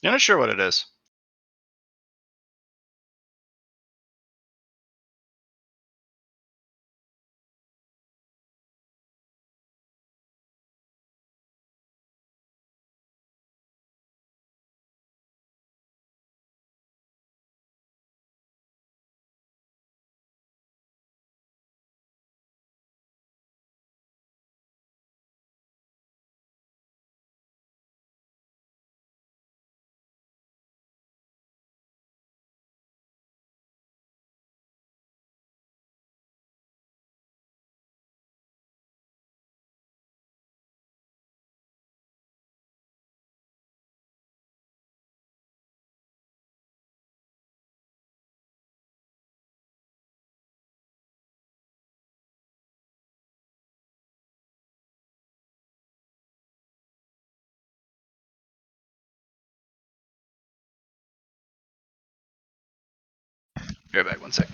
You're not sure what it is. Be right back. One sec.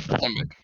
I'm back.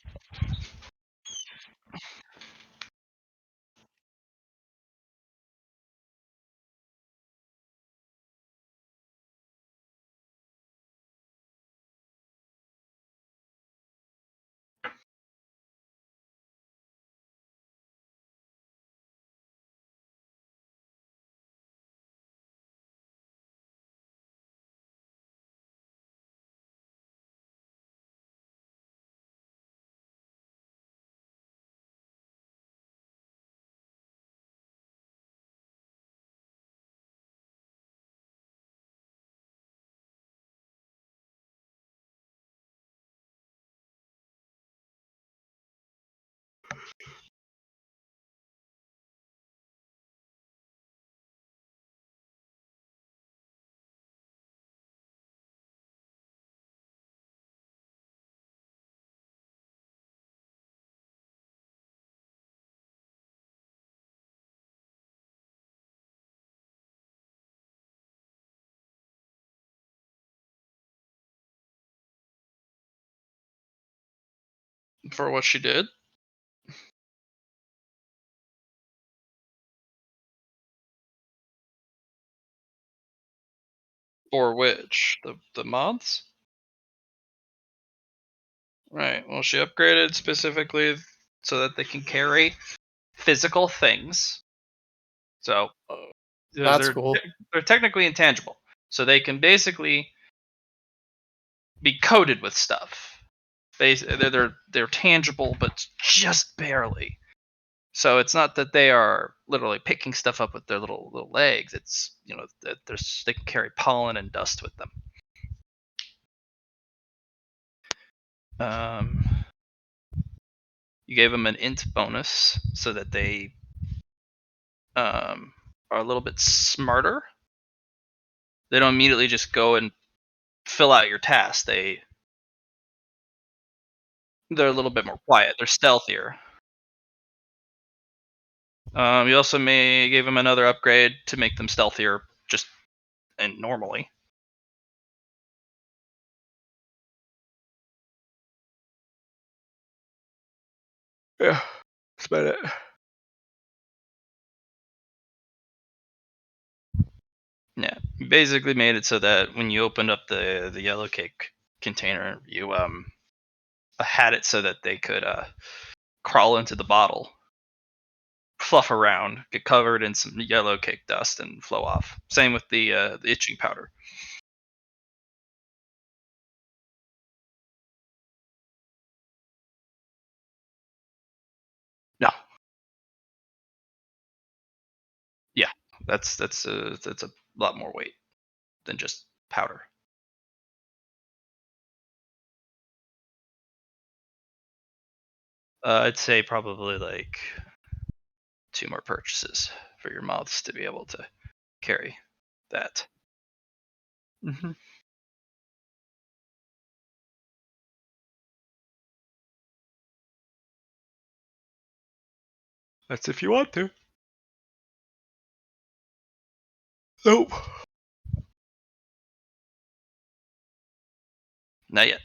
For what she did, or which the mods? Right. Well, she upgraded specifically so that they can carry physical things. So they're That's they're, cool. they're technically intangible. So they can basically be coated with stuff. They're tangible, but just barely. So it's not that they are literally picking stuff up with their little legs. It's that they can carry pollen and dust with them. Um, you gave them an int bonus so that they are a little bit smarter. They don't immediately just go and fill out your task. They're a little bit more quiet. They're stealthier. You also gave them another upgrade to make them stealthier, just and normally. Yeah, that's about it. Yeah, basically made it so that when you opened up the yellow cake container, you had it so that they could crawl into the bottle, fluff around, get covered in some yellow cake dust, and flow off. Same with the itching powder. No, That's a lot more weight than just powder. I'd say probably like two more purchases for your mouths to be able to carry that. Hmm. That's if you want to. Nope. Not yet.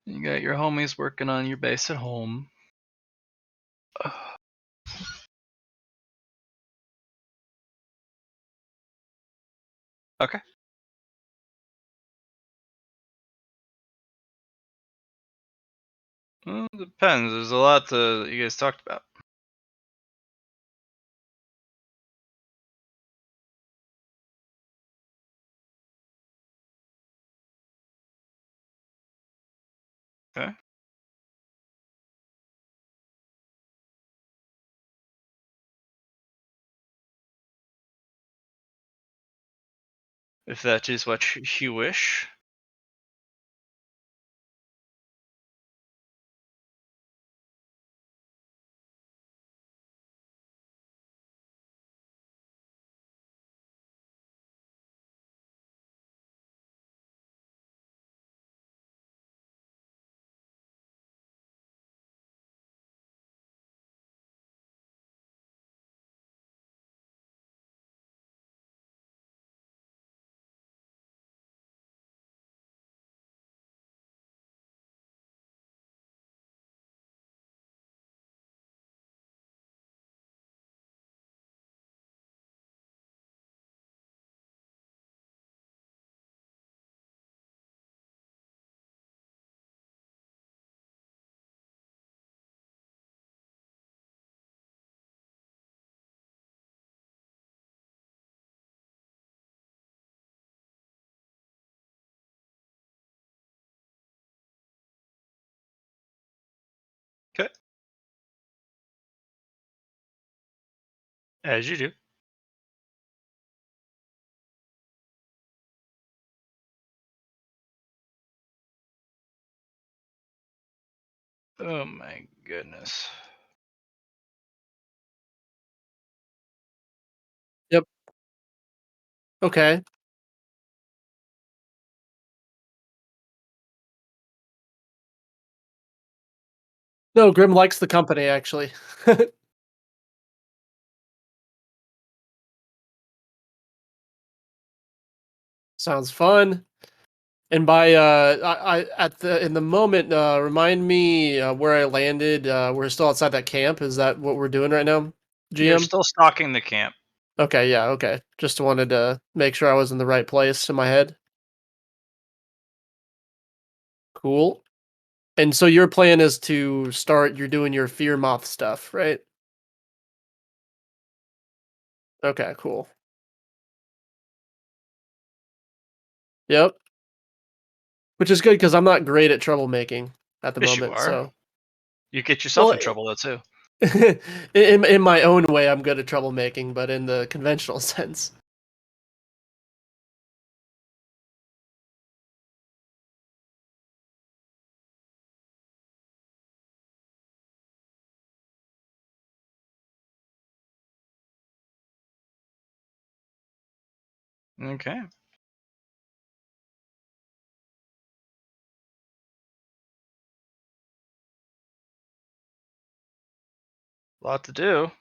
You got your homies working on your base at home. Okay. Well, it depends. There's a lot that you guys talked about. Okay. If that is what you wish. Okay. As you do. Oh my goodness. Yep. Okay. No, Grim likes the company, actually. Sounds fun. And by, I at the in the moment, remind me, where I landed, we're still outside that camp, is that what we're doing right now, You're GM? still stocking the camp. Okay, yeah, okay. Just wanted to make sure I was in the right place in my head. Cool. And so your plan is to start you're doing your fear moth stuff, right? Okay, cool. Yep. Which is good because 'cause I'm not great at troublemaking at the Yes, you moment, are. so You get yourself well, in trouble though too. in my own way, I'm good at troublemaking, but in the conventional sense. Okay. Lot to do.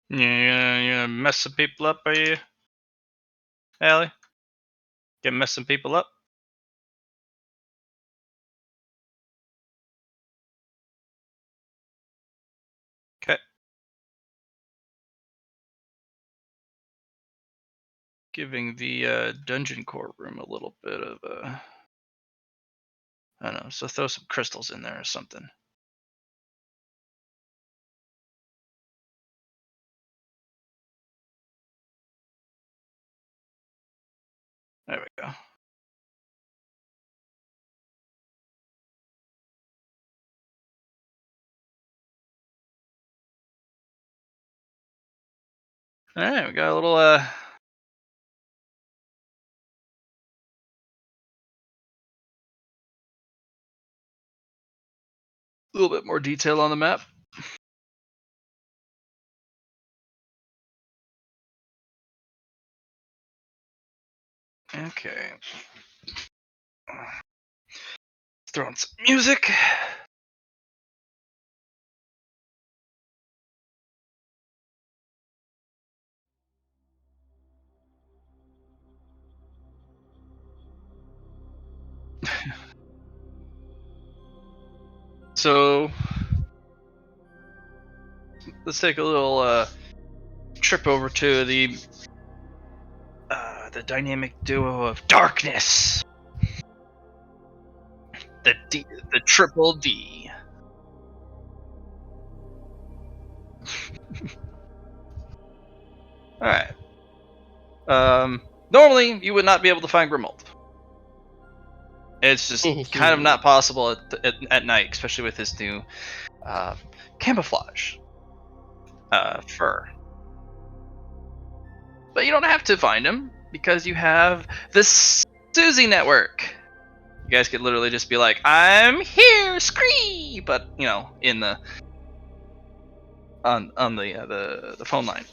Yeah, you mess some people up, are you, Allie? You mess some people up? Okay. Giving the dungeon core room a little bit of I don't know, so throw some crystals in there or something. There we go. All right, we got a little bit more detail on the map. Okay. Throwing some music. So let's take a little trip over to the dynamic duo of darkness. The triple D. All right. Normally you would not be able to find Grimold. It's just kind of not possible at night, especially with his new camouflage fur. But you don't have to find him because you have the Susie Network. You guys could literally just be like, "I'm here, scree!" But you know, in the on the phone line.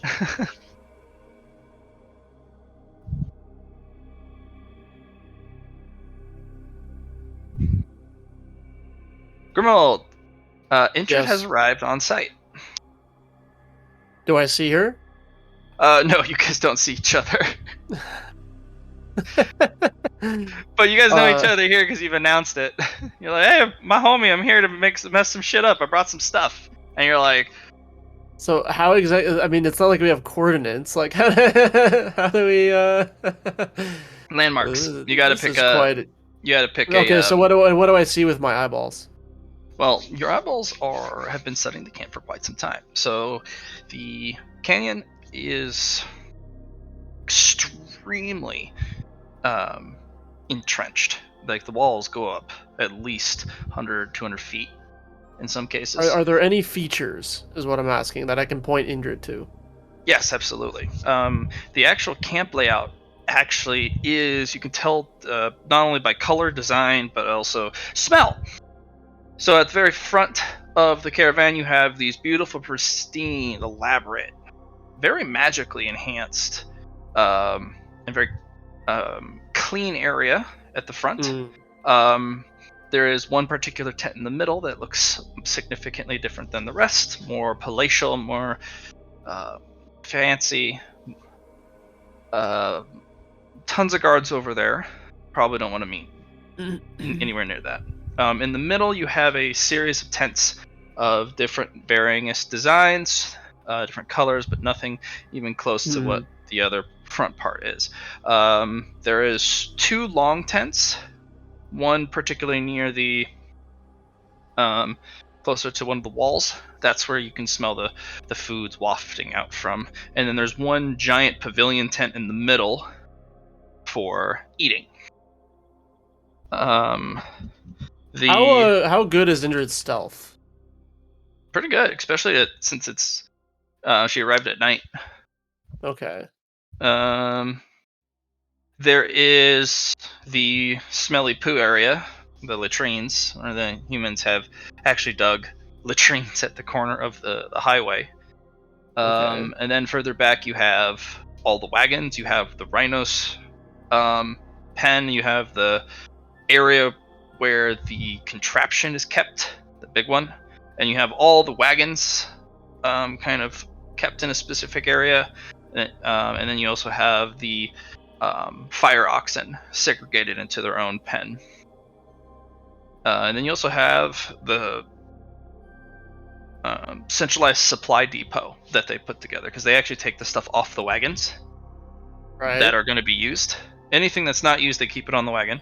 Grimold, Intrid has Yes. arrived on site. Do I see her? No, you guys don't see each other. But you guys know each other here because you've announced it. You're like, "Hey, my homie, I'm here to mess some shit up. I brought some stuff." And you're like, So how exactly? I mean, it's not like we have coordinates. Like how do we? landmarks. You got to This pick is a. quite. You got to pick Okay, a. so what do I see with my eyeballs? Well, your eyeballs have been studying the camp for quite some time. So, the canyon is extremely entrenched. Like the walls go up at least 100, 200 feet in some cases. Are there any features? Is what I'm asking that I can point Ingrid to. Yes, absolutely. The actual camp layout actually is, you can tell not only by color, design, but also smell. So at the very front of the caravan, you have these beautiful, pristine, elaborate, very magically enhanced, and very clean area at the front. Mm. There is one particular tent in the middle that looks significantly different than the rest, more palatial, more fancy. Uh, Tons of guards over there. Probably don't want to meet anywhere near that. In the middle, you have a series of tents of different varying designs, different colors, but nothing even close to what the other front part is. There is two long tents, one particularly near the closer to one of the walls. That's where you can smell the foods wafting out from. And then there's one giant pavilion tent in the middle for eating. How good is Ingrid's stealth? Pretty good, especially since it's she arrived at night. Okay. There is the smelly poo area, the latrines, where the humans have actually dug latrines at the corner of the highway. Okay. And then further back, you have all the wagons. You have the rhinos pen. You have the area where the contraption is kept, the big one, and you have all the wagons kind of kept in a specific area, and then you also have the fire oxen segregated into their own pen. And then you also have the centralized supply depot that they put together, because they actually take the stuff off the wagons that are going to be used. Anything that's not used, they keep it on the wagon.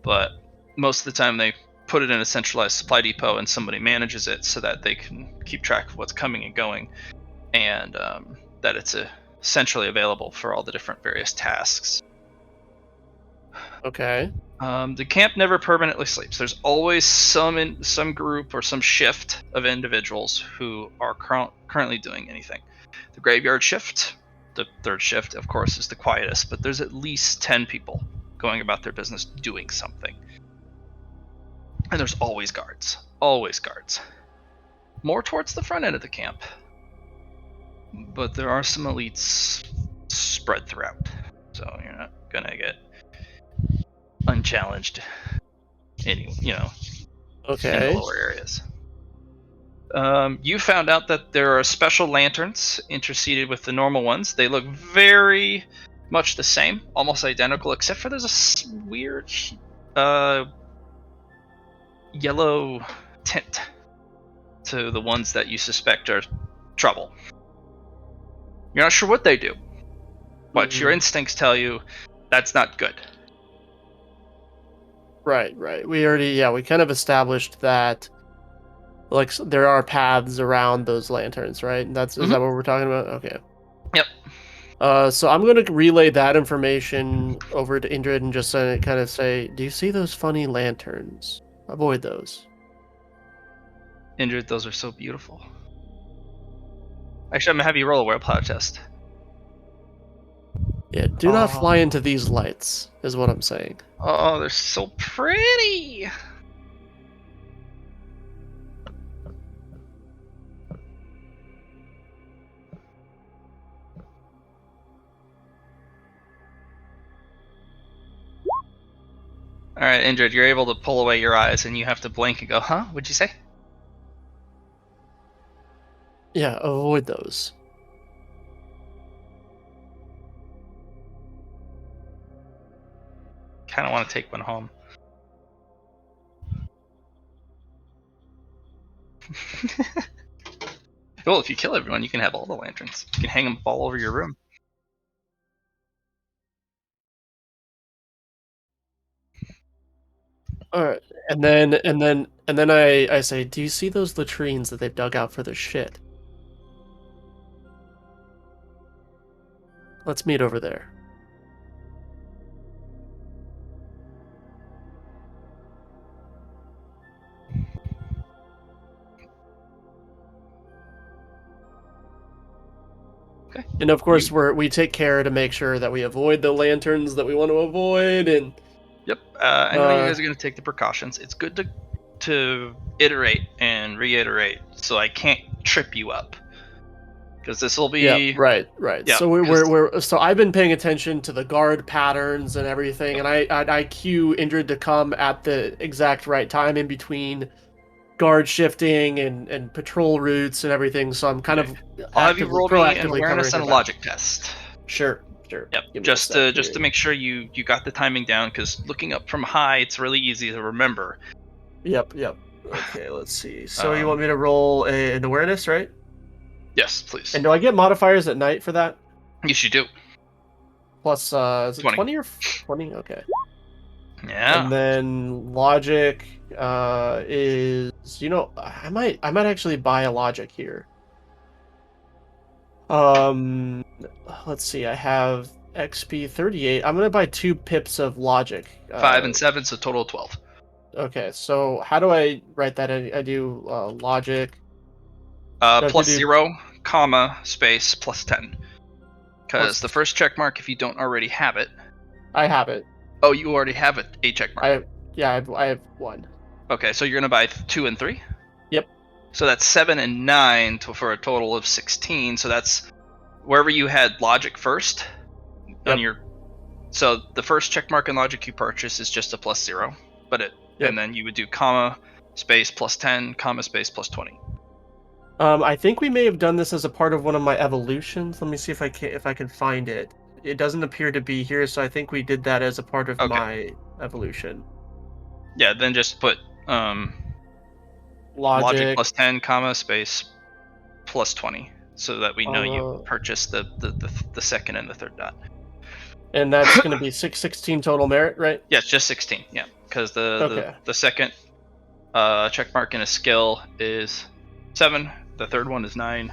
But most of the time, they put it in a centralized supply depot, and somebody manages it so that they can keep track of what's coming and going, and that it's centrally available for all the different various tasks. Okay. The camp never permanently sleeps. There's always some group or some shift of individuals who are currently doing anything. The graveyard shift, the third shift, of course, is the quietest, but there's at least 10 people going about their business doing something. And there's always guards. Always guards. More towards the front end of the camp. But there are some elites spread throughout. So you're not gonna get unchallenged in the lower areas. You found out that there are special lanterns interseated with the normal ones. They look very much the same, almost identical, except for there's a weird yellow tint to the ones that you suspect are trouble. You're not sure what they do, but your instincts tell you that's not good. Right. We kind of established that, like, there are paths around those lanterns, right? Is that what we're talking about? Okay. Yep. So I'm going to relay that information over to Indrid and just kind of say, do you see those funny lanterns? Avoid those. Indrid, those are so beautiful. Actually, I'm going to have you roll a willpower test. Yeah, do not fly into these lights, is what I'm saying. Oh, they're so pretty! Alright, Indrid, you're able to pull away your eyes and you have to blink and go, huh? What'd you say? Yeah, avoid those. Kind of want to take one home. Well, if you kill everyone, you can have all the lanterns. You can hang them all over your room. All right, and then I say, do you see those latrines that they've dug out for their shit? Let's meet over there. Okay. And of course, we take care to make sure that we avoid the lanterns that we want to avoid. And yep, I know you guys are going to take the precautions. It's good to iterate and reiterate, so I can't trip you up. Because this will be... Yeah, right. Yeah, so so I've been paying attention to the guard patterns and everything, and I cue Indrid to come at the exact right time in between guard shifting and patrol routes and everything. So I'm kind of I'll have you roll me an awareness and a logic test. Sure. Yep. Just to make sure you got the timing down, because looking up from high, it's really easy to remember. Yep. Okay, let's see. So you want me to roll an awareness, right? Yes, please. And do I get modifiers at night for that? Yes, you do. Plus, is it 20 or 20? Okay. Yeah. And then logic is, I might actually buy a logic here. Let's see. I have XP 38. I'm gonna buy 2 pips of logic. 5 and 7, so total of 12. Okay, so how do I write that? I do logic. Plus 0, comma, space, plus 10. Because the first check mark, if you don't already have it. I have it. Oh, you already have a check mark. I have 1. Okay, so you're gonna buy 2 and 3. Yep. So that's 7 and 9 for a total of 16. So that's wherever you had logic first on your. So the first check mark in logic you purchase is just a plus 0, and then you would do comma, space, plus 10, comma, space, plus 20. I think we may have done this as a part of one of my evolutions. Let me see if I can find it. It doesn't appear to be here, so I think we did that as a part of Okay. my evolution. Yeah, then just put logic Logic, plus 10, comma, space plus 20, so that we know you uh, purchased the second and the third dot. and that's going to be 16 total merit, right? Yeah, it's just 16. Yeah, because Okay. the second check mark in a skill is 7. The third one is 9.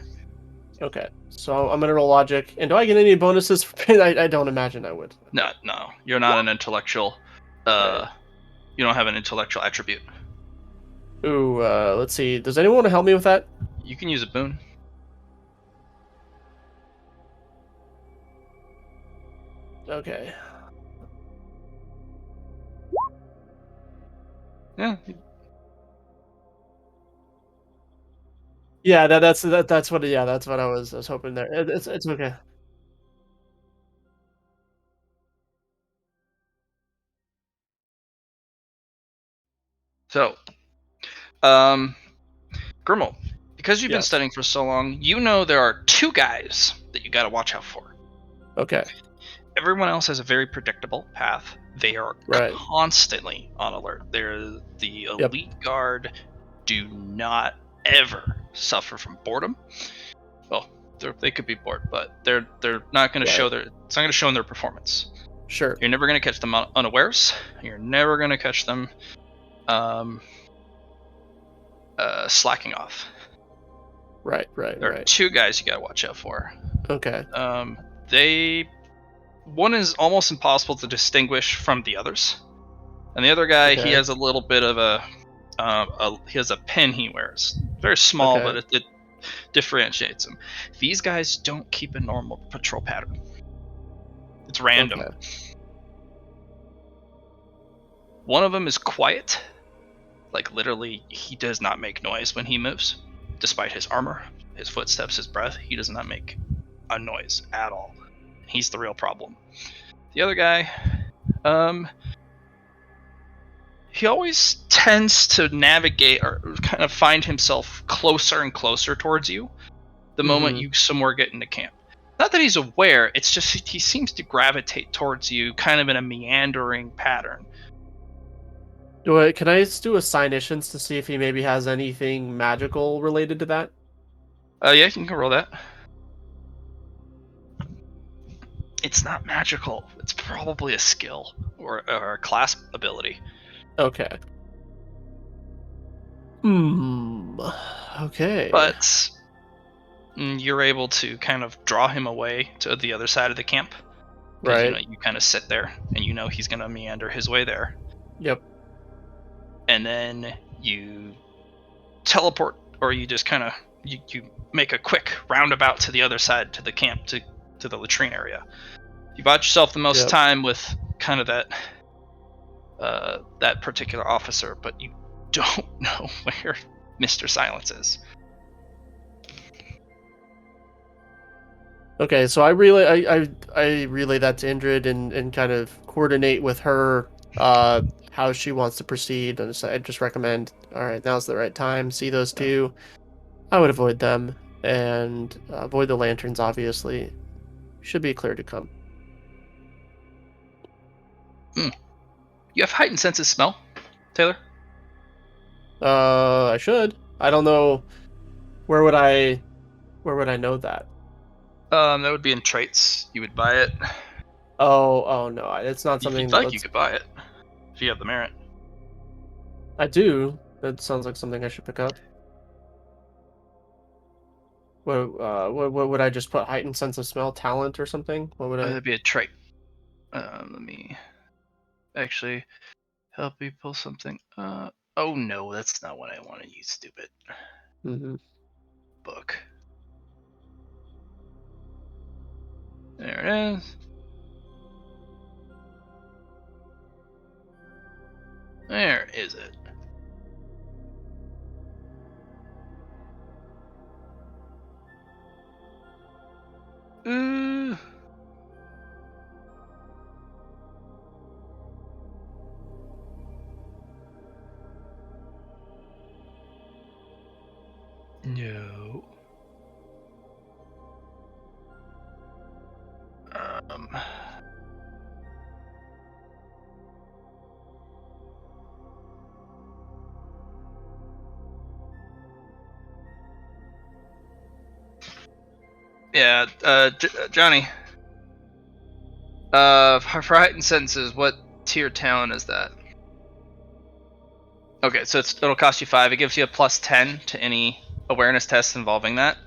Okay. So I'm going to roll logic. And do I get any bonuses for I don't imagine I would. No, no, you're not an intellectual. Right. You don't have an intellectual attribute. Ooh, let's see. Does anyone want to help me with that? You can use a boon. Okay. Yeah. Yeah, that's what that's what I was hoping there. It's okay. So, um, Grimel, because you've been Yes. studying for so long, you know there are two guys that you got to watch out for. Okay. Everyone else has a very predictable path. They are Right. constantly on alert. They're the Yep. elite guard. Do not ever suffer from boredom. Well, they could be bored, but they're not going to Right. show their. It's not going to show in their performance. Sure. You're never going to catch them unawares. You're never going to catch them um, slacking off. Right. Right. There are Right. two guys you got to watch out for. Okay. They one is almost impossible to distinguish from the others, and the other guy he Okay. has a little bit of he has a pin he wears, very small, but Okay. it differentiates him. These guys don't keep a normal patrol pattern. It's random. Okay. One of them is quiet, like literally he does not make noise when he moves, despite his armor, his footsteps, his breath. He does not make a noise at all. He's the real problem. The other guy, um, he always tends to navigate or kind of find himself closer and closer towards you the moment Mm-hmm. you somewhere get into camp. Not that he's aware, it's just he seems to gravitate towards you kind of in a meandering pattern. Can I just do a signitions to see if he maybe has anything magical related to that? Yeah, you can roll that. It's not magical. It's probably a skill or a class ability. Okay. Hmm. Okay. But you're able to kind of draw him away to the other side of the camp because Right. you kind of sit there and he's gonna meander his way there, Yep. and then you teleport or you just kind of you make a quick roundabout to the other side to the camp to the latrine area. You bought yourself the most Yep. time with kind of that particular officer, but you don't know where Mr. Silence is. Okay, so I relay that to Indrid and kind of coordinate with her how she wants to proceed, and so I just recommend, all right, now's the right time. See those Yeah. two. I would avoid them and avoid the lanterns, obviously. Should be clear to come. Mm. You have heightened sense of smell, Taylor. I should. I don't know where would I know that? That would be in traits. You would buy it. Oh no, it's not If you'd something like, you that's could buy it if you have the merit. I do. That sounds like something I should pick up. What would I just put heightened sense of smell, talent or something? What would I? That'd be a trait. Let me actually help you pull something. Oh no, that's not what I want to use. Stupid Hmm. book. There it is. There is it. Uh, no. Yeah, Johnny. For heightened senses, what tier talent is that? Okay, so it'll cost you 5. It gives you a plus 10 to any awareness tests involving that.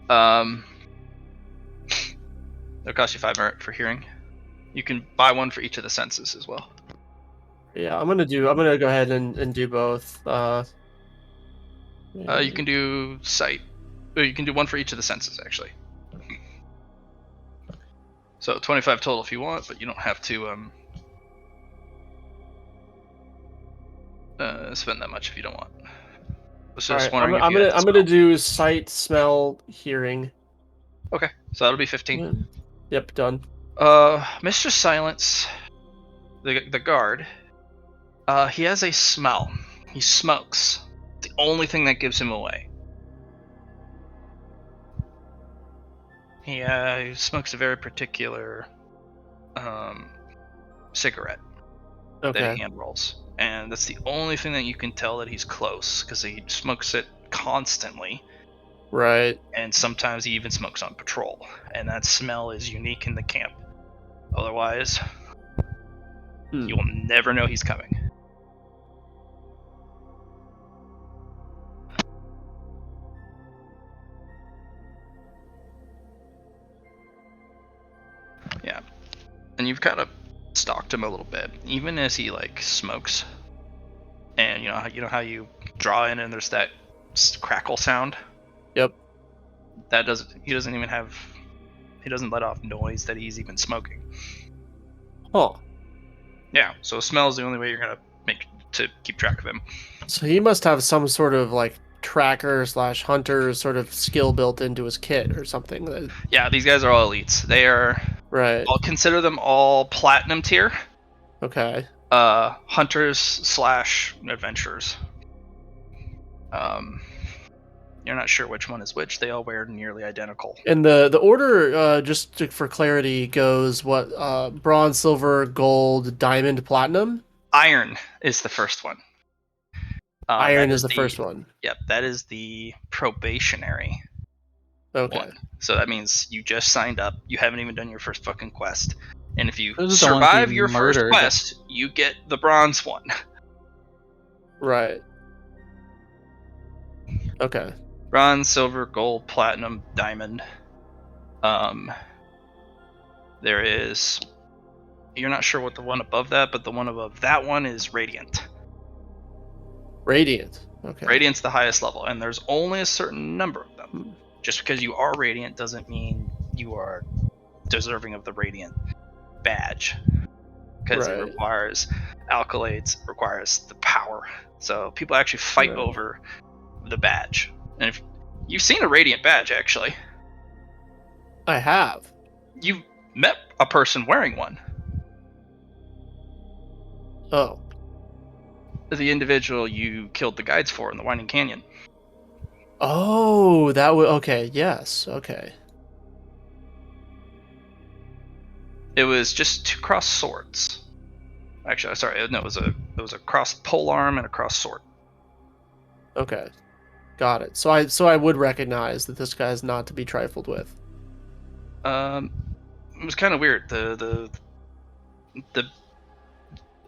It'll cost you 5 merit for hearing. You can buy one for each of the senses as well. Yeah, I'm gonna go ahead and do both. You can do sight. Or you can do one for each of the senses, actually. So 25 total if you want, but you don't have to spend that much if you don't want. I was just wondering if you had I'm gonna do sight, smell, hearing. Okay, so that'll be 15. Yep, done. Mr. Silence, the guard, he has a smell. He smokes. The only thing that gives him away. He smokes a very particular cigarette that Okay. he hand rolls, and that's the only thing that you can tell that he's close because he smokes it constantly. Right. And sometimes he even smokes on patrol, and that smell is unique in the camp. Otherwise, you will never know he's coming. Yeah, and you've kind of stalked him a little bit, even as he like smokes. And you know how you draw in and there's that crackle sound. Yep. He doesn't let off noise that he's even smoking. Huh. Yeah, so smell is the only way you're gonna make to keep track of him. So he must have some sort of like tracker / hunter sort of skill built into his kit or something. Yeah, these guys are all elites. They are. Right. I'll consider them all platinum tier. Okay. Hunters / adventurers. You're not sure which one is which. They all wear nearly identical. And the order, for clarity, goes what? Bronze, silver, gold, diamond, platinum. Iron is the first one. Iron is the first one. Yep, that is the probationary one. So that means you just signed up. You haven't even done your first fucking quest. And if you survive your first quest, you get the bronze one. Right. Okay. Bronze, silver, gold, platinum, diamond. There is. You're not sure what the one above that, but the one above that one is radiant. Radiant. Okay. Radiant's the highest level, and there's only a certain number of them. Just because you are radiant doesn't mean you are deserving of the radiant badge. Because it requires accolades, requires the power. So people actually fight over the badge. And if you've seen a radiant badge, actually. I have. You've met a person wearing one. Oh. The individual you killed the guides for in the Winding Canyon. Oh, that would okay. Yes. Okay. It was just 2 cross swords. Actually, sorry, no, it was a cross polearm and a cross sword. Okay, got it. So I would recognize that this guy is not to be trifled with. It was kind of weird. The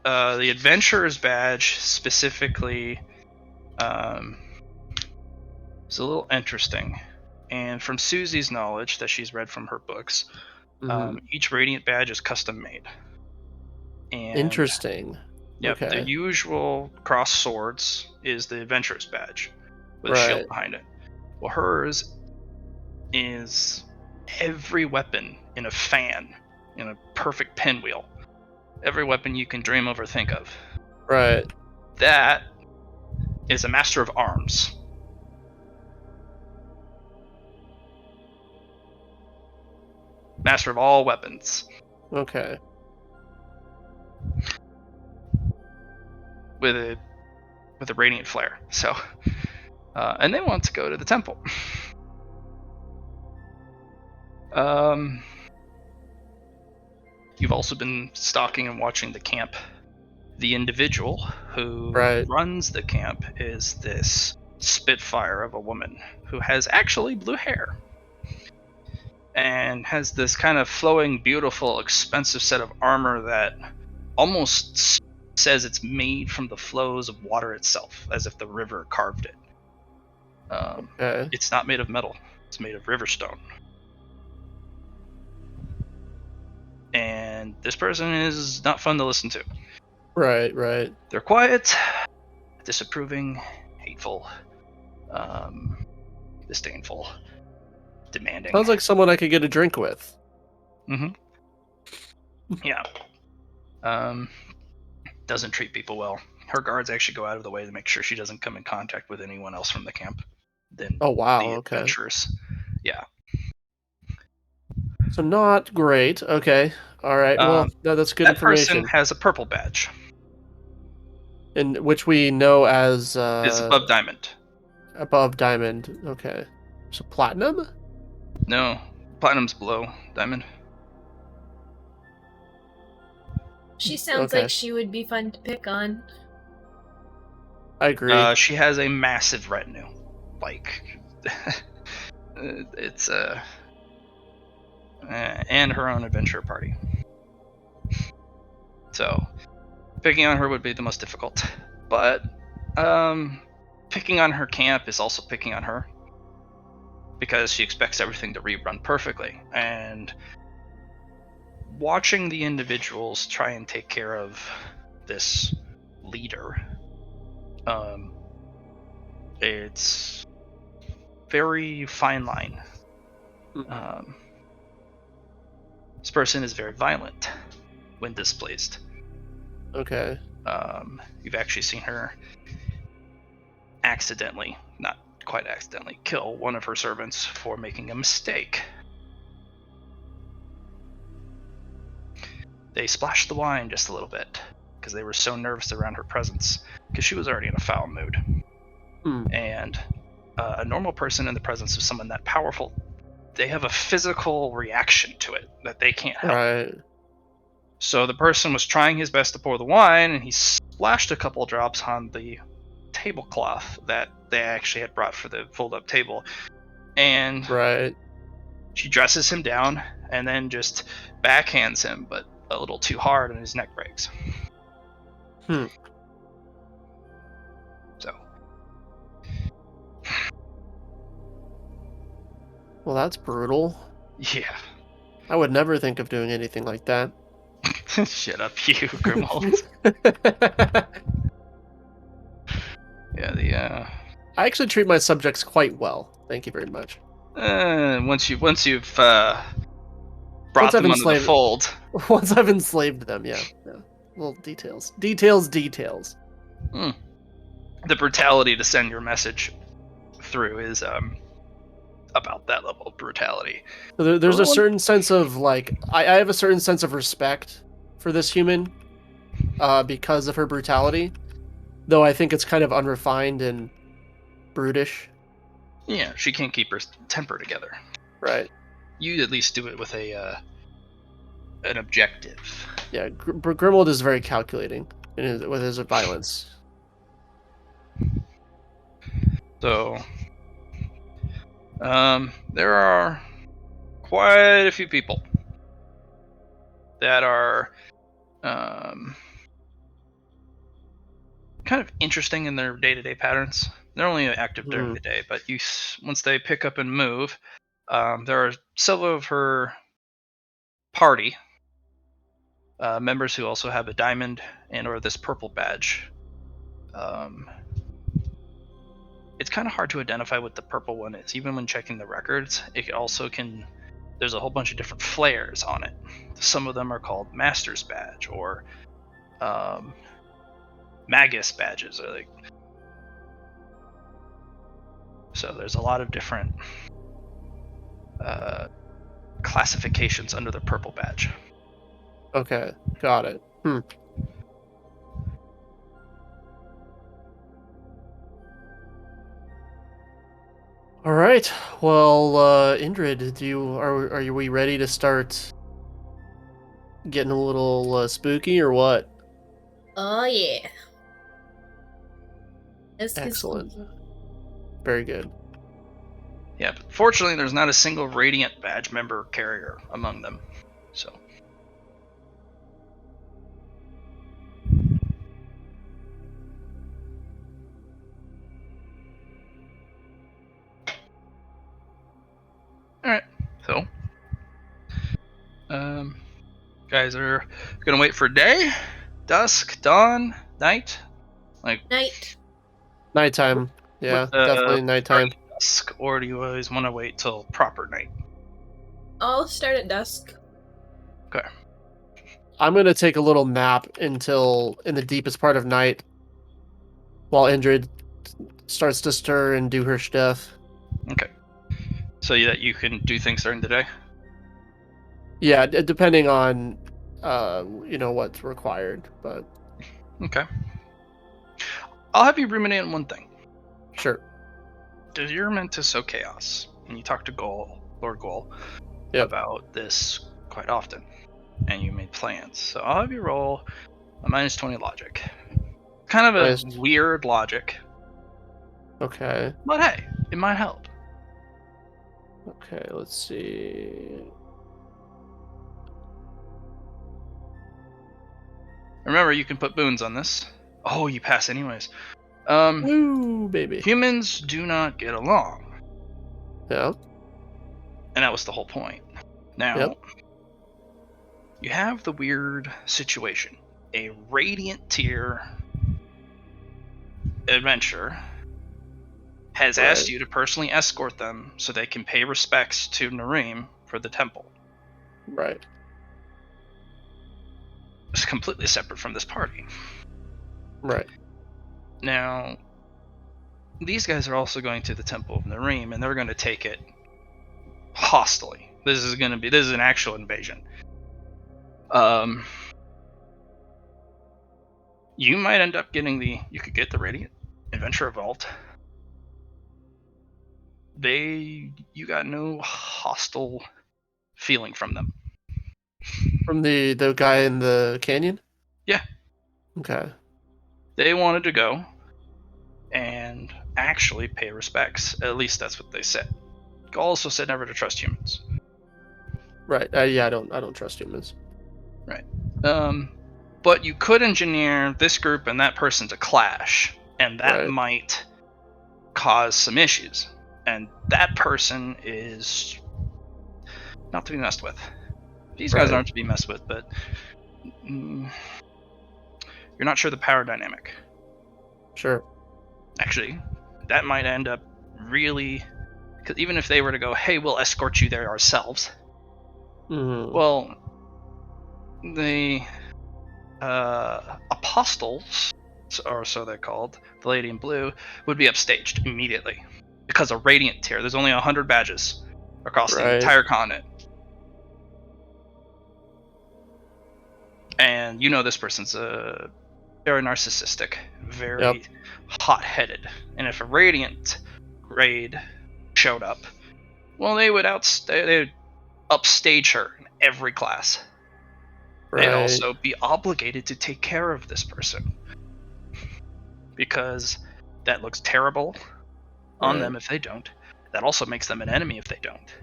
adventurer's badge specifically, is a little interesting. And from Susie's knowledge that she's read from her books, each radiant badge is custom made. And interesting. Yep, okay. The usual cross swords is the adventurer's badge with a shield behind it. Well, hers is every weapon in a fan, in a perfect pinwheel. Every weapon you can dream of or think of. Right. That is a master of arms. Master of all weapons. Okay. With a radiant flare. So, and they want to go to the temple. You've also been stalking and watching the camp. The individual who runs the camp is this spitfire of a woman who has actually blue hair. and has this kind of flowing, beautiful, expensive set of armor that almost says it's made from the flows of water itself, as if the river carved it. Okay. It's not made of metal, it's made of river stone. And this person is not fun to listen to. Right, right. They're quiet, disapproving, hateful, disdainful, demanding. Sounds like someone I could get a drink with. Mm-hmm. Yeah. Doesn't treat people well. Her guards actually go out of the way to make sure she doesn't come in contact with anyone else from the camp than Oh, wow, the okay. adventurers. Yeah. So not great. Okay. All right. Well, that's good That person information. has a purple badge. And which we know as It's above diamond. above diamond. Okay. So platinum? No, platinum's below diamond. She sounds Okay. like she would be fun to pick on. I agree. She has a massive retinue. Like, it's and her own adventure party. So, picking on her would be the most difficult. But, picking on her camp is also picking on her. Because she expects everything to rerun perfectly. And watching the individuals try and take care of this leader, it's very fine line. This person is very violent when displeased. Okay. You've actually seen her accidentally, not quite accidentally, kill one of her servants for making a mistake. They splashed the wine just a little bit because they were so nervous around her presence because she was already in a foul mood. And a normal person in the presence of someone that powerful, they have a physical reaction to it that they can't help. Right. So the person was trying his best to pour the wine, and he splashed a couple drops on the tablecloth that they actually had brought for the fold-up table. And right. She dresses him down and then just backhands him, but a little too hard, and his neck breaks. So. Well, that's brutal. Yeah. I would never think of doing anything like that. Shut up, you, Grimald. Yeah, I actually treat my subjects quite well. Thank you very much. Once you've brought them under the fold. Once I've enslaved them, yeah. Little details. Details. The brutality to send your message through is about that level of brutality. There's a certain sense of, like, I have a certain sense of respect for this human because of her brutality, though I think it's kind of unrefined and brutish. Yeah, she can't keep her temper together. Right. You at least do it with an objective. Yeah, Grimald is very calculating with his violence. So, there are quite a few people that are kind of interesting in their day-to-day patterns. They're only active during the day, but once they pick up and move, there are several of her party members who also have a diamond and/or this purple badge. It's kind of hard to identify what the purple one is, even when checking the records. It also can. There's a whole bunch of different flares on it. Some of them are called Master's Badge or Magus badges, or like. So there's a lot of different classifications under the purple badge. Okay, got it. All right. Well, Indrid, are we ready to start getting a little spooky or what? Oh yeah. Excellent. Very good. Yeah, but fortunately, there's not a single Radiant badge member carrier among them. So. Alright, so. Guys are gonna wait for day, dusk, dawn, night? Night. Nighttime. Yeah, with definitely nighttime. dusk, or do you always want to wait till proper night? I'll start at dusk. Okay. I'm gonna take a little nap until in the deepest part of night, while Indrid starts to stir and do her stuff. Okay. So that you can do things during the day? Yeah, depending on, what's required, but Okay. I'll have you ruminate on one thing. sure. You're meant to sow chaos, and you talk to Lord Goal, Yep. about this quite often, and you made plans. So I'll have you roll a minus 20 logic. Kind of a Nice. weird logic, Okay. but hey, it might help. Okay, let's see. Remember, you can put boons on this. Oh, you pass anyways. Woo, baby. Humans do not get along, Yeah. and that was the whole point. Now, Yep. you have the weird situation. A Radiant tier adventurer has asked you to personally escort them so they can pay respects to Nareem for the temple. Right. It's completely separate from this party. Right. Now, these guys are also going to the Temple of Nareem, and they're going to take it hostily. This is an actual invasion. You might end up getting you could get the Radiant Adventurer Vault. You got no hostile feeling from them. From the guy in the canyon? Yeah. Okay. They wanted to go and actually pay respects. At least that's what they said. Gaul also said never to trust humans. Right. Yeah, I don't trust humans. Right. But you could engineer this group and that person to clash, and that Right. might cause some issues. And that person is not to be messed with. These guys Right. aren't to be messed with, but you're not sure the power dynamic. Sure. Actually, that might end up really, because even if they were to go, hey, we'll escort you there ourselves. Mm-hmm. Well, the apostles, or so they're called, the Lady in Blue, would be upstaged immediately because of Radiant tier. There's only 100 badges across the entire continent. And you know this person's very narcissistic, very hot-headed. And if a Radiant raid showed up, well, they would upstage her in every class. Right. They'd also be obligated to take care of this person, because that looks terrible on them if they don't. That also makes them an enemy if they don't.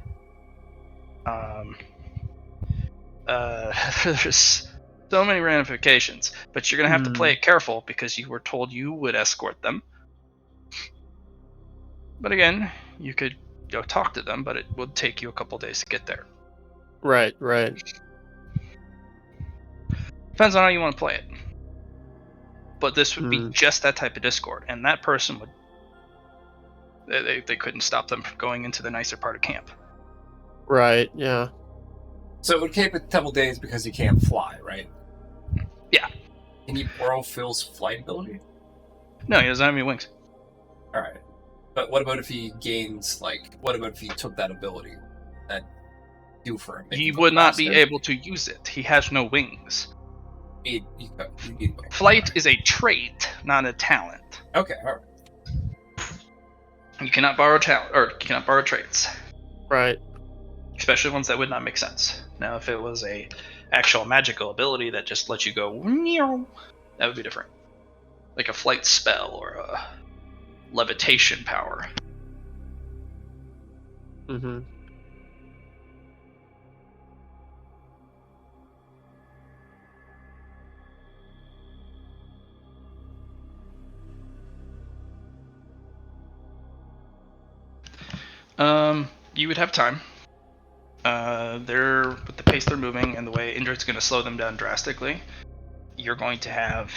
There's so many ramifications, but you're gonna have to play it careful because you were told you would escort them. But again, you could go talk to them, but it would take you a couple days to get there. Right. Depends on how you want to play it. But this would be just that type of Discord, and that person would. They couldn't stop them from going into the nicer part of camp. Right. Yeah. So it would take a couple days because he can't fly, right? Yeah. Can he borrow Phil's flight ability? No, he doesn't have any wings. All right. But what about if he gains, what about if he took that ability that do for him? He would not be able to use it. He has no wings. You need wings. Flight is a trait, not a talent. Okay, all right. You cannot borrow talent, or you cannot borrow traits. Right. Especially ones that would not make sense. Now, if it was a actual magical ability that just lets you go, that would be different. Like a flight spell or a levitation power. Mm-hmm. You would have time. They're with the pace they're moving and the way Indric's going to slow them down drastically. You're going to have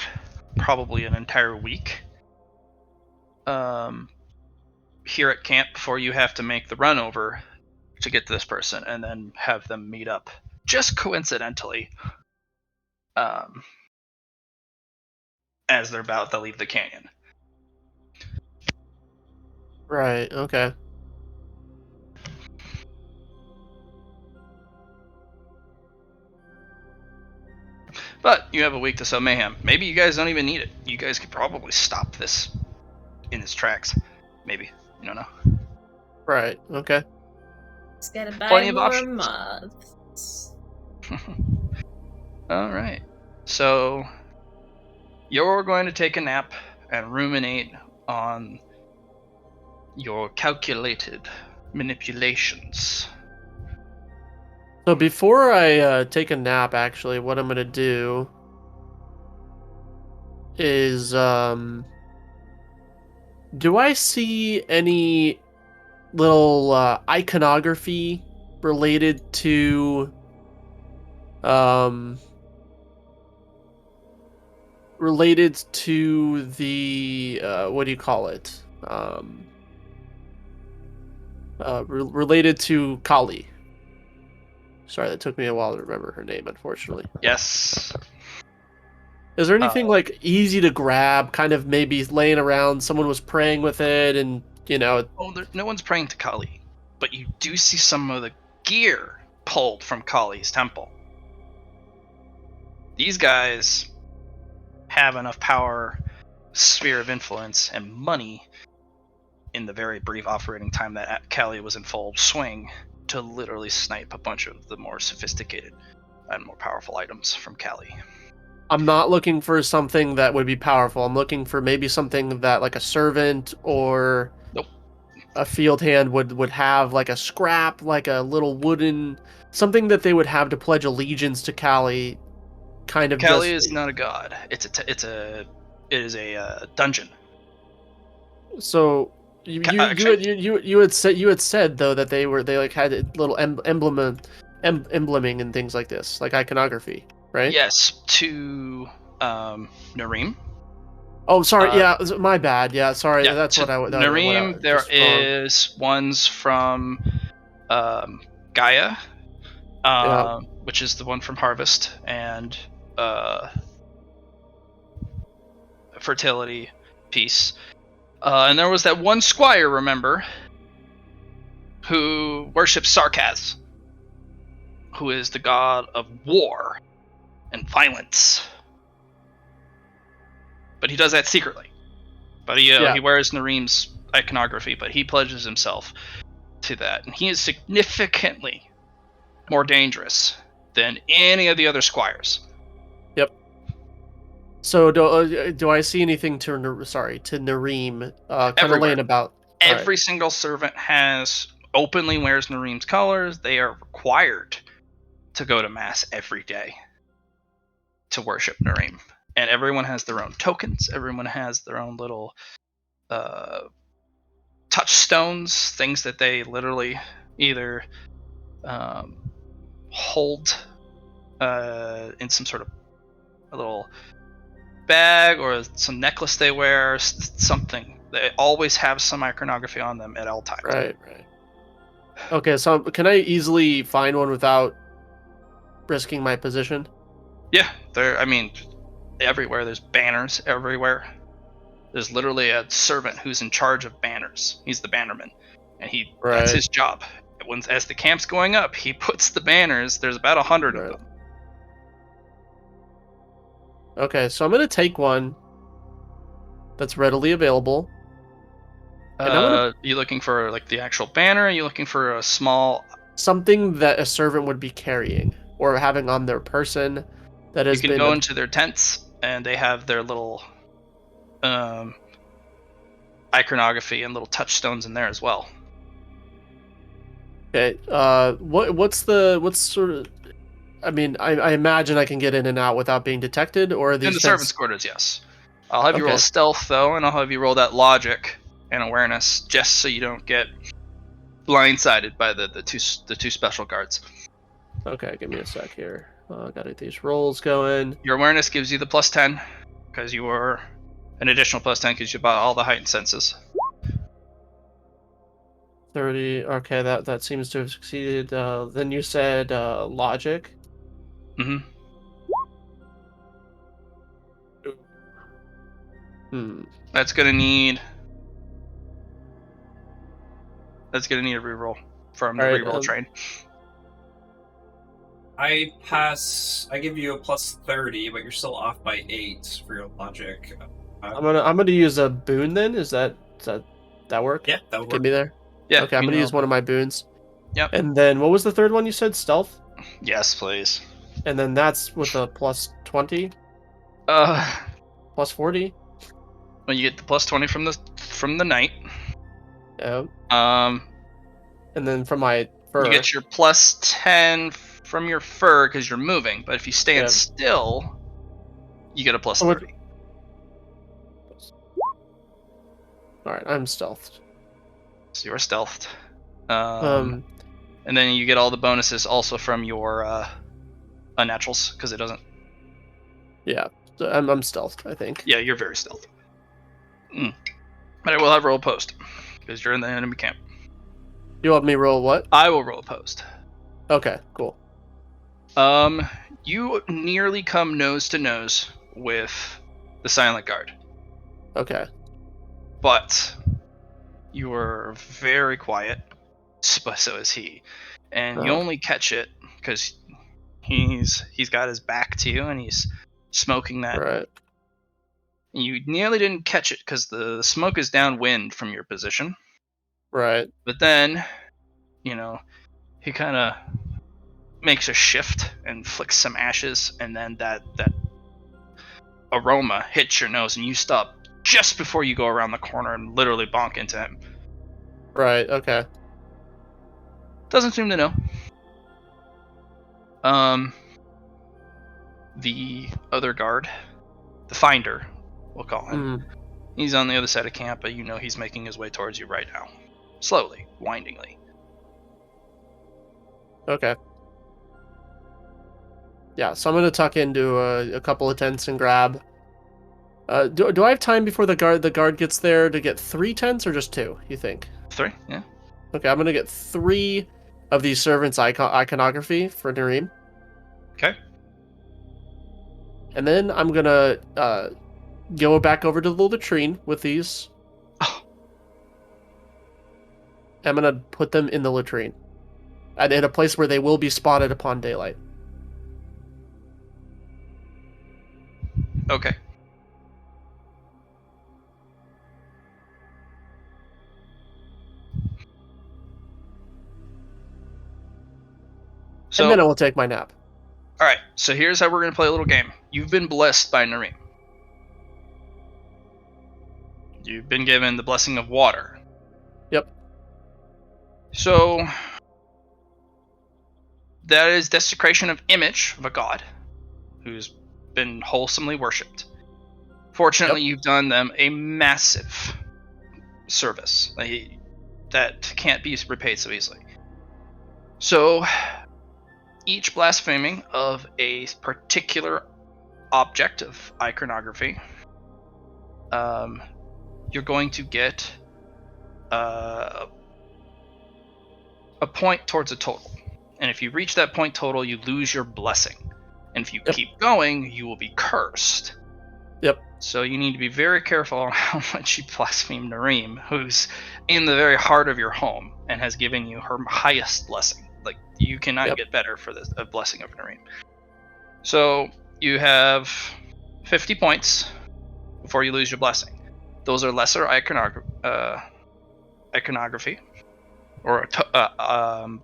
probably an entire week here at camp before you have to make the run over to get to this person, and then have them meet up just coincidentally as they're about to leave the canyon. Right. Okay. But you have a week to sow mayhem. Maybe you guys don't even need it. You guys could probably stop this in its tracks. Maybe. You don't know. Right. Okay. It's gotta buy Plenty of more options. moths. All right. So you're going to take a nap and ruminate on your calculated manipulations. So before I take a nap, actually, what I'm gonna do is do I see any little iconography related to um the what do you call it? Related to Kali. Sorry, that took me a while to remember her name, unfortunately. Yes. Is there anything like easy to grab, kind of maybe laying around, someone was praying with it, and No one's praying to Kali, but you do see some of the gear pulled from Kali's temple. These guys have enough power, sphere of influence, and money in the very brief operating time that Kali was in full swing to literally snipe a bunch of the more sophisticated and more powerful items from Kali. I'm not looking for something that would be powerful. I'm looking for maybe something that like a servant or Nope. a field hand would have, like a scrap, like a little wooden something that they would have to pledge allegiance to Kali. Kind of Kali just is not a god. It is a dungeon. so you had said though that they like had a little embleming and things like this, like iconography, right? Yes, to Nareem. Oh, sorry. Yeah, my bad. Yeah, sorry. Yeah, That's to what I Nareem, there just wrong. is ones from Gaia, Yeah. which is the one from Harvest, and Fertility, Peace. And there was that one squire, remember, who worships Sarkaz, who is the god of war and violence. But he does that secretly. But he wears Nareem's iconography, but he pledges himself to that. And he is significantly more dangerous than any of the other squires. Yep. So do I see anything to Nareem kind of laying about? Every single servant openly wears Nareem's colors. They are required to go to mass every day to worship Nareem. And everyone has their own tokens. Everyone has their own little touchstones, things that they literally either hold in some sort of a little bag or some necklace they wear, something. They always have some iconography on them at all times. Right. Okay, so can I easily find one without risking my position? Yeah, everywhere. There's banners everywhere. There's literally a servant who's in charge of banners. He's the bannerman, and that's his job. As the camp's going up, he puts the banners. There's about 100 of them. Okay, so I'm gonna take one that's readily available. You looking for like the actual banner? Or are you looking for a small something that a servant would be carrying or having on their person that has been? You can go into their tents, and they have their little iconography and little touchstones in there as well. Okay. What's sort of? I mean, I imagine I can get in and out without being detected, or are In these the tents? servant's quarters, yes. I'll have you roll Okay. stealth though, and I'll have you roll that logic and awareness, just so you don't get blindsided by the two special guards. Okay, give me a sec here. Gotta get these rolls going. Your awareness gives you the +10 because you were an additional +10 because you bought all the heightened senses. 30. Okay, that seems to have succeeded. Then you said logic. hmm Hmm. That's gonna need a reroll from All the right. reroll train. I pass. I give you a +30, but you're still off by 8 for your logic. I'm gonna use a boon then. That work? Yeah, that would Get work. me there. Yeah, Okay, I'm gonna use one of my boons. Yep. And then what was the third one you said? Stealth. Yes, please. And then that's with a +20, Uh, +40. when you get the +20 from the knight, Yeah. um, And then from my you fur. get your +10 from your fur because you're moving. But if you stand Yeah. still, you get a Oh, what- +30. All right, I'm stealthed. So you're stealthed. Um. And then you get all the bonuses also from your unnaturals because it doesn't. Yeah. So I'm stealthed, I think. Yeah, you're very stealthy. But I will have roll post because you're in the enemy camp. You want me roll what? I will roll post. Okay, cool. You nearly come nose to nose with the silent guard, Okay. but you were very quiet, but so is he, and you Oh, only catch it because he's got his back to you and he's smoking that. right. You nearly didn't catch it because the smoke is downwind from your position, Right. but then, he kind of makes a shift and flicks some ashes, and then that aroma hits your nose, and you stop just before you go around the corner and literally bonk into him. Right. Okay. Doesn't seem to know. The other guard, the finder, we'll call him. Mm, He's on the other side of camp, but you know he's making his way towards you right now, slowly, windingly. okay. Yeah. So I'm gonna tuck into a couple of tents and grab. Do I have time before the guard gets there to get 3 tents or just 2? You think? 3, yeah. Okay, I'm gonna get 3 of these servants iconography for Nareem. Okay. And then I'm gonna go back over to the latrine with these. Oh. I'm gonna put them in the latrine, and in a place where they will be spotted upon daylight. Okay. So, And then I will take my nap. all right. So here's how we're gonna play a little game. You've been blessed by Nareem. You've been given the blessing of water. Yep. So that is desecration of image of a god who's been wholesomely worshipped. Fortunately, Yep. you've done them a massive service that can't be repaid so easily. So each blaspheming of a particular object of iconography, you're going to get a point towards a total. And if you reach that point total, you lose your blessing. And if you Yep. keep going, you will be cursed. Yep. So you need to be very careful on how much you blaspheme Nareem, who's in the very heart of your home and has given you her highest blessing. Like, you cannot Yep. get better for this a blessing of Nareem. So you have 50 points before you lose your blessing. Those are lesser iconography or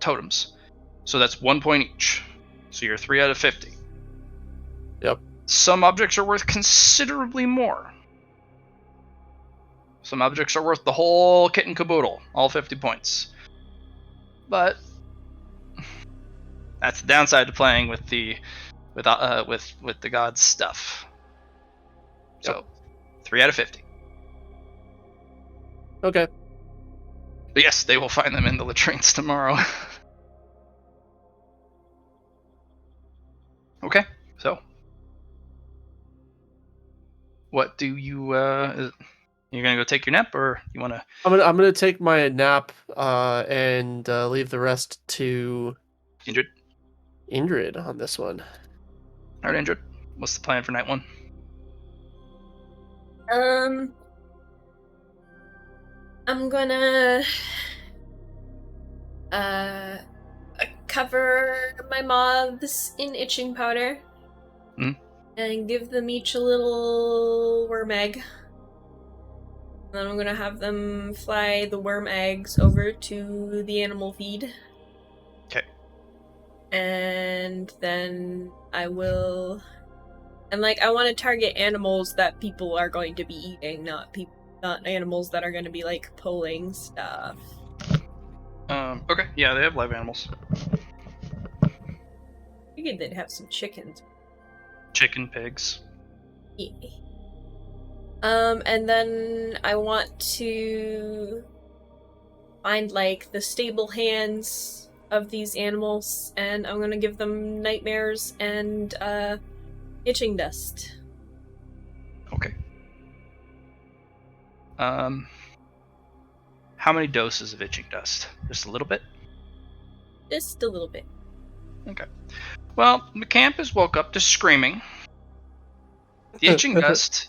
totems. So that's 1 point each. So you're 3 out of 50. Yep. Some objects are worth considerably more. Some objects are worth the whole kit and caboodle, all 50 points. But That's the downside to playing with the gods stuff. So, 3 out of 50. Okay. But yes, they will find them in the latrines tomorrow. Okay, so what do you? You're gonna go take your nap, or you wanna? I'm gonna take my nap and leave the rest to Indrid? Indrid on this one. All right, Indrid. What's the plan for night 1? I'm gonna cover my moths in itching powder. Mhm. And give them each a little worm egg. Then I'm gonna have them fly the worm eggs over to the animal feed. Okay. And then I will... And, like, I want to target animals that people are going to be eating, not animals that are going to be, like, pulling stuff. Okay. Yeah, they have live animals. Figured they'd have some chickens. Chicken, pigs. Yeah. And then I want to find, like, the stable hands of these animals, and I'm gonna give them nightmares and, itching dust. Okay. How many doses of itching dust? Just a little bit? Just a little bit. Okay. Well, the campus woke up to screaming. The itching dust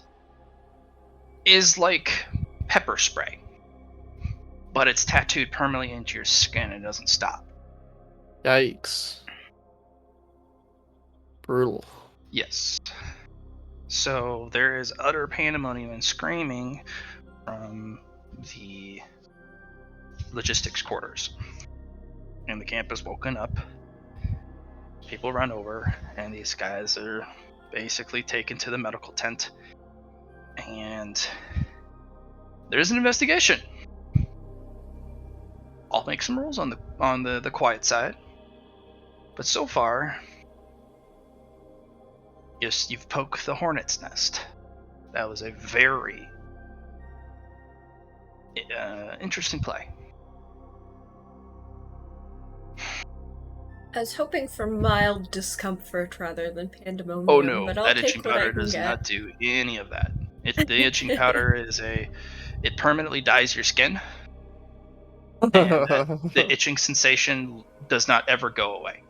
is like pepper spray, but it's tattooed permanently into your skin and doesn't stop. Yikes. Brutal. Yes. So there is utter pandemonium and screaming from the logistics quarters. And the camp is woken up. People run over, and these guys are basically taken to the medical tent. And there's an investigation. I'll make some rules on the quiet side. But so far, yes, you've poked the hornet's nest. That was a very interesting play. I was hoping for mild discomfort rather than pandemonium, Oh no, but I'll that take itching what I powder can does get. not do any of that. The itching powder it permanently dyes your skin, and the itching sensation does not ever go away.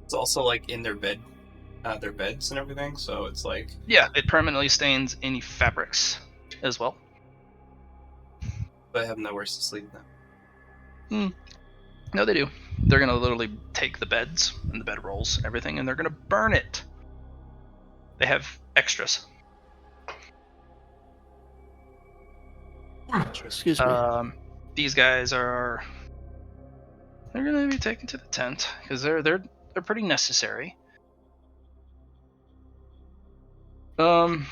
It's also like in their beds and everything. So it's like, Yeah, it permanently stains any fabrics as well. they have nowhere to sleep now. No, they do. They're gonna literally take the beds and the bedrolls and everything, and they're gonna burn it. They have extras. Excuse me. These guys they're gonna be taken to the tent because they're pretty necessary. The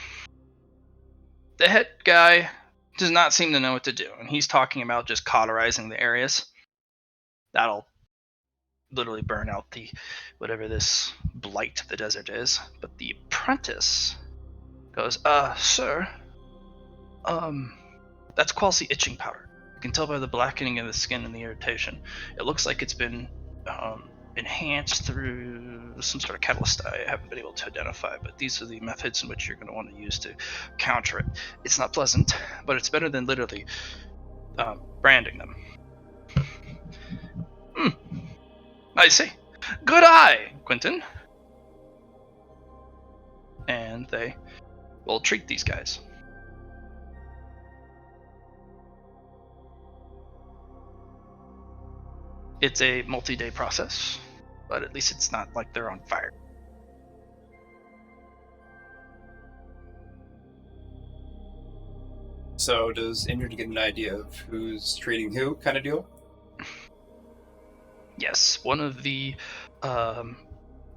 head guy does not seem to know what to do, and he's talking about just cauterizing the areas. That'll literally burn out the whatever this blight of the desert is. But the apprentice goes, sir, that's quality itching powder. You can tell by the blackening of the skin and the irritation. It looks like it's been enhanced through some sort of catalyst I haven't been able to identify, but these are the methods in which you're going to want to use to counter it. It's not pleasant, but it's better than literally branding them. I see. Good eye, Quentin. And they will treat these guys. It's a multi-day process, but at least it's not like they're on fire. So does Indrid get an idea of who's treating who, kind of deal? Yes, one of the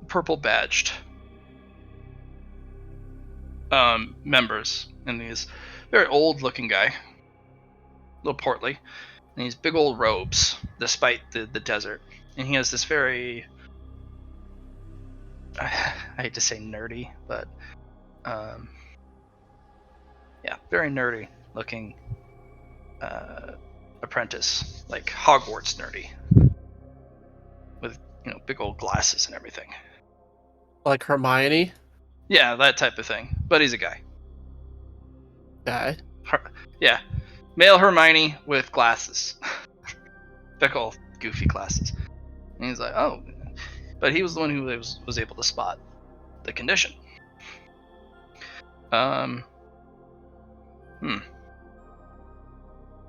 purple badged members, and he's very old looking guy, a little portly, and these big old robes despite the desert. and he has this very, I hate to say nerdy, but yeah, very nerdy looking apprentice, like Hogwarts nerdy, with big old glasses and everything. Like Hermione? Yeah, that type of thing. But he's a guy. Okay. Yeah, male Hermione with glasses, big old goofy glasses. And he's like, oh, but he was the one who was able to spot the condition.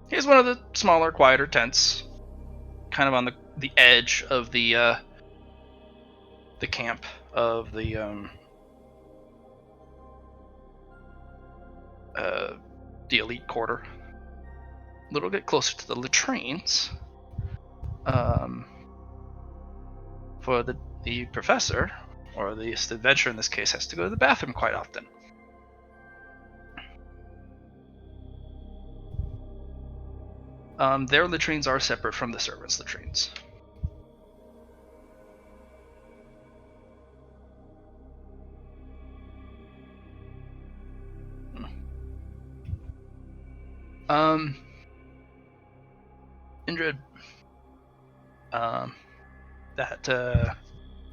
He's one of the smaller, quieter tents, kind of on the edge of the camp of the elite quarter. A little bit closer to the latrines. For the professor, or the adventurer in this case, has to go to the bathroom quite often. Their latrines are separate from the servants' latrines. Indrid, that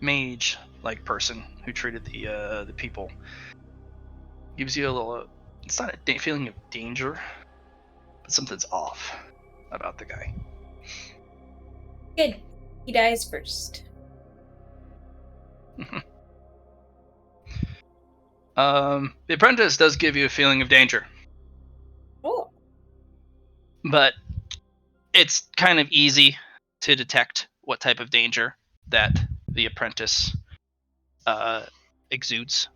mage-like person who treated the people gives you a little. It's not a feeling of danger, but something's off about the guy. Good. He dies first. The apprentice does give you a feeling of danger, Oh. but it's kind of easy to detect what type of danger that the apprentice exudes.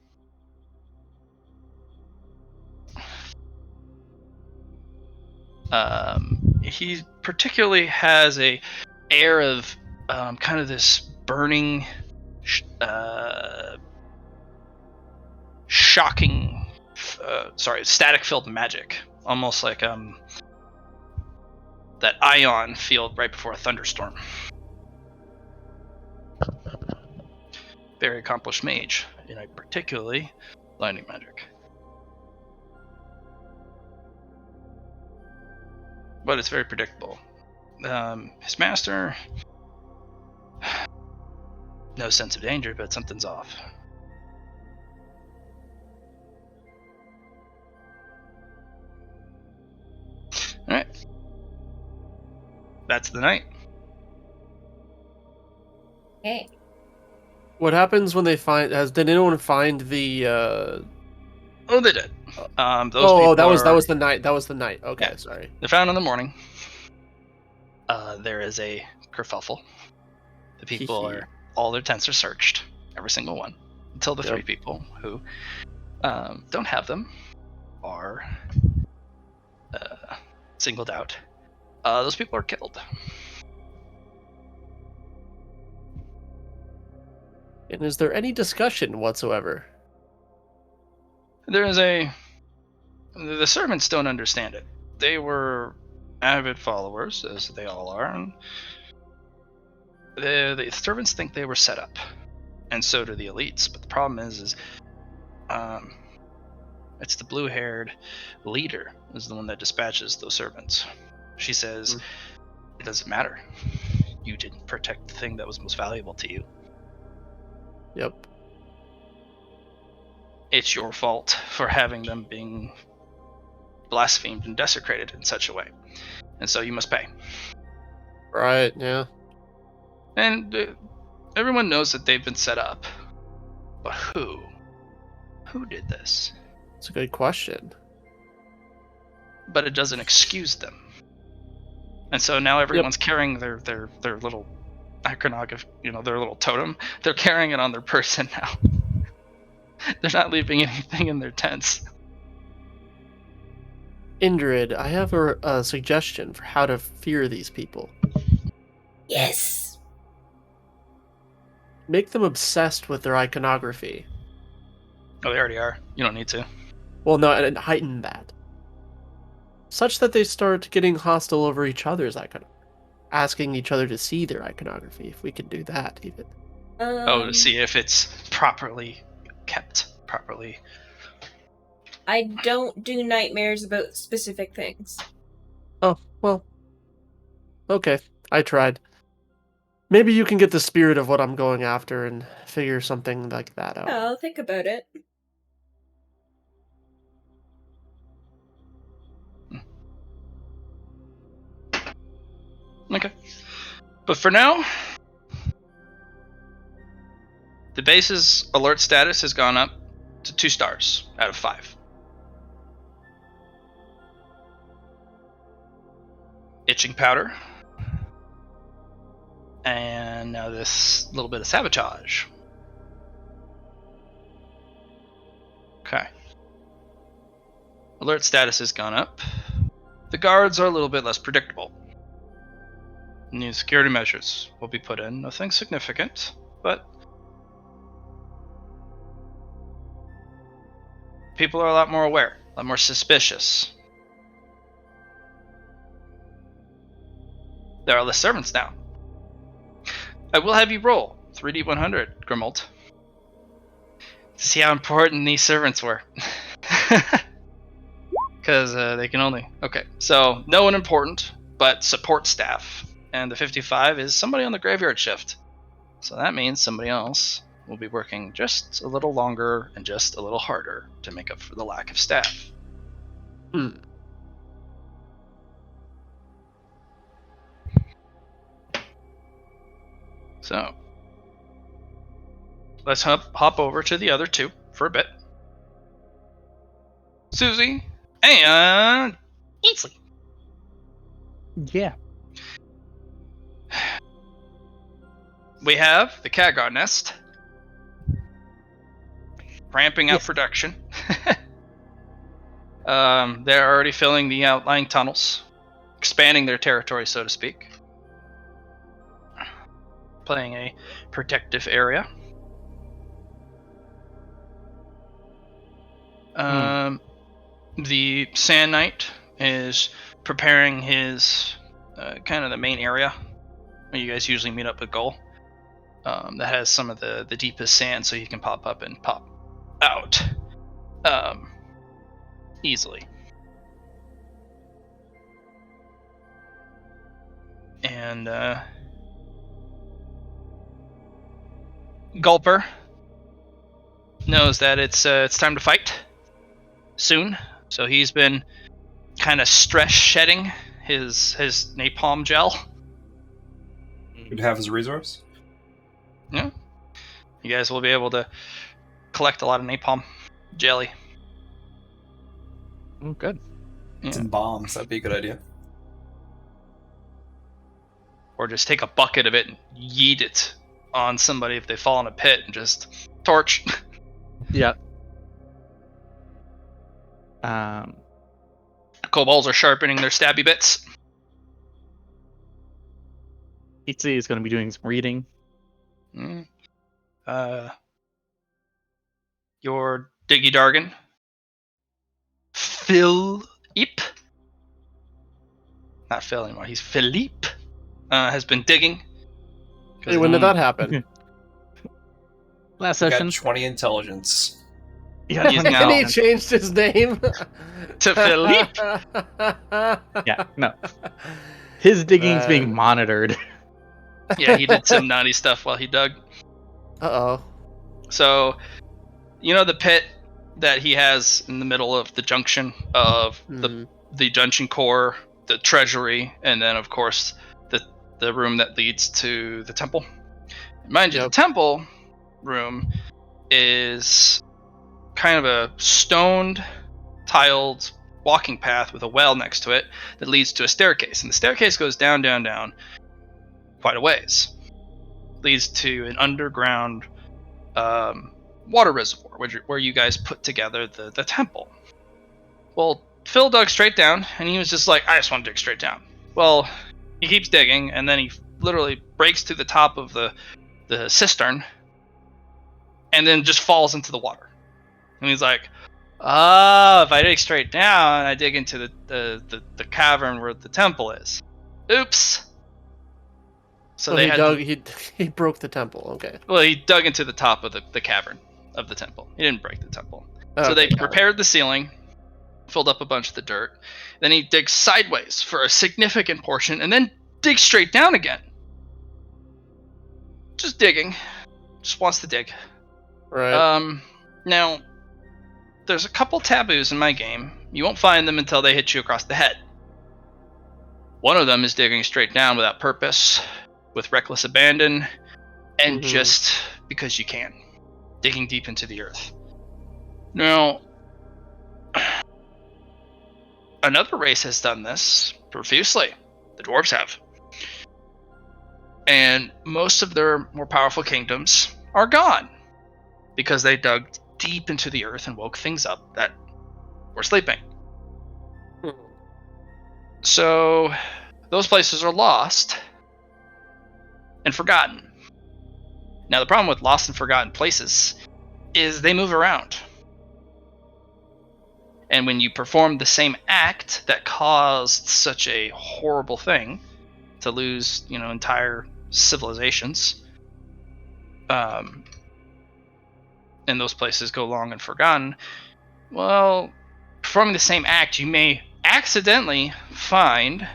He particularly has a air of kind of this burning, shocking, static-filled magic, almost like that ion field right before a thunderstorm. Very accomplished mage, particularly lightning magic. But it's very predictable. His master, no sense of danger, but something's off. All right, that's the night. Okay. What happens when they find? Did anyone find the? Oh, they did. Those Oh, people that was are, the night. That was the night. Okay, Yeah. sorry. They're found in the morning. There is a kerfuffle. The people are, all their tents are searched, every single one, until the three people who don't have them are singled out. Those people are killed. And is there any discussion whatsoever? There is the servants don't understand it. They were avid followers, as they all are, and the servants think they were set up, and so do the elites. But the problem is it's the blue-haired leader is the one that dispatches those servants. She says, It doesn't matter. You didn't protect the thing that was most valuable to you. Yep. It's your fault for having them being blasphemed and desecrated in such a way. And so you must pay. Right, yeah. And everyone knows that they've been set up. But who? Who did this? It's a good question. But it doesn't excuse them. And so now everyone's carrying their little iconography, their little totem. They're carrying it on their person now. They're not leaving anything in their tents. Indrid, I have a suggestion for how to fear these people. Yes. Make them obsessed with their iconography. Oh, they already are. You don't need to. Well, no, and heighten that. Such that they start getting hostile over each other's iconography. asking each other to see their iconography, if we can do that even. To see if it's properly kept, properly. I don't do nightmares about specific things. Oh, well. Okay, I tried. Maybe you can get the spirit of what I'm going after and figure something like that out. I'll think about it. Okay. But for now, the base's alert status has gone up to 2 stars out of 5. Itching powder. And now this little bit of sabotage. Okay. Alert status has gone up. The guards are a little bit less predictable. New security measures will be put in. Nothing significant, but people are a lot more aware, a lot more suspicious. There are less servants now. I will have you roll 3d100, Grimold, to see how important these servants were. Because they can only... Okay, so no one important, but support staff. And the 55 is somebody on the graveyard shift. So that means somebody else will be working just a little longer and just a little harder to make up for the lack of staff. So let's hop over to the other two for a bit. Susie and Easley. Yeah. We have the Khadgar nest ramping up production. They're already filling the outlying tunnels, expanding their territory, so to speak. Playing a protective area. The Sand Knight is preparing his kind of the main area where you guys usually meet up with Gull. That has some of the deepest sand, so you can pop up and pop out easily. And Gulper knows that it's time to fight soon, so he's been kind of stress shedding his napalm gel. Good to have as a resource. Yeah, you guys will be able to collect a lot of napalm jelly. Oh, good. Yeah. Some bombs. That'd be a good idea. Or just take a bucket of it and yeet it on somebody if they fall in a pit and just torch. Yeah. Kobolds are sharpening their stabby bits. Itzy is going to be doing some reading. Your Diggy Dargan. Philippe. Not Phil anymore, he's Philippe. Has been digging. Hey, when did that happen? Last We session. got 20 intelligence. Yeah, He's 20 now- And he intelligence. changed his name To Philippe. Yeah, no. His digging's Uh, being monitored. Yeah, he did some naughty stuff while he dug. Uh-oh. So, you know the pit that he has in the middle of the junction of the dungeon core, the treasury, and then of course the room that leads to the temple. Mind you, Yep. the temple room is kind of a stoned, tiled walking path with a well next to it that leads to a staircase, and the staircase goes down, down, down quite a ways. Leads to an underground water reservoir where you guys put together the temple. Well, Phil dug straight down, and he was just like, I just want to dig straight down. Well, he keeps digging, and then he literally breaks to the top of the cistern, and then just falls into the water. And he's like, oh, if I dig straight down, I dig into the cavern where the temple is. Oops. So Oh, they he had dug. to, He broke the temple. Okay. well, he dug into the top of the cavern of the temple. He didn't break the temple. So Okay, they got it. repaired the ceiling, filled up a bunch of the dirt. Then he digs sideways for a significant portion, and then digs straight down again. Just digging. Just wants to dig. Right. Now, there's a couple taboos in my game. You won't find them until they hit you across the head. One of them is digging straight down without purpose, with reckless abandon, and just because you can. Digging deep into the earth. Now, another race has done this profusely. The dwarves have. And most of their more powerful kingdoms are gone because they dug deep into the earth and woke things up that were sleeping. So those places are lost and forgotten. Now, the problem with lost and forgotten places is they move around. And when you perform the same act that caused such a horrible thing to lose, entire civilizations, and those places go long and forgotten, well, performing the same act, you may accidentally find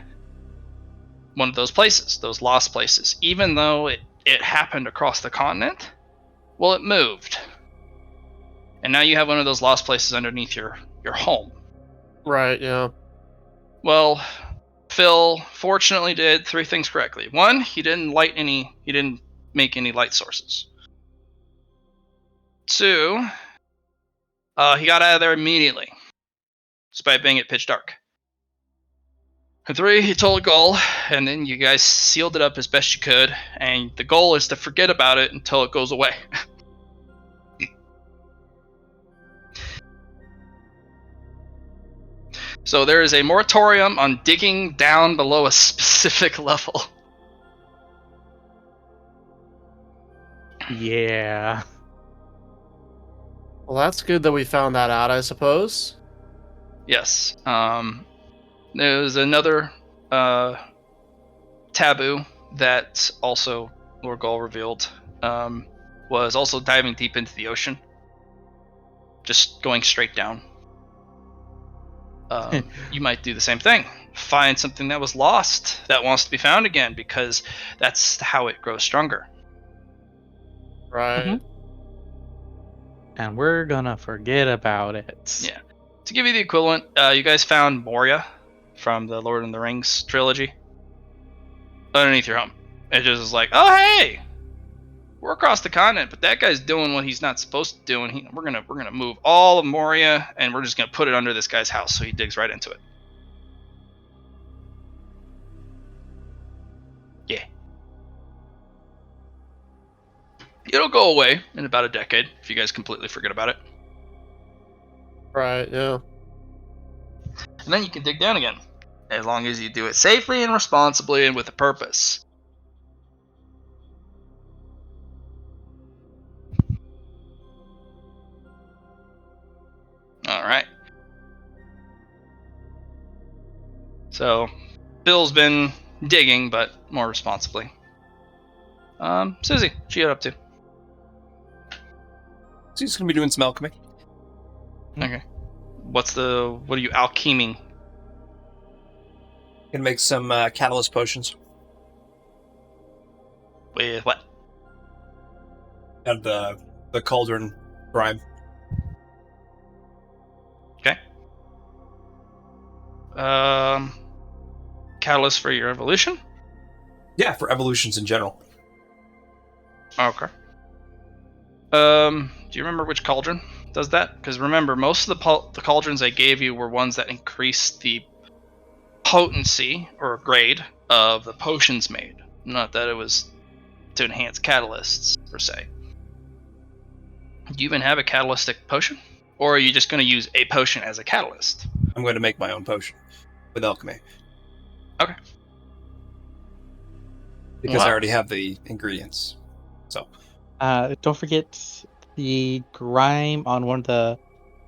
one of those places, those lost places, even though it happened across the continent. Well, it moved, and now you have one of those lost places underneath your home. Right. Yeah. Well, Phil fortunately did 3 things correctly. 1, he didn't make any light sources. 2, he got out of there immediately, despite being at pitch dark. And 3, he told a goal, and then you guys sealed it up as best you could, and the goal is to forget about it until it goes away. So there is a moratorium on digging down below a specific level. Yeah. Well, that's good that we found that out, I suppose. Yes. There's another taboo that also Lord Gaul revealed, was also diving deep into the ocean. Just going straight down. You might do the same thing. Find something that was lost that wants to be found again, because that's how it grows stronger. Right. Mhm. And we're gonna forget about it. Yeah. To give you the equivalent, you guys found Moria from the Lord of the Rings trilogy underneath your home. It just is like, oh hey, we're across the continent, but that guy's doing what he's not supposed to do, and we're gonna move all of Moria, and we're just gonna put it under this guy's house, so he digs right into it. Yeah. It'll go away in about a decade if you guys completely forget about it, Right. Yeah. and then you can dig down again, as long as you do it safely and responsibly and with a purpose. All right. So, Bill's been digging, but more responsibly. Susie, what you up to? So he's going to be doing some alchemy. Okay. What are you alcheming? Gonna make some catalyst potions. With what? Out of the cauldron brine. Okay. Catalyst for your evolution? Yeah, for evolutions in general. Okay. Do you remember which cauldron does that? Because remember, most of the cauldrons I gave you were ones that increased the potency or grade of the potions made. Not that it was to enhance catalysts, per se. Do you even have a catalytic potion? Or are you just going to use a potion as a catalyst? I'm going to make my own potion with alchemy. Okay. Because Wow. I already have the ingredients. So Don't forget the grime on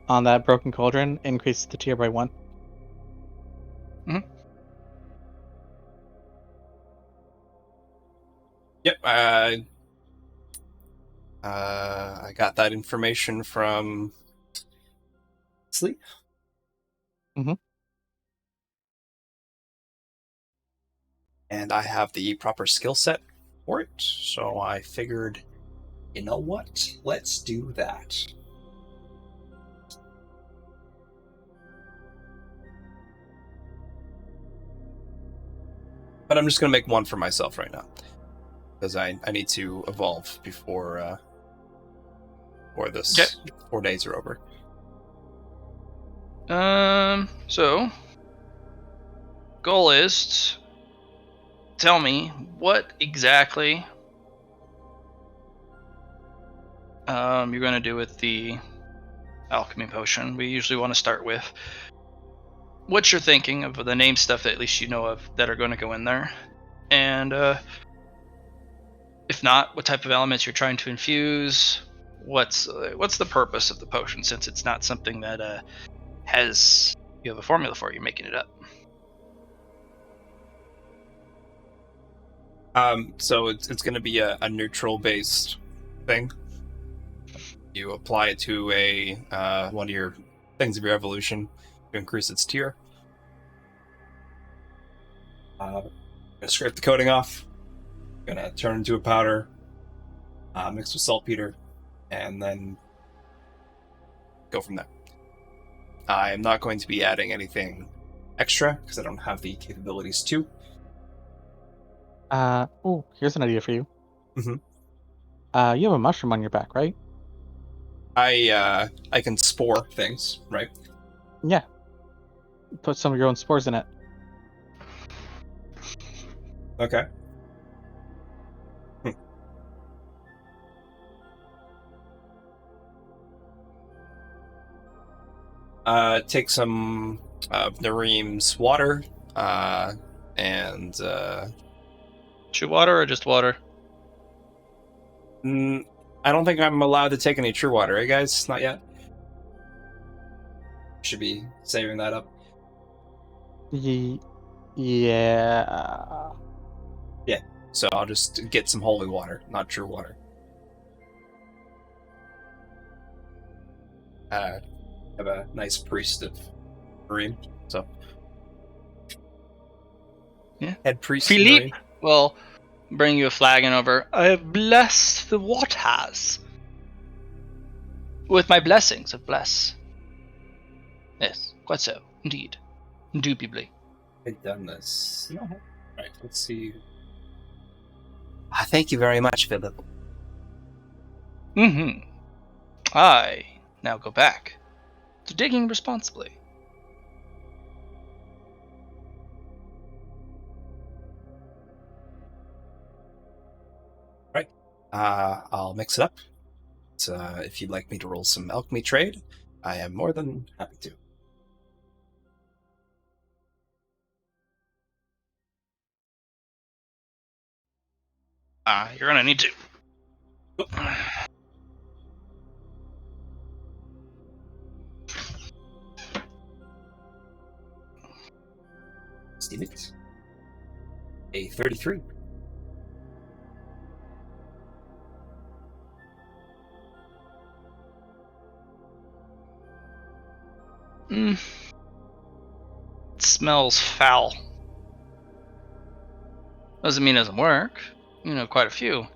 on that broken cauldron increases the tier by 1. Yep. I got that information from Sleep. Mhm. And I have the proper skill set for it, so I figured, you know what? Let's do that. But I'm just going to make one for myself right now. Because I need to evolve before this 4 days are over. So goal is tell me what exactly you're going to do with the alchemy potion. We usually want to start with what you're thinking of the name stuff that at least you know of that are going to go in there, and if not, what type of elements you're trying to infuse. What's the purpose of the potion, since it's not something that you have a formula for, you're making it up. So it's going to be a neutral based thing. You apply it to a one of your things of your evolution to increase its tier. Gonna scrape the coating off. Gonna turn into a powder, mixed with saltpeter, and then go from there. I'm not going to be adding anything extra because I don't have the capabilities to. Oh, here's an idea for you. Mhm. You have a mushroom on your back, right? I can spore things, right? Yeah. Put some of your own spores in it. Okay. Take some of Nareem's water, and True water or just water? I don't think I'm allowed to take any true water, eh, guys? Not yet. Should be saving that up. Yeah. Yeah. So I'll just get some holy water, not true water. Have a nice priest of Nareem. So Yeah. head priest of Philippe Nareem. will bring you a flagon over. I have blessed the waters with my blessings of bless. Yes, quite so, indeed. Indubitably. I've done this. No. Right, let's see. Thank you very much, Philip. Mm-hmm. I now go back to digging responsibly. Right. I'll mix it up. If you'd like me to roll some alchemy trade, I am more than happy to. You're gonna need to. Stevens. A 33. It smells foul. Doesn't mean it doesn't work. You know, quite a few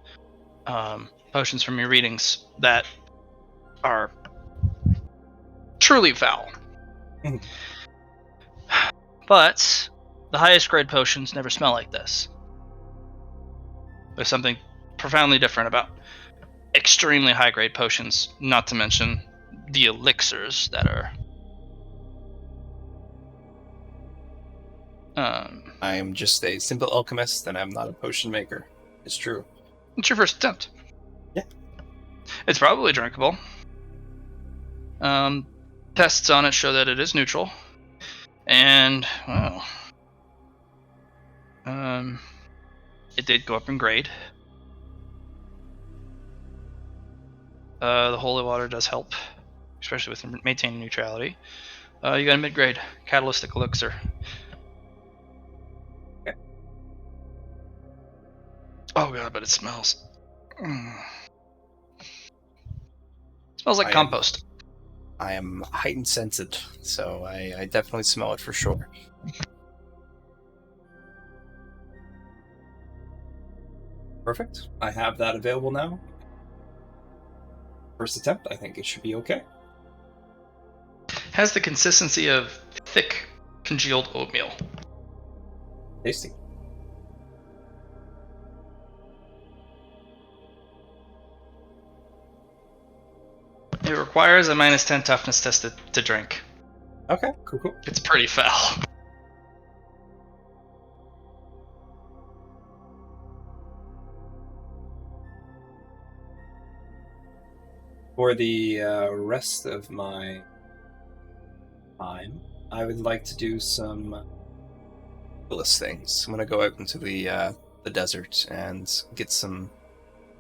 potions from your readings that are truly foul. Mhm. But the highest grade potions never smell like this. There's something profoundly different about extremely high grade potions, not to mention the elixirs that are. I am just a simple alchemist, and I'm not a potion maker. It's true. It's your first attempt. Yeah. It's probably drinkable. Tests on it show that it is neutral. And, well, it did go up in grade. The holy water does help, especially with maintaining neutrality. You got a mid-grade catalytic elixir. Okay. Oh god, but it smells. Smells like I am- compost. I am heightened sensitive, so I definitely smell it for sure. Perfect. I have that available now. First attempt, I think it should be okay. Has the consistency of thick, congealed oatmeal. Tasty. It requires a -10 toughness test to drink. Okay, cool. It's pretty foul. For the rest of my time, I would like to do some things. I'm gonna go out into the desert and get some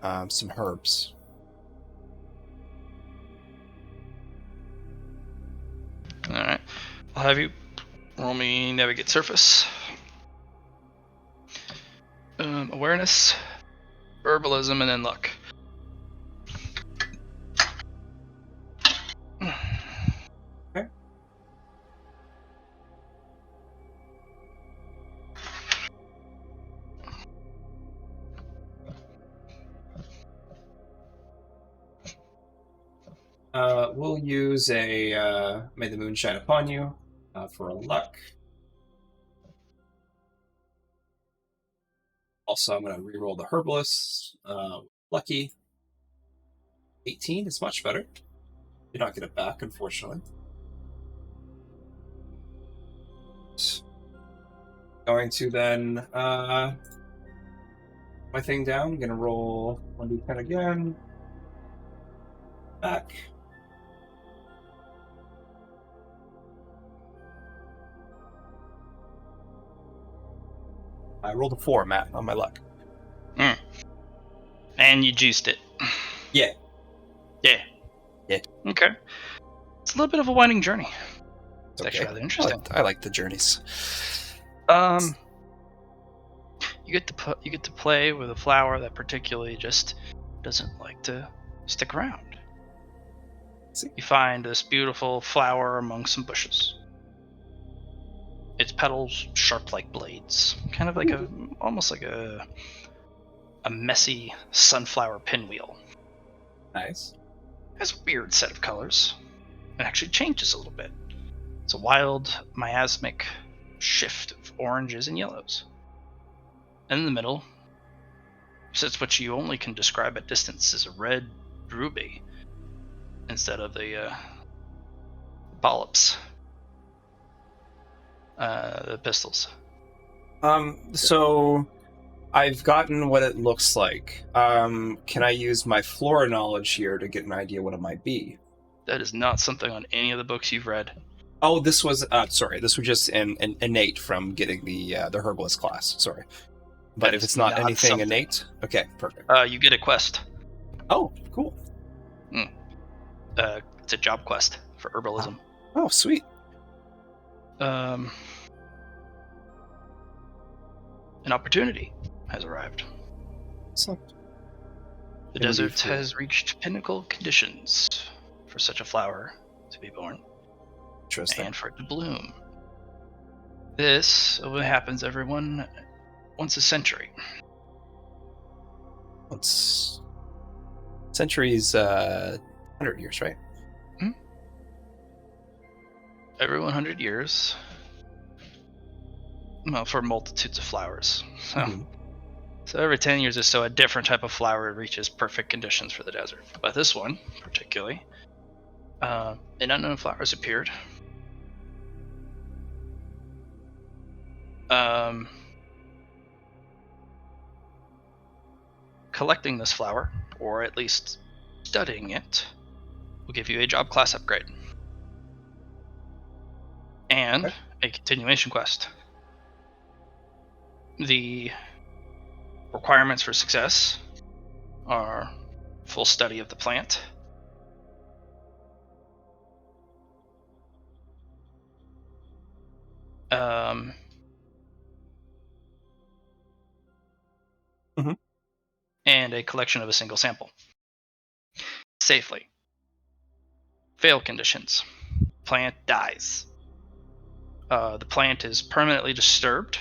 herbs. Alright. I'll have you roll me navigate surface. Awareness, herbalism, and then luck. Okay. We'll use a May the Moon Shine Upon You for a luck. Also, I'm going to reroll the Herbalist. Lucky. 18 is much better. Did not get it back, unfortunately. Going to then my thing down. I'm going to roll 1d10 again. Back. I rolled a 4, Matt, on my luck. And you juiced it. Yeah. Yeah. Yeah. Okay. It's a little bit of a winding journey. It's Okay. actually rather interesting. I like the journeys. You get to play with a flower that particularly just doesn't like to stick around. See? You find this beautiful flower among some bushes. Its petals sharp like blades, kind of like almost like a messy sunflower pinwheel. Nice. It has a weird set of colors. It actually changes a little bit. It's a wild, miasmic shift of oranges and yellows. And in the middle sits what you only can describe at distance as a red ruby instead of the polyps, the pistils. So I've gotten what it looks like. Can I use my flora knowledge here to get an idea what it might be? That is not something on any of the books you've read. Oh, this was this was just an innate from getting the herbalist class. Sorry, but That if is it's not not anything something. innate, okay, perfect. You get a quest. Oh, cool. It's a job quest for herbalism. Oh, sweet. An opportunity has arrived. Excellent. The It would be desert for- has reached pinnacle conditions for such a flower to be born Interesting. and for it to bloom. This only happens once a century. Once centuries, 100 years, right? Every 100 years. Well, for multitudes of flowers. So, Mhm. so every 10 years or so, a different type of flower reaches perfect conditions for the desert. But this one, particularly, an unknown flower has appeared. Collecting this flower, or at least studying it, will give you a job class upgrade. And Okay. a continuation quest. The requirements for success are full study of the plant, Mhm. and a collection of a single sample. Safely. Fail conditions. Plant dies. The plant is permanently disturbed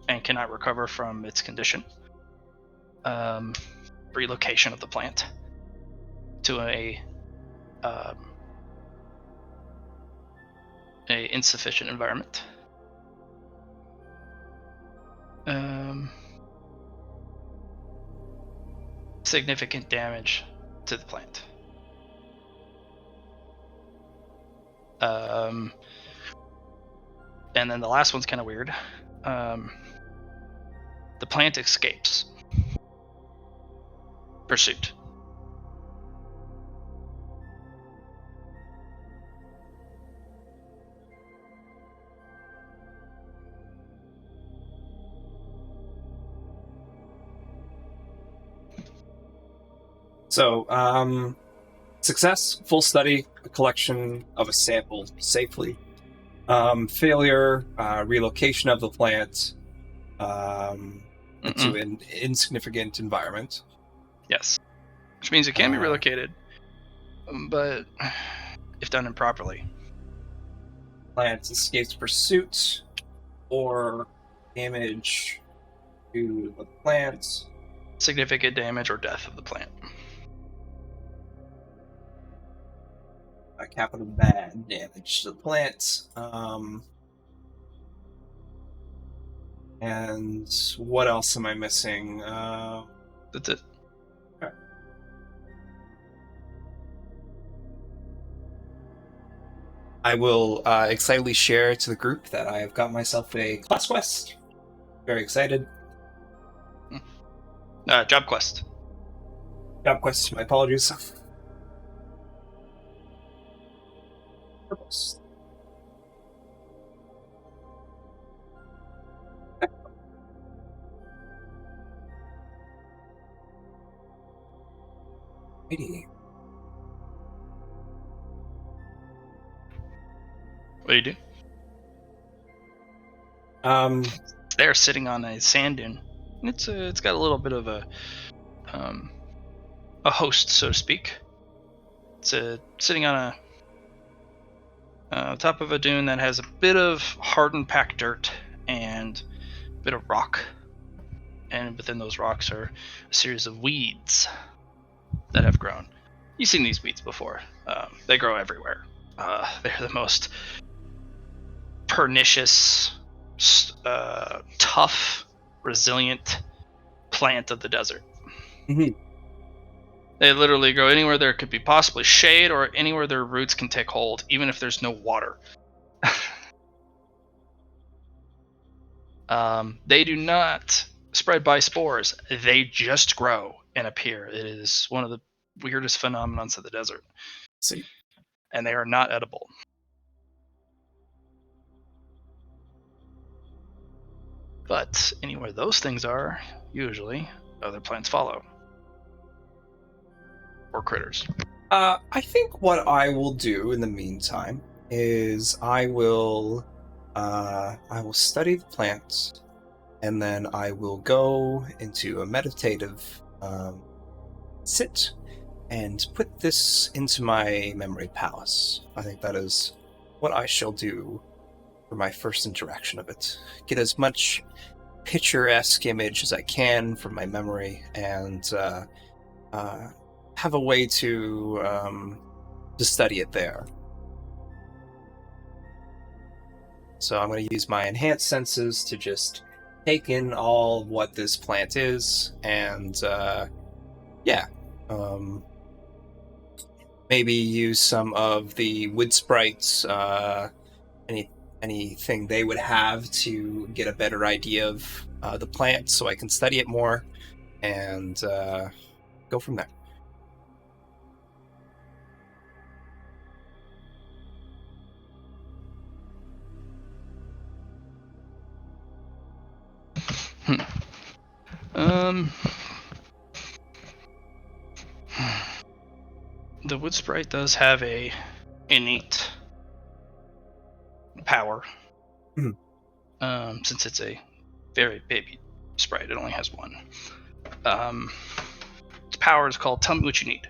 and cannot recover from its condition. Relocation of the plant to a insufficient environment. Significant damage to the plant. And then the last one's kind of weird. The plant escapes pursuit. So, success, full study, a collection of a sample safely. Failure, relocation of the plant into an insignificant environment. Yes. Which means it can be relocated, but if done improperly. Plant escapes pursuit or damage to the plant. Significant damage or death of the plant. Capital bad damage to the plant. And what else am I missing? That's it. Okay. I will excitedly share to the group that I have got myself a class quest. Very excited. Job quest. Job quest, my apologies. Purpose. Righty. What do you do? They're sitting on a sand dune. It's got a little bit of a host, so to speak. It's sitting on a top of a dune that has a bit of hardened packed dirt and a bit of rock. And within those rocks are a series of weeds that have grown. You've seen these weeds before. They grow everywhere. They're the most pernicious, tough, resilient plant of the desert. Mm-hmm. They literally grow anywhere there could be possibly shade or anywhere their roots can take hold, even if there's no water. They do not spread by spores. They just grow and appear. It is one of the weirdest phenomenons of the desert. See. And they are not edible. But anywhere those things are, usually other plants follow. Or critters. I think what I will do in the meantime is I will study the plants, and then I will go into a meditative sit and put this into my memory palace. I think that is what I shall do for my first interaction of it. Get as much picturesque image as I can from my memory, and have a way to study it there. So I'm going to use my enhanced senses to just take in all what this plant is, and maybe use some of the wood sprites, anything they would have to get a better idea of the plant, so I can study it more, and go from there. The wood sprite does have a innate power. Since it's a very baby sprite, it only has one. power is called Tell Me What You Need,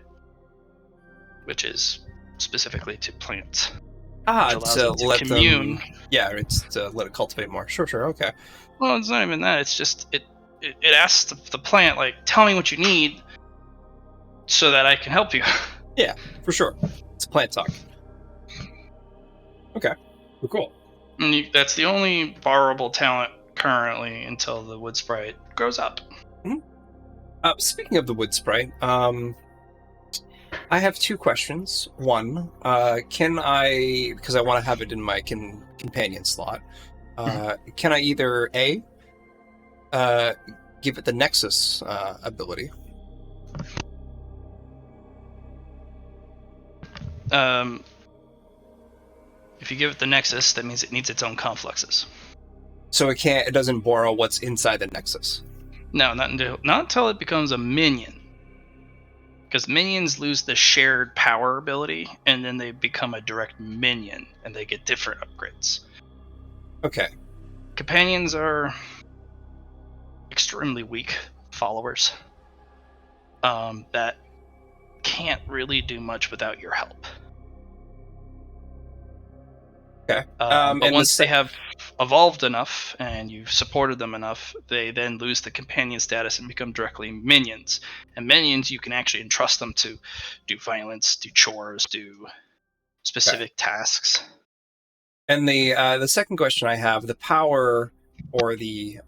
which is specifically to plants. Which allows to them to let commune. them. Yeah, it's to let it cultivate more. Sure, okay. Well, it's not even that. It's just it asks the plant, like, tell me what you need so that I can help you. Yeah, for sure. It's plant talk. Okay, well, cool. And that's the only borrowable talent currently until the wood sprite grows up. Speaking of the wood sprite, I have 2 questions. One, can I, because I want to have it in my companion slot, can I either A, give it the Nexus ability? If you give it the Nexus, that means it needs its own confluxes. So it doesn't borrow what's inside the Nexus? No, not until it becomes a minion. Because minions lose the shared power ability, and then they become a direct minion, and they get different upgrades. Okay. Companions are extremely weak followers that can't really do much without your help. Okay. But once they have evolved enough and you've supported them enough, they then lose the companion status and become directly minions. And minions, you can actually entrust them to do violence, do chores, do specific tasks. And the second question I have, the power or the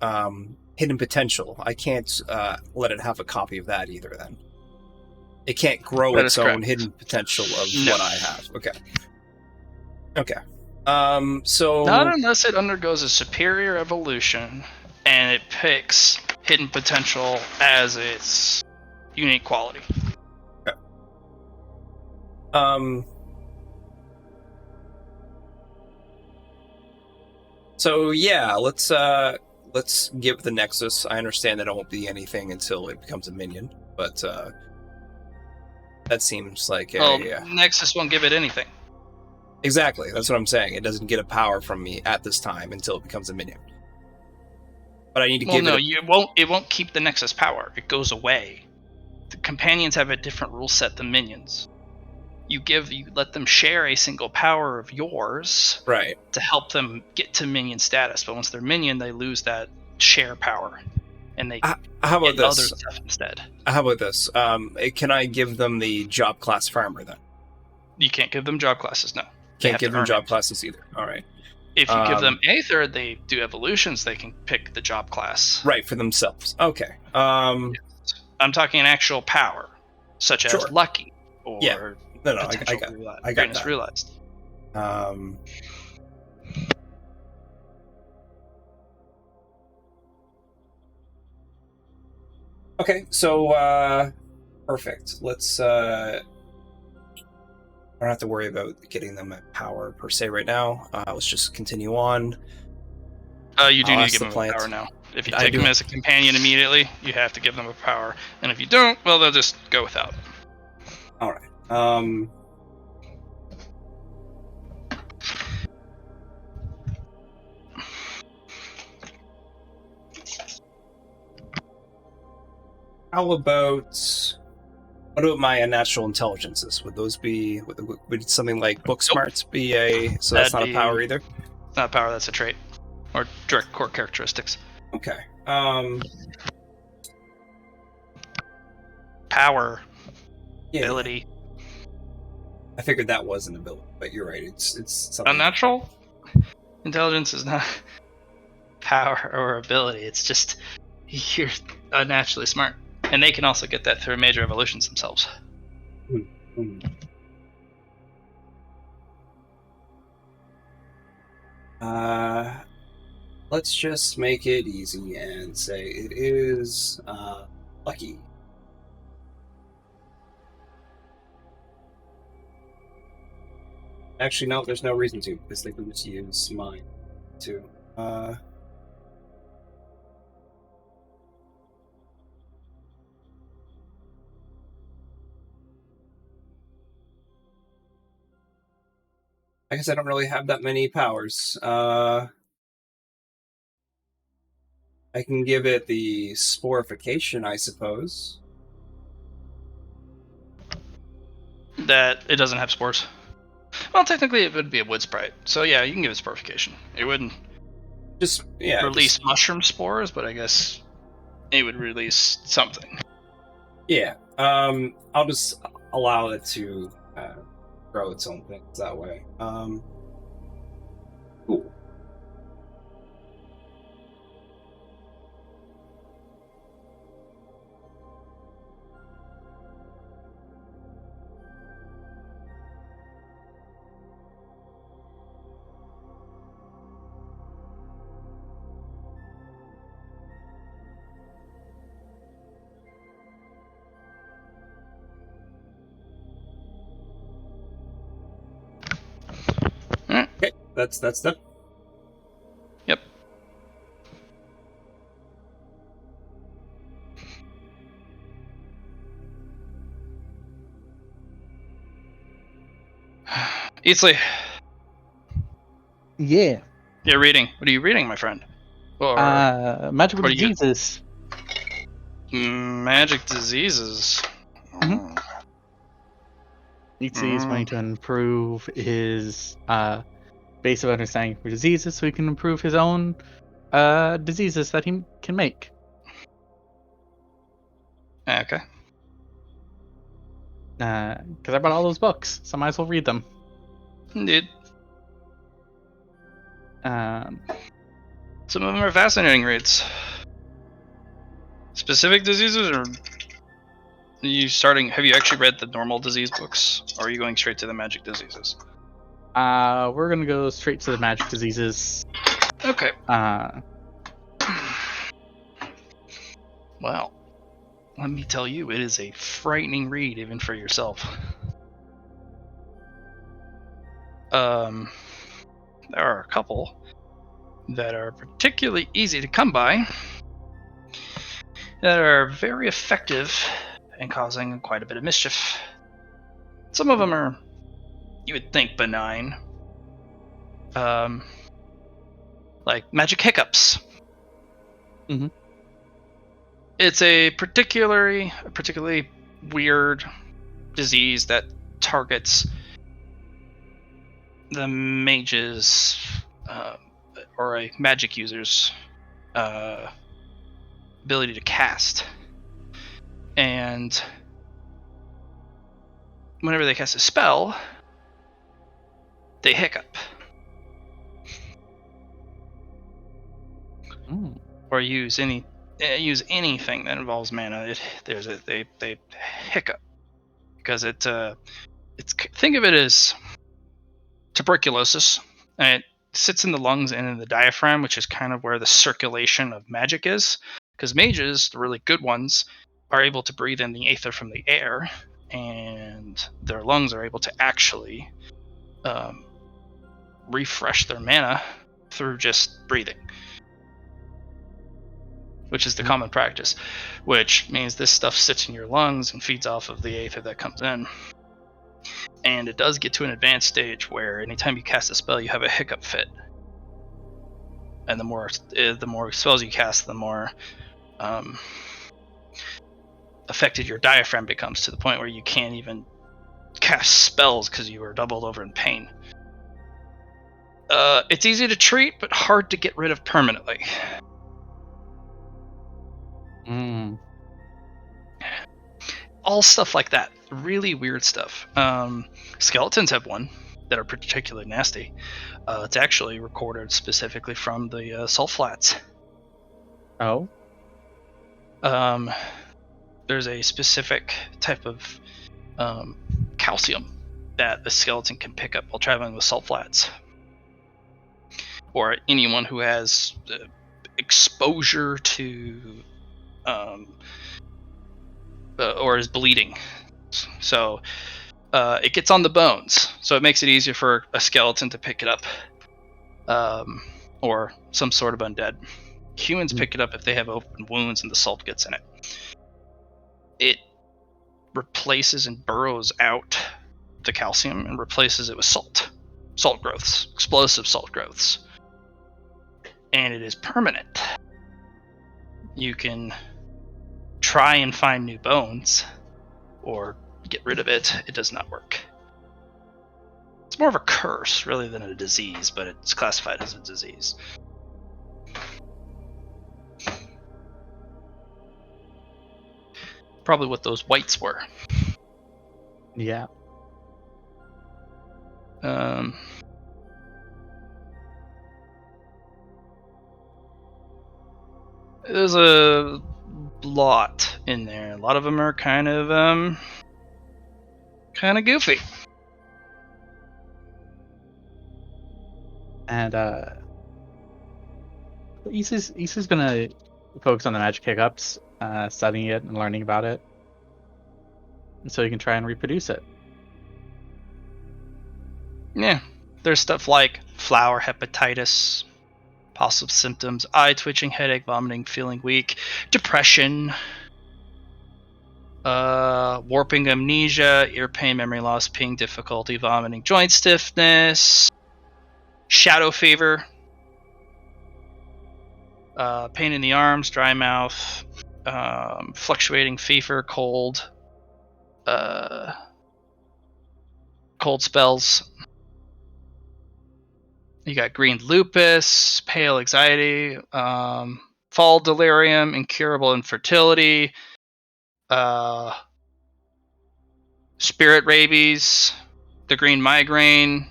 hidden potential, I can't let it have a copy of that either then. It can't grow That its is own correct. hidden potential of No. what I have. Okay. So Not unless it undergoes a superior evolution and it picks hidden potential as its unique quality. So yeah, let's give the Nexus. I understand that it won't be anything until it becomes a minion, but that seems like Nexus won't give it anything. Exactly. That's what I'm saying. It doesn't get a power from me at this time until it becomes a minion. But I need to give it. It won't keep the Nexus power. It goes away. The companions have a different rule set than minions. You let them share a single power of yours, right, to help them get to minion status. But once they're minion, they lose that share power, and they how about get other this? stuff instead. How about this? Can I give them the job class farmer then? You can't give them job classes. No, can't give them job classes either. All right. If you give them Aether, they do evolutions. They can pick the job class. Right, for themselves. Okay. I'm talking an actual power, such as lucky or I got that. Realized. Okay, so perfect. Let's I don't have to worry about getting them at power per se right now. Let's just continue on. You do need to give them a power now. If you take them as a companion immediately, you have to give them a power. And if you don't, well, they'll just go without. All right. How about what about my natural intelligences? Would those be would something like book smarts be a? So that's not a power either. It's not a power. That's a trait or direct core characteristics. Okay. Power. Yeah. Ability. I figured that was an ability, but you're right. It's something. Unnatural intelligence is not power or ability. It's just you're unnaturally smart, and they can also get that through major evolutions themselves. Let's just make it easy and say it is lucky. Actually, no, there's no reason to, because they can just use mine, too. I guess I don't really have that many powers. I can give it the sporification, I suppose. that it doesn't have spores. Well, technically it would be a wood sprite, so yeah, you can give it sporification. It wouldn't release mushroom spores, but I guess it would release something. Yeah. I'll just allow it to grow its own things that way. Cool. Okay, that's them. Yep. Eatsley, Yeah. you're reading. What are you reading, my friend? Or Magical what are you- diseases. magic diseases. Mhm. He's wanting to improve his base of understanding for diseases so he can improve his own diseases that he can make. Okay. Because I bought all those books, so I might as well read them. Indeed. Um, Some of them are fascinating reads. Specific diseases, or are you starting? Have you actually read the normal disease books, or are you going straight to the magic diseases? we're gonna go straight to the magic diseases. Okay. Uh, Well, let me tell you, it is a frightening read, even for yourself. There are a couple that are particularly easy to come by, that are very effective in causing quite a bit of mischief. Some of them are, you would think, benign. Like magic hiccups. Mhm. It's a particularly weird disease that targets the mage's or a magic user's ability to cast. And whenever they cast a spell, they hiccup. Or use anything that involves mana. They hiccup because it's think of it as tuberculosis, and it sits in the lungs and in the diaphragm, which is kind of where the circulation of magic is. Because mages, the really good ones, are able to breathe in the aether from the air, and their lungs are able to actually refresh their mana through just breathing, which is the common practice, which means this stuff sits in your lungs and feeds off of the aether that comes in. And it does get to an advanced stage where anytime you cast a spell, you have a hiccup fit. And the more spells you cast, the more affected your diaphragm becomes, to the point where you can't even cast spells because you are doubled over in pain. It's easy to treat, but hard to get rid of permanently. All stuff like that. Really weird stuff. Skeletons have one that are particularly nasty. It's actually recorded specifically from the salt flats. Oh. There's a specific type of calcium that a skeleton can pick up while traveling with salt flats. Or anyone who has exposure to or is bleeding. So it gets on the bones, so it makes it easier for a skeleton to pick it up, or some sort of undead. Humans pick it up if they have open wounds and the salt gets in it. It replaces and burrows out the calcium and replaces it with salt growths, explosive salt growths, and it is permanent. You can try and find new bones, or get rid of it, it does not work. It's more of a curse, really, than a disease, but it's classified as a disease. Probably what those whites were. Yeah. There's a lot in there. A lot of them are kind of goofy. And Issa's gonna focus on the magic hiccups, studying it and learning about it, so you can try and reproduce it. Yeah, there's stuff like flower hepatitis, possible symptoms: eye twitching, headache, vomiting, feeling weak, depression, warping amnesia, ear pain, memory loss, peeing difficulty, vomiting, joint stiffness, shadow fever, pain in the arms, dry mouth, fluctuating fever, cold spells. You got green lupus, pale anxiety, fall delirium, incurable infertility, spirit rabies, the green migraine,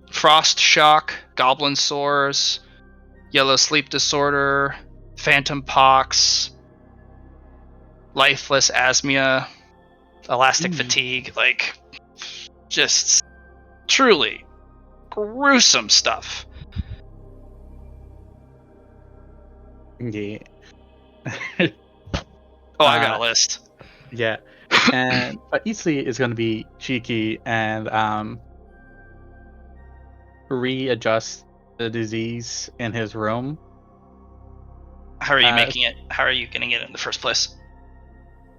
frost shock, goblin sores, yellow sleep disorder, phantom pox, lifeless asthma, elastic fatigue, like just truly gruesome stuff. Yeah. Oh, I got a list. Yeah. And but Isley is going to be cheeky and readjust the disease in his room. How are you making it? How are you getting it in the first place?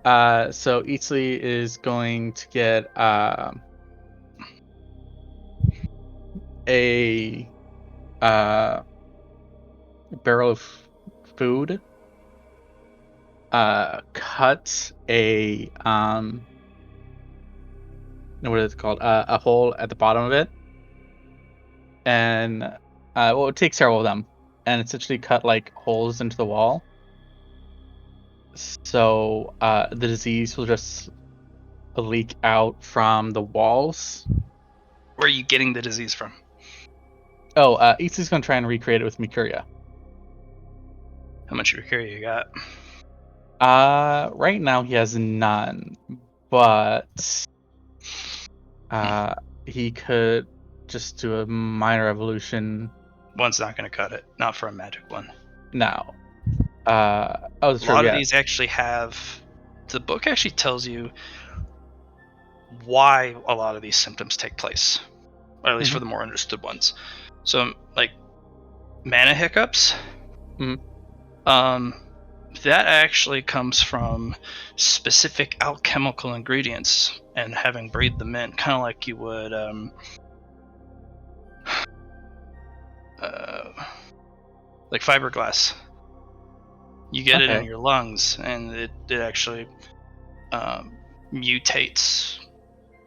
So Isley is going to get a barrel of food, cut a what is it called, a hole at the bottom of it, and it takes several of them and essentially cut like holes into the wall, so the disease will just leak out from the walls. Where are you getting the disease from? Isley's gonna try and recreate it with Mercuria. How much Mercuria you got? Right now he has none, but he could just do a minor evolution. One's not going to cut it. Not for a magic one. Now, A lot of these actually have. The book actually tells you why a lot of these symptoms take place, or at least for the more understood ones. So, like mana hiccups. That actually comes from specific alchemical ingredients and having breathed them in, kind of like you would like fiberglass. You get it in your lungs, and it actually mutates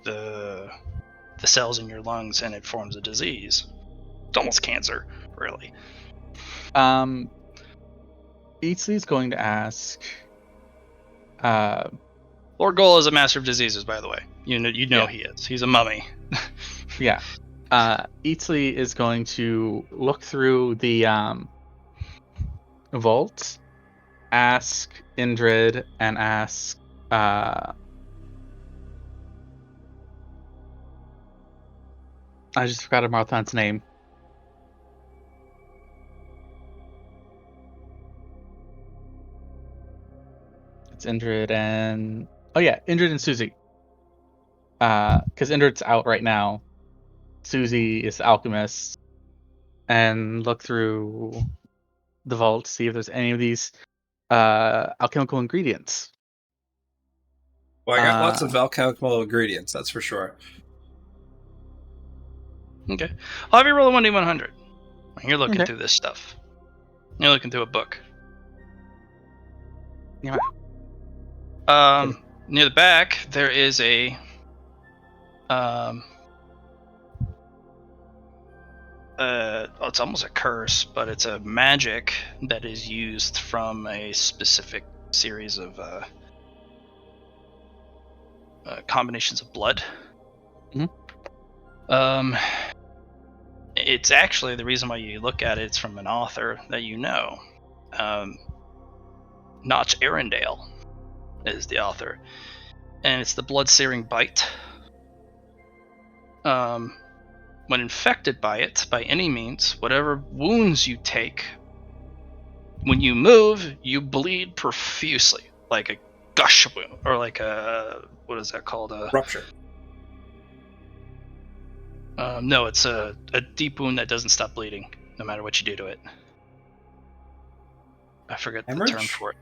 the cells in your lungs, and it forms a disease. It's almost cancer, really. Isley's going to ask. Lord Goal is a master of diseases, by the way. You know he is. He's a mummy. Yeah. Isley is going to look through the vault, ask Indrid, and ask I just forgot Marthan's name. It's Indrid and Indrid and Susie. Because Indrid's out right now. Susie is the alchemist, and look through the vault to see if there's any of these alchemical ingredients. Well, I got lots of alchemical ingredients, that's for sure. Okay. I'll have you roll a 1d100. You're looking through this stuff. You're looking through a book. Yeah. Near the back, there is a it's almost a curse, but it's a magic that is used from a specific series of combinations of blood. It's actually the reason why you look at it. It's from an author that you know. Notch Arendelle is the author, and it's the blood-searing bite. When infected by it, by any means, whatever wounds you take, when you move, you bleed profusely, like a gush wound, or like a, what is that called? Rupture. No, it's a deep wound that doesn't stop bleeding, no matter what you do to it. I forget the term Hemorrhage? for it.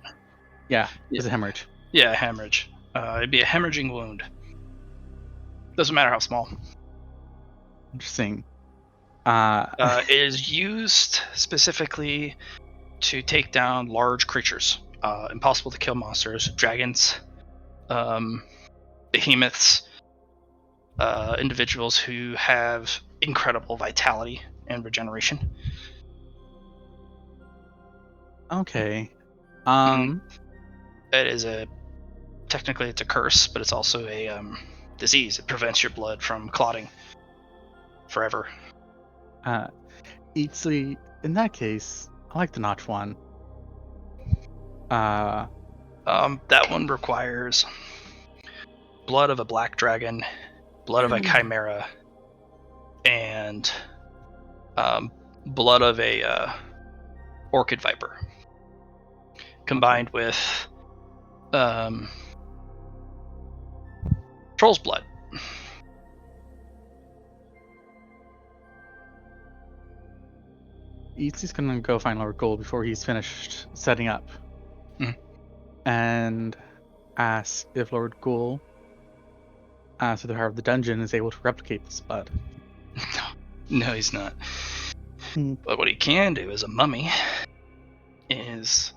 Yeah, it's a hemorrhage. Yeah, hemorrhage. It'd be a hemorrhaging wound. Doesn't matter how small. Interesting. It is used specifically to take down large creatures. Impossible to kill monsters, dragons, behemoths, individuals who have incredible vitality and regeneration. Okay. It is technically it's a curse, but it's also a disease. It prevents your blood from clotting forever. Eatsley, in that case, I like the notch one. That one requires blood of a black dragon, blood of a chimera, and blood of a orchid viper, combined with troll's blood. Eatsy's gonna go find Lord Gold before he's finished setting up. And ask if Lord Ghoul, through the power of the dungeon, is able to replicate this blood. No, he's not. But what he can do as a mummy is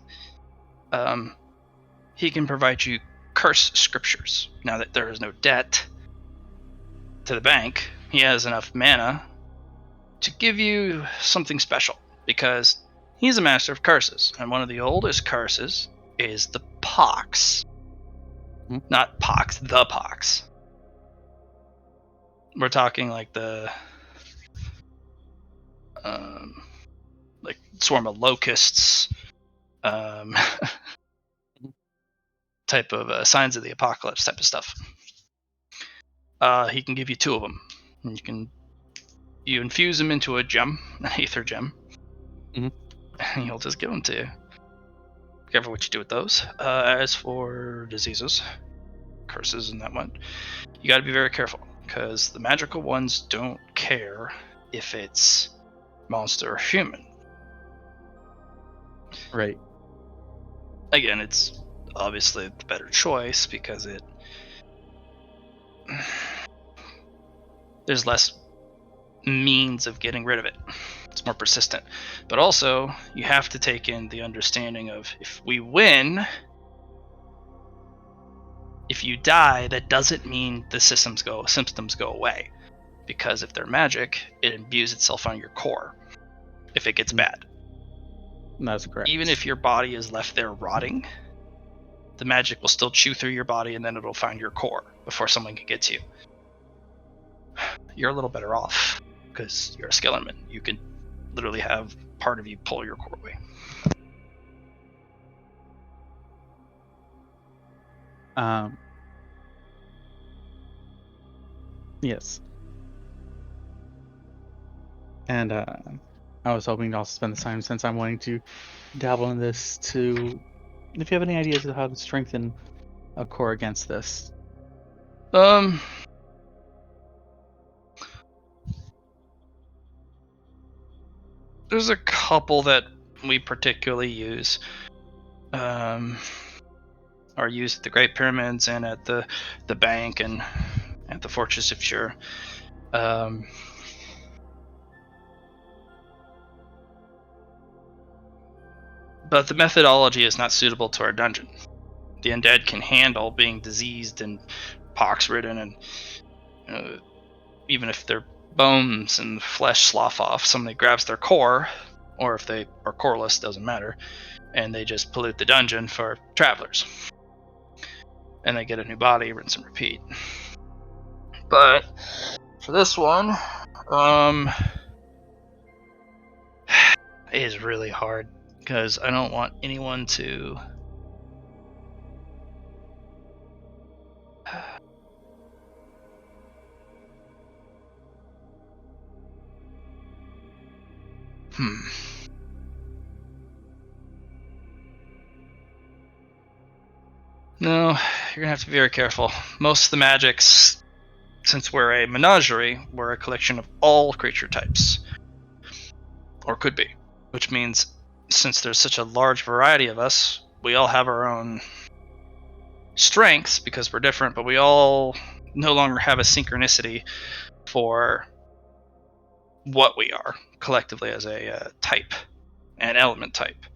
he can provide you curse scriptures. Now that there is no debt to the bank, he has enough mana to give you something special, because he's a master of curses, and one of the oldest curses is the pox. Not pox, the pox. We're talking like the like swarm of locusts, type of signs of the apocalypse type of stuff. He can give you 2 of them. And you infuse them into a gem, an aether gem, and he'll just give them to you. Be careful what you do with those. As for diseases, curses, and that one, you got to be very careful, because the magical ones don't care if it's monster or human. Right. Again, it's obviously the better choice because there's less means of getting rid of it. It's more persistent. But also, you have to take in the understanding of, if we win, if you die, that doesn't mean the symptoms go away. Because if they're magic, it imbues itself on your core if it gets bad. That's correct. Even if your body is left there rotting, the magic will still chew through your body, and then it'll find your core before someone can get to you. You're a little better off because you're a Skellerman. You can literally have part of you pull your core away. Yes. And I was hoping to also spend the time, since I'm wanting to dabble in this, to, if you have any ideas of how to strengthen a core against this. There's a couple that we particularly use. Are used at the Great Pyramids and at the bank and at the Fortress of Shur. But the methodology is not suitable to our dungeon. the undead can handle being diseased and pox-ridden, and even if their bones and flesh slough off, somebody grabs their core, or if they are coreless, doesn't matter, and they just pollute the dungeon for travelers. And they get a new body, rinse and repeat. But for this one, it is really hard because I don't want anyone to No, you're gonna have to be very careful. Most of the magics, since we're a menagerie, we're a collection of all creature types. Or could be. Which means, since there's such a large variety of us, we all have our own strengths because we're different, but we all no longer have a synchronicity for what we are collectively as a type, an element type.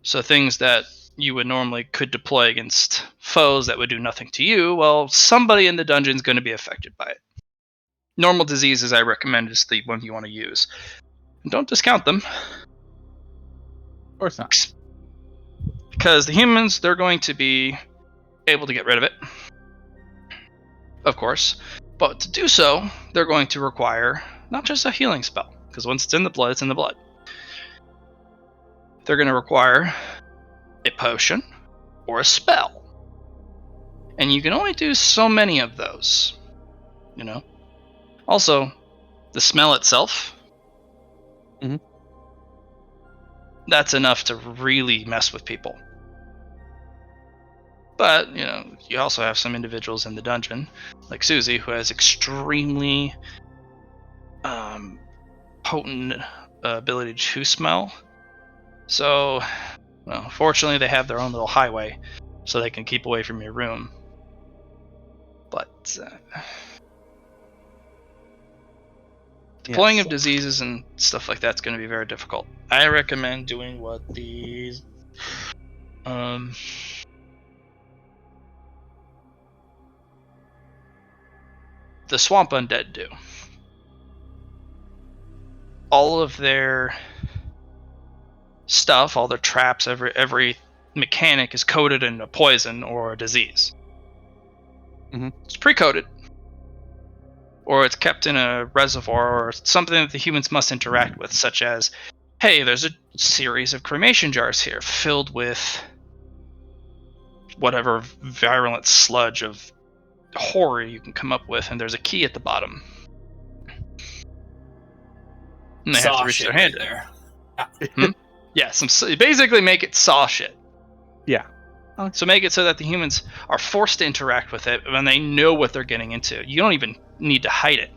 So things that you would normally could deploy against foes that would do nothing to you, well, somebody in the dungeon is going to be affected by it. Normal diseases, I recommend, is the one you want to use. And don't discount them. Of course not. Because the humans, they're going to be able to get rid of it. Of course. But to do so, they're going to require not just a healing spell, because once it's in the blood, it's in the blood. They're going to require a potion or a spell. And you can only do so many of those, you know? Also, the smell itself, that's enough to really mess with people. But, you know, you also have some individuals in the dungeon, like Susie, who has extremely potent ability to smell. So, well, fortunately, they have their own little highway, so they can keep away from your room. But deploying of diseases and stuff like that's going to be very difficult. I recommend doing what these the swamp undead do. All of their stuff, all their traps, every mechanic is coated in a poison or a disease. It's pre-coated, or it's kept in a reservoir, or something that the humans must interact with, such as, hey, there's a series of cremation jars here filled with whatever virulent sludge of horror you can come up with, and there's a key at the bottom. And they have to reach their hand in. Yeah, basically make it saw shit. Yeah. So make it so that the humans are forced to interact with it when they know what they're getting into. You don't even need to hide it.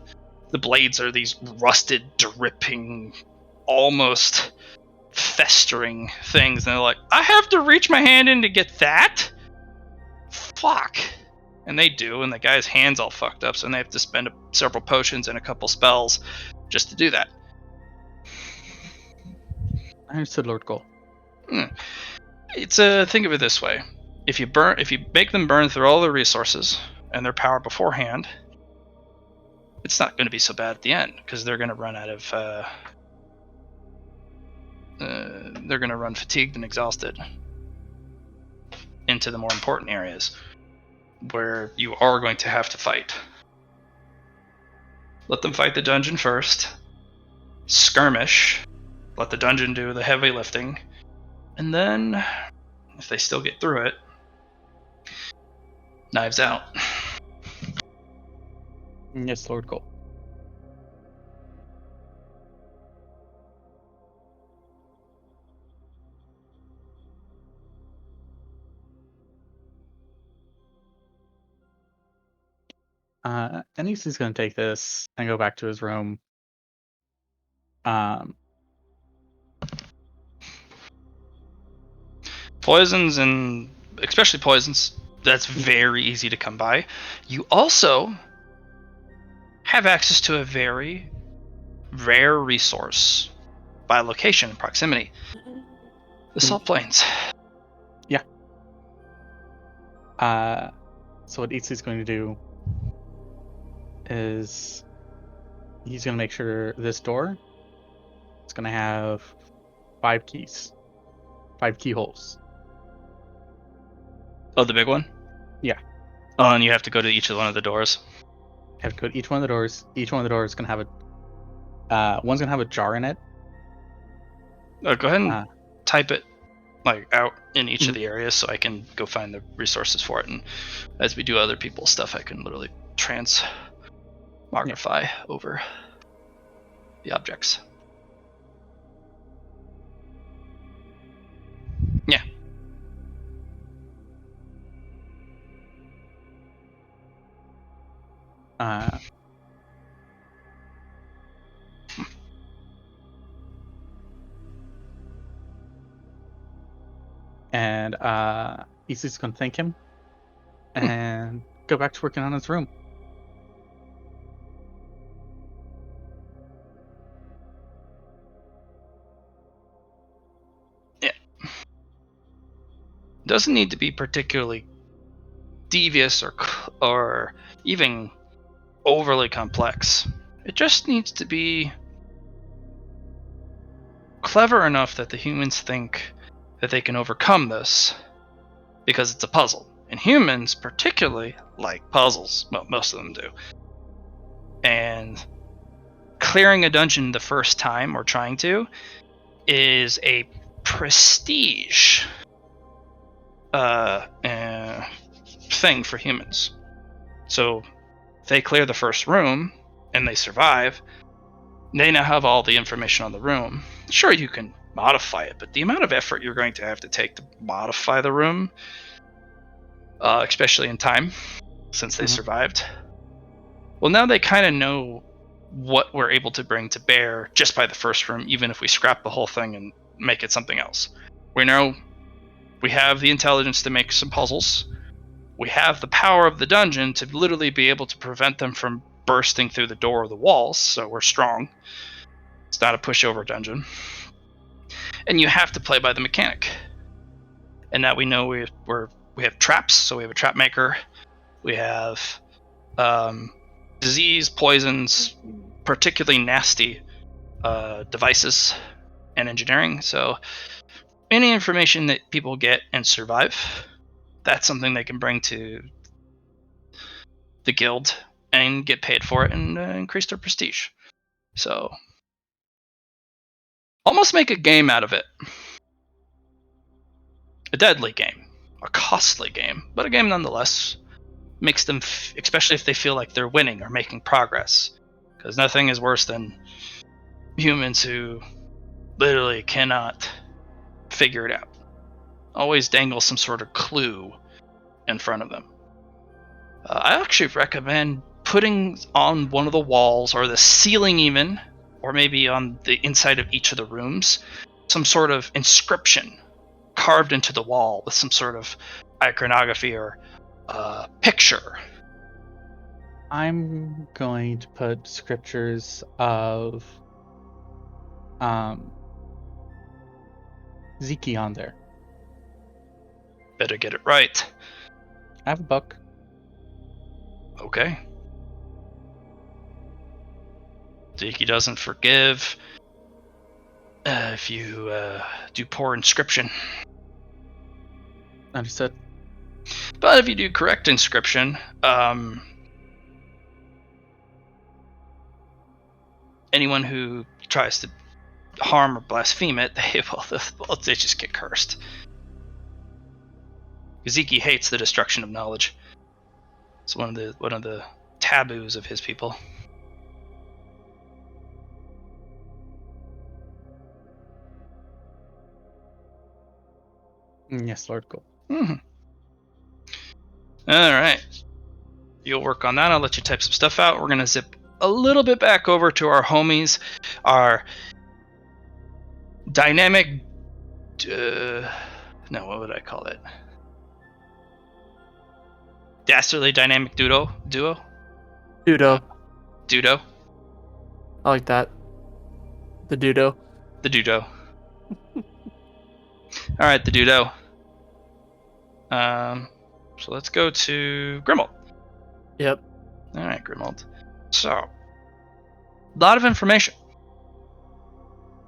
The blades are these rusted, dripping, almost festering things, and they're like, I have to reach my hand in to get that? Fuck. And they do, and the guy's hand's all fucked up, so they have to spend several potions and a couple spells just to do that. I understood, Lord Cole. It's think of it this way: if you make them burn through all their resources and their power beforehand, it's not going to be so bad at the end, because they're going to run out of they're going to run fatigued and exhausted into the more important areas where you are going to have to fight. Let them fight the dungeon first, skirmish, let the dungeon do the heavy lifting, and then if they still get through it, knives out. Yes, Lord Cole. Anisi's going to take this and go back to his room. Poisons, and especially poisons, that's very easy to come by. You also have access to a very rare resource by location and proximity. The salt plains. Yeah. So what Itsu's going to do is he's going to make sure this door is going to have 5 keys, 5 keyholes. Oh, the big one? Yeah. Oh, and you have to go to each of one of the doors. Have to go to each one of the doors. Each one of the doors is going to have one's going to have a jar in it. Go ahead and Uh, type it out in each of Mhm. the areas so I can go find the resources for it. And as we do other people's stuff, I can literally transmogrify over the objects. Yeah. And Itsu's going to thank him and go back to working on his room. Doesn't need to be particularly devious or even overly complex. It just needs to be clever enough that the humans think that they can overcome this because it's a puzzle. And humans particularly like puzzles. Well, most of them do. And clearing a dungeon the first time or trying to is a prestige thing for humans. So if they clear the first room and they survive, they now have all the information on the room. Sure, you can modify it, but the amount of effort you're going to have to take to modify the room, especially in time, since they survived. Well, now they kind of know what we're able to bring to bear just by the first room, even if we scrap the whole thing and make it something else. We know we have the intelligence to make some puzzles. We have the power of the dungeon to literally be able to prevent them from bursting through the door or the walls, so we're strong. It's not a pushover dungeon. And you have to play by the mechanic. And that we know we have traps, so we have a trap maker. We have disease, poisons, particularly nasty devices, and engineering. So any information that people get and survive, that's something they can bring to the guild and get paid for it and increase their prestige. So almost make a game out of it. A deadly game, a costly game, but a game nonetheless. Makes them, especially if they feel like they're winning or making progress. Because nothing is worse than humans who literally cannot figure it out. Always dangle some sort of clue in front of them. I actually recommend putting on one of the walls or the ceiling even, or maybe on the inside of each of the rooms, some sort of inscription carved into the wall with some sort of iconography or picture. I'm going to put scriptures of Ziki on there. Better get it right. I have a book. Okay. Ziki doesn't forgive if you do poor inscription. Understood. But if you do correct inscription, anyone who tries to harm or blaspheme it, they just get cursed. Ziki hates the destruction of knowledge. It's one of the taboos of his people. Yes, Lord, cool. Mm-hmm. All right. You'll work on that. I'll let you type some stuff out. We're going to zip a little bit back over to our homies, our dynamic... no, what would I call it? Dastardly dynamic duo? Dudo. Dudo? I like that. The Dudo. The Dudo. Alright, the Dudo. So let's go to Grimold. Yep. All right, Grimold. So, a lot of information.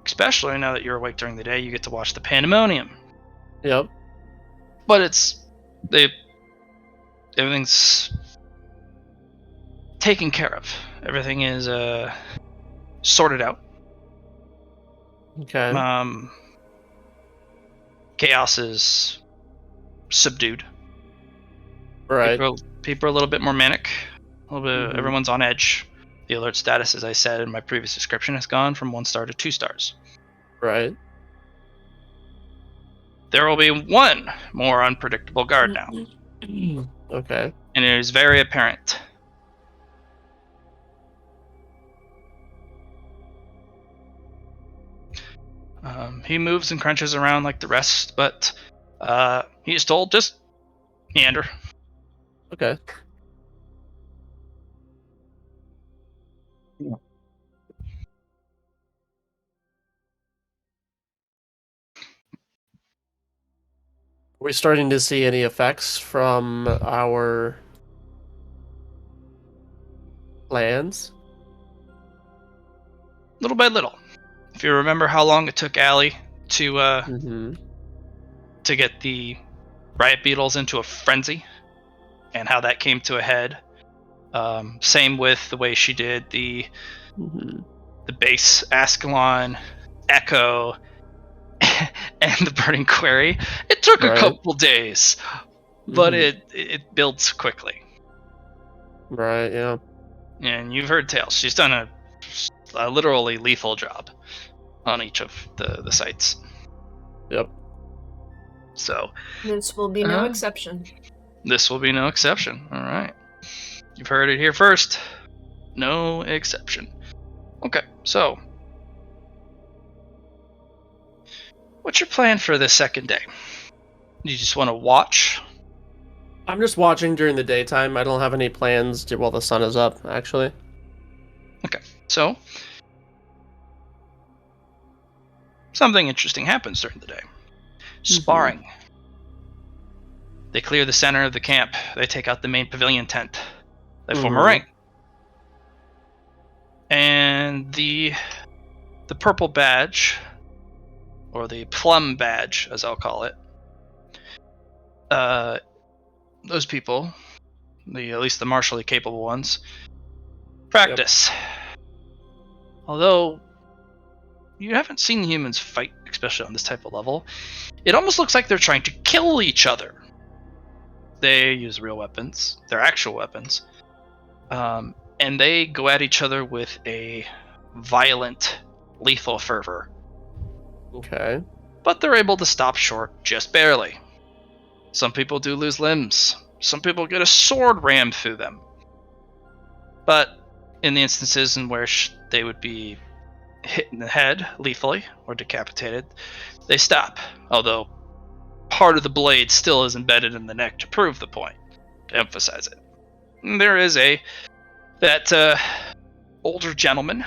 Especially now that you're awake during the day, you get to watch the pandemonium. Yep. But everything's taken care of. Everything is sorted out. Okay. Chaos is subdued. Right. People are a little bit more manic. A little bit. Mhm. Everyone's on edge. The alert status, as I said in my previous description, has gone from 1 star to 2 stars. Right. There will be one more unpredictable guard now, Okay. and it is very apparent. He moves and crunches around like the rest, but he is told just meander. Okay. Are we starting to see any effects from our plans? Little by little. If you remember how long it took Allie to Mm-hmm. to get the riot beetles into a frenzy, and how that came to a head. Same with the way she did the base Ascalon, Echo, and the Burning Query. It took a Right. couple days, but Mhm. it builds quickly. Right. Yeah. And you've heard tales. She's done a literally lethal job on each of the sites. Yep. So This will be no exception. this will be no exception. All right. You've heard it here first. No exception. Okay, so what's your plan for the second day? You just want to watch? I'm just watching during the daytime. I don't have any plans while the sun is up, actually. Okay, so something interesting happens during the day. Sparring. They clear the center of the camp. They take out the main pavilion tent. They form a ring. And the purple badge, or the plum badge, as I'll call it, those people, at least the martially capable ones, practice. Yep. Although you haven't seen humans fight, especially on this type of level, it almost looks like they're trying to kill each other. They use real weapons, their actual weapons, and they go at each other with a violent, lethal fervor. Okay. But they're able to stop short just barely. Some people do lose limbs. Some people get a sword rammed through them. But in the instances in where they would be hit in the head lethally or decapitated, they stop. Although part of the blade still is embedded in the neck to prove the point, to emphasize it. And there is that older gentleman,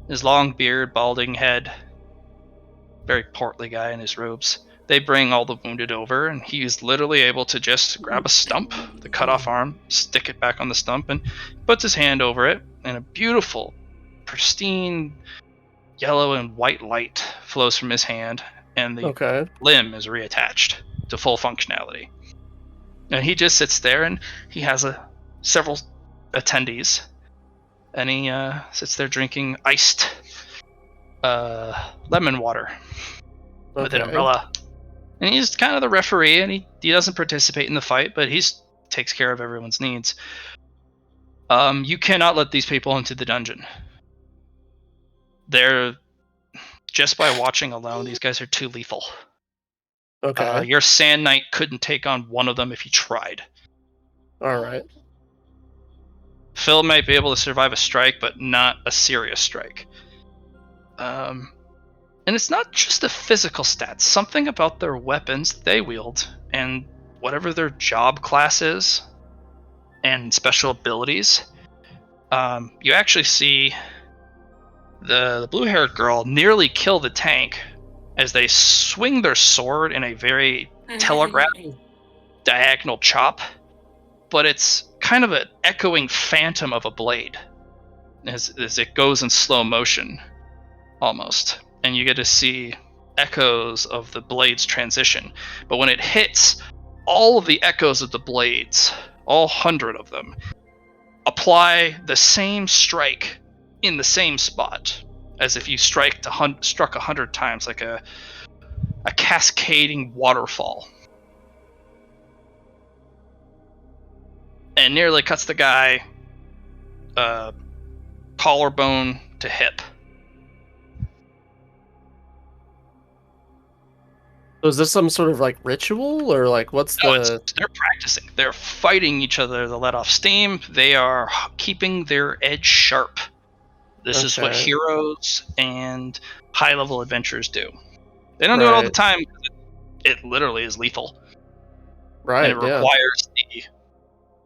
his long beard, balding head, very portly guy in his robes. They bring all the wounded over, and he's literally able to just grab a stump, the cut off arm, stick it back on the stump, and puts his hand over it, and a beautiful, pristine yellow and white light flows from his hand, and the limb is reattached to full functionality. And he just sits there, and he has several attendees, and he sits there drinking iced lemon water with an umbrella. And he's kind of the referee, and he doesn't participate in the fight, but he takes care of everyone's needs. You cannot let these people into the dungeon. They're, just by watching alone, these guys are too lethal. Okay. Your Sand Knight couldn't take on one of them if he tried. Alright. Phil might be able to survive a strike, but not a serious strike. And it's not just the physical stats. Something about their weapons they wield, and whatever their job class is, and special abilities. You actually see the blue-haired girl nearly kill the tank as they swing their sword in a very telegraph diagonal chop, but it's kind of an echoing phantom of a blade as it goes in slow motion, almost. And you get to see echoes of the blade's transition. But when it hits, all of the echoes of the blades, all 100 of them, apply the same strike in the same spot, as if you struck 100 times, like a cascading waterfall. And nearly cuts the guy collarbone to hip. So is this some sort of like ritual, or like what's They're practicing. They're fighting each other to let off steam. They are keeping their edge sharp. This is what Okay. heroes and high-level adventurers do. They don't do it all the Right. time. It literally is lethal. Right? And it Yeah. requires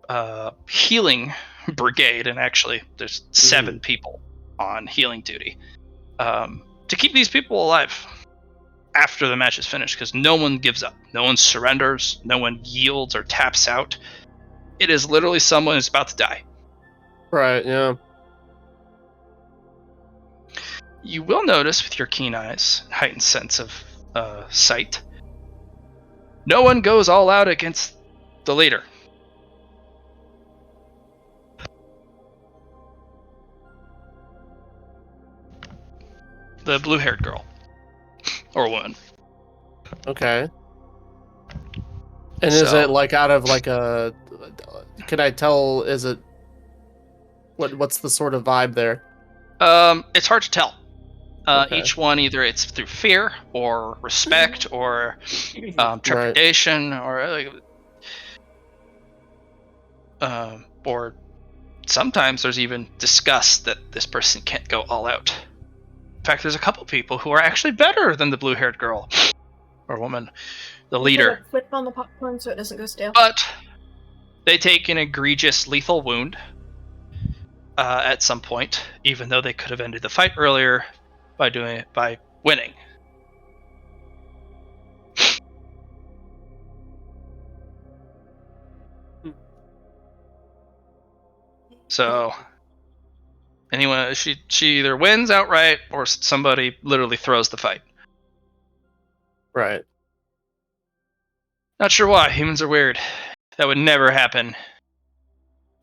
the healing brigade, and actually there's 7 people on healing duty, to keep these people alive after the match is finished, because no one gives up. No one surrenders. No one yields or taps out. It is literally someone who's about to die. Right. Yeah. You will notice with your keen eyes, heightened sense of sight, no one goes all out against the leader. The blue-haired girl. Or woman. Okay. And is So- it like out of like a? Can I tell? Is it? What's the sort of vibe there? It's hard to tell. Okay. Each one, either it's through fear or respect or trepidation, or sometimes there's even disgust that this person can't go all out. In fact, there's a couple people who are actually better than the blue-haired girl or woman, the leader. Flip on the popcorn so it doesn't go stale. But they take an egregious lethal wound at some point, even though they could have ended the fight earlier by winning. So anyone, she either wins outright or somebody literally throws the fight. Right. Not sure why. Humans are weird. That would never happen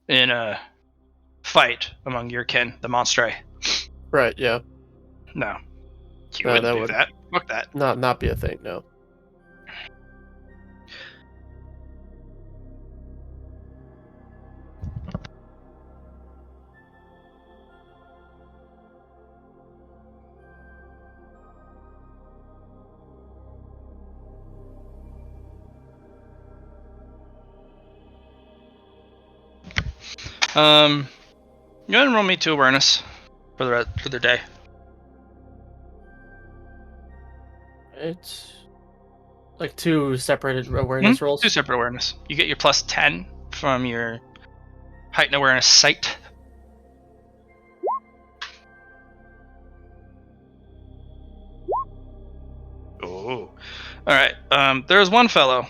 in a fight among your kin, the monstri. Right. Yeah. No. You No, wouldn't that do would- that. Fuck that. Not be a thing. No. Go ahead and roll me 2 awareness for the day. It's like 2 separated awareness rolls. 2 separate awareness. You get your plus 10 from your heightened awareness sight. Oh. Alright. There's one fellow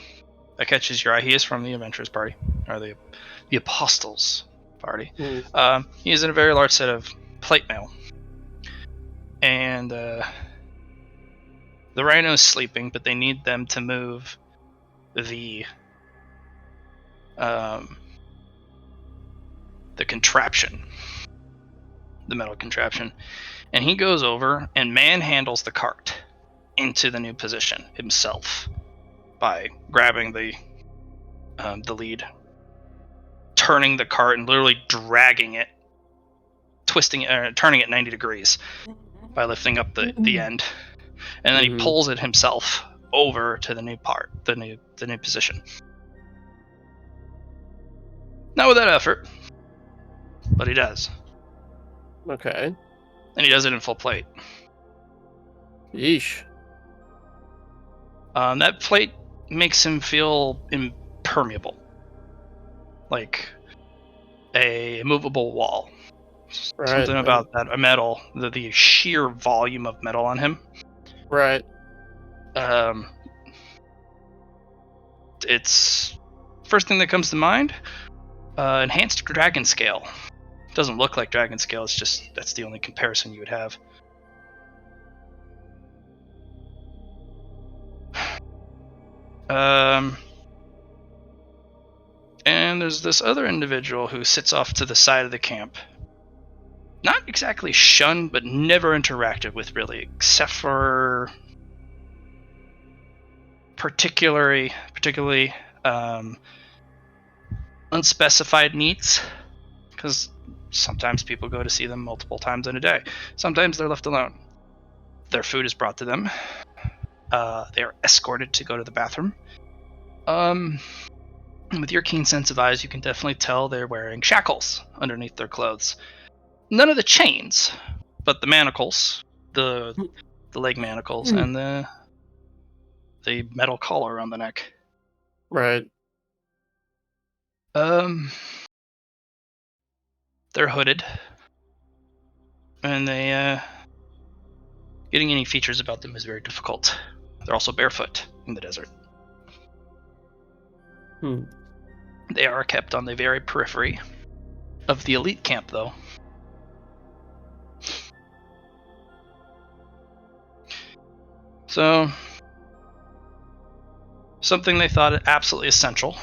that catches your eye. He is from the Adventurers Party. Or the Apostles Party. He is in a very large set of plate mail. And the rhino's sleeping, but they need them to move the contraption, the metal contraption, and he goes over and manhandles the cart into the new position himself by grabbing the lead, turning the cart and literally dragging it, twisting it, turning it 90 degrees by lifting up the end, and then he pulls it himself over to the new part, the new position. Not with that effort, but he does. Okay. And he does it in full plate. Yeesh. That plate makes him feel impermeable, like a immovable wall. Right. Something about that metal, the sheer volume of metal on him. Right. It's first thing that comes to mind, enhanced dragon scale. It doesn't look like dragon scale. It's just that's the only comparison you would have. And there's this other individual who sits off to the side of the camp. Not exactly shunned, but never interacted with really, except for particularly unspecified needs, because sometimes people go to see them multiple times in a day. Sometimes they're left alone. Their food is brought to them. They are escorted to go to the bathroom. With your keen sense of eyes, you can definitely tell they're wearing shackles underneath their clothes. None of the chains, but the manacles, the leg manacles, and the metal collar around the neck. Right. They're hooded, and they getting any features about them is very difficult. They're also barefoot in the desert. They are kept on the very periphery of the elite camp, though. So, something they thought absolutely essential,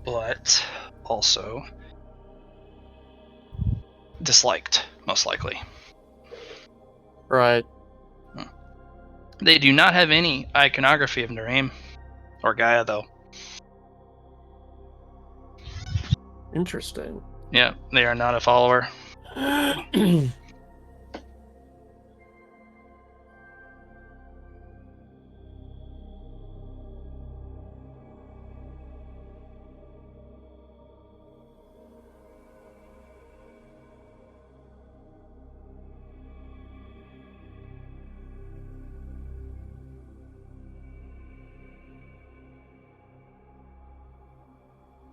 but also disliked, most likely. Right. They do not have any iconography of Nareem or Gaia, though. Interesting. Yeah, they are not a follower.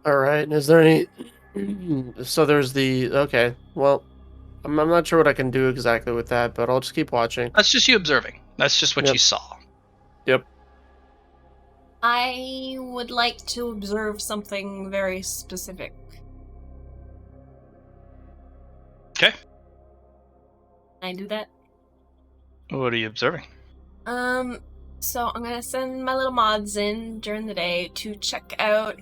All right. Is there any? So there's the. Okay. Well, I'm not sure what I can do exactly with that, but I'll just keep watching. That's just you observing. That's just what Yep. you saw. Yep. I would like to observe something very specific. Okay. Can I do that? What are you observing? So I'm gonna send my little mods in during the day to check out,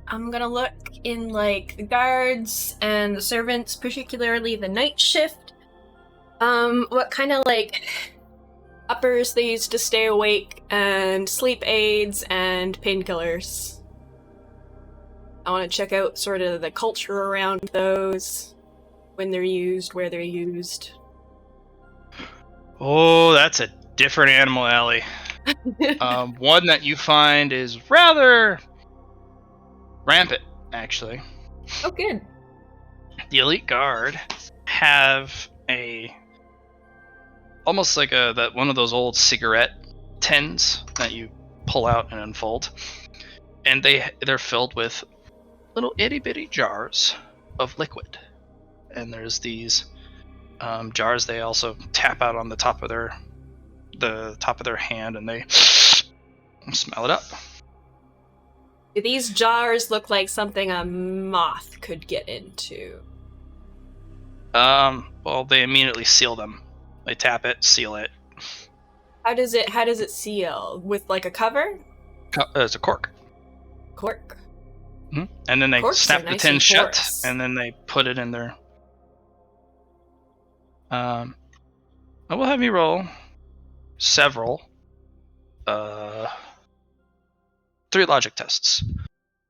I'm gonna look in, like, the guards and the servants, particularly the night shift. What kind of, like, uppers they use to stay awake, and sleep aids, and painkillers. I want to check out sort of the culture around those, when they're used, where they're used. Oh, that's a different animal, Allie. One that you find is rather rampant, actually. Oh, good. The elite guard have almost like one of those old cigarette tins that you pull out and unfold, and they're filled with little itty bitty jars of liquid. And there's these jars they also tap out on the top of their hand, and they smell it up. Do these jars look like something a moth could get into? Well, they immediately seal them. They tap it, seal it. How does it seal? With, like, a cover? It's a cork. Cork. Mm-hmm. And then they Corks snap are the nice tin and shut, porous. and then they put it in their. I will have you roll several 3 logic tests,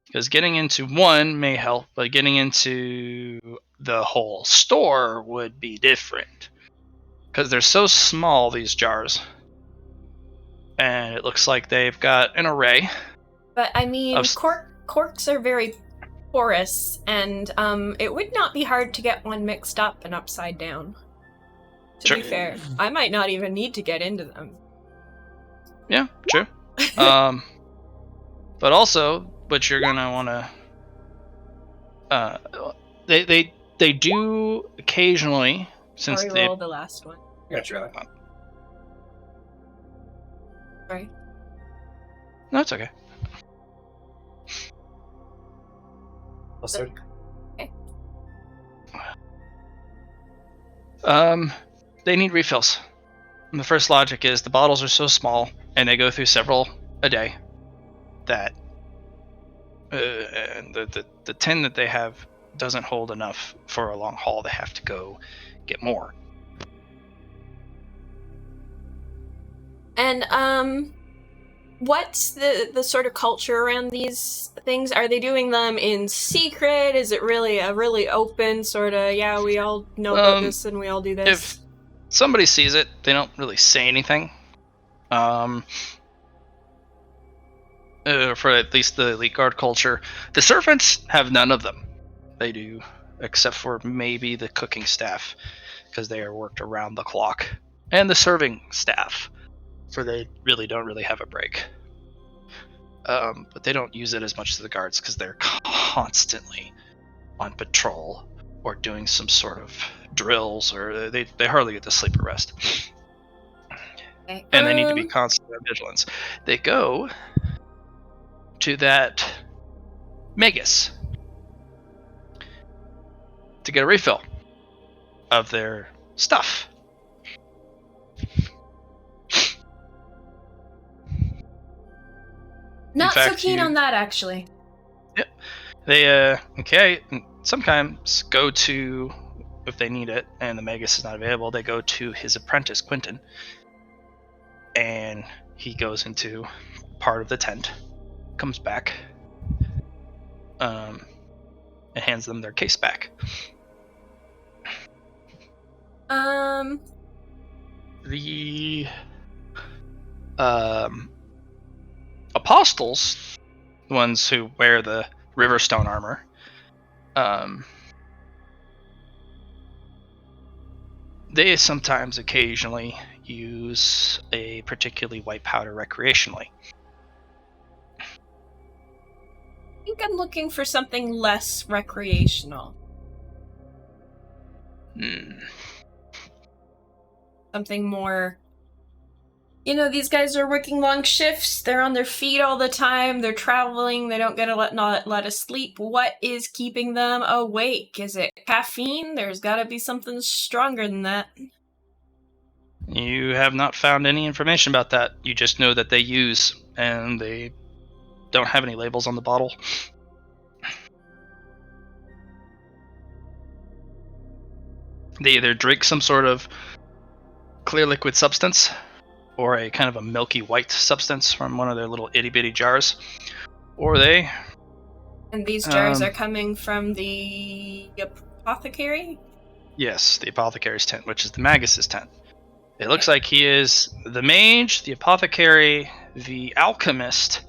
because getting into one may help, but getting into the whole store would be different, because they're so small, these jars, and it looks like they've got an array. But I mean, Of- corks are very porous, and it would not be hard to get one mixed up and upside down. To Sure. be fair, I might not even need to get into them. Yeah, true. But also, what you're gonna want to, they do occasionally, since Sorry, they roll the last one. Gotcha. Sorry. No, it's okay. Mustard. They need refills. And the first logic is the bottles are so small, and they go through several a day, that and the tin that they have doesn't hold enough for a long haul. They have to go get more. And what's the sort of culture around these things? Are they doing them in secret? Is it really a really open sort of, yeah, we all know about this and we all do this? If somebody sees it, they don't really say anything. For at least the elite guard culture, the servants have none of them. They do, except for maybe the cooking staff, because they are worked around the clock, and the serving staff, for they really don't really have a break. But they don't use it as much as the guards, because they're constantly on patrol or doing some sort of drills, or they hardly get to sleep or rest. Okay. And they need to be constantly on vigilance. They go to that Magus to get a refill of their stuff. Not fact, so keen on that, actually. Yep. They sometimes go to, if they need it and the Magus is not available, they go to his apprentice Quentin, and he goes into part of the tent, comes back, and hands them their case back. The apostles, the ones who wear the Riverstone armor, they sometimes occasionally use a particularly white powder recreationally. I think I'm looking for something less recreational. Something more... You know, these guys are working long shifts, they're on their feet all the time, they're traveling, they don't get a lot of sleep. What is keeping them awake? Is it caffeine? There's gotta be something stronger than that. You have not found any information about that. You just know that they use, and they don't have any labels on the bottle. They either drink some sort of clear liquid substance, or a kind of a milky white substance from one of their little itty-bitty jars, or they... And these jars are coming from the apothecary? Yes, the apothecary's tent, which is the Magus's tent. It looks like he is the mage, the apothecary, the alchemist,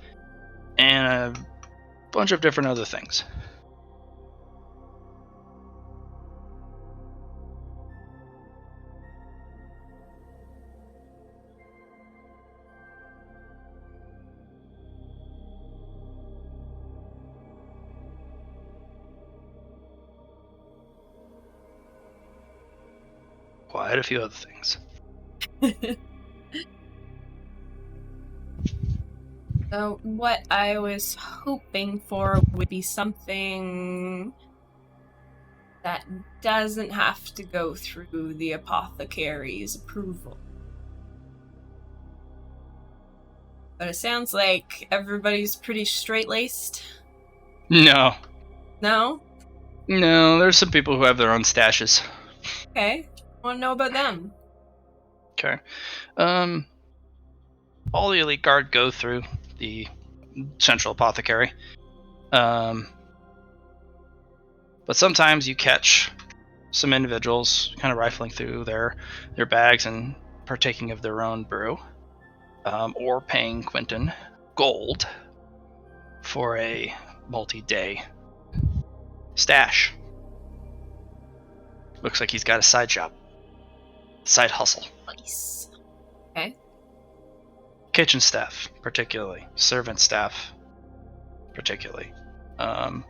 and a bunch of different other things. Quite a few other things. So what I was hoping for would be something that doesn't have to go through the apothecary's approval. But it sounds like everybody's pretty straight-laced. No. No? No, there's some people who have their own stashes. Okay. Want to know about them? Okay. All the elite guard go through the central apothecary. But sometimes you catch some individuals kind of rifling through their bags and partaking of their own brew, or paying Quentin gold for a multi-day stash. Looks like he's got a side job. Side hustle. Nice. Okay. Kitchen staff, particularly. Servant staff, particularly. Are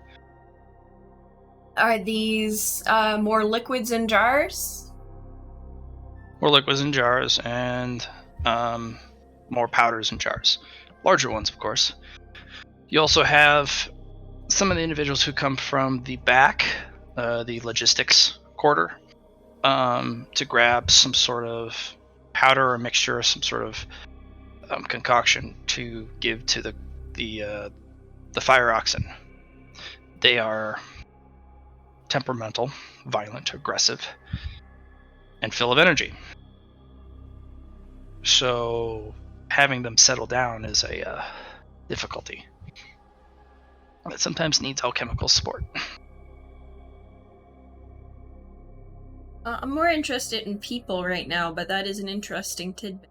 these more liquids in jars? More liquids in jars, and more powders in jars. larger ones, of course. You also have some of the individuals who come from the back, the logistics quarter, to grab some sort of powder or mixture, or some sort of concoction to give to the fire oxen. They are temperamental, violent, aggressive, and full of energy. So having them settle down is a difficulty that sometimes needs alchemical support. I'm more interested in people right now, but that is an interesting tidbit.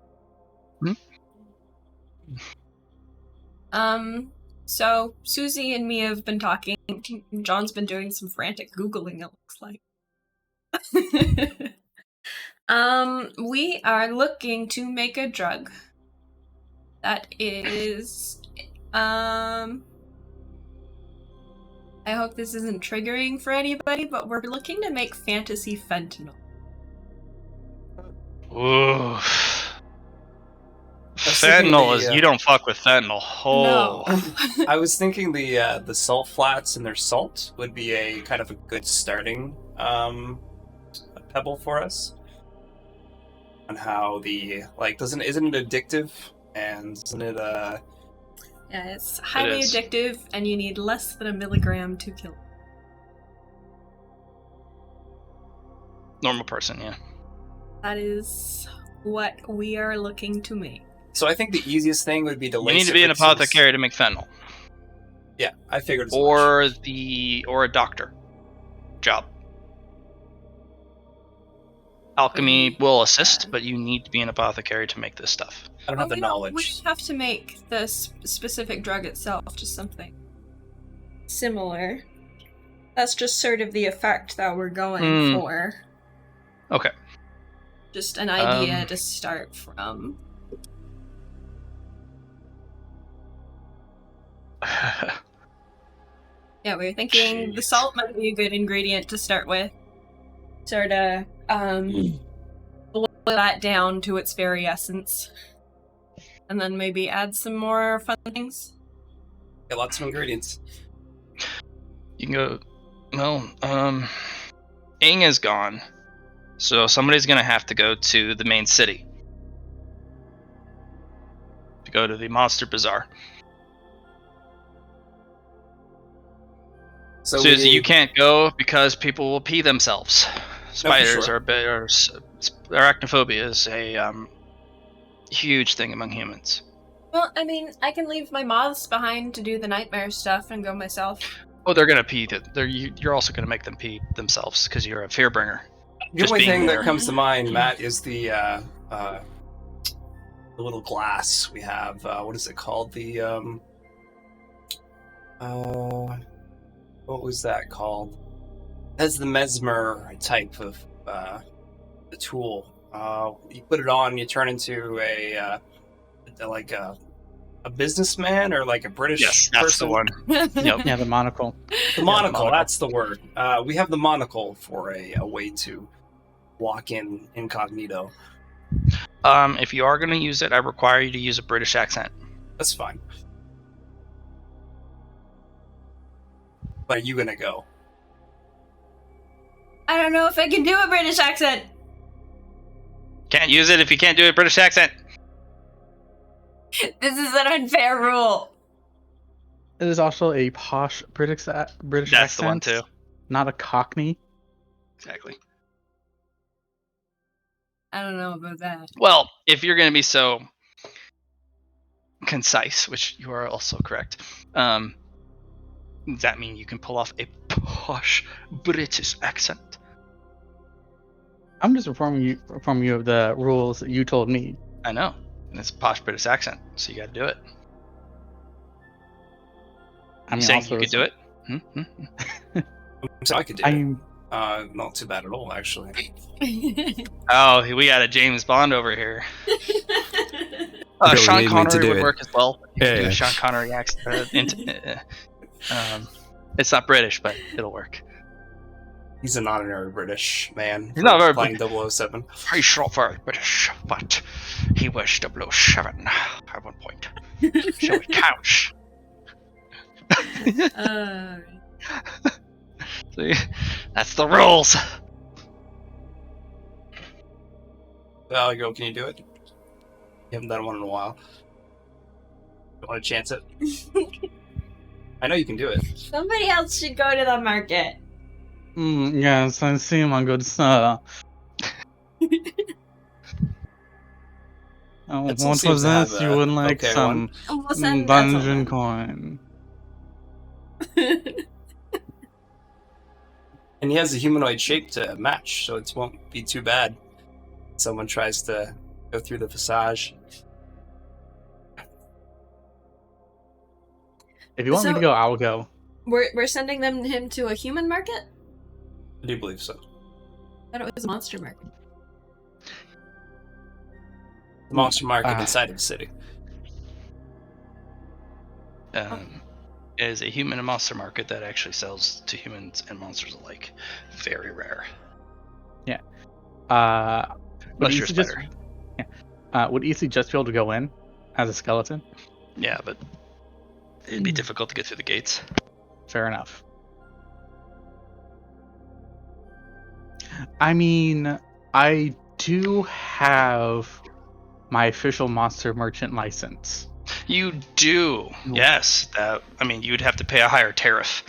So Susie and me have been talking. John's been doing some frantic Googling, it looks like. We are looking to make a drug that is, I hope this isn't triggering for anybody, but we're looking to make fantasy fentanyl. Ooh. was thinking Fentanyl the, is, you don't fuck with fentanyl. Oh. No. I was thinking the salt flats and their salt would be a kind of a good starting pebble for us. On how isn't it addictive? And isn't it Yeah, it's highly addictive, and you need less than 1 milligram to kill. Normal person, yeah. That is what we are looking to make. So I think the easiest thing would be to You lace need to it be an with some- apothecary to make fentanyl. Yeah, I figured as much. Or a doctor job. Alchemy will assist, but you need to be an apothecary to make this stuff. I don't have the We knowledge. have to make the specific drug itself just something similar. That's just sort of the effect that we're going for. Okay. Just an idea to start from. Yeah, we were thinking the salt might be a good ingredient to start with. Sort of boil that down to its very essence. And then maybe add some more fun things. Yeah, lots of ingredients. You can go. Well, Aang is gone, so somebody's gonna have to go to the main city to go to the monster bazaar. So Susie, you can't go because people will pee themselves. Spiders sure. arachnophobia is a huge thing among humans. Well, I mean, I can leave my moths behind to do the nightmare stuff and go myself. Oh, they're gonna pee. You're also gonna make them pee themselves because you're a fear bringer. The only thing that comes to mind, Matt, is the little glass we have. What is it called? The what was that called? It has the mesmer type of the tool. You put it on, you turn into a businessman or like a British Yes, that's person. the one. Yep. Yeah, the monocle. The monocle, that's the word. We have the monocle for a way to walk in incognito. If you are going to use it, I require you to use a British accent. That's fine. But are you gonna go? I don't know if I can do a British accent. Can't use it if you can't do a British accent. This is an unfair rule. It is also a posh British That's accent. the one too. Not a Cockney. Exactly. I don't know about that. Well, if you're going to be so concise, which you are also correct, does that mean you can pull off a posh British accent? I'm just informing you of the rules that you told me. I know. And it's a posh British accent, so you got to do it. I mean, You saying also you could do it? So I could do it. I'm Not too bad at all, actually. Oh, we got a James Bond over here. Don't Sean need me to Connery do would it. work as well. You could do Yeah. a Sean Connery accent. It's not British, but it'll work. He's an honorary British man. He's not very playing 007. He's not very British, but he was 007 at one point. So it counts. See, that's the rules. Well, go. Can you do it? You haven't done one in a while. You want to chance it? I know you can do it. Somebody else should go to the market. Yes, I see, my good sir. It What seems was to have this? You a would like okay some We'll send dungeon Ezelman. coin? And he has a humanoid shape to match, so it won't be too bad. Someone tries to go through the visage. If you want me to go, I'll go. We're sending him to a human market? I do believe so. I thought it was a monster market. The monster market inside of the city. Is a human and monster market that actually sells to humans and monsters alike. Very rare. Yeah. Would Unless you're a Easy just spider. would Easy just be able to go in as a skeleton? Yeah, but it'd be difficult to get through the gates. Fair enough. I mean, I do have my official monster merchant license. You do, yes. You'd have to pay a higher tariff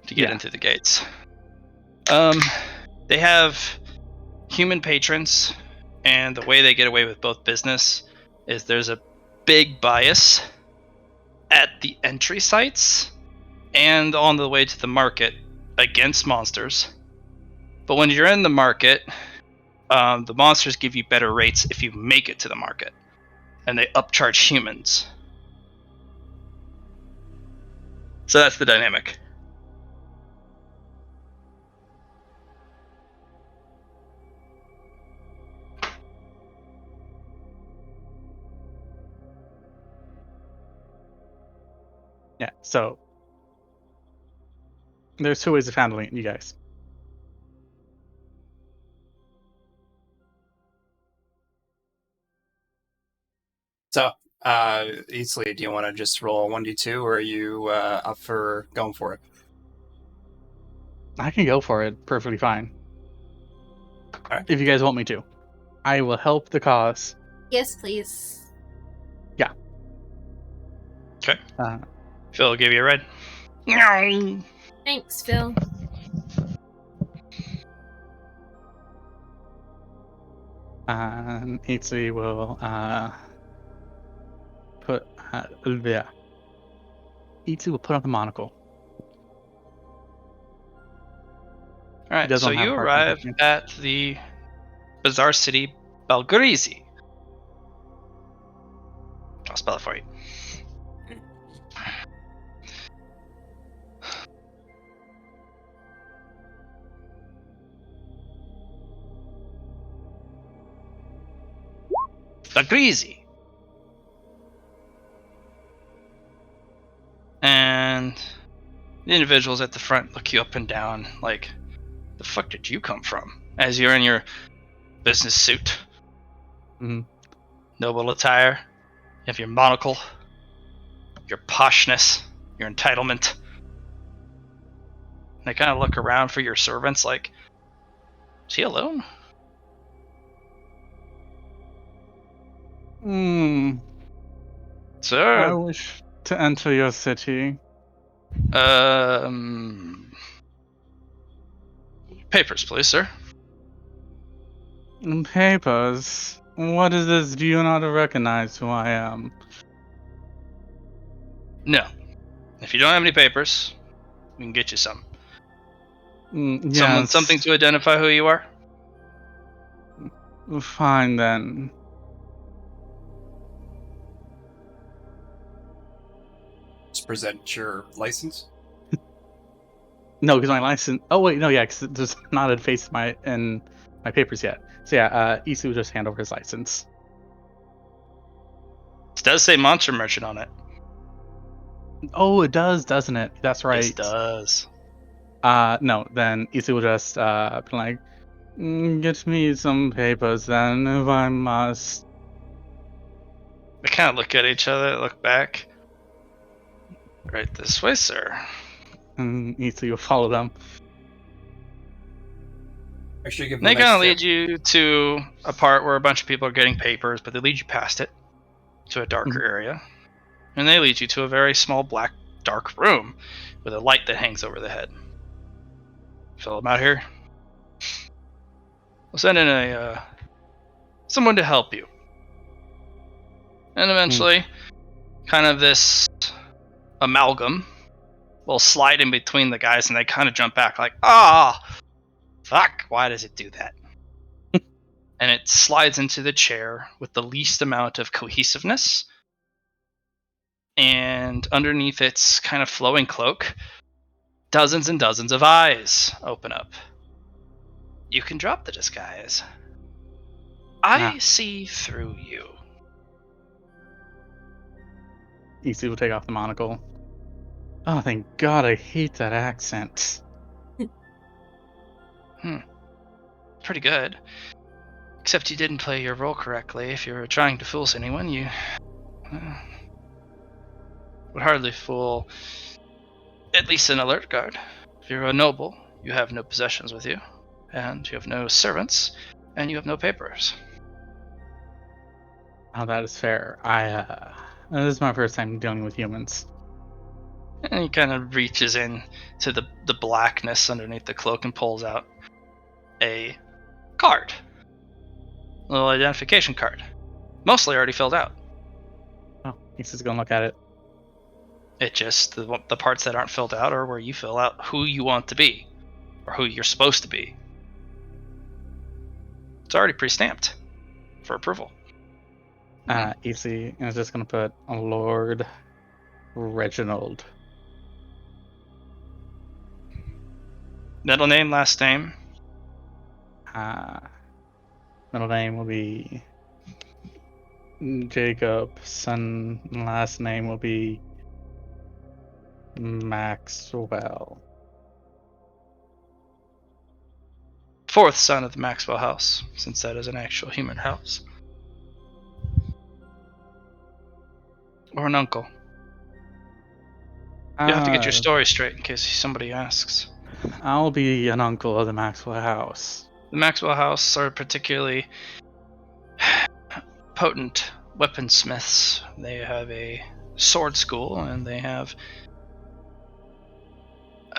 to get into the gates. They have human patrons, and the way they get away with both business is there's a big bias at the entry sites and on the way to the market against monsters. But when you're in the market, the monsters give you better rates if you make it to the market, and they upcharge humans. So that's the dynamic. Yeah, so there's two ways of handling it, you guys. So, Easley, do you want to just roll 1d2, or are you up for going for it? I can go for it perfectly fine. Alright. If you guys want me to. I will help the cause. Yes, please. Yeah. Okay. Uh, Phil will give you a red. Thanks, Phil. Itzy will put Itzy will put on the monocle. Alright, doesn't so have you heart arrive condition. at the bizarre city Belgarizi. I'll spell it for you. Belgarizi. And the individuals at the front look you up and down like, the fuck did you come from? As you're in your business suit. Mhm. Noble attire. You have your monocle. Your poshness. Your entitlement. They kind of look around for your servants like, is he alone? Sir. I wish to enter your city. Papers, please, sir. Papers. What is this? Do you not recognize who I am? No. If you don't have any papers, we can get you some. Yes. Something to identify who you are? Fine then. Just present your license. No, because my license. Oh wait, no, yeah, because there's not a face in my papers yet. So yeah, Isu will just hand over his license. It does say monster merchant on it. Oh, it does, doesn't it? That's right. It does. No, then Issy will just be like, get me some papers then, if I must. They kind of look at each other, look back. Right this way, sir. And Issy will follow them. I should give them They a nice kind of tip. lead you to a part where a bunch of people are getting papers, but they lead you past it to a darker area. And they lead you to a very small, black, dark room with a light that hangs over the head. Fill them out here. We'll send in someone to help you. And eventually, kind of this amalgam will slide in between the guys, and they kind of jump back like, fuck, why does it do that? And it slides into the chair with the least amount of cohesiveness. And underneath its kind of flowing cloak, dozens and dozens of eyes open up. You can drop the disguise. I see through you. Issy will take off the monocle. Oh, thank God, I hate that accent. Pretty good. Except you didn't play your role correctly. If you were trying to fool anyone, you would hardly fool at least an alert guard. If you're a noble, you have no possessions with you, and you have no servants, and you have no papers. Oh, that is fair. This is my first time dealing with humans. And he kind of reaches in to the blackness underneath the cloak and pulls out a card. A little identification card. Mostly already filled out. Oh, Issy's gonna look at it. It just, the parts that aren't filled out are where you fill out who you want to be, or who you're supposed to be. It's already pre-stamped for approval. Issy is just gonna put Lord Reginald. Middle name, last name. Middle name will be Jacob. Son last name will be Maxwell. Fourth son of the Maxwell house, since that is an actual human house. Or an uncle. You have to get your story straight in case somebody asks. I'll be an uncle of the Maxwell house. The Maxwell house are particularly potent weaponsmiths. They have a sword school, and they have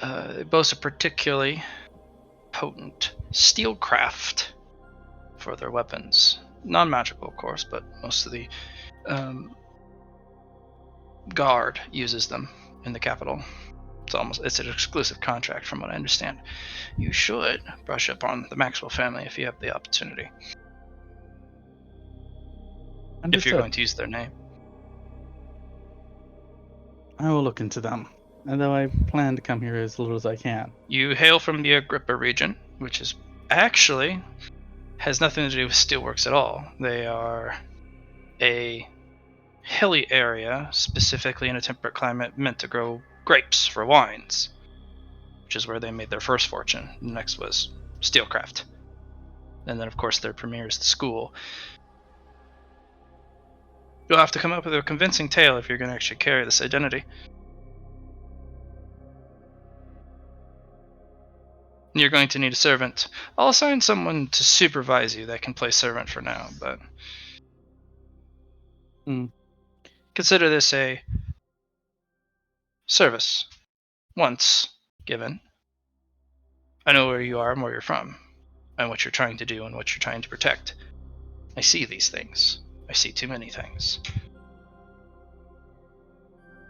they boast a particularly potent steelcraft for their weapons. Non-magical, of course, but most of the guard uses them in the capital. It's an exclusive contract, from what I understand. You should brush up on the Maxwell family if you have the opportunity. Understood. If you're going to use their name. I will look into them, although I plan to come here as little as I can. You hail from the Agrippa region, which is actually has nothing to do with steelworks at all. They are a hilly area, specifically in a temperate climate, meant to grow grapes for wines, which is where they made their first fortune. The next was steelcraft. And then, of course, their premier is the school. You'll have to come up with a convincing tale if you're going to actually carry this identity. You're going to need a servant. I'll assign someone to supervise you that can play servant for now, but consider this a service. Once given. I know where you are and where you're from, and what you're trying to do and what you're trying to protect. I see these things. I see too many things.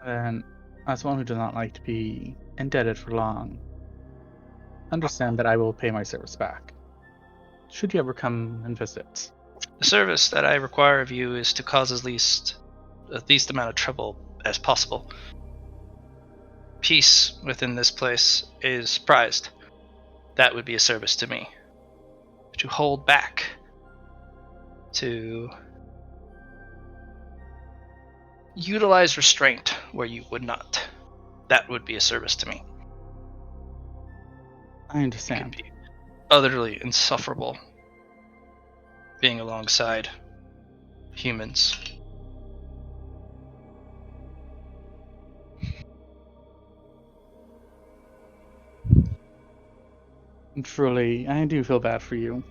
And as one who does not like to be indebted for long, understand that I will pay my service back, should you ever come and visit. The service that I require of you is to cause the least amount of trouble as possible. Peace within this place is prized. That would be a service to me. To hold back, to utilize restraint where you would not. That would be a service to me. I It can understand. be utterly insufferable being alongside humans. Truly, I do feel bad for you.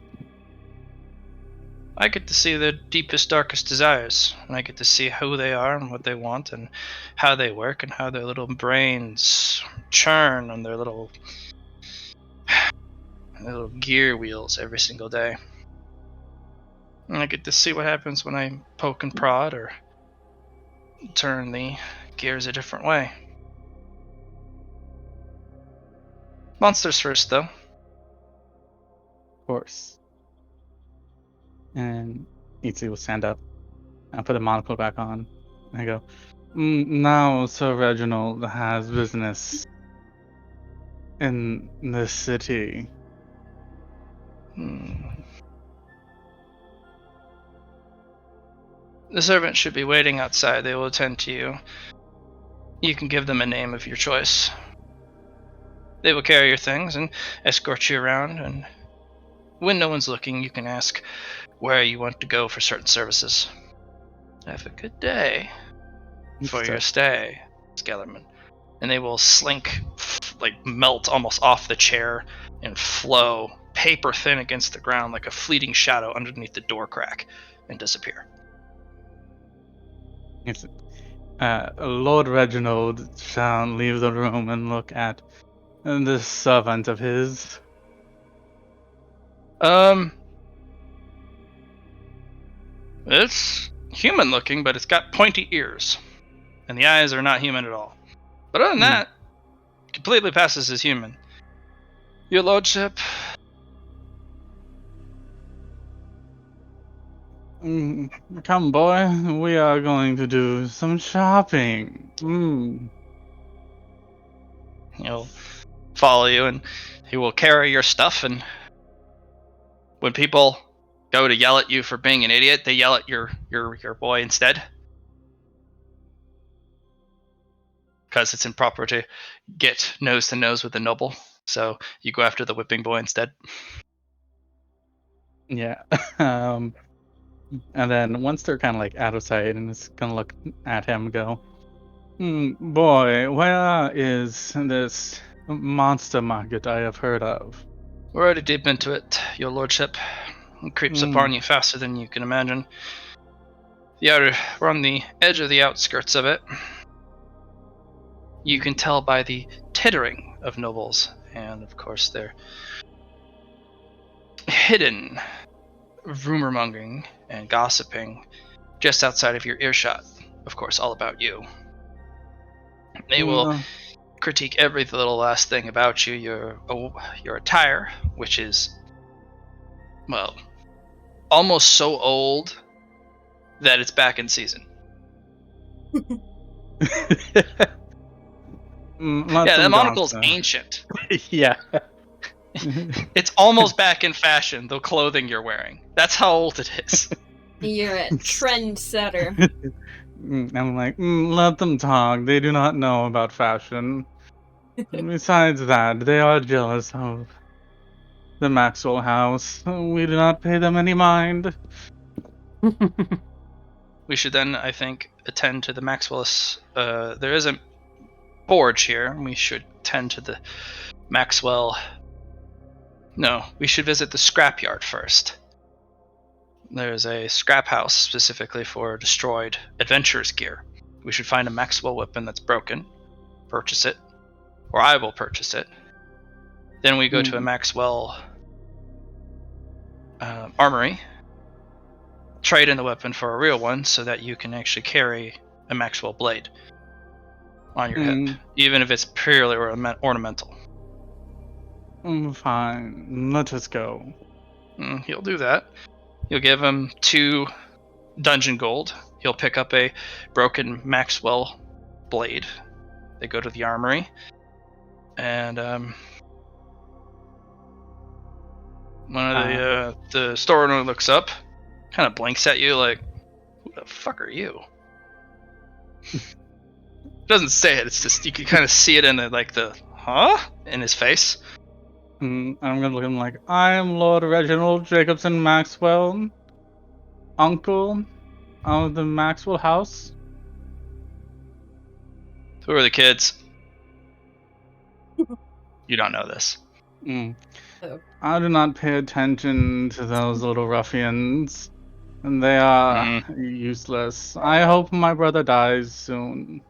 I get to see their deepest, darkest desires, and I get to see who they are and what they want and how they work and how their little brains churn on their little gear wheels every single day. And I get to see what happens when I poke and prod or turn the gears a different way. Monsters first, though. Of course. And Itzy will stand up and put the monocle back on. And I go, now Sir Reginald has business in this city. The servant should be waiting outside. They will attend to you. You can give them a name of your choice. They will carry your things and escort you around, and when no one's looking, you can ask where you want to go for certain services. Have a good day for your stay, Skellerman. And they will slink, melt almost off the chair and flow paper thin against the ground like a fleeting shadow underneath the door crack and disappear. Lord Reginald shall leave the room and look at this servant of his. It's human looking, but it's got pointy ears. And the eyes are not human at all. But other than that, completely passes as human. Your lordship. Come, boy, we are going to do some shopping. He'll follow you and he will carry your stuff, and when people go to yell at you for being an idiot, they yell at your boy instead. Because it's improper to get nose to nose with the noble. So you go after the whipping boy instead. Yeah. And then once they're kind of like out of sight and it's gonna look at him and go, boy, where is this monster market I have heard of? We're already deep into it, your lordship. It creeps upon you faster than you can imagine. We're on the edge of the outskirts of it. You can tell by the tittering of nobles, and of course their hidden rumor mongering and gossiping just outside of your earshot. Of course, all about you. They will critique every little last thing about you. Your attire, which is, well, almost so old that it's back in season. Yeah, that monocle's ancient. Yeah. It's almost back in fashion, the clothing you're wearing. That's how old it is. You're a trendsetter. I'm like, let them talk. They do not know about fashion. Besides that, they are jealous of the Maxwell house. We do not pay them any mind. We should then, I think, attend to the Maxwell's. There is a forge here. We should tend to the Maxwell. No, we should visit the scrapyard first. There's a scrap house specifically for destroyed adventurers gear. We should find a Maxwell weapon that's broken, purchase it, or I will purchase it. Then we go to a Maxwell armory, trade in the weapon for a real one so that you can actually carry a Maxwell blade on your hip, even if it's purely ornamental. Fine, let us go. He'll do that. You'll give him 2 dungeon gold. He'll pick up a broken Maxwell blade. They go to the armory, and one of the store owner looks up, kind of blinks at you like, "Who the fuck are you?" Doesn't say it. It's just you can kind of see it in the in his face. And I'm gonna look at him like, I am Lord Reginald Jacobson Maxwell, uncle of the Maxwell house. Who are the kids? You don't know this. Mm. Oh. I do not pay attention to those little ruffians. And they are Mm-hmm. useless. I hope my brother dies soon.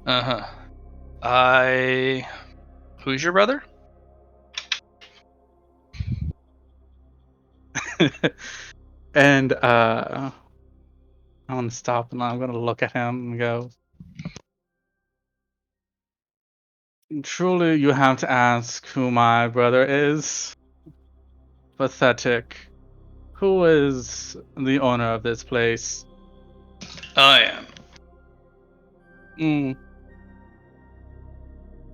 Uh-huh. Who's your brother? And I want to stop and I'm gonna look at him and go, truly you have to ask who my brother is. Pathetic. Who is the owner of this place? I am. Mm.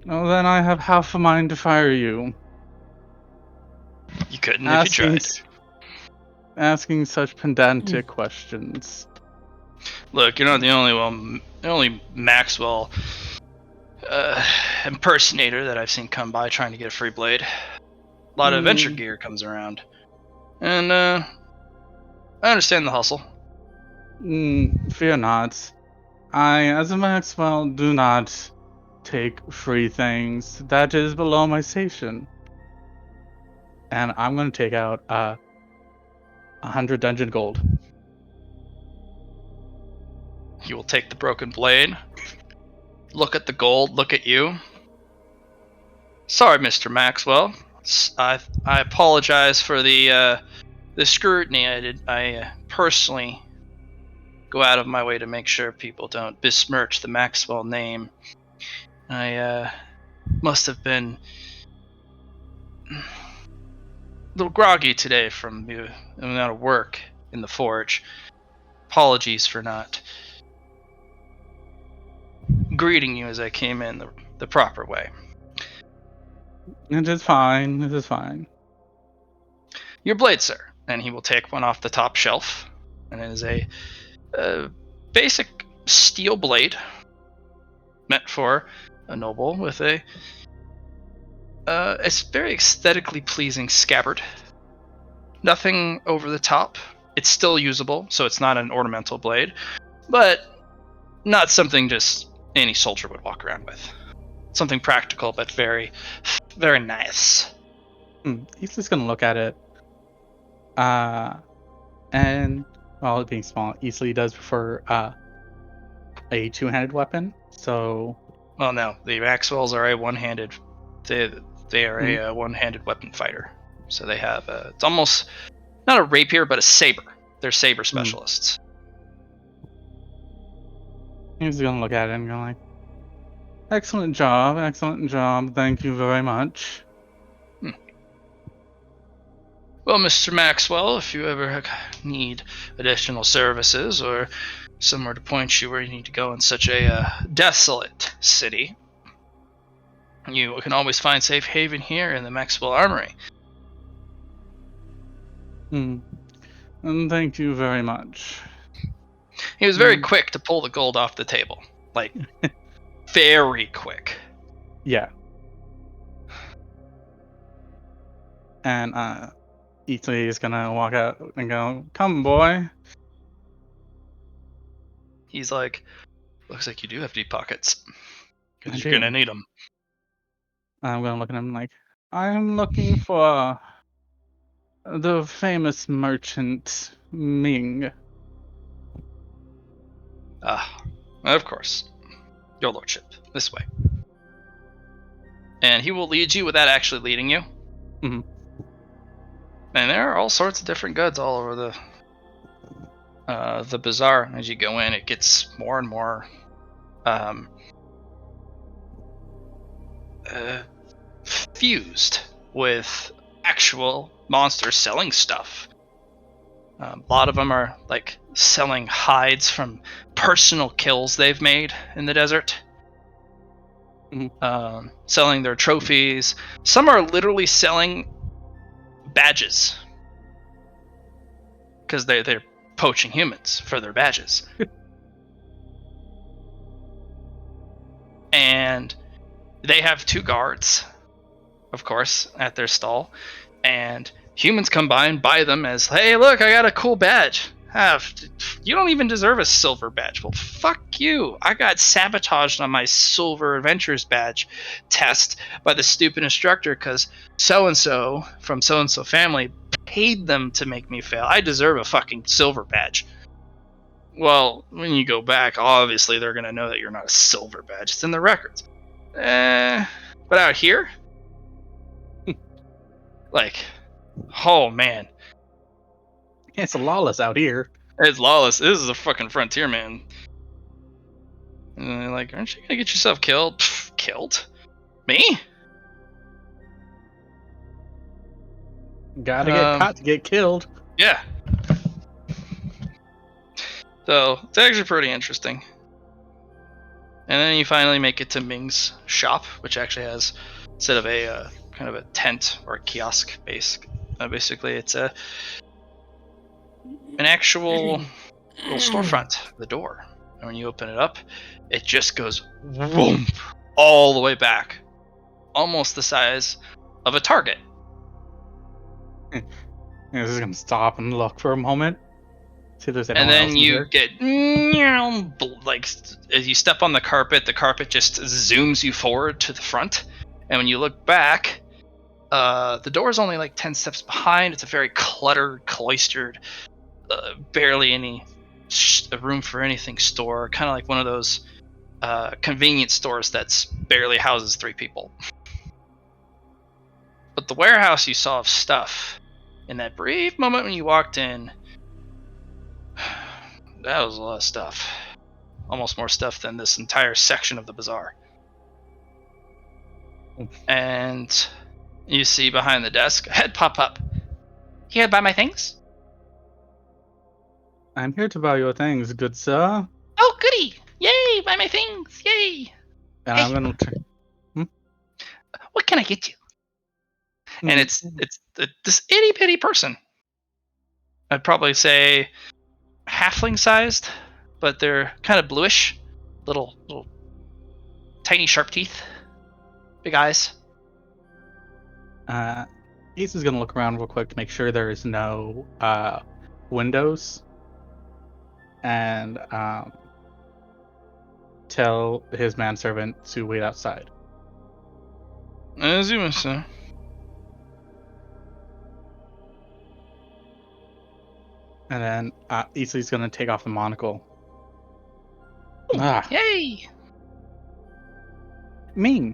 Oh, then I have half a mind to fire you. You couldn't if you tried. Asking such pedantic questions. Look, you're not the only one. The only Maxwell impersonator that I've seen come by trying to get a free blade. A lot of adventure gear comes around, and I understand the hustle. Fear not. I, as a Maxwell, do not take free things. That is below my station. And I'm gonna take out 100 dungeon gold. He will take the broken blade, look at the gold, look at you. Sorry, Mr. Maxwell. I apologize for the scrutiny. I personally go out of my way to make sure people don't besmirch the Maxwell name. I must have been a little groggy today from the amount of work in the forge. Apologies for not greeting you as I came in the proper way. It is fine. It is fine. Your blade, sir. And he will take one off the top shelf. And it is a basic steel blade meant for a noble with a it's very aesthetically pleasing scabbard. Nothing over the top. It's still usable, so it's not an ornamental blade, but not something just any soldier would walk around with. Something practical, but very, very nice. He's just gonna look at it. And while it being small, easily does prefer a two-handed weapon. So, Well, no, the Maxwells are a one-handed. They are a one-handed weapon fighter. So they have it's almost not a rapier, but a saber. They're saber specialists. he's gonna look at it and go like, excellent job, thank you very much. Well, Mr. Maxwell, if you ever need additional services or somewhere to point you where you need to go in such a desolate city, you can always find safe haven here in the Maxwell Armory. And thank you very much. He was very quick to pull the gold off the table. Like, very quick. Yeah. And Italy is gonna walk out and go, come boy. He's like, looks like you do have deep pockets. Because I you're do. going to need them. I'm gonna look at him like, I'm looking for the famous merchant Ming. Ah, of course. Your lordship. This way. And he will lead you without actually leading you. Mhm. And there are all sorts of different goods all over the bazaar. As you go in, it gets more and more fused with actual monsters selling stuff. A lot of them are like selling hides from personal kills they've made in the desert. Selling their trophies. Some are literally selling badges because they're poaching humans for their badges. and they have 2 guards, of course, at their stall, and humans come by and buy them as, hey, look, I got a cool badge. You don't even deserve a silver badge. Well, fuck you. I got sabotaged on my silver adventures badge test by the stupid instructor because so-and-so from so-and-so family paid them to make me fail. I deserve a fucking silver badge. Well, when you go back, obviously they're going to know that you're not a silver badge. It's in the records. But out here, like, oh man, It's lawless out here. it's lawless. This is a fucking frontier, man. And they're like, aren't you gonna get yourself killed? Pff, killed? Me? Gotta get caught to get killed. Yeah. So it's actually pretty interesting. And then you finally make it to Ming's shop, which actually has, instead of a kind of a tent or a kiosk base, basically it's an actual little storefront, the door. And when you open it up, it just goes whoomp all the way back, almost the size of a Target. This is gonna stop and look for a moment. See if there's anyone And then else in you here. get like, as you step on the carpet just zooms you forward to the front. And when you look back, the door is only like 10 steps behind. It's a very cluttered, cloistered, barely any room for anything store. Kind of like one of those convenience stores that's barely houses 3 people. But the warehouse you saw of stuff, in that brief moment when you walked in, that was a lot of stuff. Almost more stuff than this entire section of the bazaar. And you see behind the desk a head pop up. Here to buy my things? I'm here to buy your things, good sir. Oh, goody! Yay! Buy my things! Yay! And Hey. I'm gonna. What can I get you? And it's this itty bitty person. I'd probably say halfling sized, but they're kind of bluish, little tiny sharp teeth, big eyes. Ace is gonna look around real quick to make sure there is no windows, and tell his manservant to wait outside. As you must say. And then Isa's gonna take off the monocle. Ooh, yay! Ming!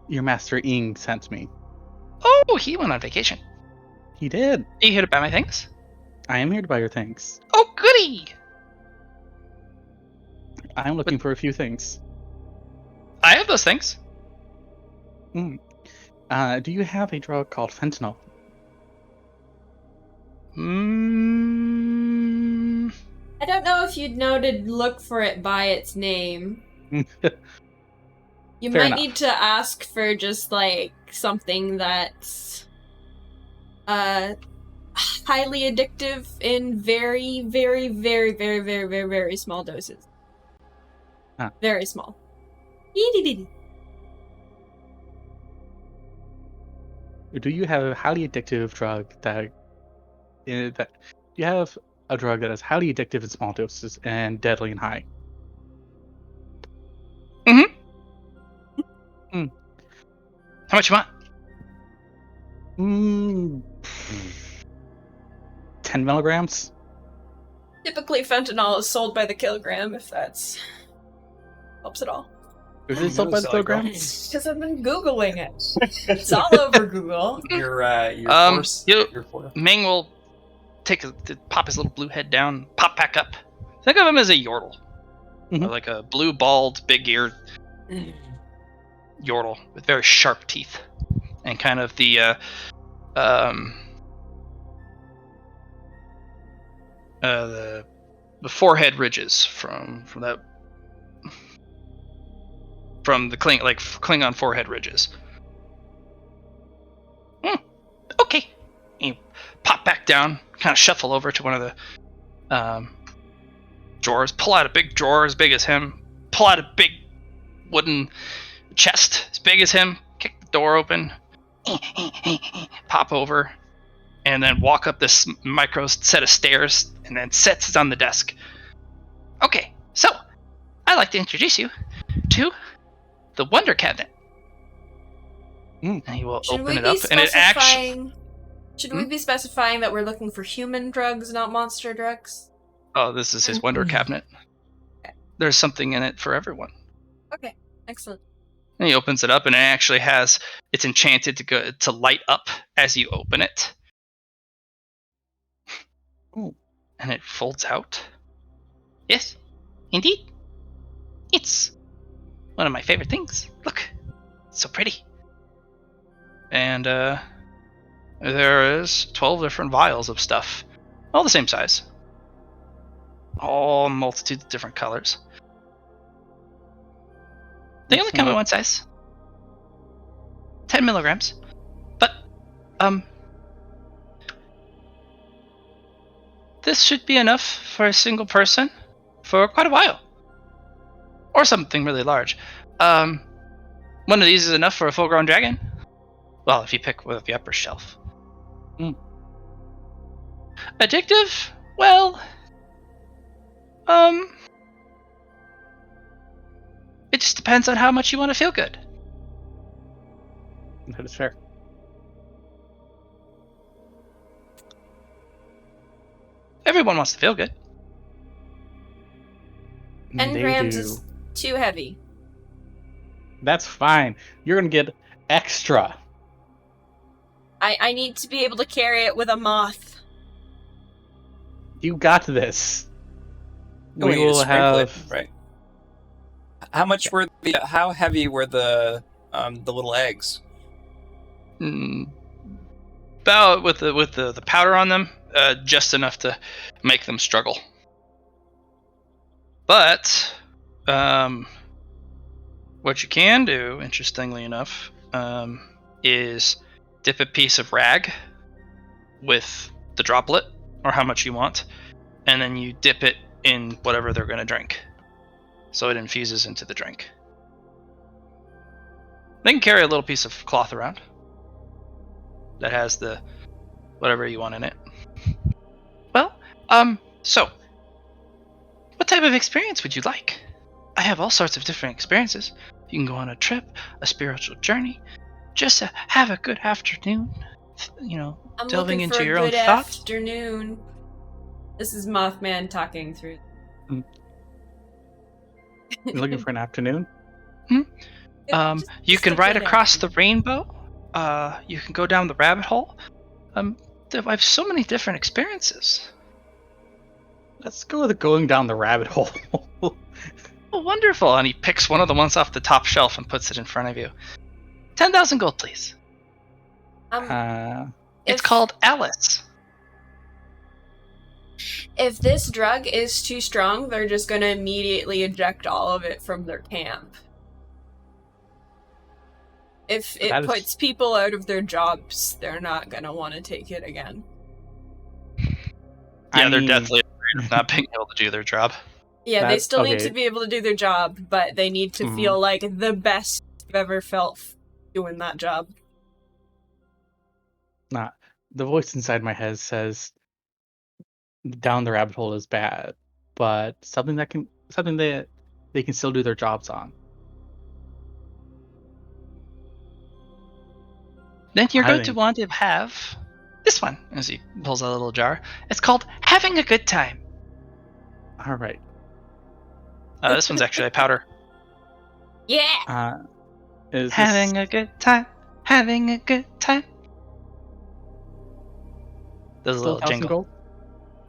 Your master Ing sent me. Oh, he went on vacation. He did. Are you here to buy my things? I am here to buy your things. Oh, goody! I am looking for a few things. I have those things. Do you have a drug called fentanyl? I don't know if you'd know to look for it by its name. You Fair might enough. need to ask for just like something that's highly addictive in very, very, very, very, very, very, very small doses. Huh. Very small. Itty-bitty. Do you have a highly addictive drug that you have a drug that is highly addictive in small doses and deadly in high? How much you want? 10 milligrams? Typically, fentanyl is sold by the kilogram, if that's helps at all. Is it sold by the kilogram? Because I've been Googling it. It's all over Google. Your force. you- Your force. Ming will pop his little blue head down, pop back up. Think of him as a yordle. Mhm. Or like a blue bald, big-eared yordle with very sharp teeth. And kind of the forehead ridges from the Klingon forehead ridges. Okay. And you pop back down, kind of shuffle over to one of the drawers, pull out a big drawer as big as him, pull out a big wooden chest as big as him, kick the door open, pop over, and then walk up this micro set of stairs, and then sets it on the desk. Okay, so I'd like to introduce you to the Wonder Cabinet. And he will open it up, and it actually... Should we be specifying that we're looking for human drugs, not monster drugs? Oh, this is his Wonder Cabinet. Okay. There's something in it for everyone. Okay, excellent. And he opens it up, and it actually has... It's enchanted to light up as you open it. Ooh. And it folds out. Yes, indeed. It's one of my favorite things. Look, it's so pretty. And there is 12 different vials of stuff, all the same size, all multitude of different colors. They only come in one size, 10 milligrams, but this should be enough for a single person for quite a while, or something really large. One of these is enough for a full-grown dragon. Well, if you pick with the upper shelf. Addictive? Well, it just depends on how much you want to feel good. That is fair. Everyone wants to feel good. 10 They grams do. is too heavy. That's fine. You're gonna get extra. I need to be able to carry it with a moth. You got this. We We need to will sprinkle it, have. right? How much were the? How heavy were the little eggs? About with the powder on them, just enough to make them struggle. But what you can do, interestingly enough, is dip a piece of rag with the droplet, or how much you want, and then you dip it in whatever they're going to drink, so it infuses into the drink. They can carry a little piece of cloth around that has the whatever you want in it. Well, so what type of experience would you like? I have all sorts of different experiences. You can go on a trip, a spiritual journey, just to have a good afternoon, I'm delving looking into for a your own good thoughts. afternoon. This is Mothman talking through. You're looking for an afternoon? You Just can a ride good across the afternoon. rainbow. You can go down the rabbit hole. I have so many different experiences. Let's go with going down the rabbit hole. Oh, wonderful! And he picks one of the ones off the top shelf and puts it in front of you. 10,000 gold, please. It's If- called Alice. If this drug is too strong, they're just gonna immediately eject all of it from their camp. If it That is- puts people out of their jobs, they're not gonna want to take it again. Yeah, they're mean, deathly afraid of not being able to do their job. Yeah, they That- still need okay. to be able to do their job, but they need to Mhm. feel like the best they've ever felt doing that job. Not the voice inside my head says down the rabbit hole is bad, but something that they can still do their jobs on. Then you're I going to think- want to have this one, as he pulls out a little jar. It's called Having a Good Time. All right. This one's actually a powder. Yeah! Is this- Having a good time. Having a good time. There's a still little 1,000 jingle. gold?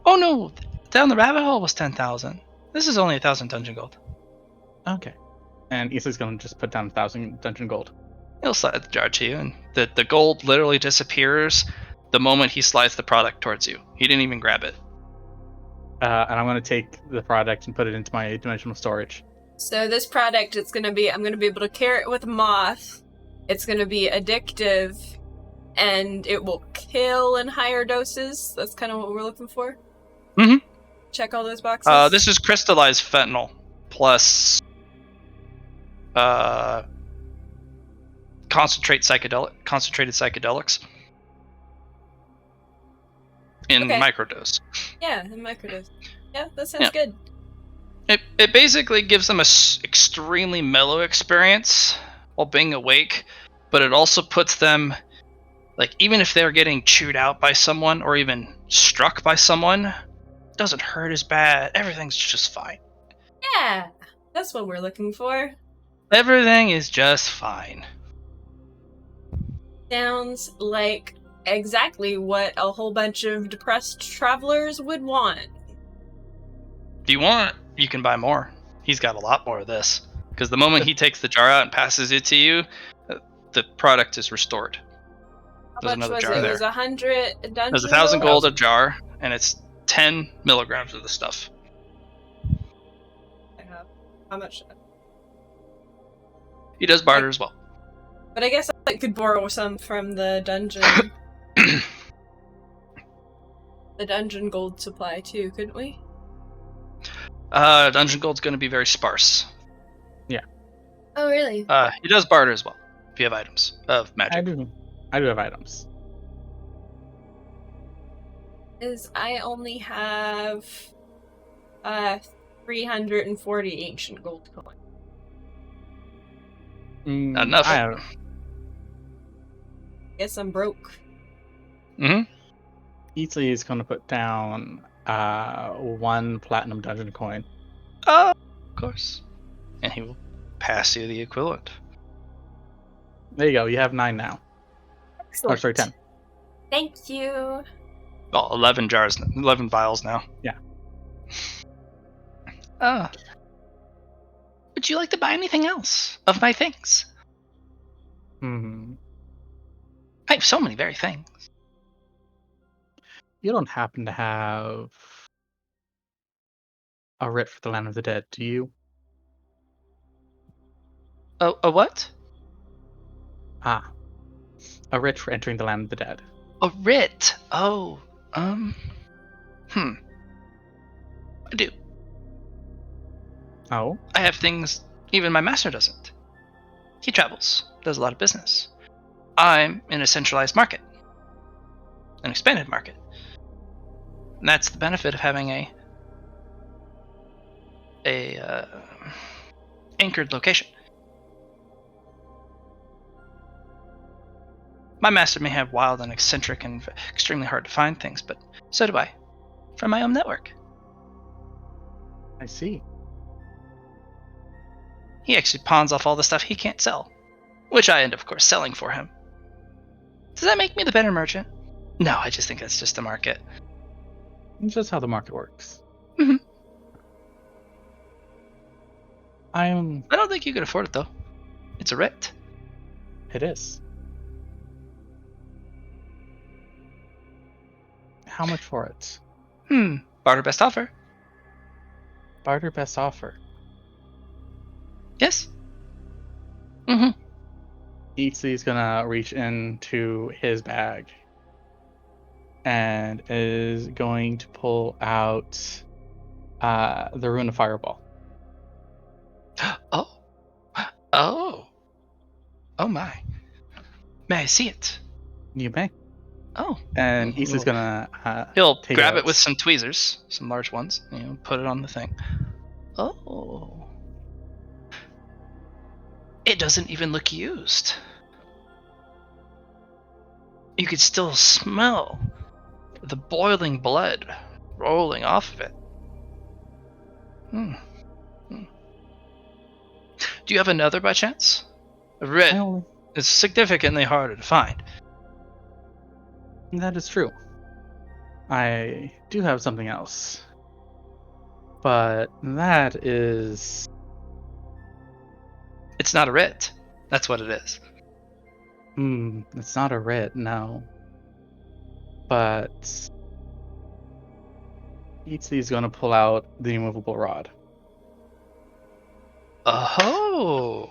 Oh no! Down the rabbit hole was 10,000. This is only 1,000 dungeon gold. Okay. And Issa's gonna just put down 1,000 dungeon gold. He'll slide the jar to you, and the gold literally disappears the moment he slides the product towards you. He didn't even grab it. And I'm gonna take the product and put it into my dimensional storage. So this product, I'm gonna be able to carry it with a moth. It's gonna be addictive, and it will kill in higher doses. That's kind of what we're looking for. check all those boxes? This is crystallized fentanyl plus concentrated psychedelics in Okay. microdose. Yeah, the microdose. Yeah, that sounds good. It basically gives them a extremely mellow experience while being awake, but it also puts them, like, even if they're getting chewed out by someone or even struck by someone, it doesn't hurt as bad. Everything's just fine. Yeah, that's what we're looking for. Everything is just fine. Sounds like exactly what a whole bunch of depressed travelers would want. If you want, you can buy more. He's got a lot more of this. Because the moment he takes the jar out and passes it to you, the product is restored. How There's much another was jar it? there. It was 100 dungeon There's 1,000 gold? gold a jar, and it's 10 milligrams of the stuff. How much? He does barter as well. But I guess I could borrow some from the dungeon. The dungeon gold supply too, couldn't we? Dungeon gold's going to be very sparse. Oh, really? He does barter as well, if you have items of magic. I do have items. Is I only have 340 ancient gold coin. Not enough. I have, Guess I'm broke. Mm-hmm. Easley is going to put down 1 platinum dungeon coin. Oh, of course. And he will pass you the equivalent. There you go. You have 9 now. Excellent. Oh, sorry, 10. Thank you. Well, 11 jars, 11 vials now. Yeah. Would you like to buy anything else of my things? Hmm. I have so many very things. You don't happen to have a writ for the land of the dead, do you? A what? Ah. A writ for entering the land of the dead. A writ. Oh, I do. Oh? I have things even my master doesn't. He travels, does a lot of business. I'm in a centralized market, an expanded market. And that's the benefit of having a anchored location. My master may have wild and eccentric and extremely hard to find things, but so do I, from my own network. I see. He actually pawns off all the stuff he can't sell, which I end up, of course, selling for him. Does that make me the better merchant? No, I just think that's just the market. It's just how the market works. Mhm. I don't think you could afford it, though. It's a writ. It is. How much for it? Barter best offer. Barter best offer. Yes. Eatsley's gonna reach into his bag and is going to pull out the Rune of Fireball. Oh my. May I see it? You may. Oh. And Eastley's gonna He'll take grab out. it with some tweezers, some large ones, put it on the thing. Oh. It doesn't even look used. You could still smell the boiling blood rolling off of it. Do you have another by chance? A writ is significantly harder to find. That is true. I do have something else. But that is... It's not a writ. That's what it is. It's not a writ, no. But... Eatsy's gonna pull out the immovable rod. Oh.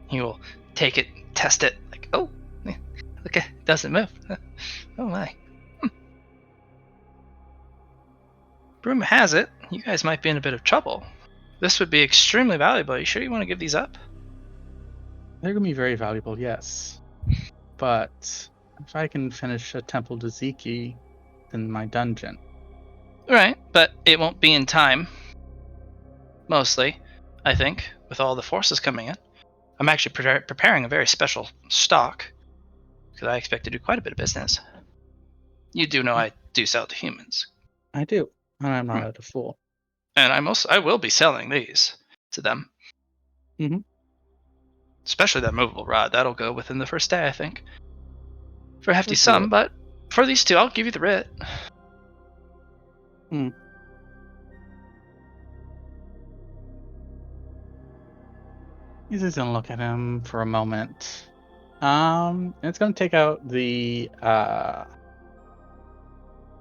He will take it, test it, like, oh, look, it doesn't move. Oh my. rumor has it, you guys might be in a bit of trouble. This would be extremely valuable. Are you sure you want to give these up? They're gonna be very valuable, yes. But if I can finish a temple to Ziki in my dungeon. Right, but it won't be in time. Mostly, I think, with all the forces coming in. I'm actually preparing a very special stock, because I expect to do quite a bit of business. You do know I do sell to humans. I do. And I'm not a fool. And I will be selling these to them. Mhm. Especially that movable rod. That'll go within the first day, I think. For a hefty Let's do sum, it. but for these two, I'll give you the writ. He's just gonna look at him for a moment. And it's gonna take out the oh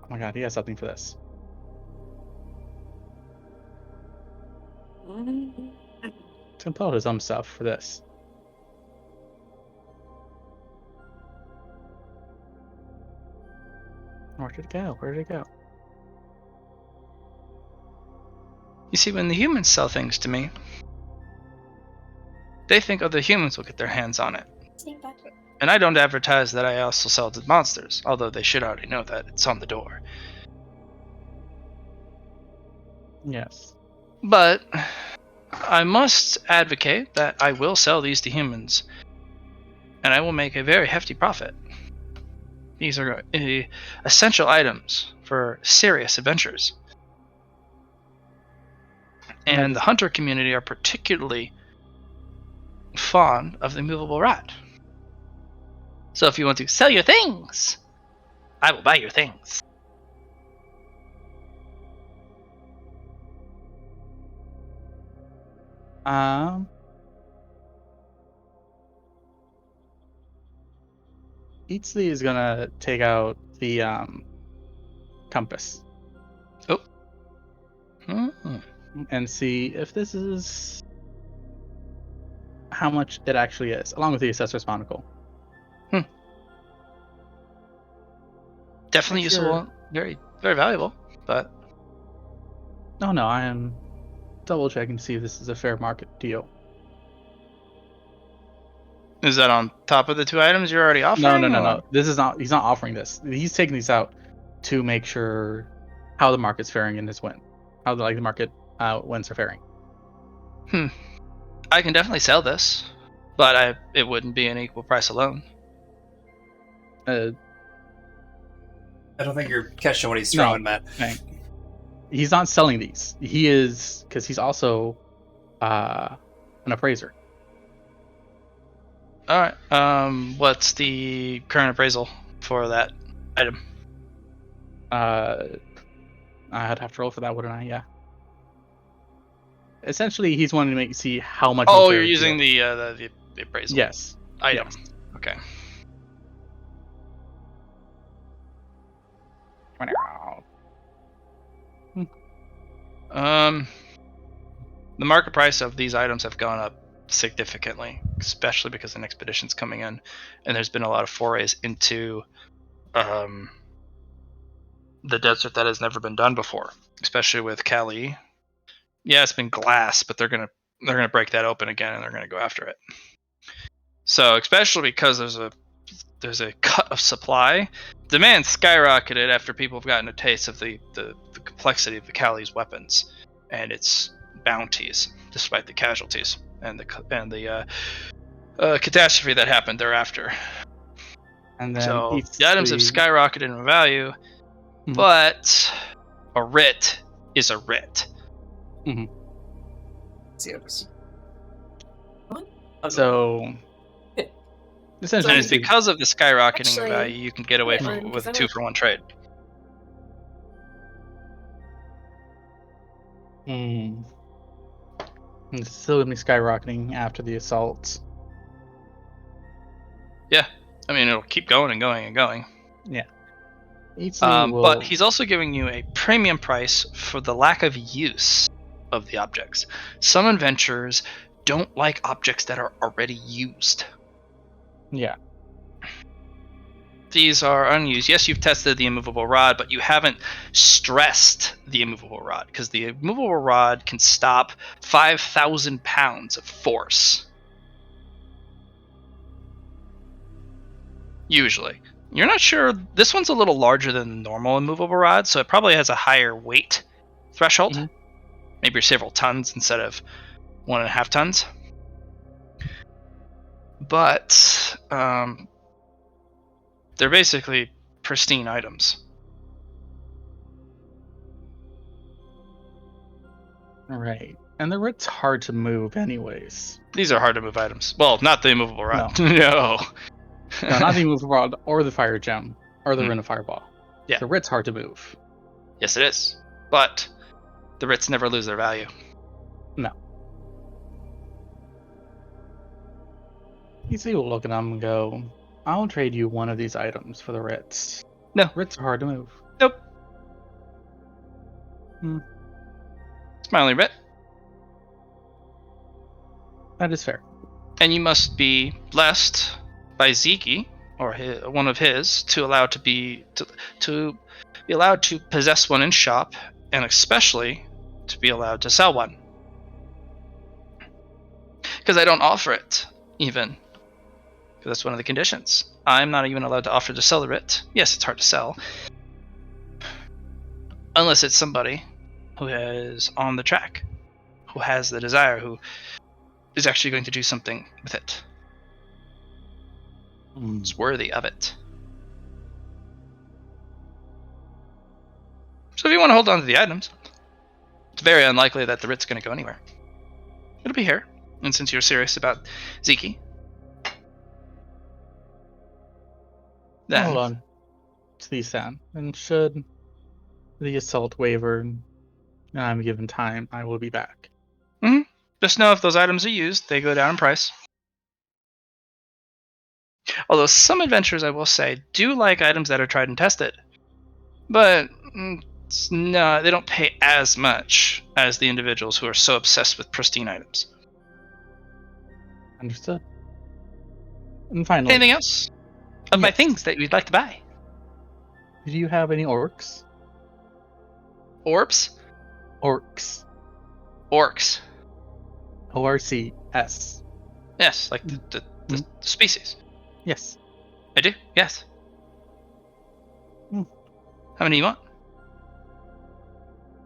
my god, he has something for this. It's gonna pull out his own stuff for this. Where did it go? Where did it go? You see, when the humans sell things to me, they think other humans will get their hands on it. And I don't advertise that I also sell to monsters, although they should already know that. It's on the door. Yes. But I must advocate that I will sell these to humans, and I will make a very hefty profit. These are essential items for serious adventures. And the hunter community are particularly fond of the movable rod. So if you want to sell your things, I will buy your things. Eatsley is gonna take out the compass and see if this is how much it actually is, along with the assessor's monocle. Definitely useful, very, very valuable, but... No, I am double checking to see if this is a fair market deal. Is that on top of the two items you're already offering? No. This is not. He's not offering this. He's taking these out to make sure how the market's faring in his win, how the market wins are faring. I can definitely sell this, but it wouldn't be an equal price alone. I don't think you're catching what he's throwing, Matt. He's not selling these. He is, because he's also an appraiser. All right. What's the current appraisal for that item? I'd have to roll for that, wouldn't I? Yeah. Essentially, he's wanting to see how much. Oh, you're using the appraisal. Yes. Item. Yes. Okay. The market price of these items have gone up significantly, especially because an expedition's coming in, and there's been a lot of forays into the desert that has never been done before, especially with Cali. Yeah, it's been glass, but they're gonna break that open again, and they're gonna go after it. So, especially because there's a cut of supply, demand skyrocketed after people have gotten a taste of the complexity of the Cali's weapons and its bounties, despite the casualties and the catastrophe that happened thereafter. And then so the items have skyrocketed in value, but a writ is a writ. So essentially, and it's because of the skyrocketing in value you can get away with a 2-for-1 trade. It's still gonna be skyrocketing after the assaults. Yeah, I mean it'll keep going and going and going. Yeah. But he's also giving you a premium price for the lack of use of the objects. Some adventurers don't like objects that are already used. Yeah. These are unused. Yes, you've tested the immovable rod, but you haven't stressed the immovable rod, because the immovable rod can stop 5,000 pounds of force. Usually. You're not sure. This one's a little larger than the normal immovable rod, so it probably has a higher weight threshold. Mhm. Maybe several tons instead of 1.5 tons. But they're basically pristine items. Right. And the writ's hard to move anyways. These are hard to move items. Well, not the immovable rod. No. No, not the immovable rod or the fire gem or the Hmm. rune of fireball. Yeah. The writ's hard to move. Yes, it is. But the writs never lose their value. No. You see, will look at them and go, I'll trade you one of these items for the writs. No. Writs are hard to move. Nope. Hmm. It's my only writ. That is fair. And you must be blessed by Ziki, or one of his, to be allowed to possess one in shop, and especially to be allowed to sell one. Because I don't offer it, even. Because that's one of the conditions. I'm not even allowed to offer to sell the writ. Yes, it's hard to sell. Unless it's somebody who is on the track, who has the desire, who is actually going to do something with it. It's worthy of it. So if you want to hold on to the items, it's very unlikely that the writ's going to go anywhere. It'll be here. And since you're serious about Ziki, then Hold on to these down. And should the assault waver and I'm given time, I will be back. just know if those items are used, they go down in price. Although some adventurers, I will say, do like items that are tried and tested. But no, they don't pay as much as the individuals who are so obsessed with pristine items. Understood. And finally, Anything else of my Yes. things that you'd like to buy? do you have any orcs? Orbs? Orcs. Orcs. ORCS. Yes, like the species. Yes. I do, yes. Hmm. How many do you want?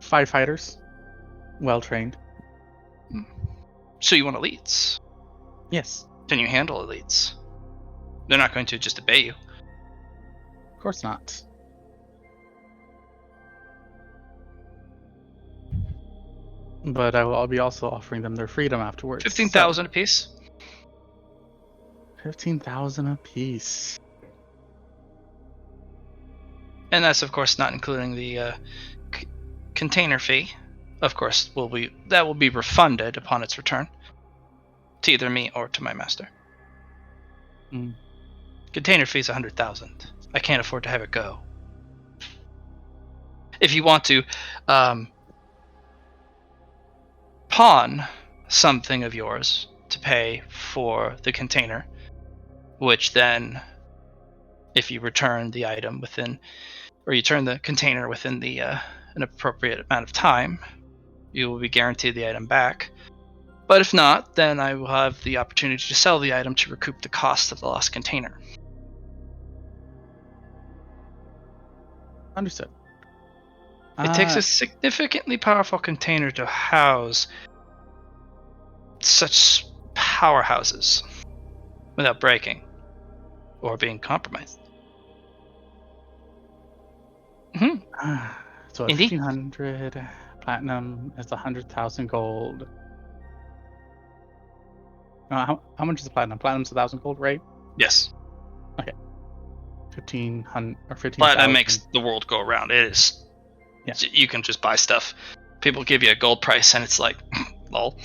5 fighters. Well trained. So you want elites? Yes. Can you handle elites? They're not going to just obey you. Of course not. But I'll be also offering them their freedom afterwards. 15,000 apiece. 15,000 apiece. And that's of course not including the container fee. Of course, that will be refunded upon its return to either me or to my master. Mm. Container fee is 100,000. I can't afford to have it go. If you want to pawn something of yours to pay for the container, which then, if you return the item within, or you turn the container within the an appropriate amount of time, you will be guaranteed the item back. But if not, then I will have the opportunity to sell the item to recoup the cost of the lost container. Understood. It takes a significantly powerful container to house such powerhouses without breaking or being compromised. So Indeed. 1,500 platinum is 100,000 gold. How much is the platinum? Platinum's 1,000 gold, right? Yes. 1,500 or 15,000. Platinum makes the world go around. It is. Yeah. You can just buy stuff. People give you a gold price, and it's like, lol.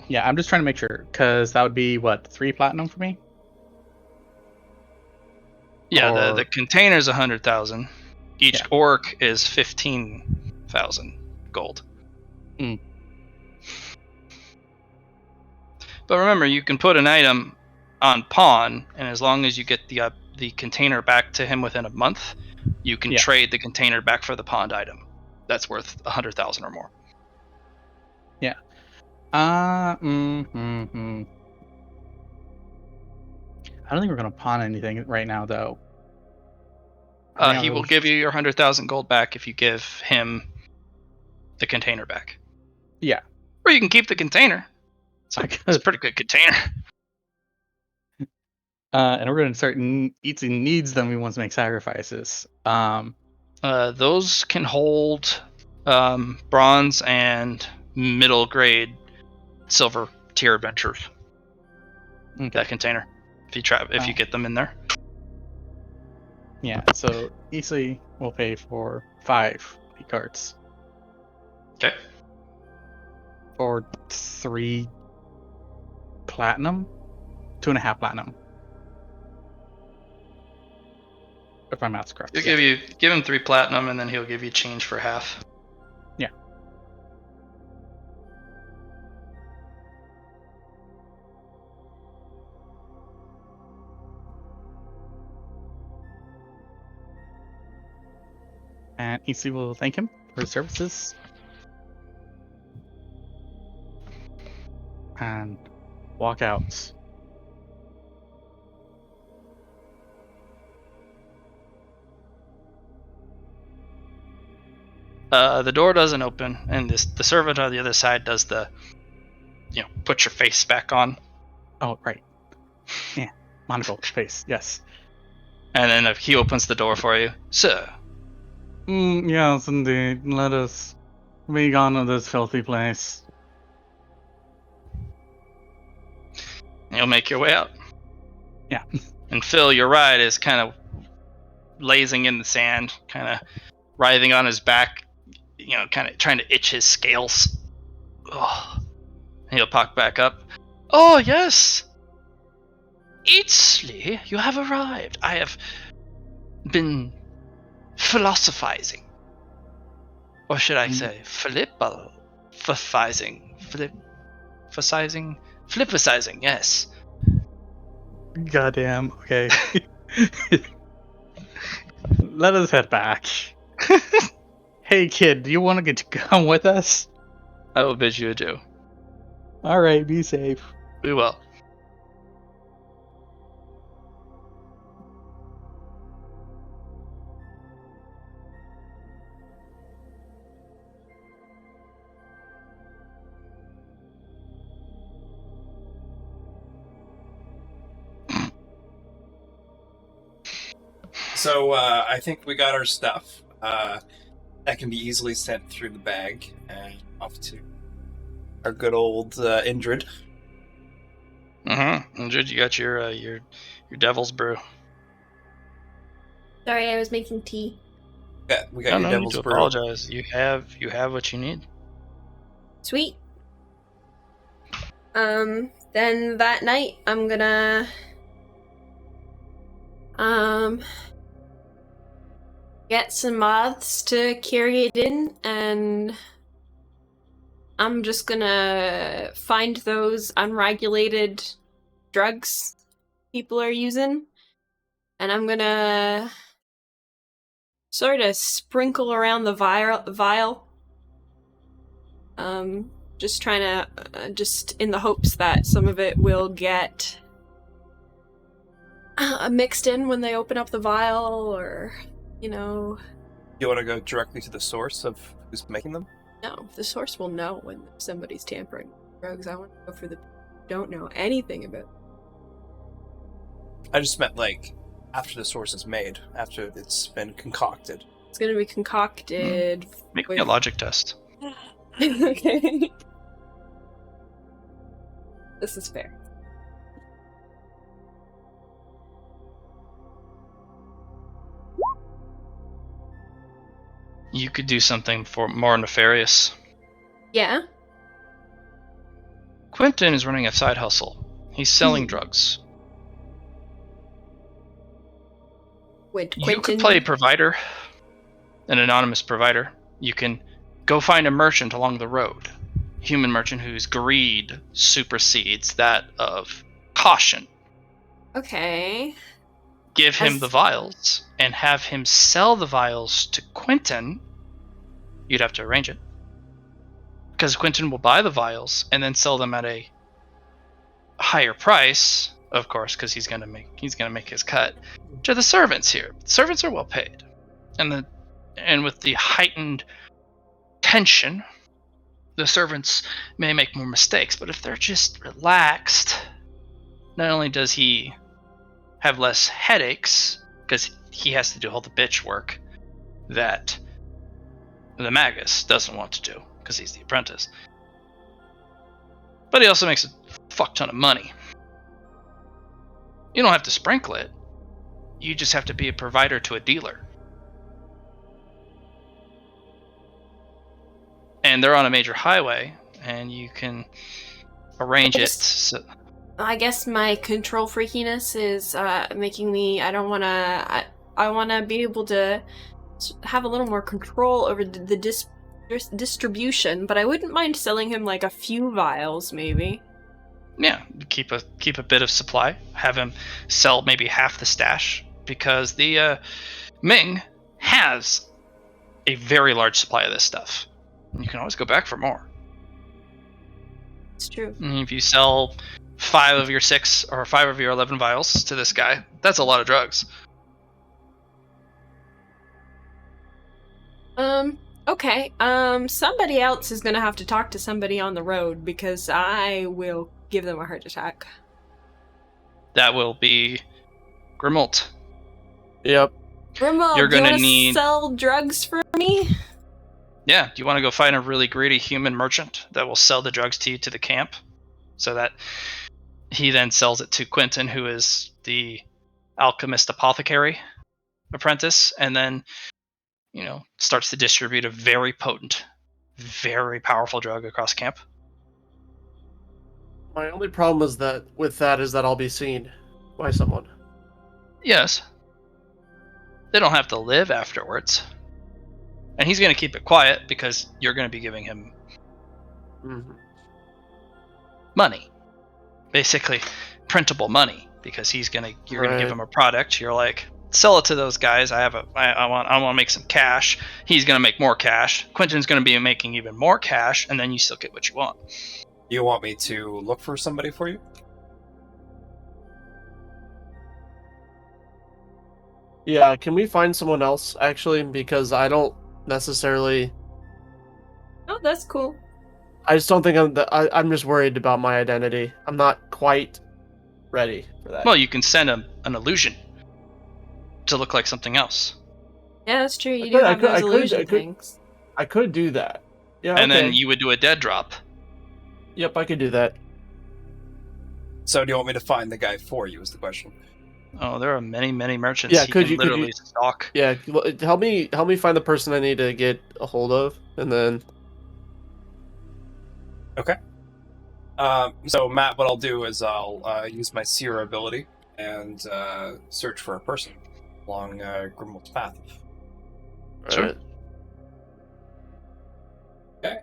Yeah, I'm just trying to make sure, because that would be, what, 3 platinum for me? Yeah, Or- the container's 100,000. Each Yeah. orc is 15,000 gold. Mm. But remember, you can put an item on pawn, and as long as you get the container back to him within a month, you can Yeah. trade the container back for the pawned item. That's worth 100,000 or more. I don't think we're gonna pawn anything right now, though. I think He I'll will give you your 100,000 gold back if you give him the container back. Yeah. Or you can keep the container. It's I a could. pretty good container. And we're gonna start eating needs. Then we want to make sacrifices. Those can hold bronze and middle grade silver tier adventures. Okay. That container, if you get them in there. Yeah. So easily we'll pay for 5 cards Okay. for 3 platinum, 2.5 platinum. If my math's correct. He'll give him 3 platinum, and then he'll give you change for half. Yeah. And easily will thank him for his services. And walk out. The door doesn't open, and the servant on the other side does the, put your face back on. Oh, right. Yeah. Monocle face. Yes. And then he opens the door for you. Sir. Yes, indeed. Let us be gone of this filthy place. You'll make your way out. Yeah. And Phil, your ride is kind of lazing in the sand, kind of writhing on his back, kind of trying to itch his scales. Oh. He'll pop back up. Oh, yes! Eatsley, you have arrived. I have been philosophizing. Or should I say, Flippicizing, yes. Goddamn. Okay. Let us head back. Hey, kid, do you want to get to come with us? I will bid you adieu. All right, be safe. We will. So I think we got our stuff. That can be easily sent through the bag and off to our good old Indrid. Indrid, you got your devil's brew. Sorry, I was making tea. Yeah, we got No your need devil's to brew. apologize. You have what you need. Sweet. Then that night I'm gonna get some moths to carry it in, and I'm just gonna find those unregulated drugs people are using, and I'm gonna sort of sprinkle around the vial. Just trying to, just in the hopes that some of it will get mixed in when they open up the vial, or, You want to go directly to the source of who's making them? No, the source will know when somebody's tampering with drugs. I want to go for the people who don't know anything about. I just meant, like, after the source is made, after it's been concocted. It's gonna be concocted. Make me a logic test. Okay. This is fair. You could do something for more nefarious. Yeah. Quentin is running a side hustle. He's selling drugs. Wait, You Quentin. could play provider, an anonymous provider. You can go find a merchant along the road, human merchant whose greed supersedes that of caution. Okay. give him the vials and have him sell the vials to Quentin, you'd have to arrange it. Because Quentin will buy the vials and then sell them at a higher price, of course, because he's gonna make his cut to the servants here. Servants are well paid, and with the heightened tension, the servants may make more mistakes. But if they're just relaxed, not only does he have less headaches because he has to do all the bitch work that the magus doesn't want to do because he's the apprentice, but he also makes a fuck ton of money. You don't have to sprinkle it. You just have to be a provider to a dealer. And they're on a major highway, and you can arrange it. So... I guess my control freakiness is making me. I don't want to. I want to be able to have a little more control over the distribution, but I wouldn't mind selling him like a few vials, maybe. Yeah, keep a bit of supply. Have him sell maybe half the stash, because the Ming has a very large supply of this stuff. You can always go back for more. It's true. And if you sell 5 of your 6 or 5 of your 11 vials to this guy, that's a lot of drugs. Okay. Somebody else is gonna have to talk to somebody on the road because I will give them a heart attack. That will be Grimult. Yep. Grimald, You're gonna do you need sell drugs for me? Yeah, do you want to go find a really greedy human merchant that will sell the drugs to you to the camp, so that he then sells it to Quentin, who is the alchemist apothecary apprentice, and then starts to distribute a very potent, very powerful drug across camp? My only problem is that I'll be seen by someone. Yes. They don't have to live afterwards. And he's going to keep it quiet because you're going to be giving him money. Basically, printable money, because you're going to give him a product. You're like, sell it to those guys. I want to make some cash. He's going to make more cash. Quentin's going to be making even more cash, and then you still get what you want. You want me to look for somebody for you? Yeah, can we find someone else, actually? Because I don't necessarily... Oh, that's cool. I just don't think I'm just worried about my identity. I'm not quite ready for that. Well, you can send an illusion to look like something else. Yeah, that's true. You do have those illusion things. I could do that. Yeah, and okay. then you would do a dead drop. Yep, I could do that. So do you want me to find the guy for you, is the question? Oh, there are many, many merchants. Yeah, he could can you literally stalk. Yeah, help me find the person I need to get a hold of, and then... Okay. So Matt, what I'll do is I'll use my seer ability and search for a person along Grimwald's path. Sure. Right. Okay.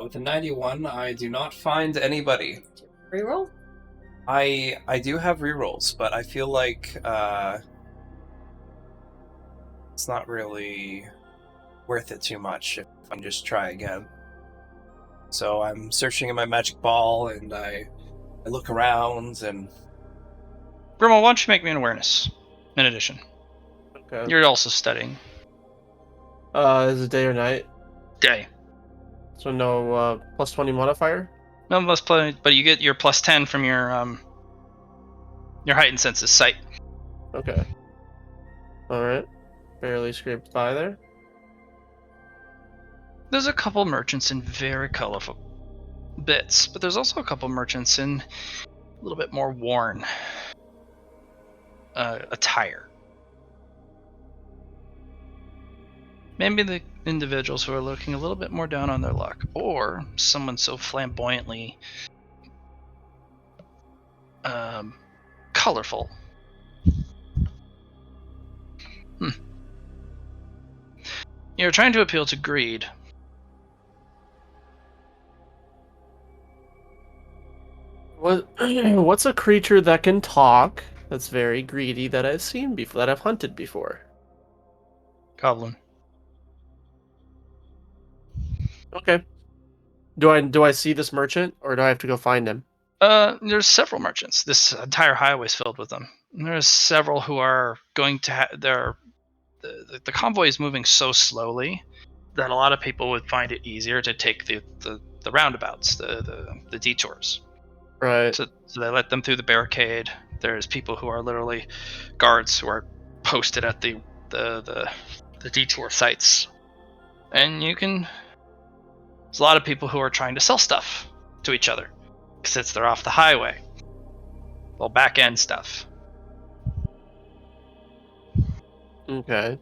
With a 91, I do not find anybody. Reroll? I do have rerolls, but I feel like it's not really worth it too much if I just try again. So I'm searching in my magic ball, and I look around, and... Grimmel, why don't you make me an awareness, in addition? Okay. You're also studying. Is it day or night? Day. So no plus 20 modifier? No plus play, but you get your plus 10 from your heightened senses sight. Okay. Alright. Barely scraped by there. There's a couple merchants in very colorful bits, but there's also a couple merchants in a little bit more worn attire. Maybe the individuals who are looking a little bit more down on their luck, or someone so flamboyantly colorful. You're trying to appeal to greed. What's a creature that can talk that's very greedy that I've seen before, that I've hunted before? Goblin. Okay. Do I see this merchant, or do I have to go find him? There's several merchants. This entire highway is filled with them. And there's several who are going to. The convoy is moving so slowly that a lot of people would find it easier to take the roundabouts, the detours. Right. So they let them through the barricade. There's people who are literally guards who are posted at the detour sites, and there's a lot of people who are trying to sell stuff to each other since they're off the highway. Well, back end stuff. Okay.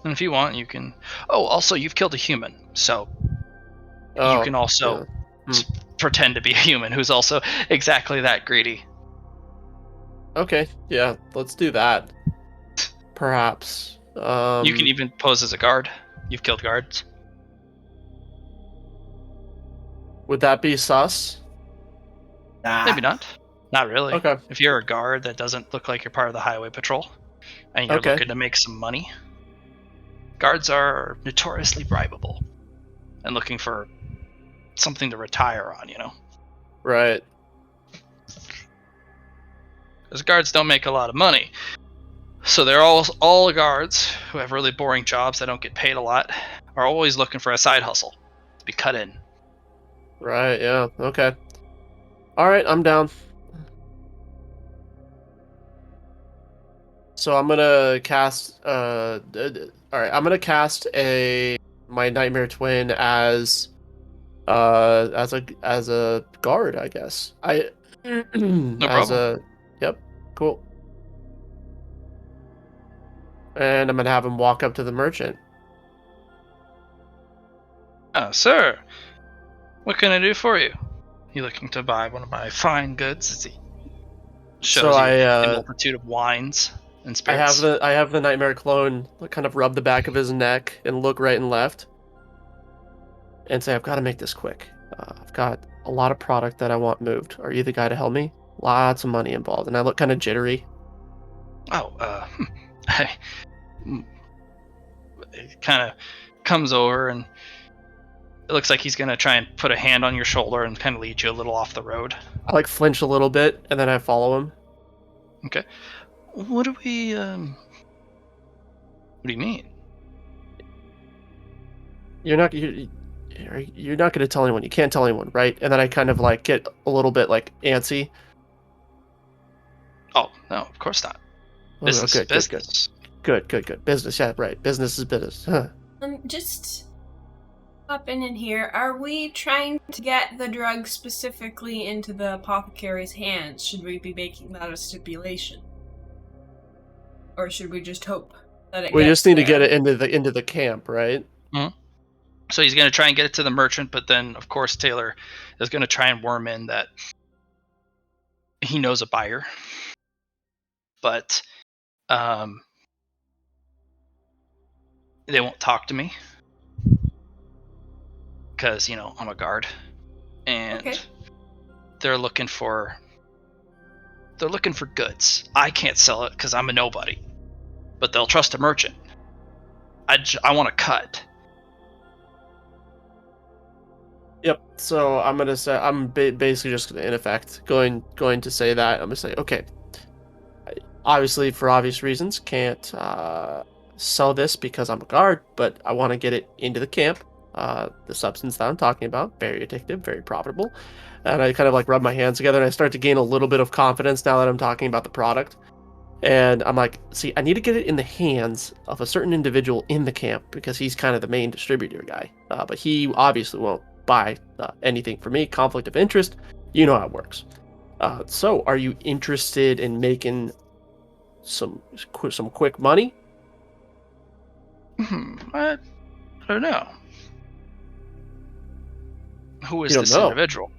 And if you want, you can. Oh, also, you've killed a human, so you can also yeah. pretend to be a human who's also exactly that greedy. Okay. Yeah. Let's do that. Perhaps. You can even pose as a guard. You've killed guards. Would that be sus? Nah. Maybe not. Not really. Okay. If you're a guard that doesn't look like you're part of the highway patrol, and you're Okay. looking to make some money, guards are notoriously bribable and looking for something to retire on, Right. Because guards don't make a lot of money. So they're all guards who have really boring jobs that don't get paid a lot are always looking for a side hustle to be cut in. Right. Yeah. Okay. All right. I'm down. So I'm gonna cast. All right. I'm gonna cast my nightmare twin as a guard, I guess. No as problem. Yep. Cool. And I'm gonna have him walk up to the merchant. Sir, what can I do for you? You looking to buy one of my fine goods? As he shows So you a multitude of wines and spirits. I have the nightmare clone kind of rub the back of his neck and look right and left, and say, "I've got to make this quick. I've got a lot of product that I want moved. Are you the guy to help me? Lots of money involved." And I look kind of jittery. It kind of comes over and it looks like he's gonna try and put a hand on your shoulder and kind of lead you a little off the road. I like flinch a little bit, and then I follow him. Okay. What do you mean? You're not going to tell anyone. You can't tell anyone, right? And then I kind of like get a little bit like antsy. Oh no, of course not. Oh, Business good, is business. Good. Business, yeah, right. Business is business. Huh. Just hop in here. Are we trying to get the drug specifically into the apothecary's hands? Should we be making that a stipulation? Or should we just hope that it We gets just need to there? get it into the camp, right? So he's gonna try and get it to the merchant, but then of course Taylor is gonna try and worm in that he knows a buyer. But they won't talk to me because I'm a guard, and Okay. they're looking for goods. I can't sell it because I'm a nobody, but they'll trust a merchant. I want a cut. Yep. So I'm gonna say basically just in effect going to say that I'm gonna say, okay, obviously for obvious reasons can't sell this because I'm a guard, but I want to get it into the camp. The substance that I'm talking about, very addictive, very profitable. And I kind of like rub my hands together and I start to gain a little bit of confidence now that I'm talking about the product. And I'm like, see, I need to get it in the hands of a certain individual in the camp because he's kind of the main distributor guy. But he obviously won't buy anything from me. Conflict of interest, you know how it works. So are you interested in making some quick money? I don't know. Who is You don't this know. individual?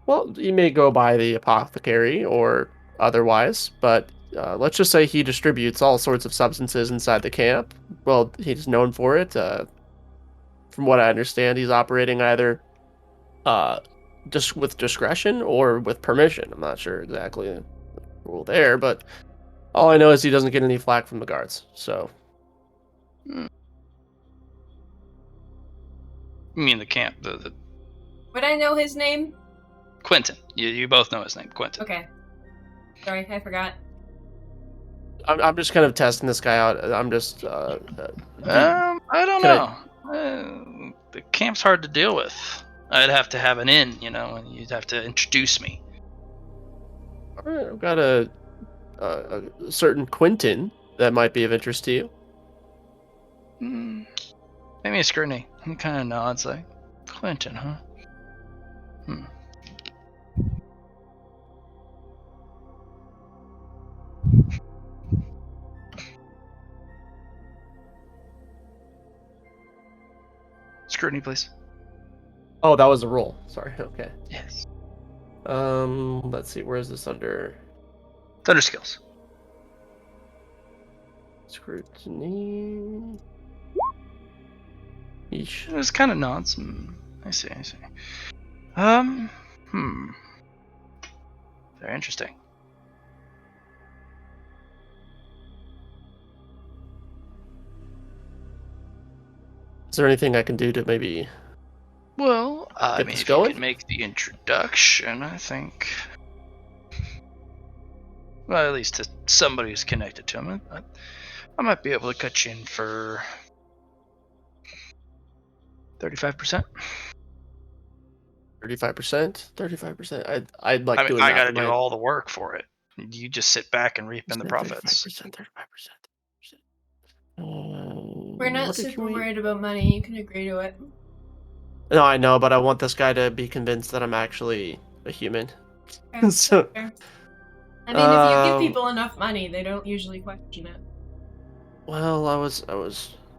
Well, you may go by the apothecary or otherwise, but let's just say he distributes all sorts of substances inside the camp. Well, he's known for it. From what I understand, he's operating either just with discretion or with permission. I'm not sure exactly the rule there, but all I know is he doesn't get any flack from the guards. So You mean the camp, the Would I know his name? Quentin. You both know his name, Quentin. Okay. Sorry, I forgot. I'm just kind of testing this guy out. I'm just I don't Can I- know. The camp's hard to deal with. I'd have to have an in, and you'd have to introduce me. all right, I've got a certain Quentin that might be of interest to you. Maybe a scrutiny. He kind of nods like, Quentin, huh? Scrutiny, please. Oh, that was a roll. Sorry. Okay. Yes. Let's see. Where is this under? Thunder skills. Scrutiny. Eesh. It was kind of nods. I see. Very interesting. Is there anything I can do to maybe? Well, I Get mean, this if going? you could make the introduction, I think. Well, at least to somebody who's connected to him. I might be able to cut you in for 35%. 35%. 35%. I'd like I mean, doing I that. got to do all the work for it. You just sit back and reap in the profits. 35%. 35%. We're not What did super we- worried about money. You can agree to it. No, I know, but I want this guy to be convinced that I'm actually a human. Okay, So- fair. I mean, if you give Um, people enough money, they don't usually question it. Well, I was.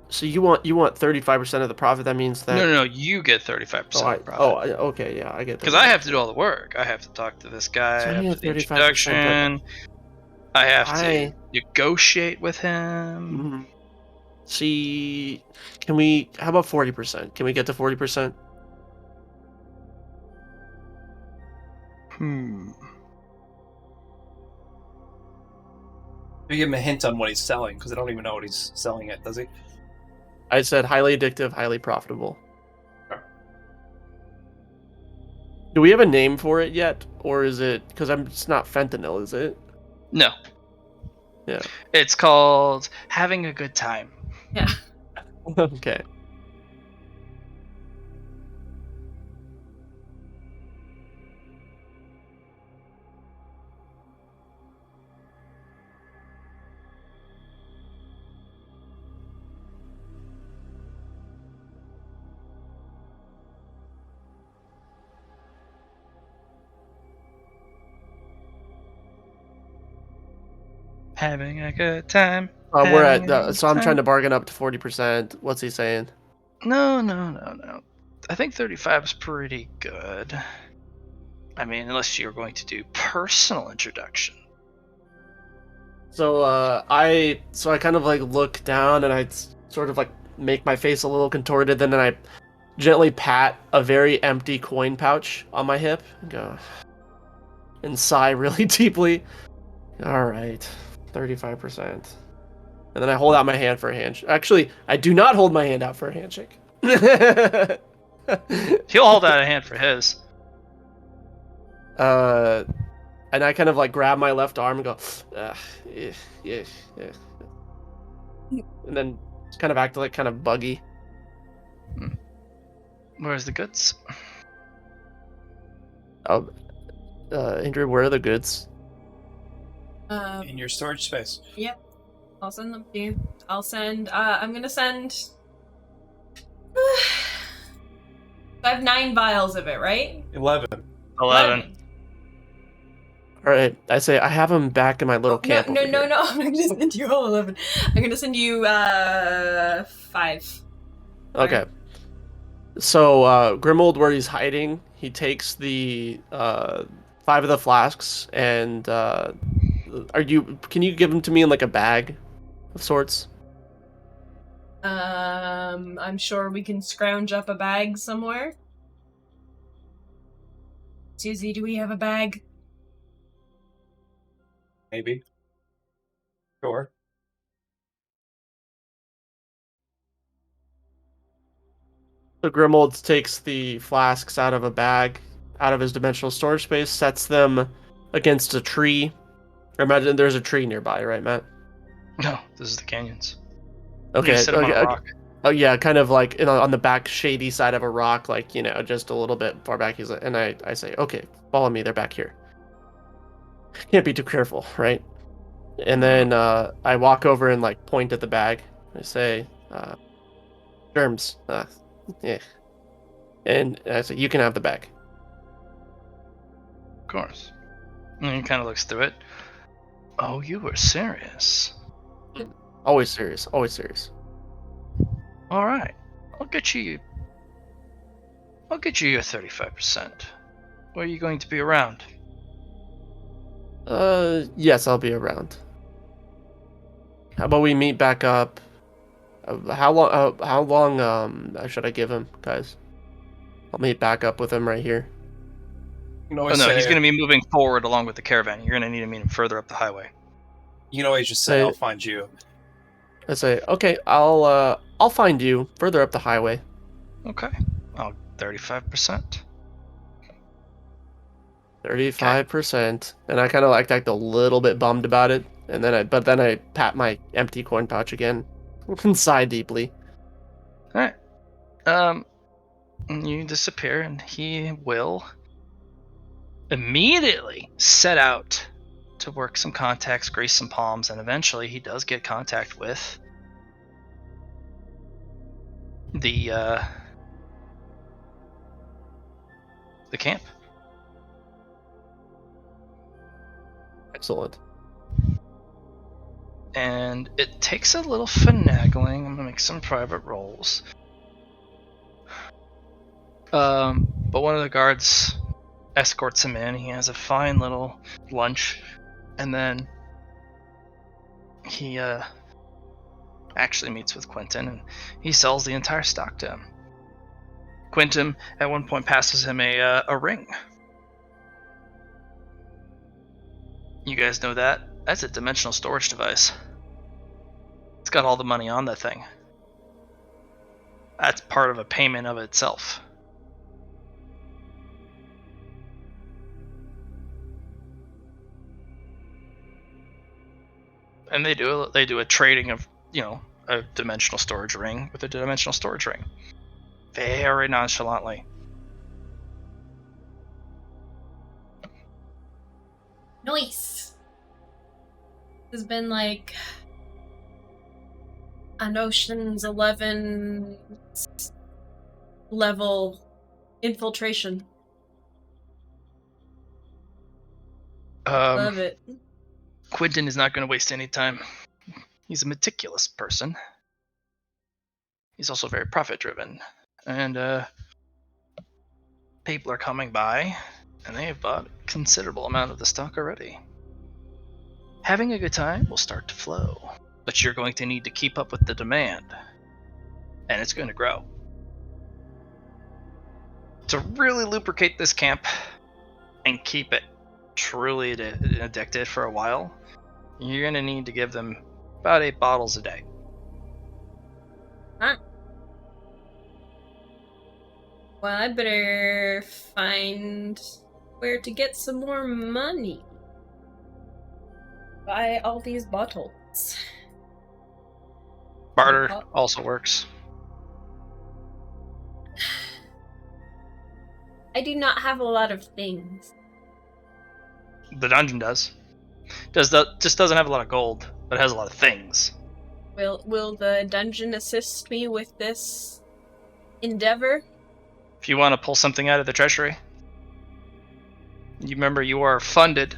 So you want 35% of the profit? That means that. No. You get 35% of the profit. Okay, yeah, I get that. Because I have to do all the work. I have to talk to this guy So I need after the 35%, but introduction. I have to I- negotiate with him. Mhm. See, can we? How about 40%? Can we get to 40%? Maybe give him a hint on what he's selling, because I don't even know what he's selling it, does he? I said highly addictive, highly profitable. Sure. Do we have a name for it yet, or is it? Because it's not fentanyl, is it? No. Yeah. It's called having a good time. Yeah. Okay. Having a good time. We're at. Having a good So I'm trying time. to bargain up to 40%. What's he saying? No. I think 35 is pretty good. I mean, unless you're going to do personal introduction. So I kind of like look down and I sort of like make my face a little contorted, then I gently pat a very empty coin pouch on my hip and go and sigh really deeply. All right, 35%. And then I hold out my hand for a handshake. Actually, I do not hold my hand out for a handshake. He'll hold out a hand for his. And I kind of like grab my left arm and go, yeah. And then just kind of act like kind of buggy. Where's the goods? Ingrid, where are the goods? In your storage space. Yep. I'll send them to you. I'll send. I'm gonna send. I have 9 vials of it, right? 11. 11. All right, I say I have them back in my little camp. No. over here. I'm not gonna send you all 11. I'm gonna send you 5. Okay. So Grimold, where he's hiding, he takes the 5 of the flasks, and can you give them to me in like a bag of sorts? I'm sure we can scrounge up a bag somewhere. Susie, do we have a bag? Maybe. Sure. So Grimold takes the flasks out of a bag, out of his dimensional storage space, sets them against a tree. Or imagine there's a tree nearby, right, Matt? No, this is the canyons. Okay. You sit him on a okay, rock. Oh yeah, kind of like on the back shady side of a rock, like just a little bit far back. He's like, and I say, okay, follow me. They're back here. Can't be too careful, right? And then I walk over and like point at the bag. I say, germs. Yeah. And I say, you can have the bag. Of course. And he kind of looks through it. Oh, you were serious. Always serious. Always serious. All right. I'll get you your 35%. Where are you going to be around? Yes, I'll be around. How about we meet back up? How long should I give him, guys? I'll meet back up with him right here. You can Oh always no, say, he's going to be moving forward along with the caravan. You're going to need to meet him further up the highway. You can always just say, I'll find you. I say, okay, I'll find you further up the highway. Okay. I'll 35%. 35%. And I kind of act a little bit bummed about it. And then I pat my empty coin pouch again and sigh deeply. All right. You disappear, and he will immediately set out to work some contacts, grease some palms, and eventually he does get contact with the camp. Excellent. And it takes a little finagling. I'm gonna make some private rolls. But one of the guards escorts him in. He has a fine little lunch, and then he actually meets with Quentin, and he sells the entire stock to him. Quentin at one point passes him a ring. You guys know that? That's a dimensional storage device. It's got all the money on that thing. That's part of a payment of itself. And they do a trading of, a dimensional storage ring with a dimensional storage ring. Very nonchalantly. Nice. This has been like an Ocean's 11 level infiltration. Love it. Quentin is not going to waste any time. He's a meticulous person. He's also very profit driven. And people are coming by, and they have bought a considerable amount of the stock already. Having a good time will start to flow, but you're going to need to keep up with the demand, and it's going to grow. To really lubricate this camp and keep it truly addicted for a while, you're going to need to give them about 8 bottles a day. Huh. Well, I better find where to get some more money. Buy all these bottles. Barter also works. I do not have a lot of things. The dungeon does. Just doesn't have a lot of gold, but it has a lot of things. Will the dungeon assist me with this endeavor? If you want to pull something out of the treasury, you remember you are funded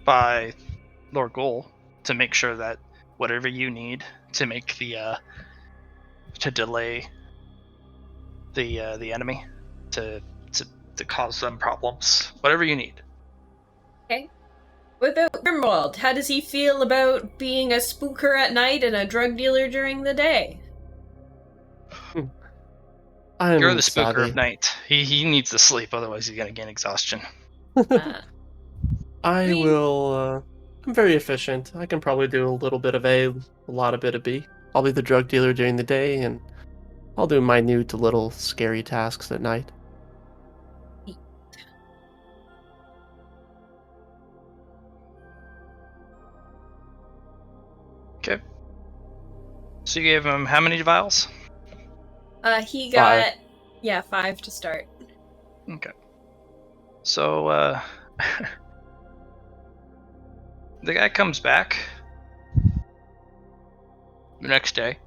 by Lord Goal to make sure that whatever you need to make the to delay the enemy, to cause them problems, whatever you need. Okay. What about Grimwald? How does he feel about being a spooker at night and a drug dealer during the day? You're I'm the spooker savvy. of night. He needs to sleep, otherwise he's gonna gain exhaustion. I We- will. I'm very efficient. I can probably do a little bit of A, a lot of bit of B. I'll be the drug dealer during the day, and I'll do minute to little scary tasks at night. Okay. So you gave him how many vials? He 5. got 5 to start. Okay. So the guy comes back the next day.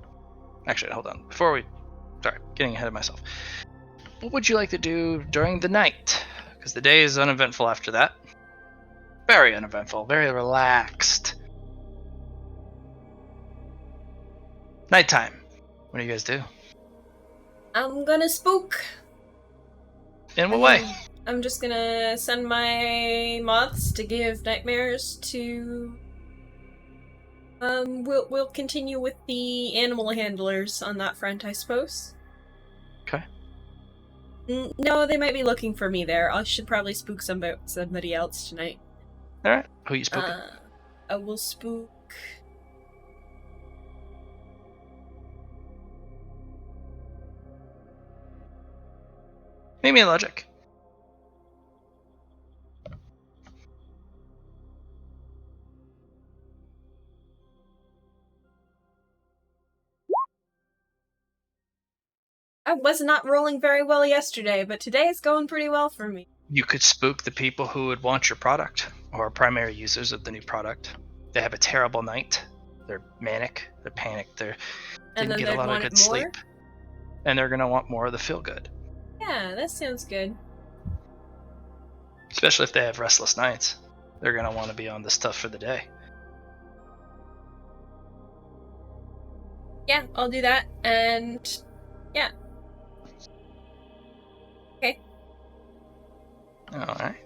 Actually, hold on. Sorry, getting ahead of myself. What would you like to do during the night? Because the day is uneventful after that. Very uneventful, very relaxed. Nighttime. What do you guys do? I'm gonna spook. In what way? I'm just gonna send my moths to give nightmares to. We'll continue with the animal handlers on that front, I suppose. Okay. No, they might be looking for me there. I should probably spook somebody else tonight. All right. Who you spooking? I will spook. Make me a logic. I was not rolling very well yesterday, but today is going pretty well for me. You could spook the people who would want your product or are primary users of the new product. They have a terrible night. They're manic. They're panicked. They And didn't then get a they'd lot of want good it more? sleep, and they're gonna want more of the feel good. Yeah, that sounds good. Especially if they have restless nights. They're gonna want to be on this stuff for the day. Yeah, I'll do that, and yeah. Okay. All right.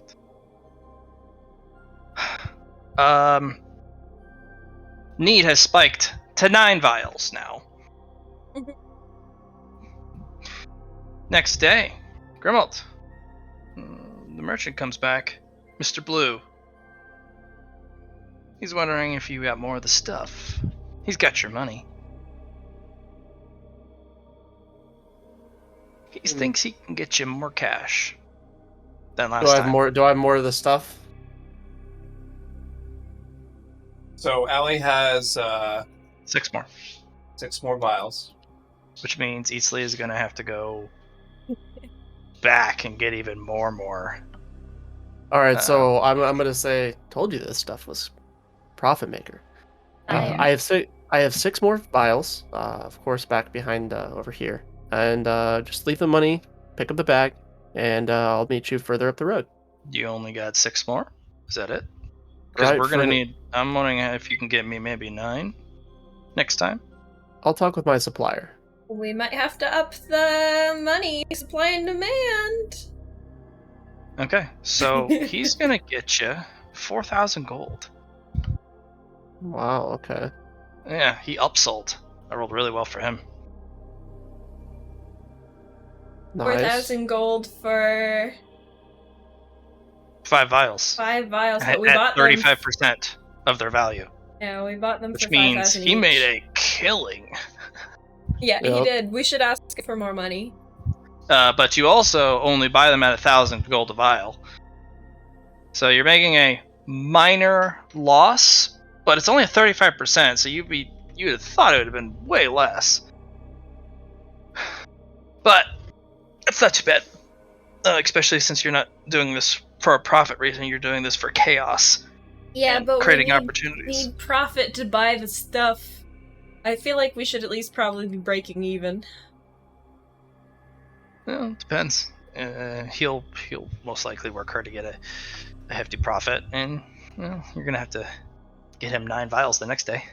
Need has spiked to 9 vials now. Mhm. Next day, Grimald. The merchant comes back. Mr. Blue. He's wondering if you got more of the stuff. He's got your money. He thinks he can get you more cash than last Do I have time. more? Do I have more of the stuff? So Allie has 6 more. 6 more vials. Which means Eastleigh is going to have to go back and get even more. All right, so I'm gonna say, told you this stuff was profit maker. I have 6 more vials, of course, back behind over here, and just leave the money, pick up the bag, and I'll meet you further up the road. You only got 6 more? Is that it? Because Right, we're going to need... I'm wondering if you can get me maybe 9 next time. I'll talk with my supplier. We might have to up the money, supply and demand. Okay, so he's going to get you 4,000 gold. Wow, okay. Yeah, he upsold. I rolled really well for him. Nice. 4,000 gold for 5 vials. 5 vials, but we At bought them. 35% of their value. Yeah, we bought them Which for means 5,000 he each. made a killing. Yeah, he Yep. did. We should ask for more money. But you also only buy them at 1,000 gold a vial. So you're making a minor loss, but it's only a 35%, so you would have thought it would have been way less. But it's not too bad. Especially since you're not doing this for a profit reason, you're doing this for chaos. Yeah, and but creating we opportunities. need profit to buy the stuff. I feel like we should at least probably be breaking even. Well, it depends. He'll most likely work hard to get a hefty profit, and you're gonna have to get him 9 vials the next day.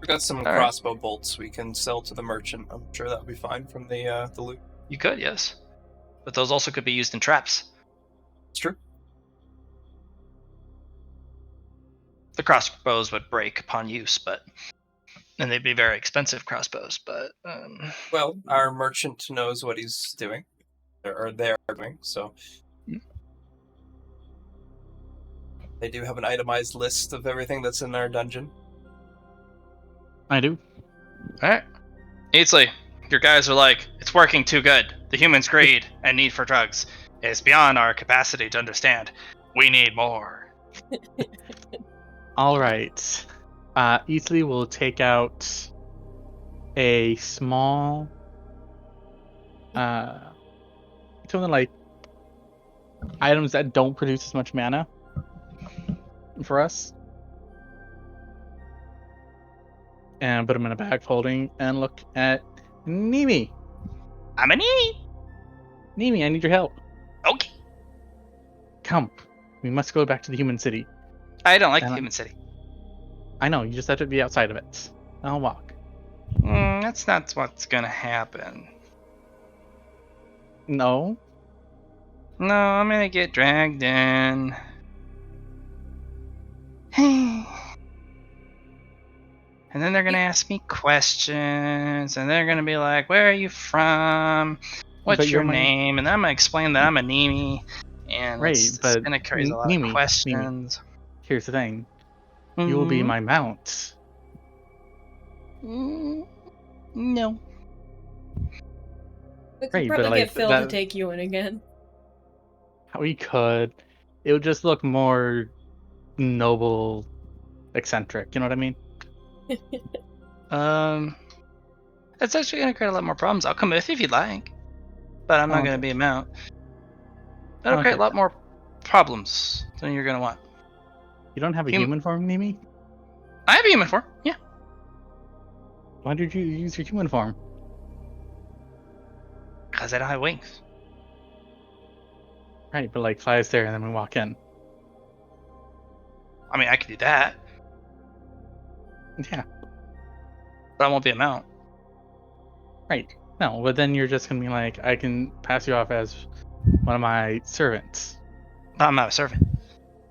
We got some crossbow bolts we can sell to the merchant. I'm sure that'll be fine from the loot. You could, yes, but those also could be used in traps. It's true. The crossbows would break upon use, but And they'd be very expensive crossbows, but Well, our merchant knows what he's doing, or they are doing, so they do have an itemized list of everything that's in our dungeon. I do. all right. Eatsley, your guys are like, it's working too good. The humans' greed and need for drugs is beyond our capacity to understand. We need more. All right. Easley will take out a small, something like items that don't produce as much mana for us, and put them in a bag folding and look at Nimi. I'm a Nimi. Nimi, I need your help. Okay. Come, we must go back to the human city. I don't like the And human city. I know, you just have to be outside of it. I'll walk. That's not what's gonna happen. No? No, I'm gonna get dragged in. And then they're gonna ask me questions, and they're gonna be like, "Where are you from? What's But your you're my... name?" And then I'm gonna explain that I'm a Nimi, and Right, it's but gonna carry a lot of Nimi, questions. here's the thing. You will be my mount. No. We could Right, but probably like get Phil to take you in again. we could. It would just look more noble, eccentric. You know what I mean? That's actually gonna create a lot more problems. I'll come with if you'd like, but I'm not gonna Okay. be a mount. That'll create a Okay. lot more problems than you're gonna want. You don't have a human form, Nimi? I have a human form. Yeah. Why did you use your human form? Because I don't have wings. Right, but like flies there and then we walk in. I mean, I could do that, Yeah. but I won't be a mount. Right. No, but then you're just gonna be like, I can pass you off as one of my servants. But I'm not a servant.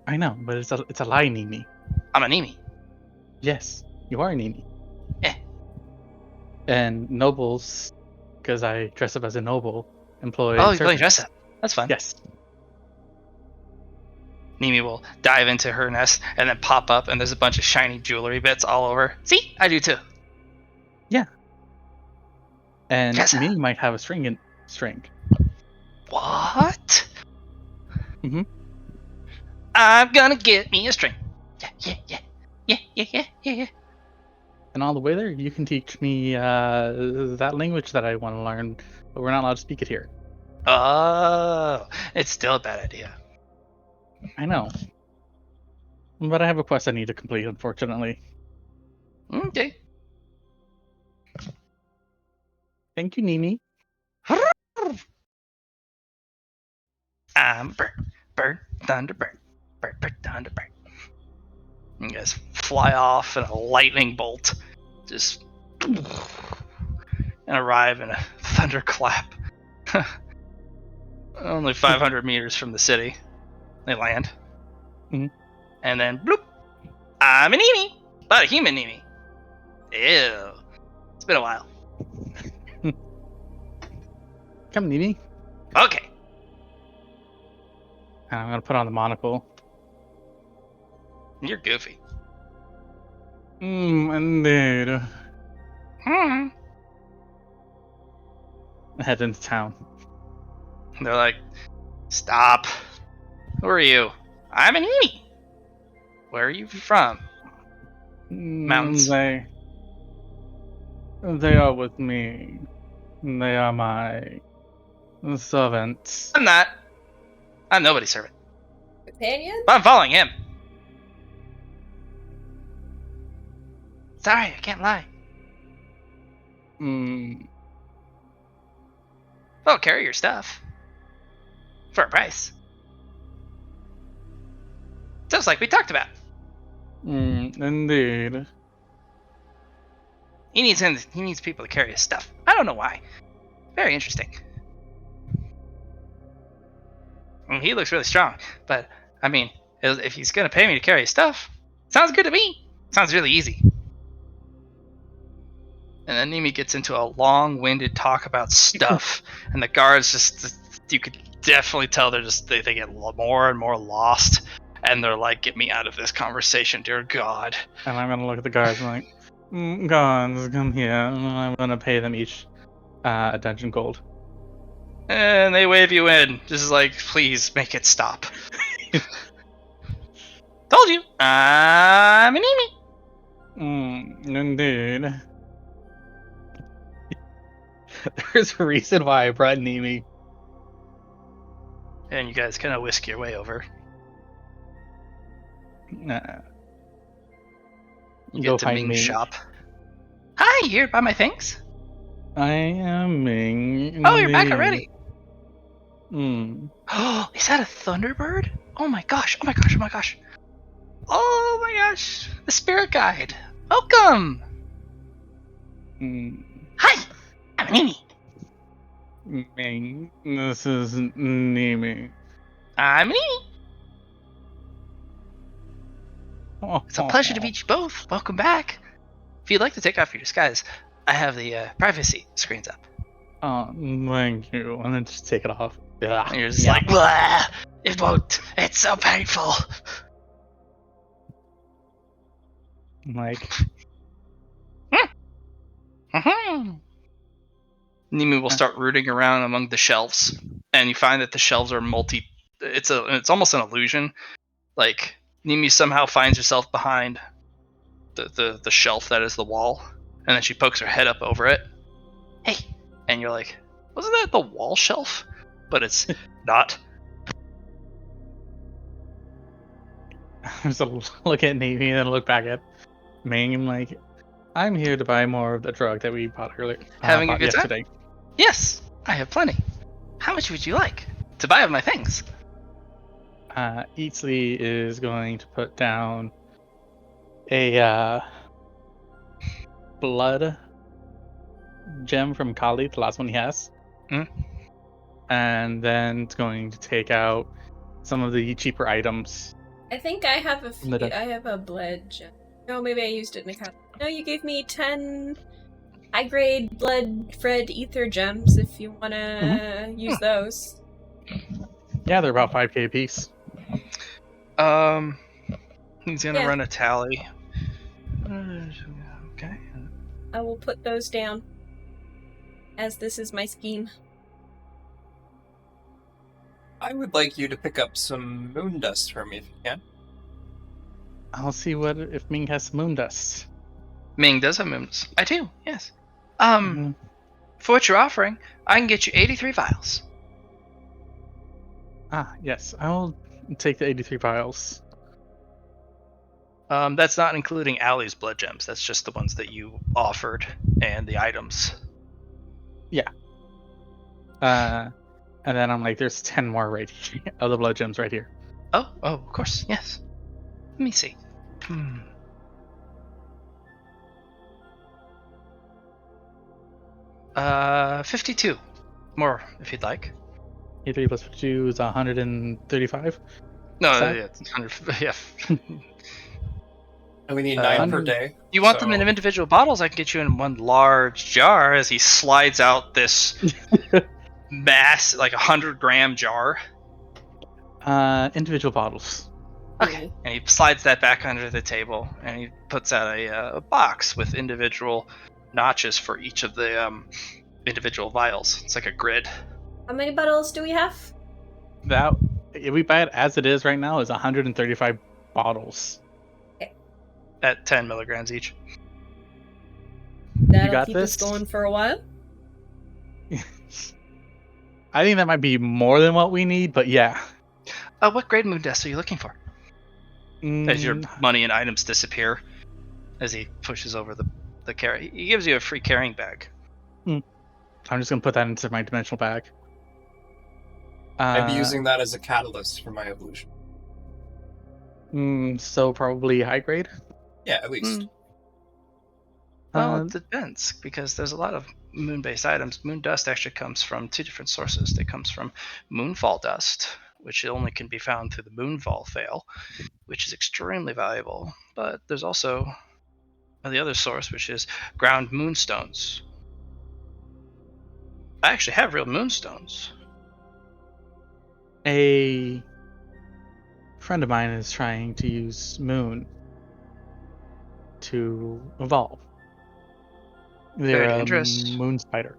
I know, but it's a lie, Nimi. I'm a Nimi. Yes, you are Nimi. Eh. And nobles, because I dress up as a noble, employ Oh, you're playing servants. dress up. That's fun. Yes. Nimi will dive into her nest and then pop up, and there's a bunch of shiny jewelry bits all over. See, I do too. Yeah. And Yes. Minnie might have a string. What? Mhm. I'm gonna get me a string. Yeah. And all the way there, you can teach me that language that I want to learn, but we're not allowed to speak it here. Oh, it's still a bad idea. I know. But I have a quest I need to complete, unfortunately. Okay. Thank you, Nimi. I'm bird, thunderbird, bird, thunderbird. You guys fly off in a lightning bolt, just and arrive in a thunderclap. Only 500 meters from the city, they land, and then bloop. I'm an Nimi, but a human Nimi. Ew. It's been a while. Come, Nimi. Okay. And I'm gonna put on the monocle. You're goofy. Indeed. Hmm. Head into town. They're like, stop. Who are you? I'm an Nimi. Where are you from? Mountains. They are with me. They are my servants. I'm not. I'm nobody's servant. Companion? But I'm following him. Sorry, I can't lie. Well, carry your stuff. For a price. Just like we talked about. Indeed. He needs people to carry his stuff. I don't know why. Very interesting. I mean, he looks really strong, but I mean, if he's gonna pay me to carry his stuff, sounds good to me. Sounds really easy. And then Nimi gets into a long-winded talk about stuff, and the guards you could definitely tell they get more and more lost, and they're like, "Get me out of this conversation, dear God." And I'm gonna look at the guards and like, guards, come here. And I'm gonna pay them each a dungeon gold. And they wave you in. This is like, please make it stop. Told you, I'm an Nimi. Indeed. There's a reason why I brought Nimi. And you guys kind of whisk your way over. Nah. You Go get to find Ming's Ming. shop. Hi, you here to buy my things? I am Ming. Oh, you're back indeed. already. Oh, is that a Thunderbird? Oh my gosh, oh my gosh, oh my gosh. Oh my gosh, the spirit guide. Welcome. Hi, I'm Nimi. Ming, this is Nimi. I'm Nimi. It's a pleasure to meet you both. Welcome back. If you'd like to take off your disguise, I have the privacy screens up. Oh, thank you. And then just take it off. Yeah. And you're just like, blah, it won't. It's so painful. I'm like, Nimi will start rooting around among the shelves, and you find that the shelves are it's almost an illusion. Like Nimi somehow finds herself behind the shelf that is the wall, and then she pokes her head up over it. Hey, and you're like, wasn't that the wall shelf? But it's not. I just look at Navy and then look back at Ming. I'm like, I'm here to buy more of the drug that we bought earlier. Having a bought good time? yesterday. Yes, I have plenty. How much would you like to buy of my things? Eatsley is going to put down a blood gem from Kali, the last one he has. And then it's going to take out some of the cheaper items. I think I have a few. I have a blood gem. No, maybe I used it in a cup. No, you gave me 10 high-grade blood Fred ether gems if you want to use those. Yeah, they're about 5k a piece. He's gonna run a tally. Okay. I will put those down, as this is my scheme. I would like you to pick up some moon dust for me if you can. I'll see if Ming has some moon dust. Ming does have moons. I do, yes. For what you're offering, I can get you 83 vials. Yes, I'll take the 83 vials. That's not including Allie's blood gems. That's just the ones that you offered and the items. Yeah. And then I'm like, there's 10 more right here, other blood gems right here. Oh, of course, yes. Let me see. 52 more, if you'd like. 83 plus 52 is 135. No, Sad? yeah, it's 100. Yeah. And we need 9 per day. You want them in individual bottles? I can get you in one large jar. As he slides out this mass, like 100-gram jar. Individual bottles. Okay. And he slides that back under the table, and he puts out a box with individual notches for each of the individual vials. It's like a grid. How many bottles do we have? That, if we buy it as it is right now, is 135 bottles. At 10 milligrams each. That'll got keep this? us going for a while. I think that might be more than what we need, but yeah. What grade moon dust are you looking for? As your money and items disappear, as he pushes over the carry, he gives you a free carrying bag. I'm just gonna put that into my dimensional bag. I'd be using that as a catalyst for my evolution. So probably high grade. Yeah, at least. Well, it depends, because there's a lot of moon-based items. Moon dust actually comes from 2 different sources. It comes from moonfall dust, which only can be found through the moonfall veil, which is extremely valuable. But there's also the other source, which is ground moonstones. I actually have real moonstones. A friend of mine is trying to use moon to evolve. They're Very a dangerous. moon spider.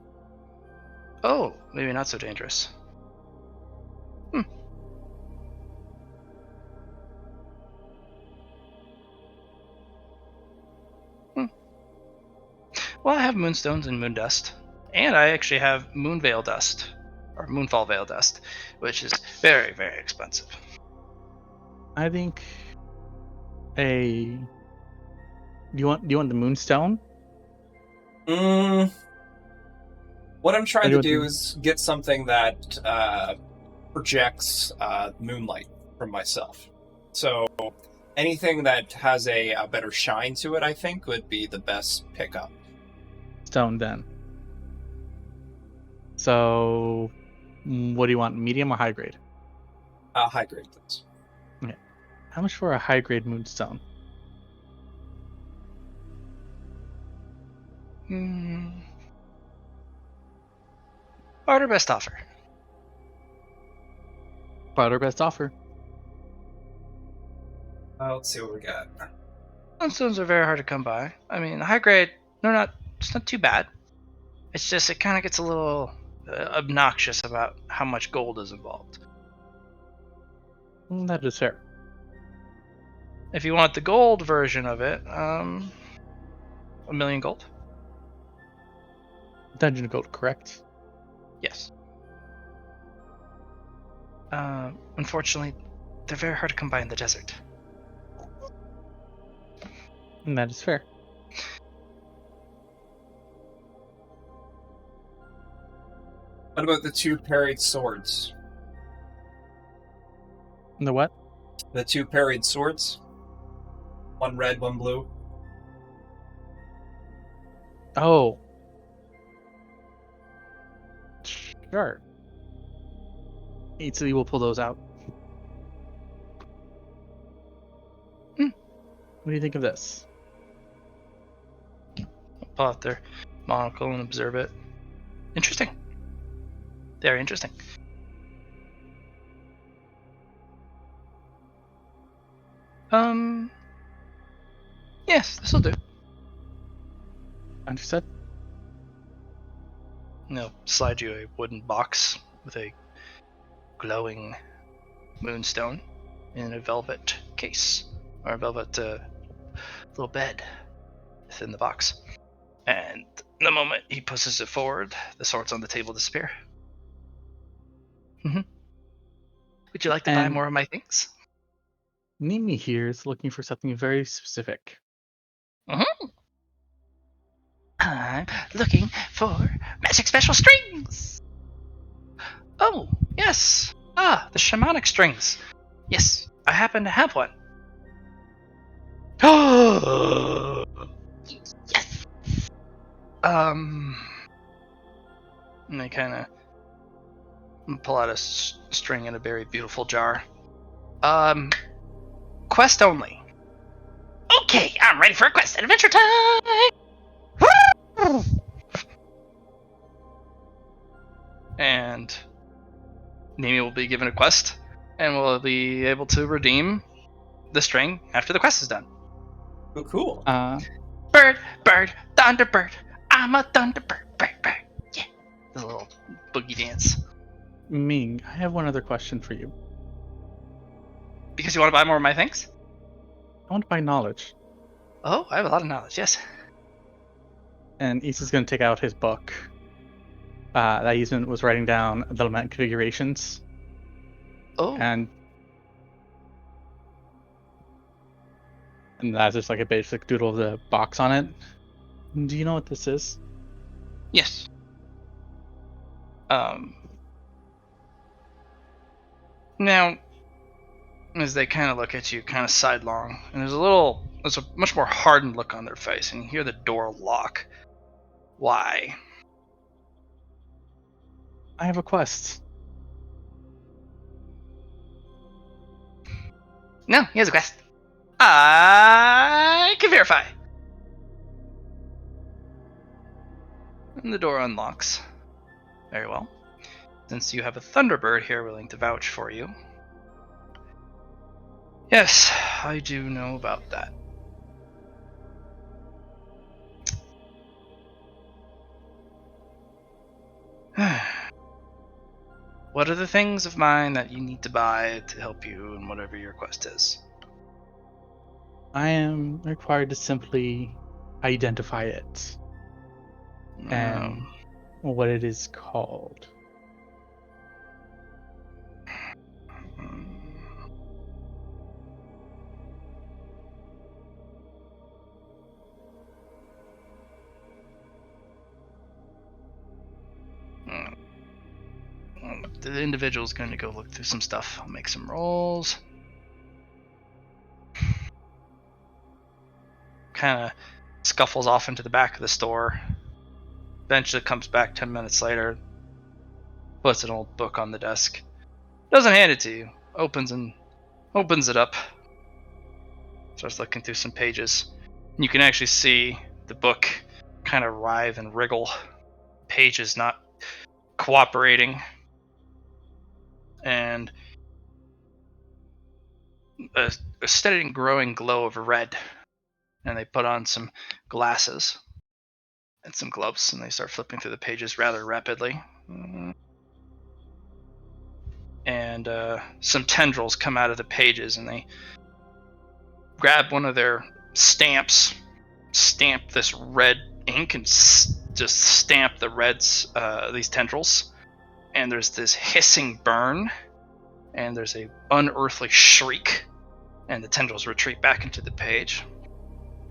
Oh, maybe not so dangerous. Well, I have moonstones and moon dust, and I actually have moonveil dust, or moonfall veil dust, which is very, very expensive. I think a. Do you want the moonstone? What I'm trying Or to do you do want is get something that projects moonlight from myself. So anything that has a better shine to it, I think, would be the best pickup. stone then? So, what do you want? Medium or high grade? High grade, please. How much for a high grade moonstone? Barter best offer. Barter best offer. Let's see what we got. Moonstones are very hard to come by. I mean, high grade, it's not too bad. It's just, it kind of gets a little obnoxious about how much gold is involved. That is fair. If you want the gold version of it, 1,000,000 gold. Dungeon gold, correct? Yes. Unfortunately, they're very hard to come by in the desert. That is fair. What about the two parried swords? The what? The two parried swords? One red, one blue. Oh. Sure. Easily will pull those out. What do you think of this? Pull out their monocle and observe it. Interesting. Very interesting. Yes, this'll do. Understood? They'll slide you a wooden box with a glowing moonstone in a velvet case, or a velvet little bed within the box. And the moment he pushes it forward, the swords on the table disappear. Would you like to buy more of my things? Nimi here is looking for something very specific. I'm looking for magic special strings. Oh, yes. The shamanic strings. Yes, I happen to have one. Yes. And I kind of pull out a string in a very beautiful jar. Quest only. Okay, I'm ready for a quest. Adventure time! Woo! And Nimi will be given a quest, and will be able to redeem the string after the quest is done. Oh, cool. Bird, bird, thunderbird. I'm a thunderbird, bird, bird. Yeah. The little boogie dance. Ming, I have one other question for you. Because you want to buy more of my things? I want to buy knowledge. Oh, I have a lot of knowledge, yes. And Issa's going to take out his book that he was writing down the element configurations. Oh. And that's just like a basic doodle of the box on it. Do you know what this is? Yes. Now, as they kind of look at you, kind of sidelong, and there's a much more hardened look on their face, and you hear the door lock. Why? I have a quest. No, he has a quest. I can verify. and the door unlocks. Very well. Since you have a Thunderbird here willing to vouch for you. Yes, I do know about that. What are the things of mine that you need to buy to help you in whatever your quest is? I am required to simply identify it and what it is called. The individual's going to go look through some stuff. I'll make some rolls. Kind of scuffles off into the back of the store. Eventually comes back 10 minutes later. Puts an old book on the desk. Doesn't hand it to you. Opens it up. Starts looking through some pages. And you can actually see the book kind of writhe and wriggle. Pages not cooperating. And a steady and growing glow of red. And they put on some glasses and some gloves, and they start flipping through the pages rather rapidly. And some tendrils come out of the pages, and they grab one of their stamps, stamp this red ink, and just stamp the reds, these tendrils. And there's this hissing burn, and there's a unearthly shriek, and the tendrils retreat back into the page.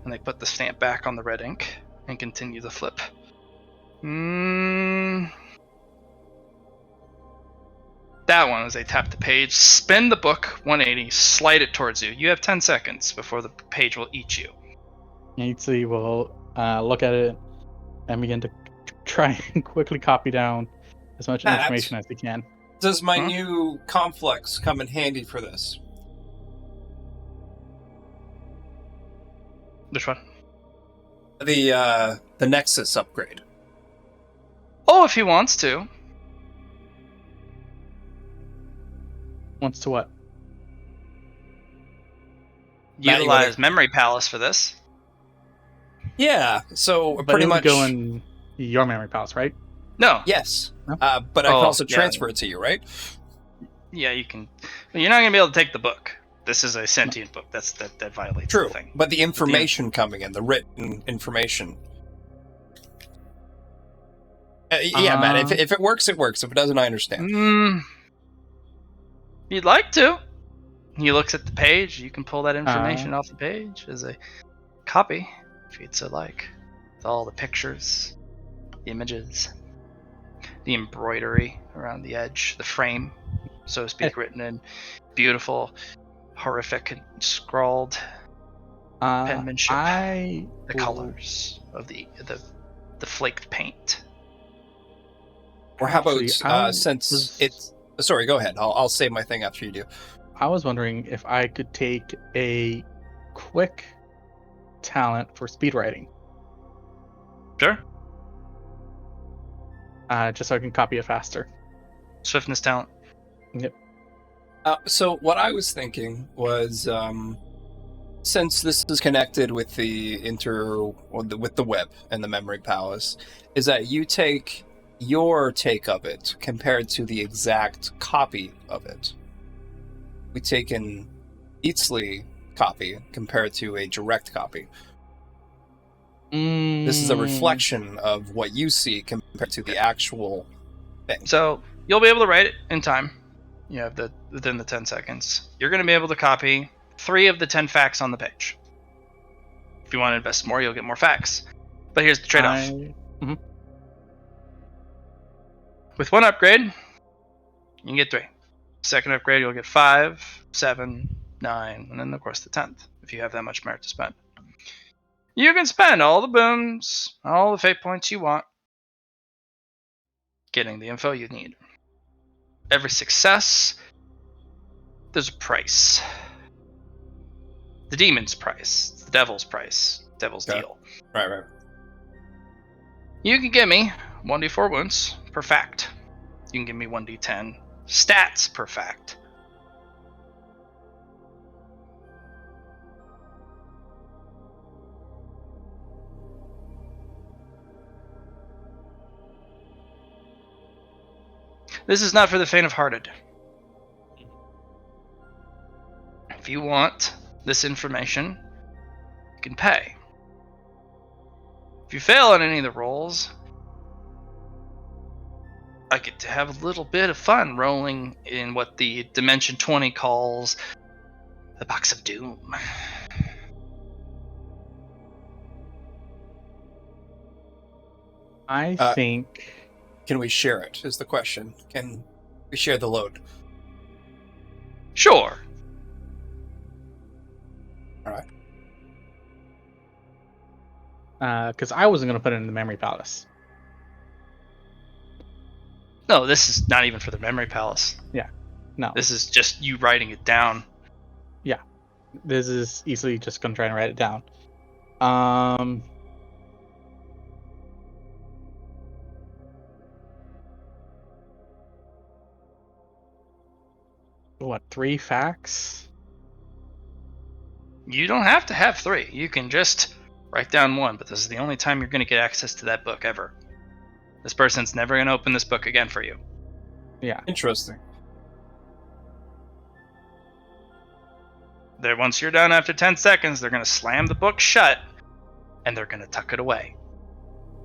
And they put the stamp back on the red ink and continue the flip. That one, as they tap the page, spin the book 180, slide it towards you. You have 10 seconds before the page will eat you. Yaitse will look at it and begin to try and quickly copy down as much information as he can. Does my new complex come in handy for this? Which one? The Nexus upgrade. Oh, if he wants to. Wants to what? Utilize Memory Palace for this. Yeah, so But pretty it would much go in your memory palace, right? No. Yes. No? But I can also transfer it to you, right? Yeah, you can. You're not going to be able to take the book. This is a sentient book. That violates True. the thing. But the information coming in, the written information. Yeah, man, if it works, it works. If it doesn't, I understand. You'd like to. He looks at the page. You can pull that information off the page as a copy, if you'd so like. With all the pictures, the images, the embroidery around the edge, the frame, so to speak, written in beautiful, horrific, and scrawled penmanship. The colors of the flaked paint. Or how about since it's... Sorry, go ahead. I'll say my thing after you do. I was wondering if I could take a quick talent for speed writing. Sure. Just so I can copy it faster. Swiftness talent. Yep. So what I was thinking was, since this is connected with with the web and the memory palace, is that you take your take of it compared to the exact copy of it. We take an Eatsley copy compared to a direct copy. This is a reflection of what you see compared to the actual thing. So you'll be able to write it in time. You have within the 10 seconds. You're going to be able to copy 3 of the 10 facts on the page. If you want to invest more, you'll get more facts. But here's the trade-off. With one upgrade, you can get 3. Second upgrade, you'll get 5, 7, 9, and then of course the 10th, if you have that much merit to spend. You can spend all the booms, all the fate points you want, getting the info you need. Every success, there's a price. The demon's price, the devil's price, devil's deal. Right. You can give me 1d4 wounds per fact. You can give me 1d10 stats per fact. This is not for the faint of hearted. If you want this information, you can pay. If you fail on any of the rolls, I get to have a little bit of fun rolling in what the Dimension 20 calls the Box of Doom. I think. Can we share it, is the question. Can we share the load? Sure. Alright. Because I wasn't going to put it in the Memory Palace. No, this is not even for the Memory Palace. Yeah. No. This is just you writing it down. Yeah. This is easily just going to try and write it down. What, 3 facts? You don't have to have 3. You can just write down 1, but this is the only time you're going to get access to that book ever. This person's never going to open this book again for you. Yeah. Interesting. Once you're done after 10 seconds, they're going to slam the book shut, and they're going to tuck it away.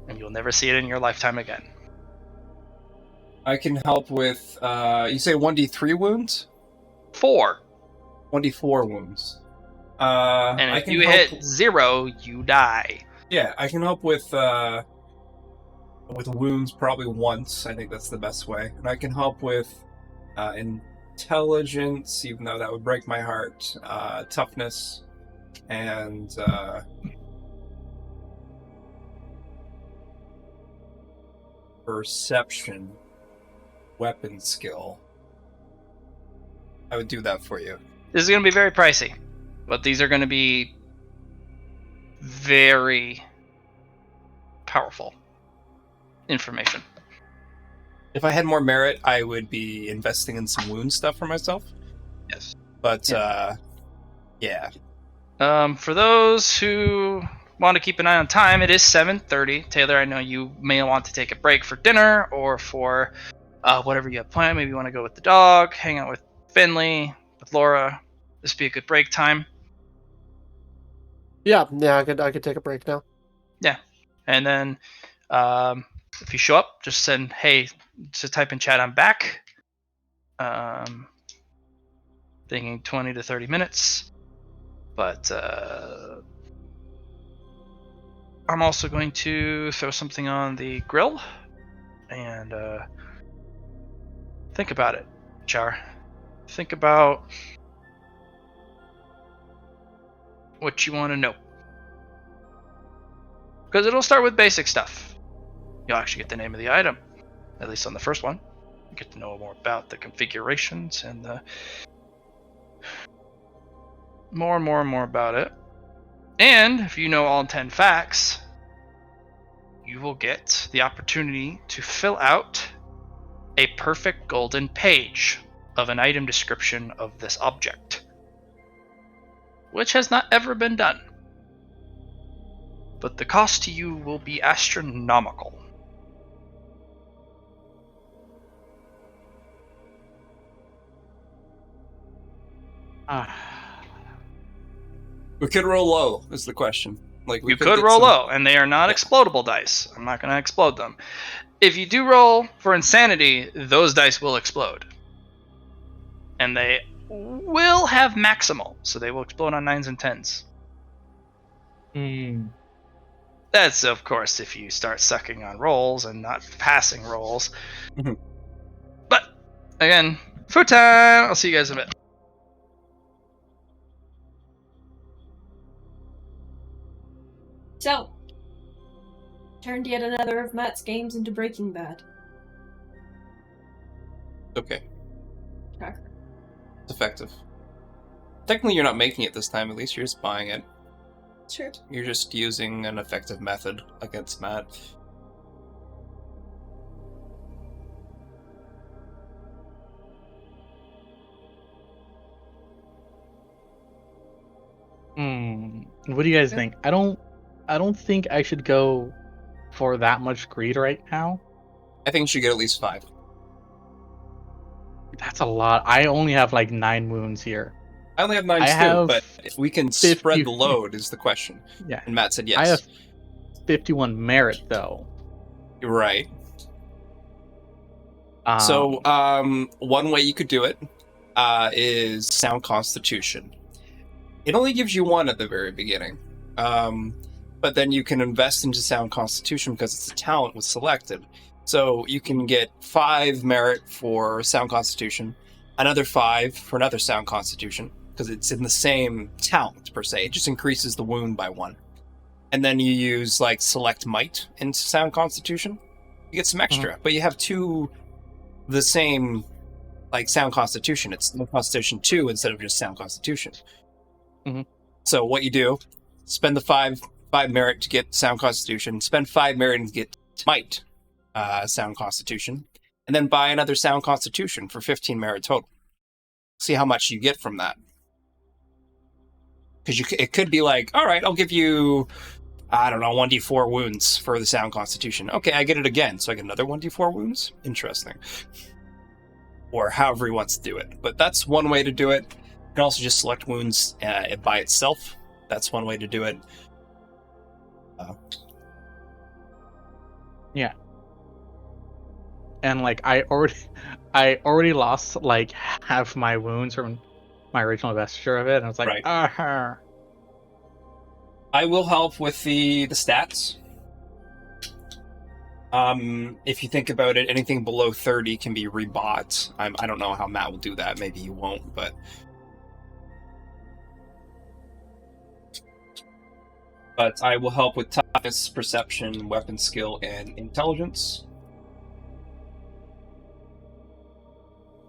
And you'll never see it in your lifetime again. I can help with, you say 1d3 wounds? 4. 1d4 wounds. And I if can you help... hit 0, you die. Yeah, I can help with wounds probably once. I think that's the best way. And I can help with intelligence, even though that would break my heart, toughness, and perception, weapon skill. I would do that for you. This is going to be very pricey, but these are going to be very powerful information. If I had more merit, I would be investing in some wound stuff for myself. Yes. But, yeah. For those who want to keep an eye on time, it is 7:30. Taylor, I know you may want to take a break for dinner or for whatever you have planned. Maybe you want to go with the dog, hang out with Finley, with Laura. This would be a good break time. Yeah, I could take a break now. Yeah. And then if you show up, just send, hey, just type in chat, I'm back. Thinking 20 to 30 minutes. But I'm also going to throw something on the grill. And think about it, Char. Think about what you want to know. Because it'll start with basic stuff. You'll actually get the name of the item, at least on the first one. You get to know more about the configurations and the more and more about it. And if you know all 10 facts, you will get the opportunity to fill out a perfect golden page of an item description of this object, which has not ever been done. But the cost to you will be astronomical. We could roll low, is the question. Like You could roll low, and they are not explodable dice. I'm not going to explode them. If you do roll for insanity, those dice will explode. And they will have maximal, so they will explode on 9s and 10s. That's, of course, if you start sucking on rolls and not passing rolls. Mhm. But, again, food time! I'll see you guys in a bit. So, turned yet another of Matt's games into Breaking Bad. Okay, Tracker. it's effective. Technically, you're not making it this time. At least you're just buying it. Sure. You're just using an effective method against Matt. What do you guys think? I don't think I should go for that much greed right now. I think you should get at least 5. That's a lot. I only have like 9 wounds here. I only have 9 I too, have but if we can 50 spread the load is the question. Yeah. And Matt said yes. I have 51 merit though. You're right. Um, So, one way you could do it is Sound Constitution. It only gives you 1 at the very beginning. But then you can invest into Sound Constitution because it's a talent was selected. So you can get 5 merit for Sound Constitution, another 5 for another Sound Constitution, because it's in the same talent per se. It just increases the wound by 1. And then you use like Select Might into Sound Constitution. You get some extra, but you have 2 the same like Sound Constitution. It's Sound Constitution 2 instead of just Sound Constitution. Mhm. So what you do, spend the 5 merit to get Sound Constitution, spend 5 merit to get Might Sound Constitution, and then buy another Sound Constitution for 15 merit total. See how much you get from that. Because it could be like, all right, I'll give you, I don't know, 1d4 wounds for the Sound Constitution. Okay, I get it again, so I get another 1d4 wounds? Interesting. Or however he wants to do it. But that's one way to do it. You can also just select wounds by itself. That's one way to do it. Yeah. And like I already lost like half my wounds from my original vesture of it, and I was like, Right. I will help with the stats. If you think about it, anything below 30 can be rebought. I don't know how Matt will do that. Maybe he won't, but I will help with toughness, perception, weapon skill, and intelligence.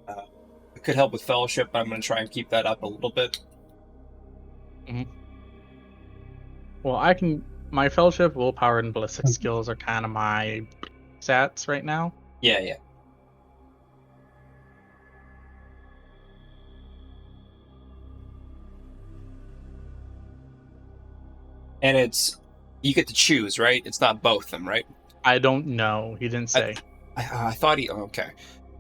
I could help with fellowship, but I'm going to try and keep that up a little bit. Well, I can. My fellowship, willpower, and ballistic skills are kind of my stats right now. Yeah. And you get to choose, right? It's not both of them, right? I don't know. He didn't say. I thought he. Okay.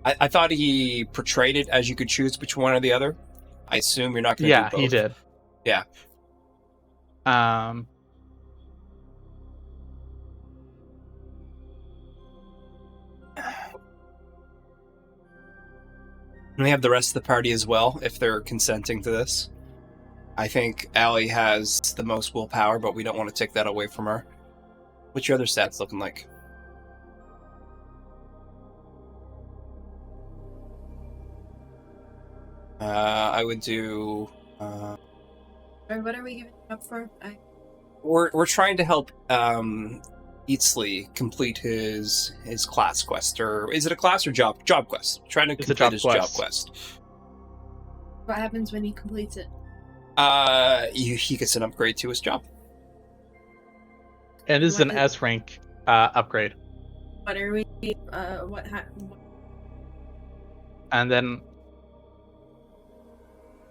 I thought he portrayed it as you could choose between one or the other. I assume you're not going to do both. Yeah, he did. Yeah. And we have the rest of the party as well, if they're consenting to this. I think Allie has the most willpower, but we don't want to take that away from her. What's your other stats looking like? I would do. What are we giving up for? We're trying to help Eatsley complete his class quest, or is it a class or job quest? Trying to complete his job quest. What happens when he completes it? He gets an upgrade to his job. And this is an S rank upgrade. What are we? And then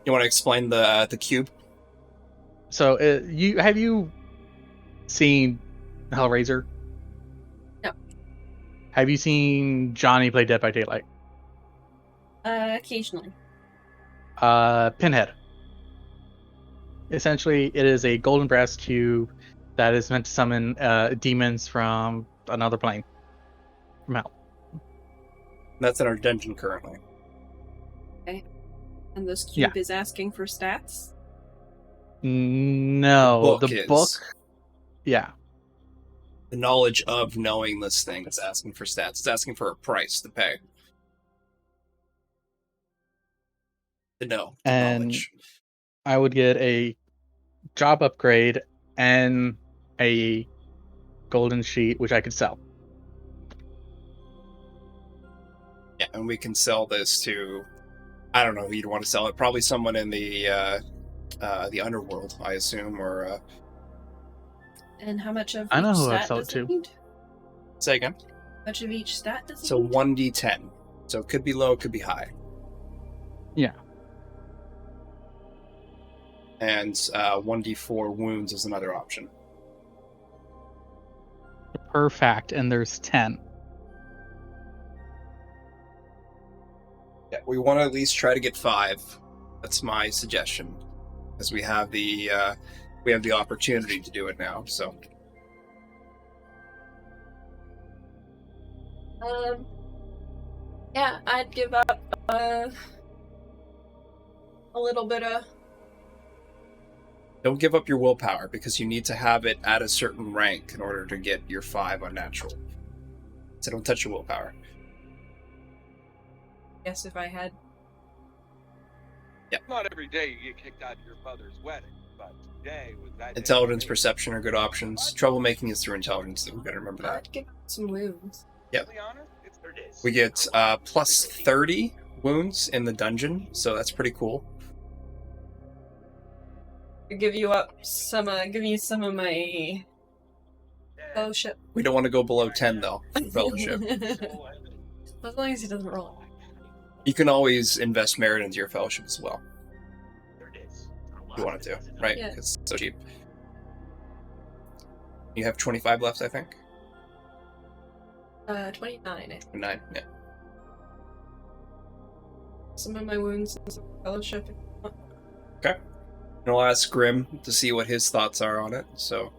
you want to explain the cube? So have you seen Hellraiser? No. Have you seen Johnny play Dead by Daylight? Occasionally. Pinhead. Essentially, it is a golden brass cube that is meant to summon demons from another plane. From hell. That's in our dungeon currently. Okay. And this cube is asking for stats? No, the book. Yeah. The knowledge of knowing this thing is asking for stats. It's asking for a price to pay. To know. And knowledge. I would get a job upgrade and a golden sheet, which I could sell. Yeah, and we can sell this to, I don't know who you'd want to sell it. Probably someone in the underworld, I assume, or. And how much of I know each who I'd stat sell it does to. it need? Say again. How much of each stat does it So need? 1d10. So it could be low, it could be high. Yeah. and 1d4 wounds is another option. Per fact, and there's 10. Yeah, we want to at least try to get 5. That's my suggestion, as we have the opportunity to do it now. So Yeah, I'd give up a little bit of. don't give up your willpower, because you need to have it at a certain rank in order to get your 5 unnatural. So don't touch your willpower. Guess if I had. Not every day you get kicked out of your mother's wedding, but today was that day Intelligence, for me. perception are good options. Troublemaking is through intelligence, so we gotta remember that. I'd give up some wounds. Yep. To be honest, it's their days. We get plus 30 wounds in the dungeon, so that's pretty cool. Give you some of my fellowship. We don't want to go below 10 though for fellowship. As long as he doesn't roll. You can always invest merit into your fellowship as well. If you wanted to, right? Yeah. Because it's so cheap. You have 25 left, I think. 29. I think. 9, yeah. Some of my wounds and some fellowship. Okay. And I'll ask Grim to see what his thoughts are on it. So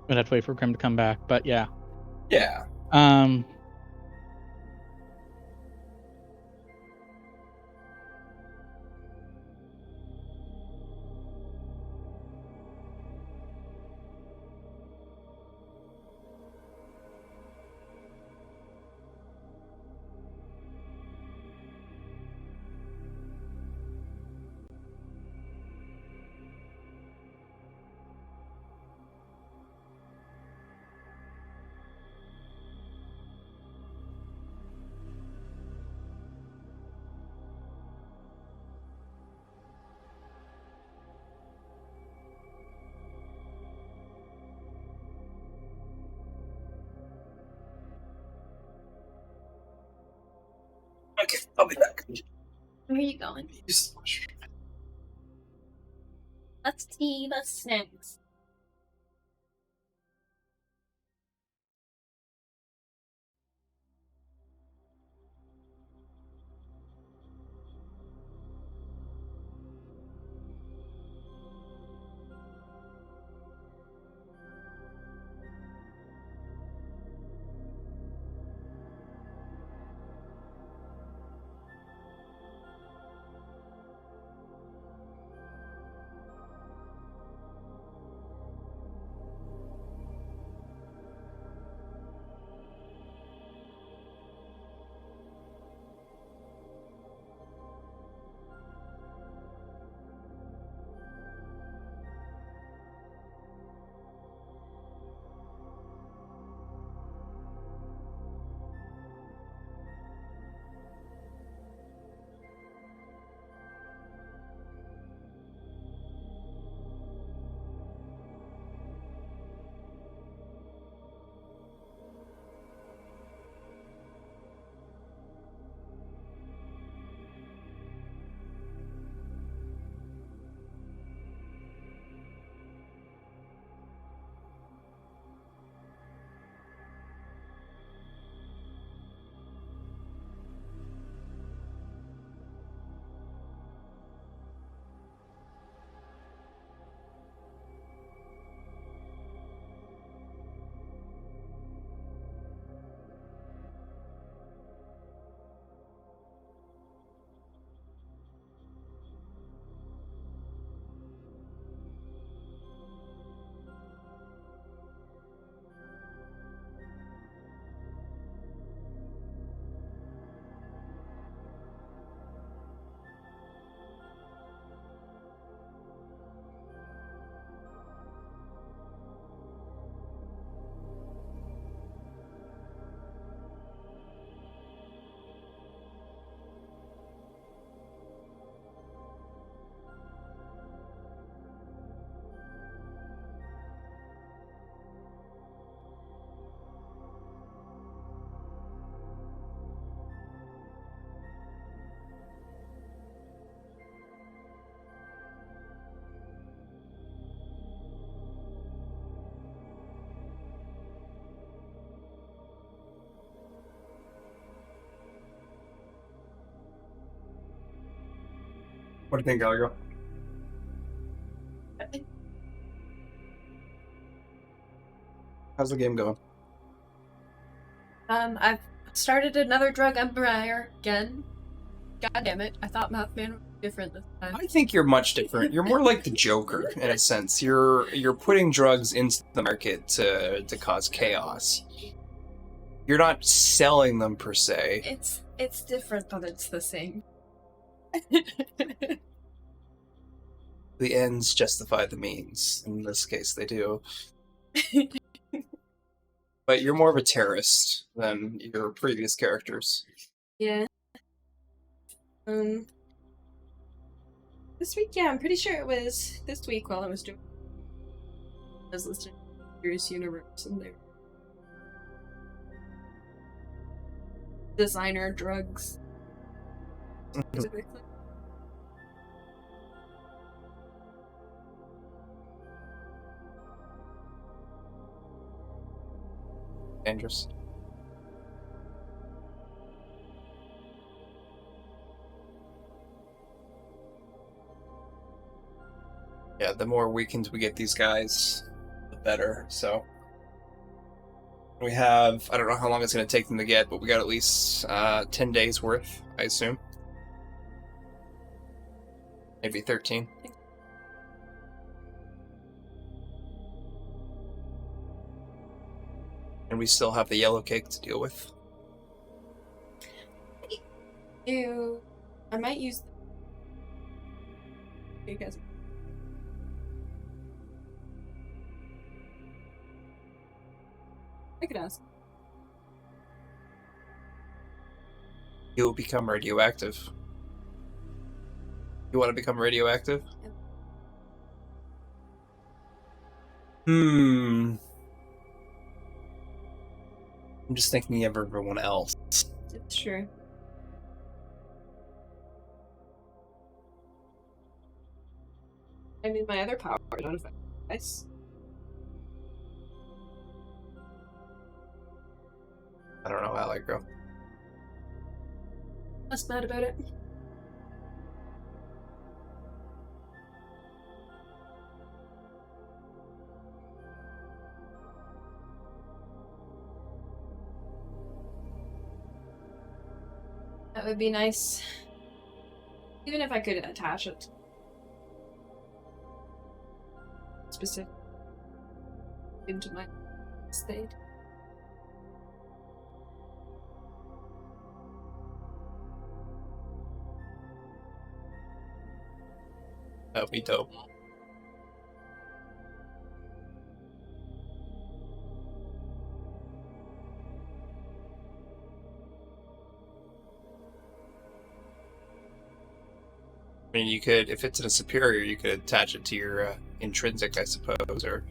I'd have to wait for Grim to come back, but yeah. yeah, okay, I'll be back. Where are you going? Just- Let's see the snacks. What do you think, Gallagher? How's the game going? I've started another drug empire again. God damn it! I thought Mothman was different this time. I think you're much different. You're more like the Joker in a sense. You're putting drugs into the market to cause chaos. You're not selling them per se. It's different, but it's the same. The ends justify the means. In this case, they do. But you're more of a terrorist than your previous characters. Yeah. This week, yeah, I'm pretty sure it was this week while I was listening to Curious Universe and their designer drugs. Specifically. Dangerous. Yeah, the more weekends we get these guys, the better. So we have, I don't know how long it's going to take them to get, but we got at least 10 days worth, I assume. Maybe 13. And we still have the yellow cake to deal with. Ew. I might use you guys. I could ask. You'll become radioactive. You want to become radioactive? I'm just thinking of everyone else. It's true. I mean, my other power don't affect us. I don't know how I grow. Less mad about it. That would be nice. Even if I could attach it. Specific into my state. That would be dope. I mean, you could, if it's in a superior, you could attach it to your intrinsic, I suppose, or...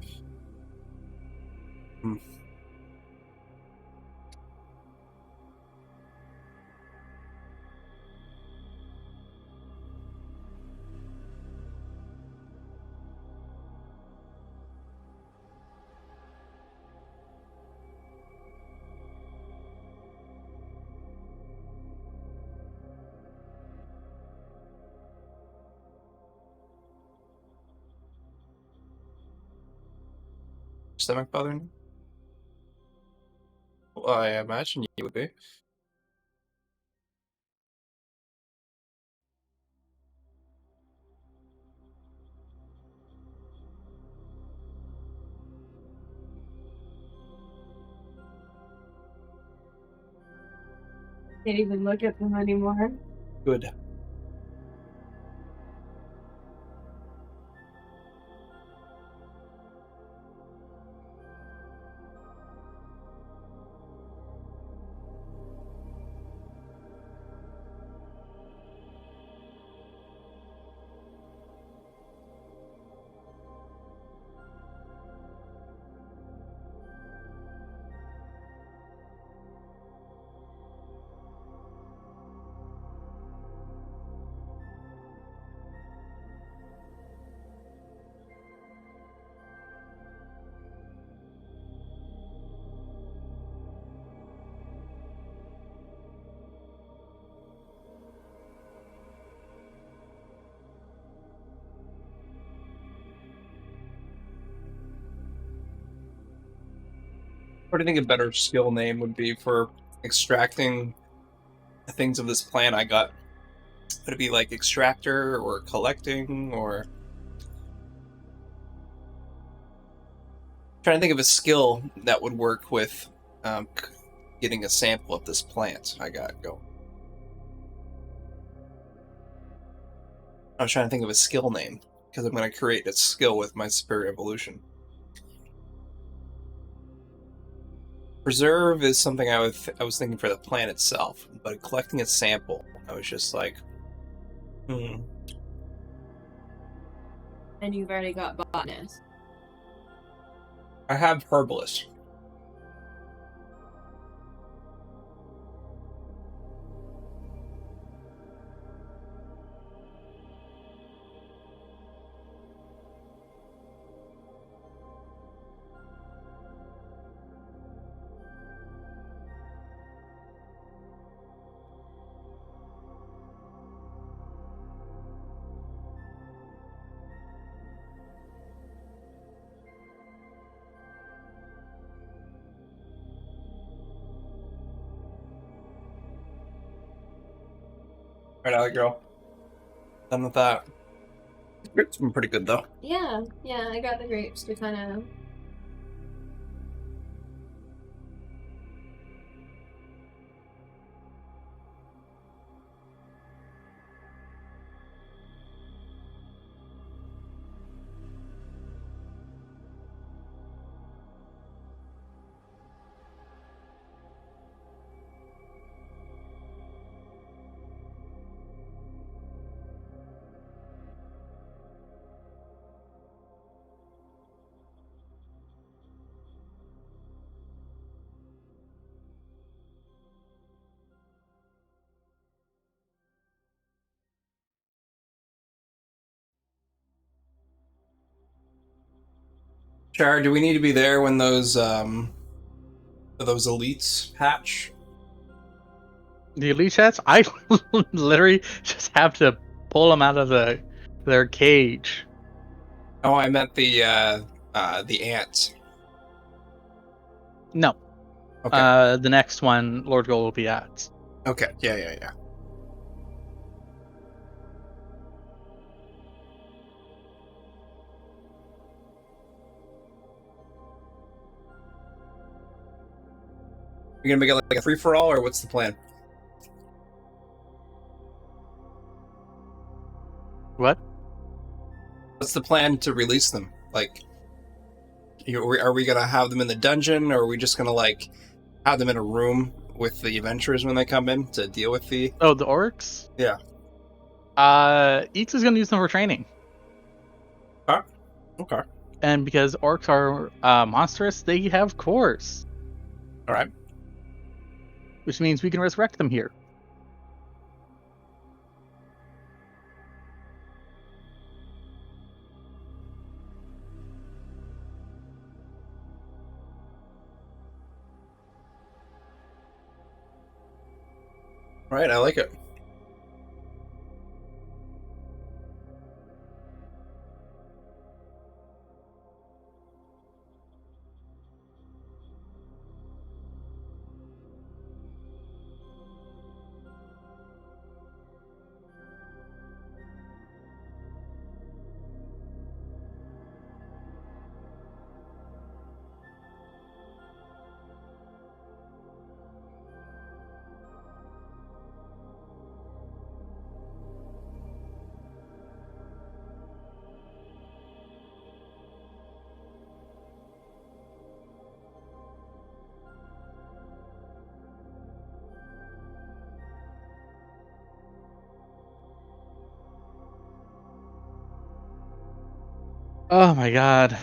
Stomach bothering you? Well, I imagine you would be. Can't even look at them anymore. Good. What do you think a better skill name would be for extracting the things of this plant I got? Would it be like extractor or collecting or... trying to think of a skill that would work with getting a sample of this plant I got going. I was trying to think of a skill name because I'm going to create a skill with my superior evolution. Preserve is something I was thinking for the plant itself, but collecting a sample, I was just like, And you've already got botanist. I have herbalist. Right, Alec girl. Done with that. It's been pretty good though. Yeah, I got the grapes to kind of. Char, do we need to be there when those elites hatch? The elite chats, I literally just have to pull them out of their cage. Oh, I meant the ants. No. Okay. The next one, Lord Gold will be at. Okay. Yeah. You're gonna make it like a free for all, or what's the plan? What? What's the plan to release them? Like, are we gonna have them in the dungeon, or are we just gonna like have them in a room with the adventurers when they come in to deal with the? Oh, the orcs? Yeah. Eats is gonna use them for training. Okay. And because orcs are monstrous, they have cores. All right. Which means we can resurrect them here. All right. I like it. Oh my god.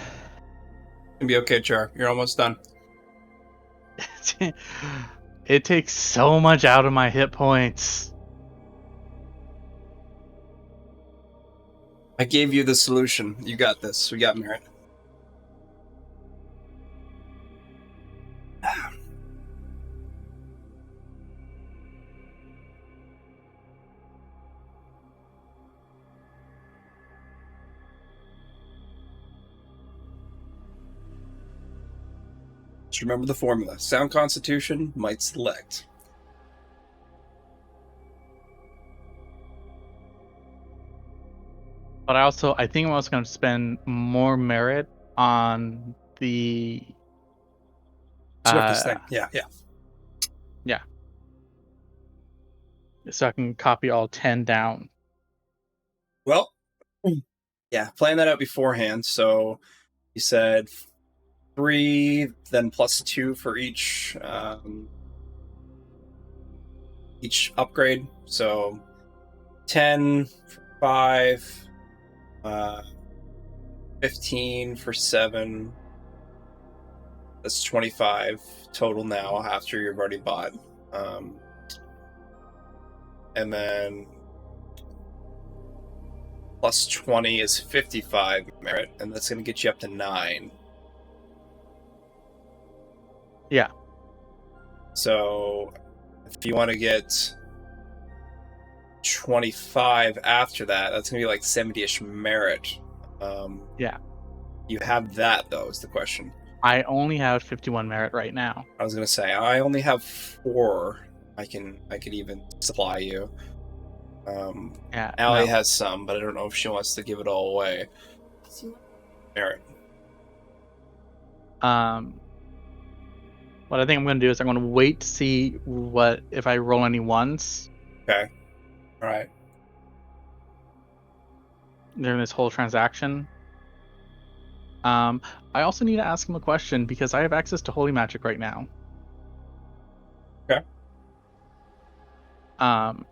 It'll be okay, Char. You're almost done. It takes so much out of my hit points. I gave you the solution. You got this. We got merit. Just remember the formula. Sound constitution, might select. But I think I'm also going to spend more merit on the Swiftest thing. Yeah. so I can copy all 10 down. Well, yeah, plan that out beforehand. So you said 3, then +2 for each upgrade. So 10 for 5, 15 for 7. That's 25 total now after you've already bought. And then +20 is 55 merit, and that's going to get you up to 9. Yeah. So if you want to get 25 after that, that's going to be like 70-ish merit. Yeah. You have that, though, is the question. I only have 51 merit right now. I was going to say, I only have 4 I could even supply you. Yeah. Allie no. has some, but I don't know if she wants to give it all away. Merit. What I think I'm going to do is I'm going to wait to see if I roll any ones Okay. All right. during this whole transaction. I also need to ask him a question because I have access to holy magic right now. Okay. And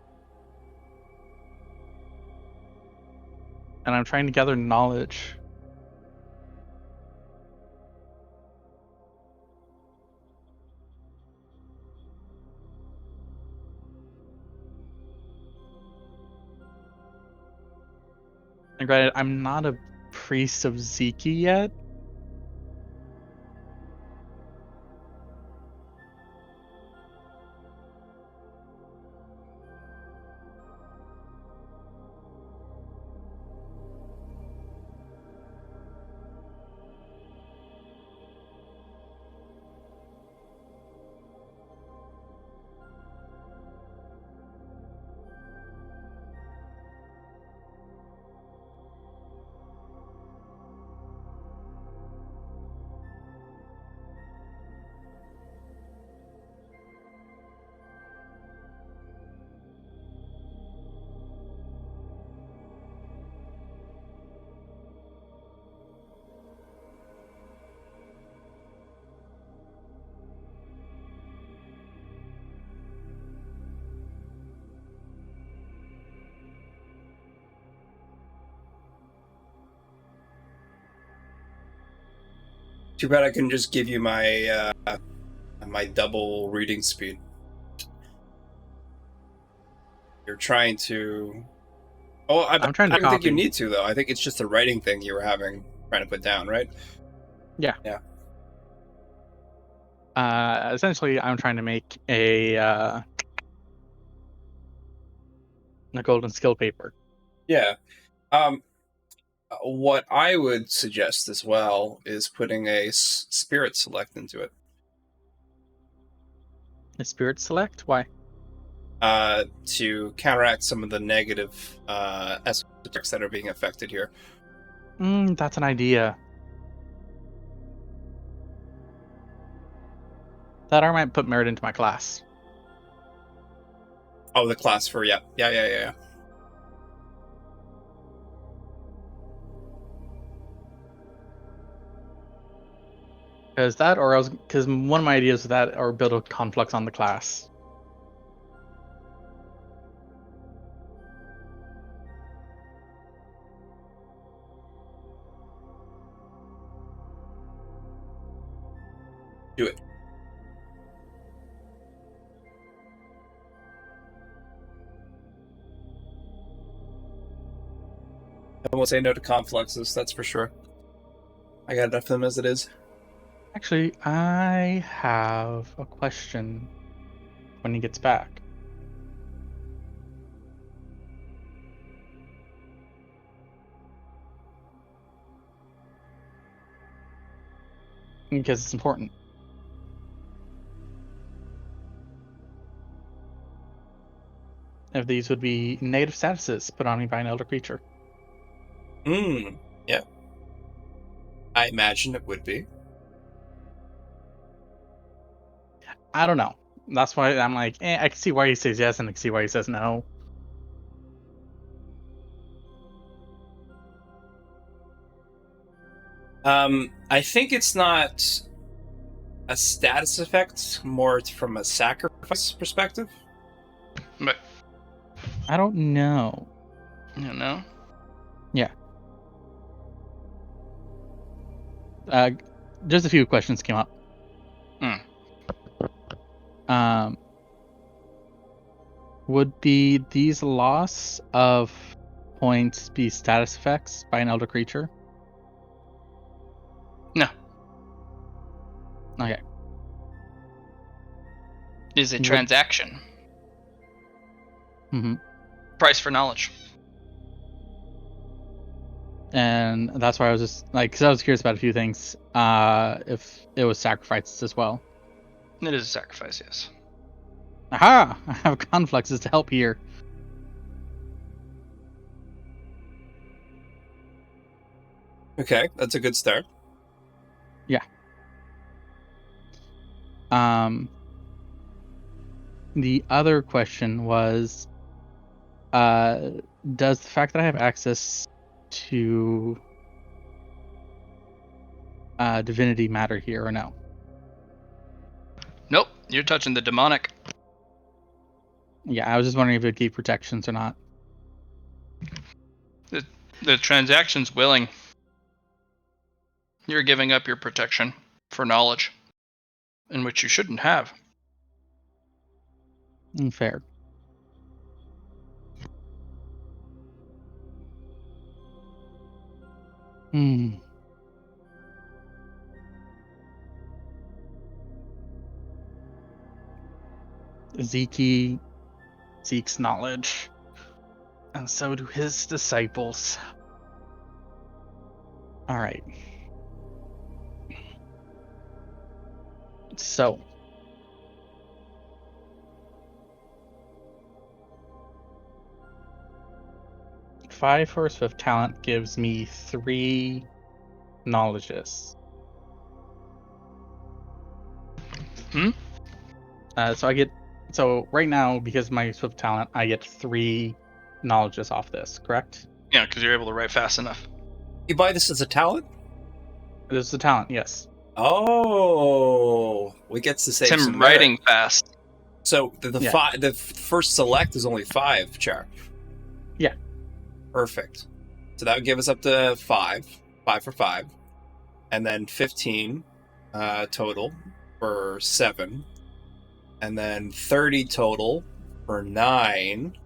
I'm trying to gather knowledge. And granted, I'm not a priest of Ziki yet. Too bad I can just give you my my double reading speed. You're trying to. Oh, I'm trying to I don't think you copy. need to though. I think it's just a writing thing you were trying to put down, right? Yeah. Yeah. Essentially, I'm trying to make a golden skill paper. Yeah. What I would suggest as well is putting a spirit select into it. A spirit select? Why? To counteract some of the negative aspects that are being affected here. That's an idea. That I might put merit into my class. Oh, the class for yeah. Because one of my ideas of that or build a conflux on the class. Do it. I won't say no to confluxes, that's for sure. I got enough of them as it is. Actually, I have a question when he gets back. Because it's important. if these would be negative statuses put on me by an elder creature. Yeah. I imagine it would be. I don't know. That's why I'm like, I can see why he says yes and I can see why he says no. I think it's not a status effect, more from a sacrifice perspective. But I don't know. you know, Just a few questions came up. Would be these loss of points be status effects by an elder creature? No. Okay. Is a What- transaction. hmm Price for knowledge. And that's why I was just like, because I was curious about a few things. If it was sacrifices as well. It is a sacrifice, yes. Aha! I have confluxes to help here. Okay, that's a good start. The other question was, does the fact that I have access to divinity matter here or no? Nope, you're touching the demonic. Yeah, I was just wondering if it would keep protections or not. The transaction's willing. You're giving up your protection for knowledge, in which you shouldn't have. Fair. Hmm. Zeke seeks knowledge, and so do his disciples. All right. So, five first fifth talent gives me 3 knowledges. So right now, because of my swift talent, I get 3 knowledges off this, correct? Yeah, because you're able to write fast enough. You buy this as a talent? This is a talent, yes. Oh, we get to save It's some him merit. writing fast. So the first select is only 5, Char. Yeah. Perfect. So that would give us up to 5 for 5, and then 15 total for 7, and then 30 total for 9,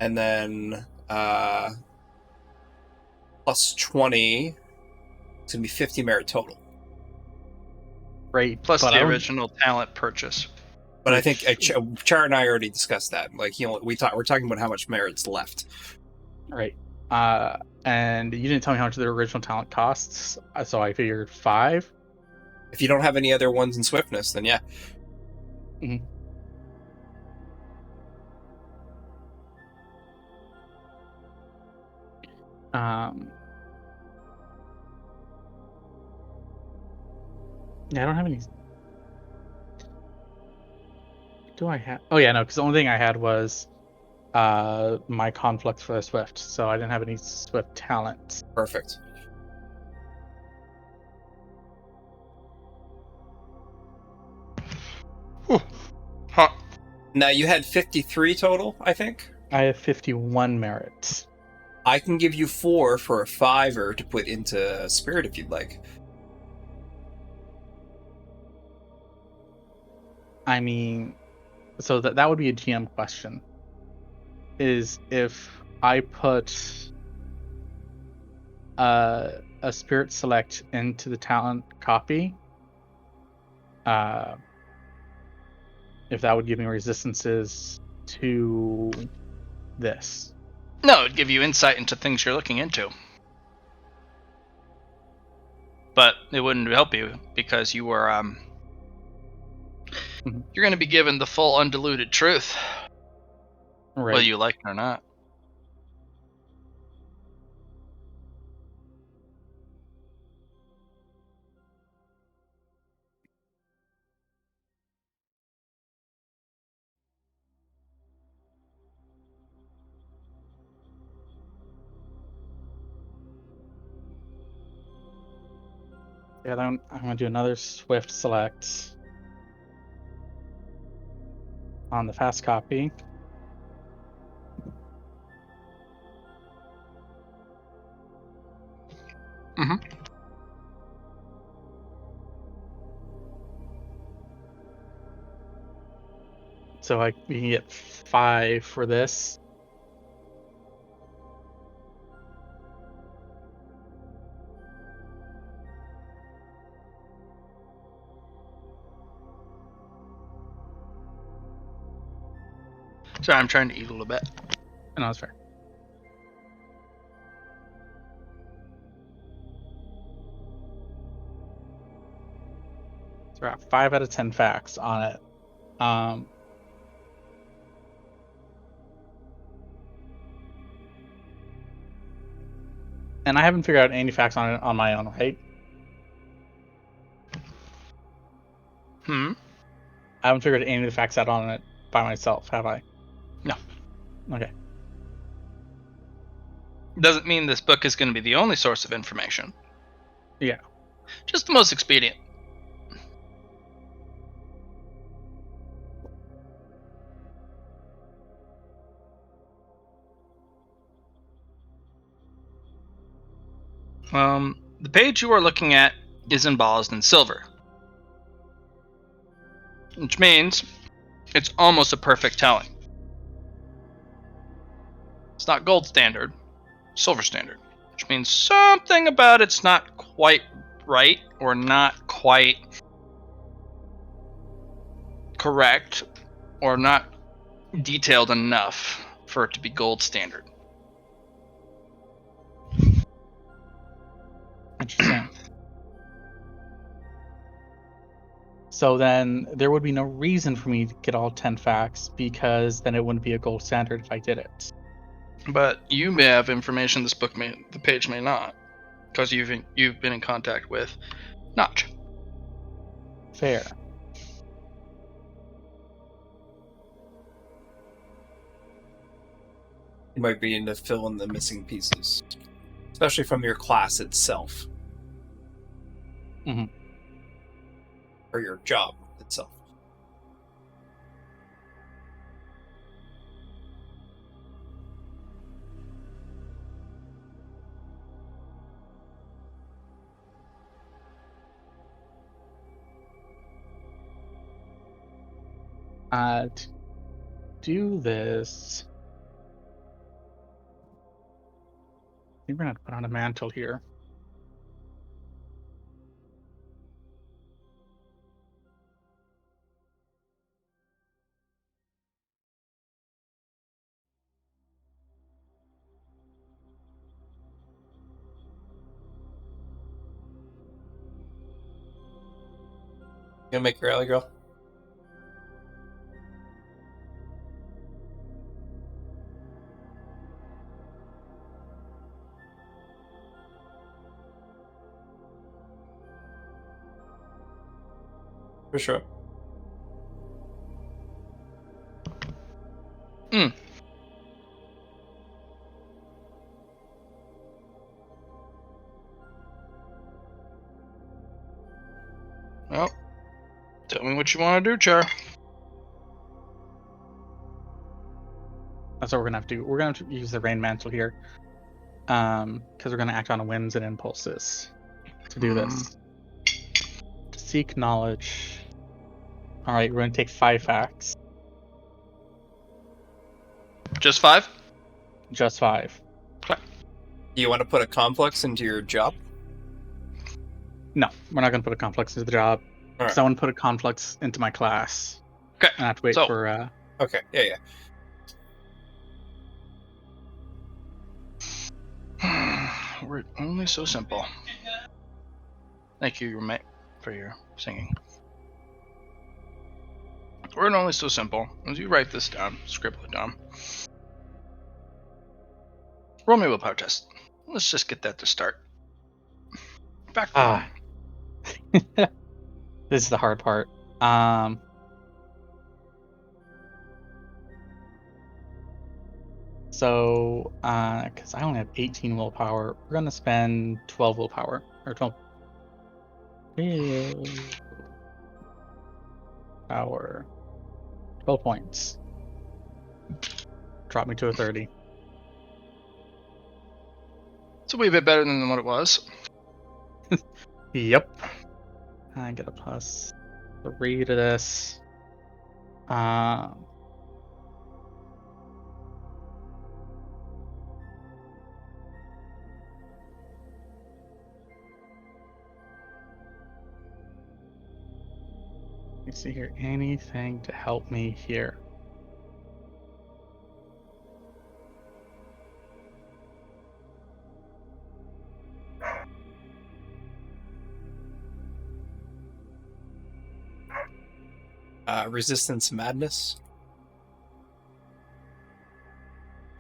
and then plus 20. It's gonna be 50 merit total. Right. Plus but the original talent purchase. But I think Char and I already discussed that. Like, we're talking about how much merit's left. Right. And you didn't tell me how much the original talent costs, so I figured 5. If you don't have any other ones in swiftness, then yeah. Mm-hmm. Yeah, I don't have any. Do I have? Oh yeah, no, because the only thing I had was my conflict for the Swift, so I didn't have any Swift talent. Perfect. Huh. Now, you had 53 total, I think? I have 51 merit. I can give you 4 for a 5er to put into Spirit if you'd like. I mean, so that would be a GM question. Is if I put a Spirit Select into the talent copy, if that would give me resistances to this. No, it'd give you insight into things you're looking into. But it wouldn't help you because you were you're going to be given the full undiluted truth. Right. whether you like it or not. Yeah, then I'm gonna do another swift select on the fast copy. Mhm. So we can get 5 for this. Sorry, I'm trying to eat a little bit. No, that's fair. So we're at 5 out of 10 facts on it. And I haven't figured out any facts on it on my own, right? Hmm. I haven't figured any of the facts out on it by myself, have I? No. Okay. Doesn't mean this book is going to be the only source of information. Yeah. Just the most expedient. The page you are looking at is embossed in silver, which means it's almost a perfect telling. It's not gold standard, silver standard, which means something about it's not quite right or not quite correct or not detailed enough for it to be gold standard. Interesting. So then there would be no reason for me to get all 10 facts because then it wouldn't be a gold standard if I did it. But you may have information this book may, the page may not, because you've been in contact with Notch. Fair. You might be to fill in the missing pieces, especially from your class itself. Mhm. Or your job itself. To do this, I think we're gonna have to put on a mantle here. You gonna make your alley girl? For sure. Well, tell me what you want to do, Char. That's what we're gonna have to do. We're gonna have to use the rain mantle here. Because we're gonna act on whims and impulses to do this. To seek knowledge. Alright, we're gonna take 5 facts. Just 5? Just 5. Do you want to put a complex into your job? No, we're not gonna put a complex into the job. Alright. Someone put a complex into my class. Okay. And I have to wait So- for Okay, yeah. We're only so simple. Thank you, roommate, for your singing. We're only so simple. As you write this down, scribble it down. Roll me a willpower test. Let's just get that to start. Back. Ah. This is the hard part. So, because I only have 18 willpower, we're gonna spend 12 willpower or 12 power, 12 points. Drop me to a 30. It's a wee bit better than what it was. Yep. I get a +3 to this. Let me see here. Anything to help me here? Resistance madness.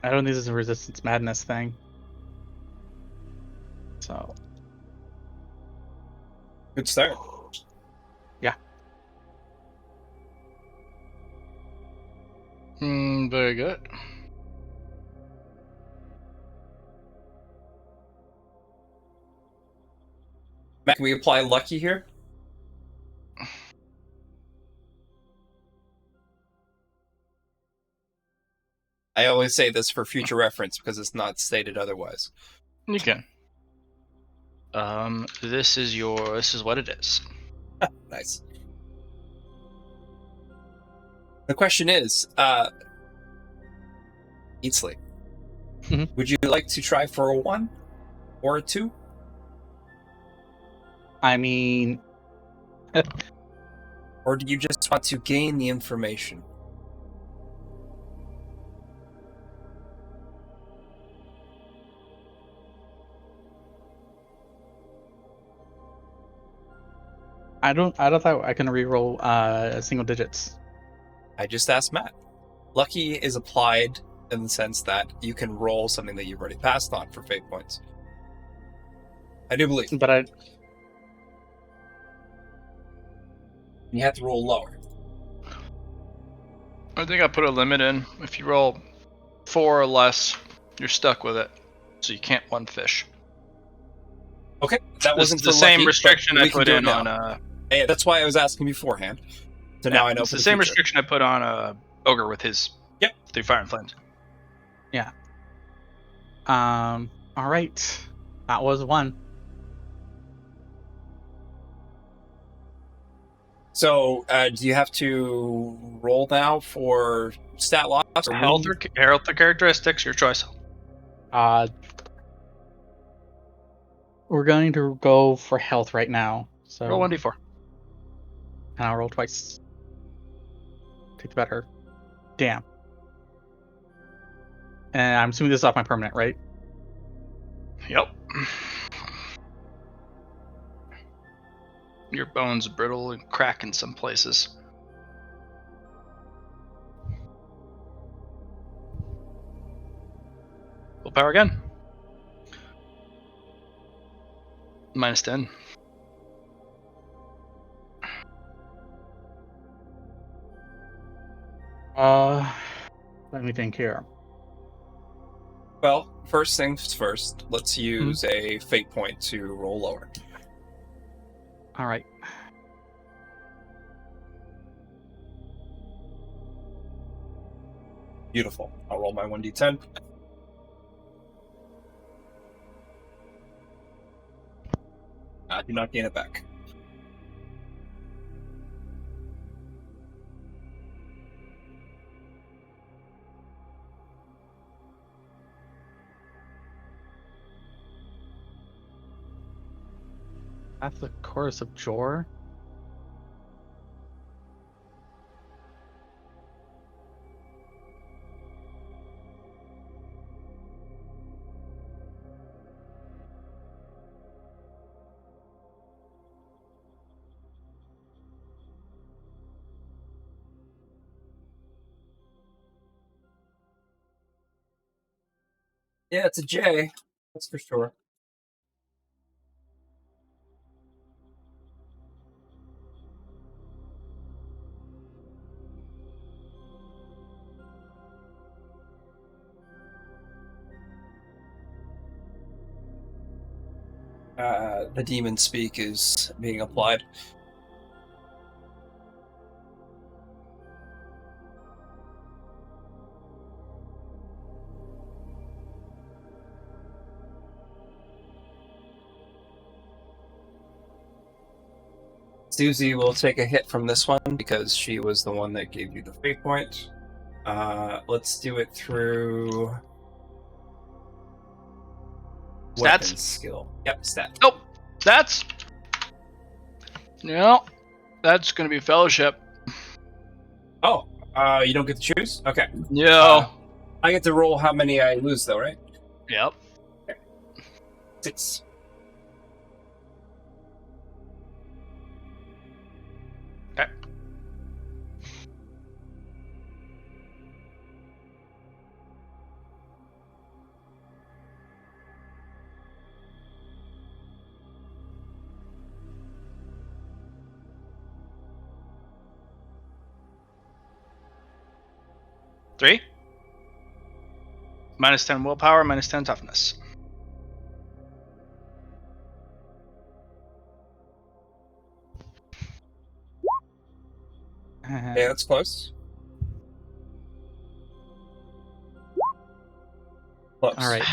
I don't think this is a resistance madness thing. So, Good start. yeah. Very good. Matt, can we apply lucky here? I always say this for future reference because it's not stated otherwise. You can. This is what it is. Nice. The question is, Eatsley, Mhm. would you like to try for a 1 or a 2? I mean, Or do you just want to gain the information? I don't think I can reroll single digits. I just asked Matt. Lucky is applied in the sense that you can roll something that you've already passed on for fate points. I do believe. But You have to roll lower. I think I put a limit in. If you roll 4 or less, you're stuck with it. So you can't one fish. Okay, that wasn't the for same lucky, restriction but I we can put do it in now. on. Yeah, that's why I was asking beforehand. So now I know It's for the the same future. restriction I put on ogre with his. Yep. Through Fire and Flames. all right, that was 1. So, do you have to roll now for stat loss or Health or characteristics, your choice. We're going to go for health right now. So Roll 1d4. and I'll roll twice. Take the better. Damn. And I'm assuming this is off my permanent, right? Yep. Your bones brittle and crack in some places. Willpower again. -10. Let me think here. Well, first things first. Let's use a fate point to roll lower. All right. Beautiful. I'll roll my 1d10. I do not gain it back. That's the chorus of Jor. Yeah, it's a J. That's for sure. The demon speak is being applied. Susie will take a hit from this one because she was the one that gave you the fate point. Let's do it through weapons Stats? skill. Yep, stat. Nope. That's no. That's gonna be fellowship. Oh, you don't get to choose? Okay. No. I get to roll how many I lose, though, right? Yep. 6. Okay. Three. Minus 10 willpower, minus 10 toughness. Yeah, that's close. Close. All right.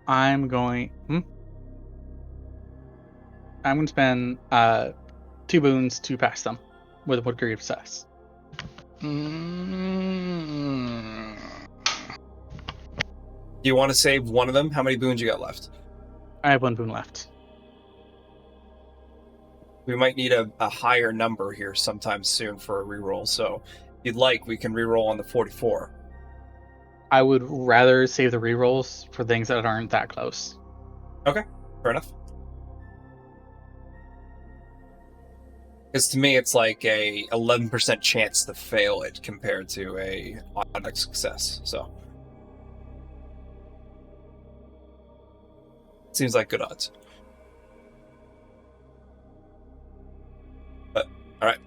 I'm going to spend 2 boons to pass them with a degree of success. Mm. Do you want to save one of them? How many boons you got left? I have 1 boon left. We might need a higher number here sometime soon for a reroll, so if you'd like, we can reroll on the 44. I would rather save the rerolls for things that aren't that close. Okay, fair enough. Because to me, it's like a 11% chance to fail it compared to a automatic success, so. Seems like good odds. But, alright.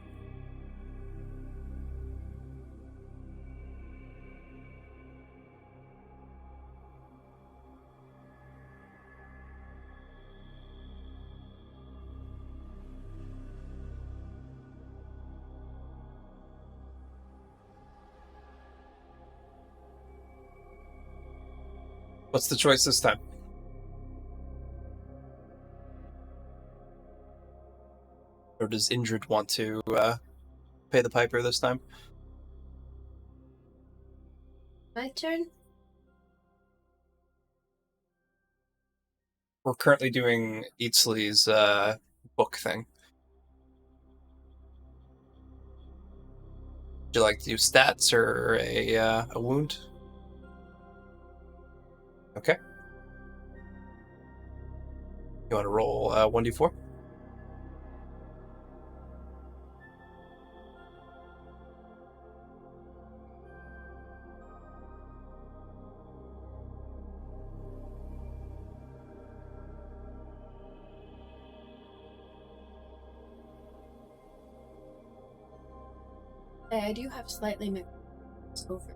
What's the choice this time? Or does Indrid want to pay the piper this time? My turn? We're currently doing Eatsley's book thing. Would you like to do stats or a wound? Okay. You want to roll 1d4? I do have slightly mixed over.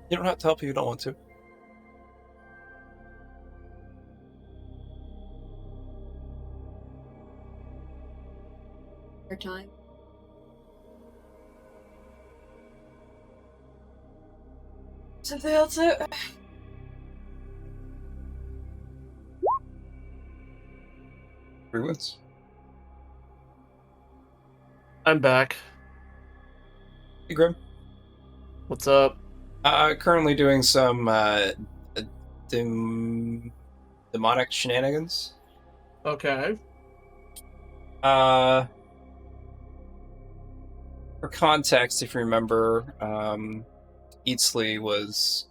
You don't have to help if you don't want to. For time. Something else out. Three wins. I'm back. Hey, Grim. What's up? Currently doing some demonic shenanigans. Okay. For context, if you remember, Eatsley was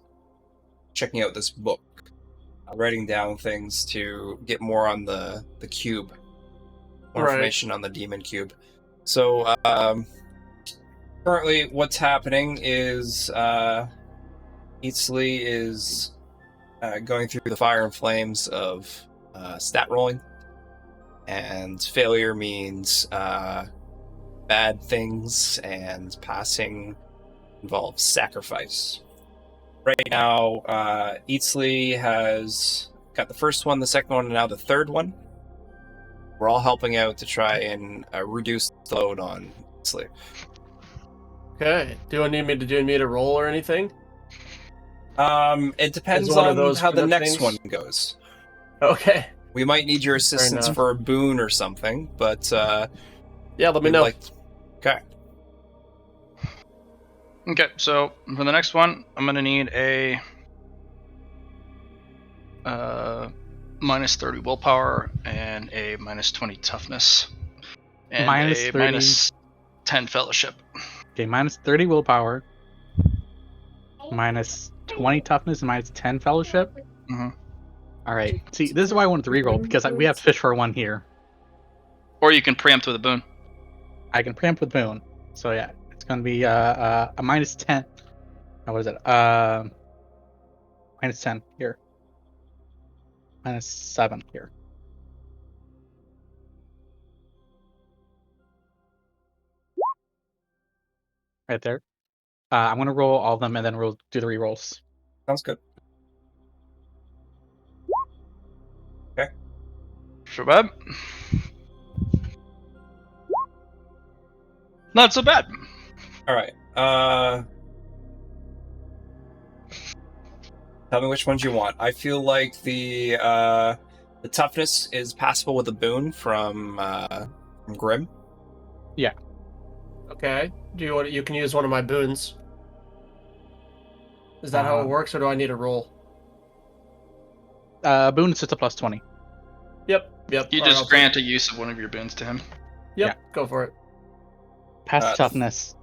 checking out this book, writing down things to get more on the cube. more Right. information on the demon cube. So currently, what's happening is Eatsley is going through the fire and flames of stat rolling, and failure means bad things, and passing involves sacrifice. Right now, Eatsley has got the first one, the second one, and now the third one. We're all helping out to try and reduce the load on Eatsley. Okay. Do you need me to roll or anything? It depends Is one of on those how the kind of next things? one goes. Okay. We might need your assistance enough. for a boon or something, but Yeah, let me we'd know. Okay. Okay, so for the next one, I'm gonna need a minus 30 willpower and a minus 20 toughness, and Minus a 30. minus 10 fellowship. Okay, minus 30 willpower, minus 20 toughness, and minus 10 fellowship. Mhm. All right. See, this is why I wanted to reroll, because we have to fish for one here. Or you can preempt with a boon. I can preempt with boon. So yeah, it's going to be a minus 10. What is it? Minus 10 here. Minus 7 here. Right there. I'm going to roll all of them and then we'll do the rerolls. Sounds good. So bad. Not so bad. All right. Tell me which ones you want. I feel like the toughness is passable with a boon from Grim. Okay. Do you want? You can use one of my boons. Is that how it works, or do I need a roll? Boon is just a plus 20. Yep. You All right, just I'll grant a use of one of your boons to him. Yep. Yeah. Go for it. Pass toughness.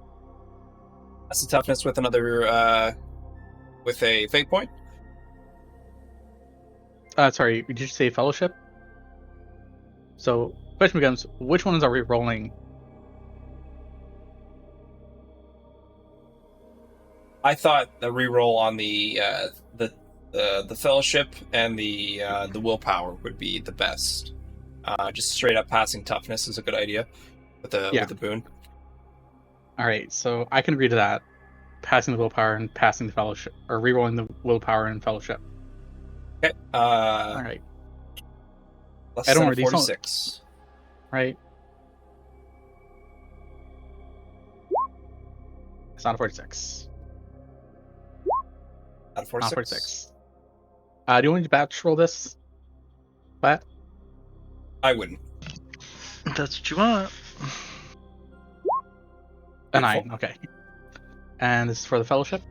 That's the toughness with another with a fate point. Sorry, did you say fellowship? So, question becomes, which ones are we rolling? I thought the reroll on the fellowship and the willpower would be the best. Just straight up passing toughness is a good idea with the boon. All right, so I can agree to that. Passing the willpower and passing the fellowship, or rerolling the willpower and fellowship. Okay. All right, Less I don't than worry, a these don't- 46. right. It's not a 46. Out of Not 46. 46. Do you want me to batch roll this? Bat? I wouldn't. If that's what you want. A Beautiful. 9, okay. And this is for the fellowship?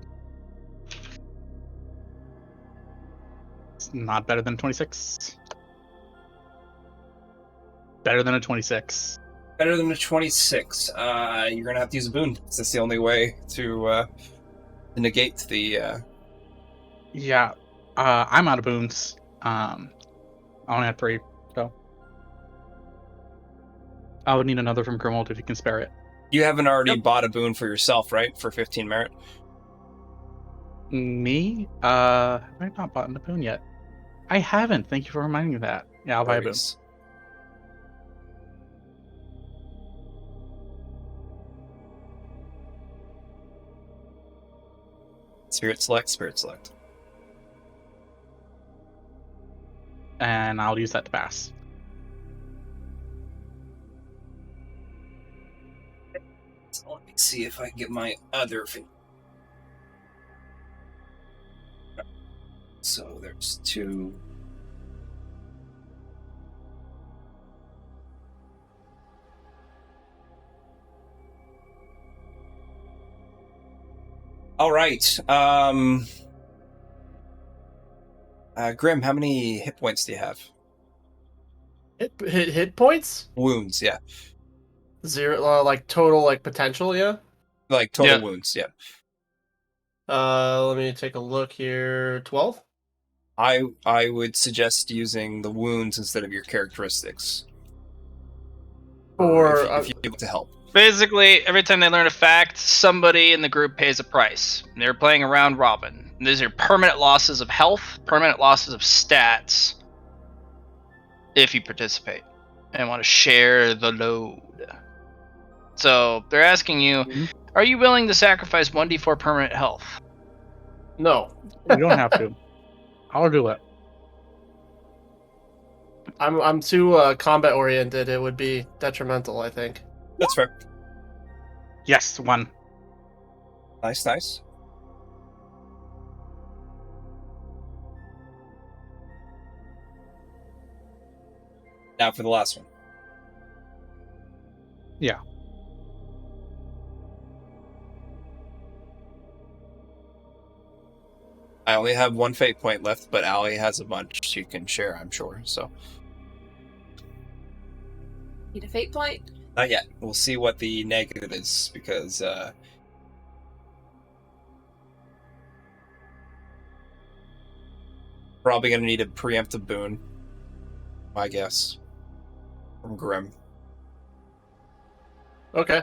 It's not better than 26. Better than a 26. Better than a 26. You're gonna have to use a boon. That's the only way to negate the. Yeah, I'm out of boons. I only have 3, so I would need another from Grimald if you can spare it. You haven't already Yep. bought a boon for yourself, right? For 15 merit. Me? Have I not bought a boon yet? I haven't. Thank you for reminding me of that. Yeah, I'll buy a boon. Worries. Spirit select. Spirit select. And I'll use that to pass. So let me see if I can get my other. So there's 2. All right. Grim, how many hit points do you have? Hit points? Wounds, yeah. 0, like total, like potential, yeah. Like total Yeah. wounds, yeah. Let me take a look here. 12. I would suggest using the wounds instead of your characteristics. Or if you want to help. Basically, every time they learn a fact, somebody in the group pays a price. They're playing a round robin. These are permanent losses of health, permanent losses of stats, if you participate and want to share the load. So they're asking you, are you willing to sacrifice 1d4 permanent health? no, You don't have to. I'll do it. I'm too combat oriented. It would be detrimental, I think. That's fair. Yes, 1. Nice. Now for the last one. Yeah. I only have 1 fate point left, but Allie has a bunch she can share, I'm sure. So Need a fate point? not yet. We'll see what the negative is, because probably gonna need a preemptive boon, my guess, from Grim. Okay.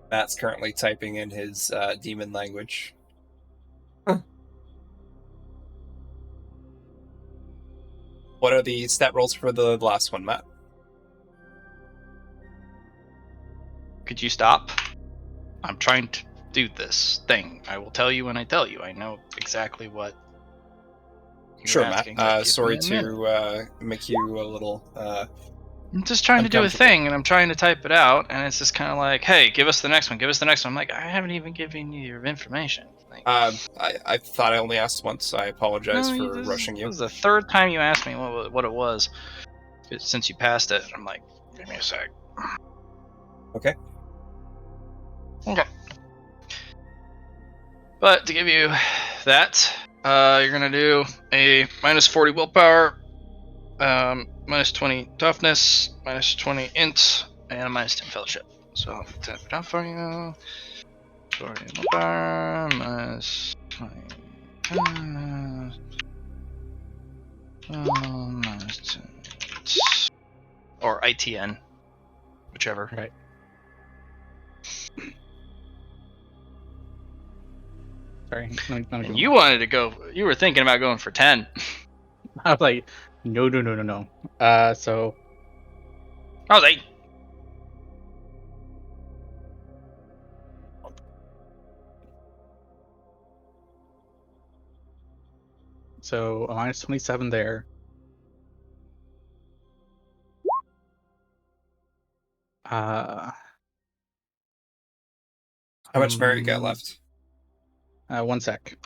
Matt's currently typing in his demon language. What are the stat rolls for the last one, Matt? Could you stop? I'm trying to do this thing. I will tell you when I tell you. I know exactly what you're Sure, asking. Matt. Give Sorry me a minute. to make you a little... I'm just trying to do a uncomfortable. thing, and I'm trying to type it out, and it's just kind of like, hey, give us the next one, give us the next one. I'm like, I haven't even given you your information. Like, I thought I only asked once. I apologize no, for rushing you. This is the third time you asked me what it was since you passed it. I'm like, give me a sec. Okay. But to give you that, you're gonna do a minus 40 willpower, minus 20 toughness, minus 20 int, and a minus 10 fellowship. So I'll tap it out for you. 40 willpower, minus 20. Minus 10. Or ITN. Whichever. Right. Sorry. And you wanted to go, you were thinking about going for 10. I was like, no. So I was 8. a minus 27 there. How much merit you got left? 1 sec.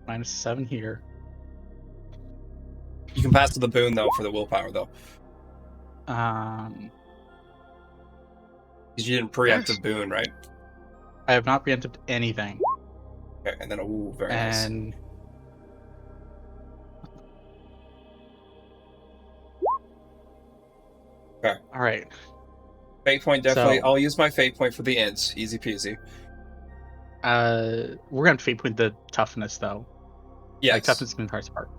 Minus 7 here. You can pass to the boon, though, for the willpower, though. Um, Because you didn't preemptive boon, right? I have not preempted anything. Okay, and then, ooh, very nice. And Okay. All right. Fate point, definitely. So- I'll use my fate point for the ints. Easy peasy. We're gonna fate point the toughness though. Yes. Like toughness and hardest part.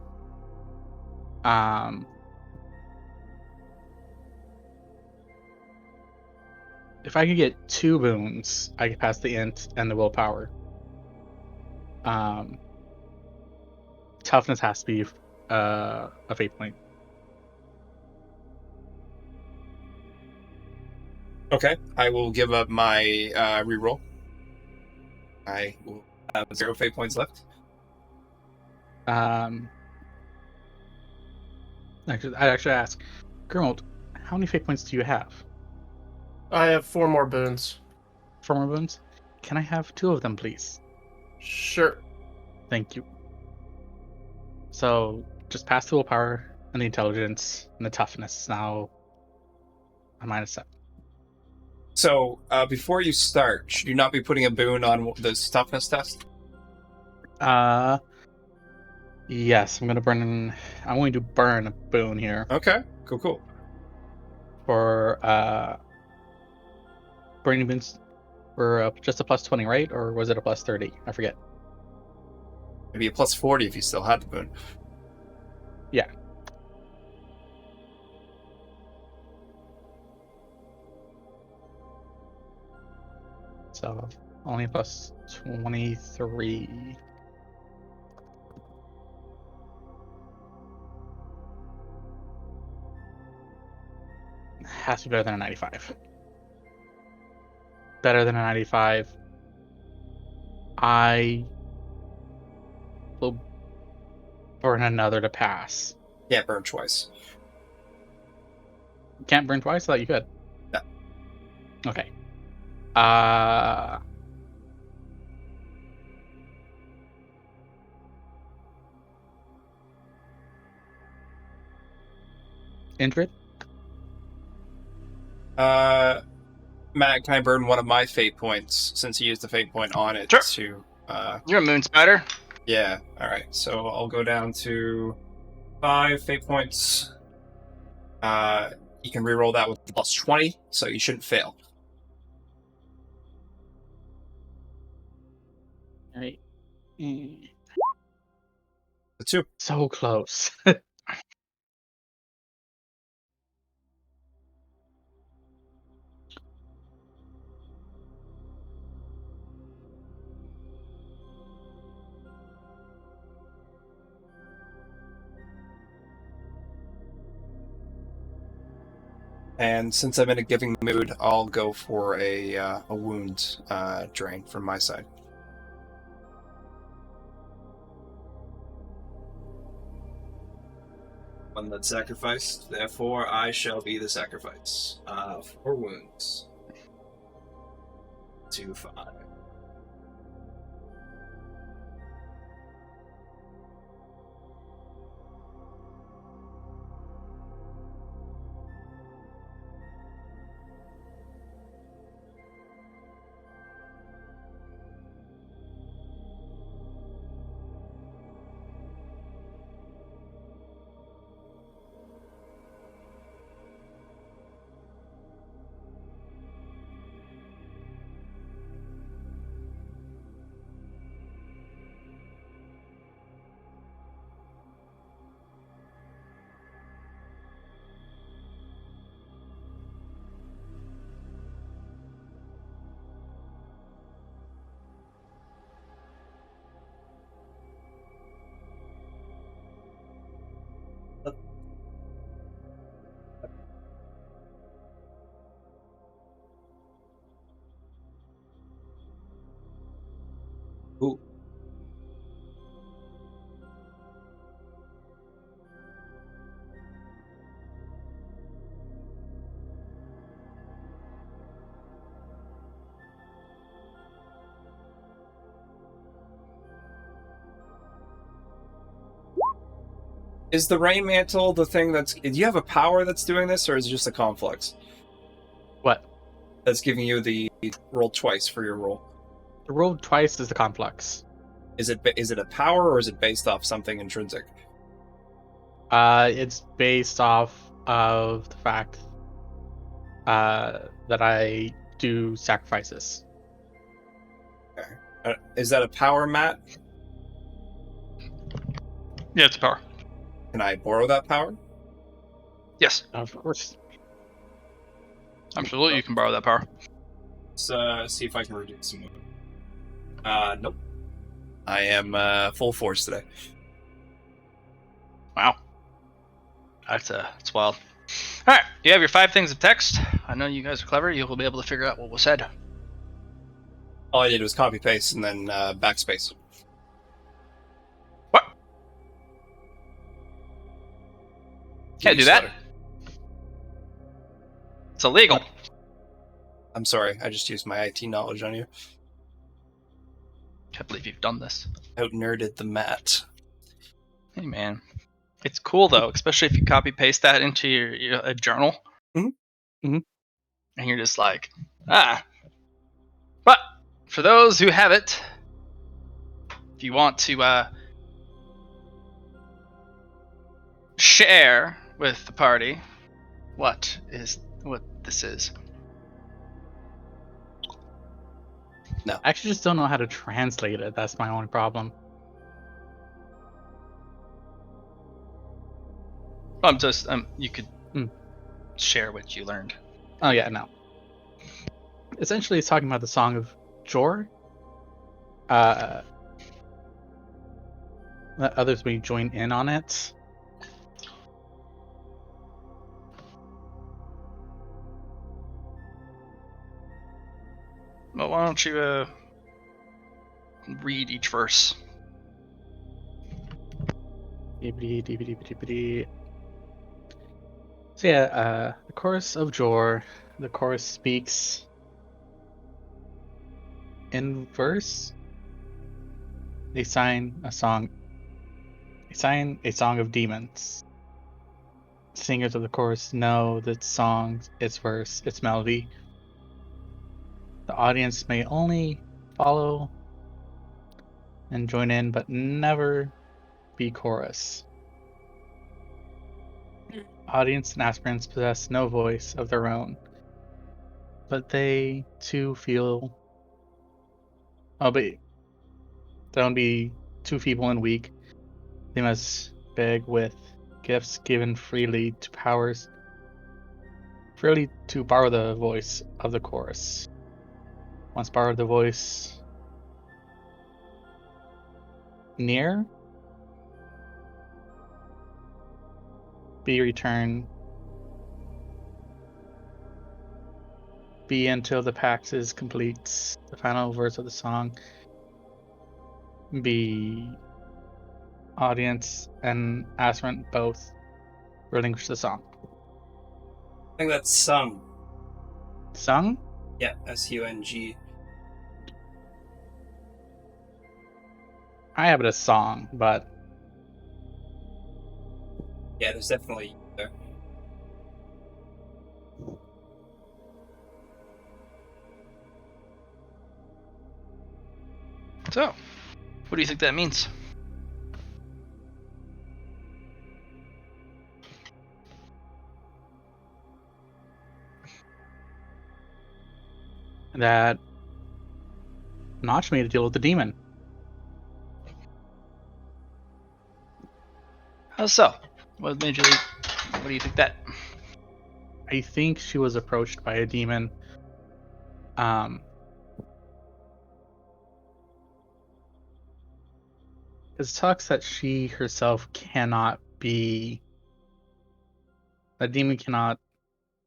If I could get 2 boons, I could pass the int and the willpower. Toughness has to be a fate point. Okay, I will give up my reroll. I will have 0 fate points left. I'd actually ask, Grimald, how many fate points do you have? I have 4 more boons. 4 more boons? Can I have 2 of them, please? Sure. Thank you. So, just pass the willpower and the intelligence and the toughness. Now, a minus 7. So, before you start, should you not be putting a boon on this toughness test? Yes, I'm going to burn a boon here Okay, cool. for Burning Moons were just a plus 20, right? Or was it a plus 30? I forget. Maybe a plus 40 if you still had the boon. Yeah. So only plus 23. Has to be better than a 95. Better than a 95. I will burn another to pass. Can't burn twice. Can't burn twice? I thought you could. No. Okay. Indrid? Matt, can I burn one of my fate points since you used the fate point on it? Sure. To You're a moon spider. yeah. All right. So I'll go down to 5 fate points. You can reroll that with plus 20, so you shouldn't fail. Alright. The 2. So close. And since I'm in a giving mood, I'll go for a wound drain from my side. One that's sacrificed, therefore I shall be the sacrifice. 4 wounds. 2, 5. Ooh. Is the Rain Mantle the thing that's... Do you have a power that's doing this, or is it just a conflux? What? That's giving you the roll twice for your roll. The roll twice is the complex. Is it a power, or is it based off something intrinsic? It's based off of the fact that I do sacrifices. Okay. Is that a power, Matt? Yeah, it's a power. Can I borrow that power? Yes, Of course. absolutely. You can borrow that power. Let's see if I can reduce some movement. Nope. I am full force today. Wow, that's wild. All right, you have your 5 things of text. I know you guys are clever. You will be able to figure out what was said. All I did was copy paste and then backspace. What? Can't do that. It's illegal. I'm sorry, I just used my IT knowledge on you. Can't believe you've done this. Out nerded the Matt. Hey, man. It's cool, though, especially if you copy paste that into your a journal. Mhm. Mhm. And you're just like, ah. But for those who have it, if you want to share with the party what is what this is. I actually just don't know how to translate it. That's my only problem. I'm just you could Hmm. share what you learned. Oh yeah, no. Essentially, it's talking about the Song of Jor. Let others may join in on it. Well, why don't you read each verse? So yeah, the chorus of Jor. The chorus speaks in verse. They sign a song. They sign a song of demons. Singers of the chorus know that song, its verse, its melody. The audience may only follow and join in, but never be chorus. Audience and aspirants possess no voice of their own, but they too feel. Oh, but don't be too feeble and weak. They must beg with gifts given freely to powers, freely to borrow the voice of the chorus. Once borrowed the voice near, be returned, be until the pax is complete. The final verse of the song be audience and aspirant both relinquish the song. I think that's sung. Sung? Yeah, SUNG. I have it as song, but Yeah, there's definitely there. So, what do you think that means? that Notch made a deal with the demon. How so? What made you? What do you think that? I think she was approached by a demon. It sucks that she herself cannot be. A demon cannot.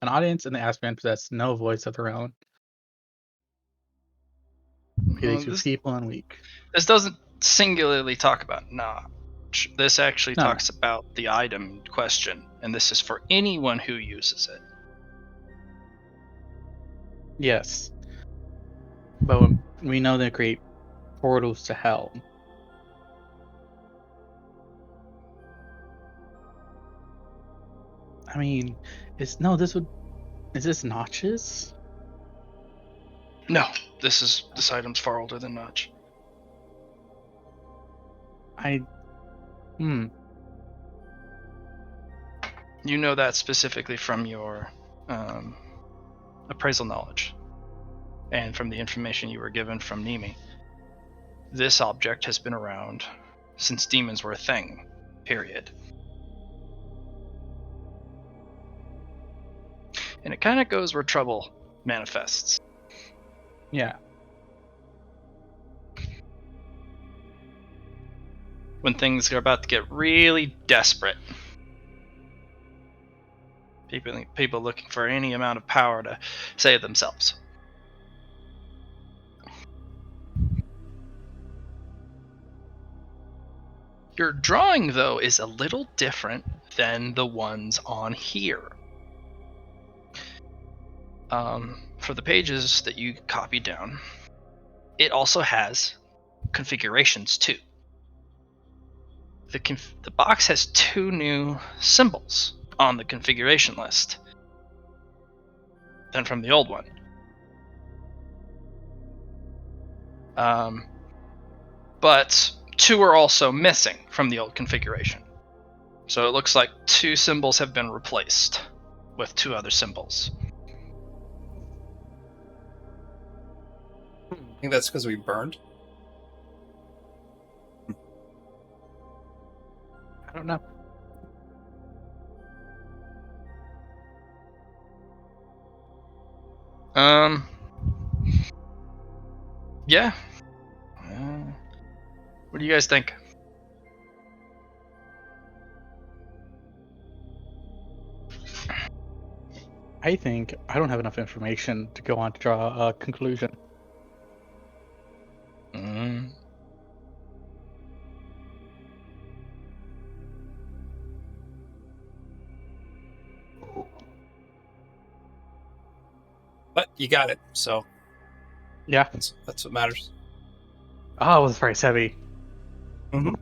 An audience and the aspirant possess no voice of their own. Be they too feeble and weak. This doesn't singularly talk about Notch. This actually No. talks about the item in question, and this is for anyone who uses it. Yes. But we know they create portals to hell. I mean, is this Notch's? No, this item's far older than Notch. You know that specifically from your appraisal knowledge and from the information you were given from Nimi. This object has been around since demons were a thing, period. And it kind of goes where trouble manifests. Yeah. When things are about to get really desperate. People looking for any amount of power to save themselves. Your drawing, though, is a little different than the ones on here. For the pages that you copied down, it also has configurations too. The box has 2 new symbols on the configuration list than from the old one. But 2 are also missing from the old configuration. So it looks like 2 symbols have been replaced with 2 other symbols. I think that's because we burned. I don't know. Yeah. What do you guys think? I think I don't have enough information to go on to draw a conclusion. Mm. But you got it, so Yeah. that's what matters. Oh, this price heavy. Mm-hmm.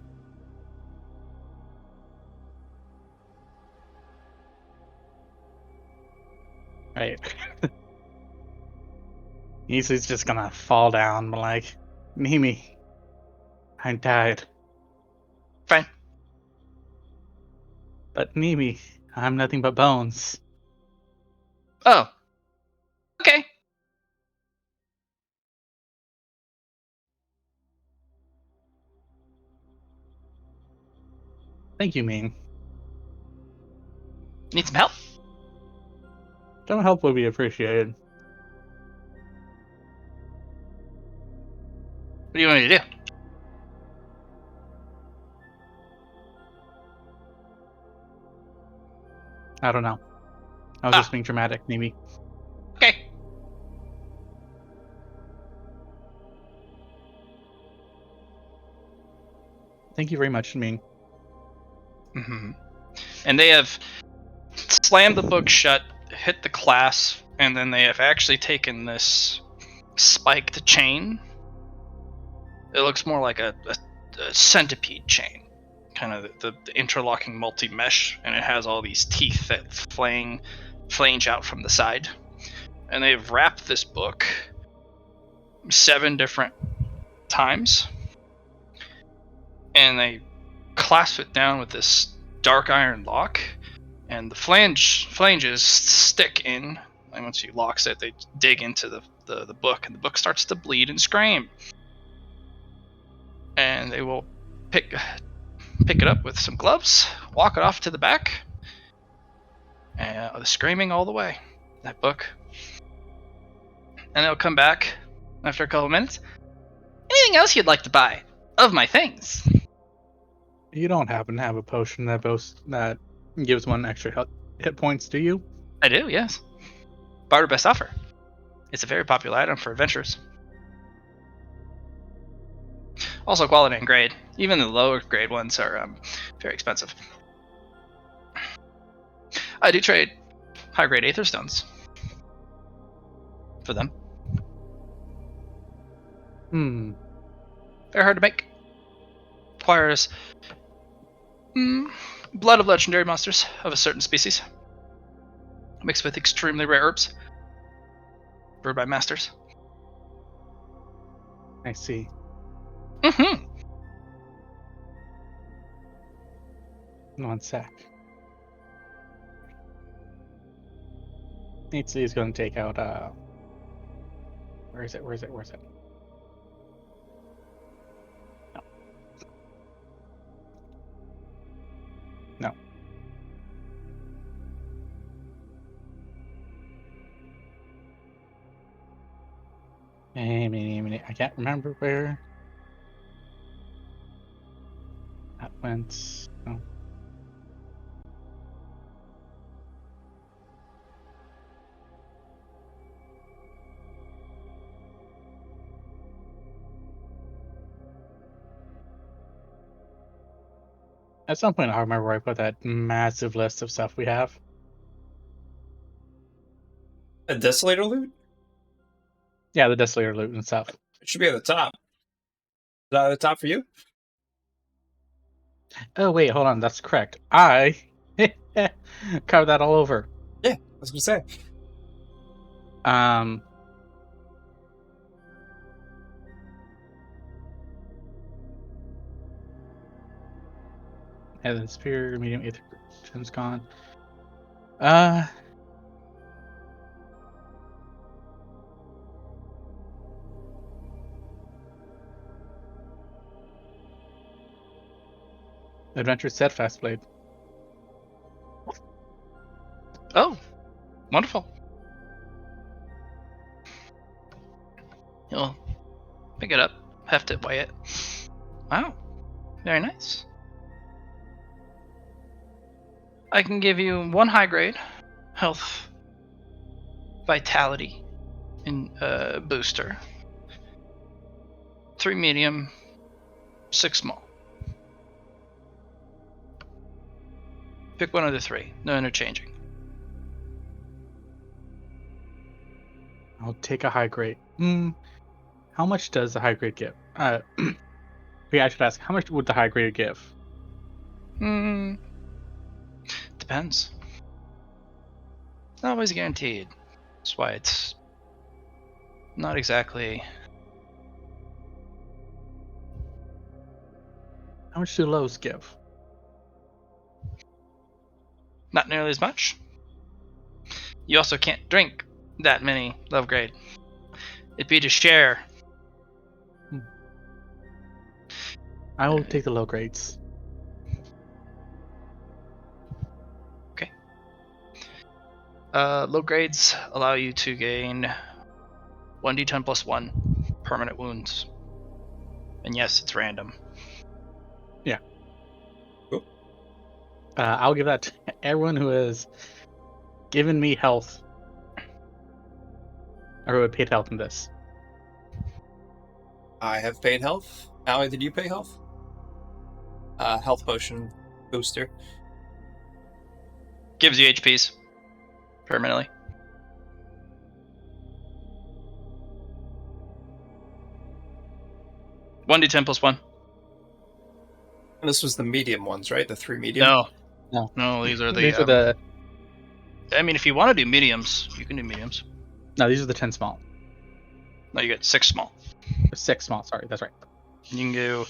Right. He's just gonna fall down, but like, Mimi, I'm tired. Fine. But Mimi, I'm nothing but bones. Oh. Okay. Thank you, Ming. Need some help? Some help would be appreciated. What do you want me to do? I don't know. I was Ah. just being dramatic, Mimi. Okay. Thank you very much, Ming. Mm-hmm. And they have slammed the book shut, hit the class, and then they have actually taken this spiked chain. It looks more like a centipede chain, kind of the interlocking multi-mesh, and it has all these teeth that flange out from the side. And they've wrapped this book 7 different times, and they clasp it down with this dark iron lock, and the flanges stick in. And once he locks it, they dig into the book, and the book starts to bleed and scream. And they will pick it up with some gloves, walk it off to the back, and screaming all the way. That book. And they'll come back after a couple minutes. Anything else you'd like to buy of my things? You don't happen to have a potion that gives 1 extra hit points, do you? I do, yes. Barter best offer. It's a very popular item for adventurers. Also quality and grade. Even the lower grade ones are very expensive. I do trade high grade aether stones for them. They're hard to make. Requires blood of legendary monsters of a certain species, mixed with extremely rare herbs, brewed by masters. I see. Mm-hmm. 1 sec. He's going to take out, where is it? No. I can't remember where that went. Oh. At some point, I'll remember where I put that massive list of stuff we have. A desolator loot? Yeah, the Desolator loot and stuff. It should be at the top. Is that at the top for you? Oh, wait, hold on. That's correct. I covered that all over. Yeah, I was gonna say. Um, and then Spear, medium aether, Tim's gone. Adventure Steadfast Blade. Oh, wonderful. You'll pick it up, heft it, weigh it. Wow, very nice. I can give you 1 high grade, health, vitality, in booster. 3 medium, 6 small. Pick one of the 3. No interchanging. I'll take a high grade. How much does the high grade give? Yeah, I should ask. How much would the high grade give? Depends. It's not always guaranteed. That's why it's not exactly. How much do lows give? Not nearly as much. You also can't drink that many love grade. It'd be to share. I will take the low grades. Low grades allow you to gain 1d10 plus 1 permanent wounds. And yes, it's random. Yeah. Cool. I'll give that to everyone who has given me health. Or who had paid health in this. I have paid health. Allie, did you pay health? Health potion booster. Gives you HPs. Permanently. One d10 plus 1. And this was the medium ones, right? The 3 medium? No, these are the. These are the. I mean, if you want to do mediums, you can do mediums. No, these are the 10 small. No, you get 6 small. 6 small, sorry, that's right. You can do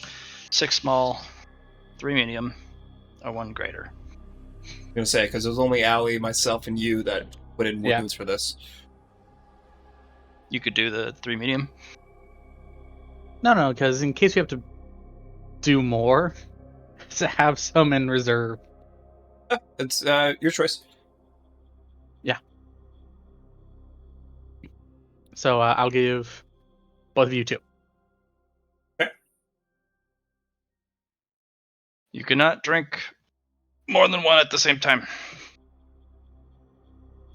6 small, 3 medium, or 1 greater. I'm gonna say, because it was only Allie, myself, and you that put in wounds for this. You could do the 3 medium. No, because in case we have to do more, to have some in reserve. It's your choice. Yeah. So I'll give both of you 2. You cannot drink more than 1 at the same time.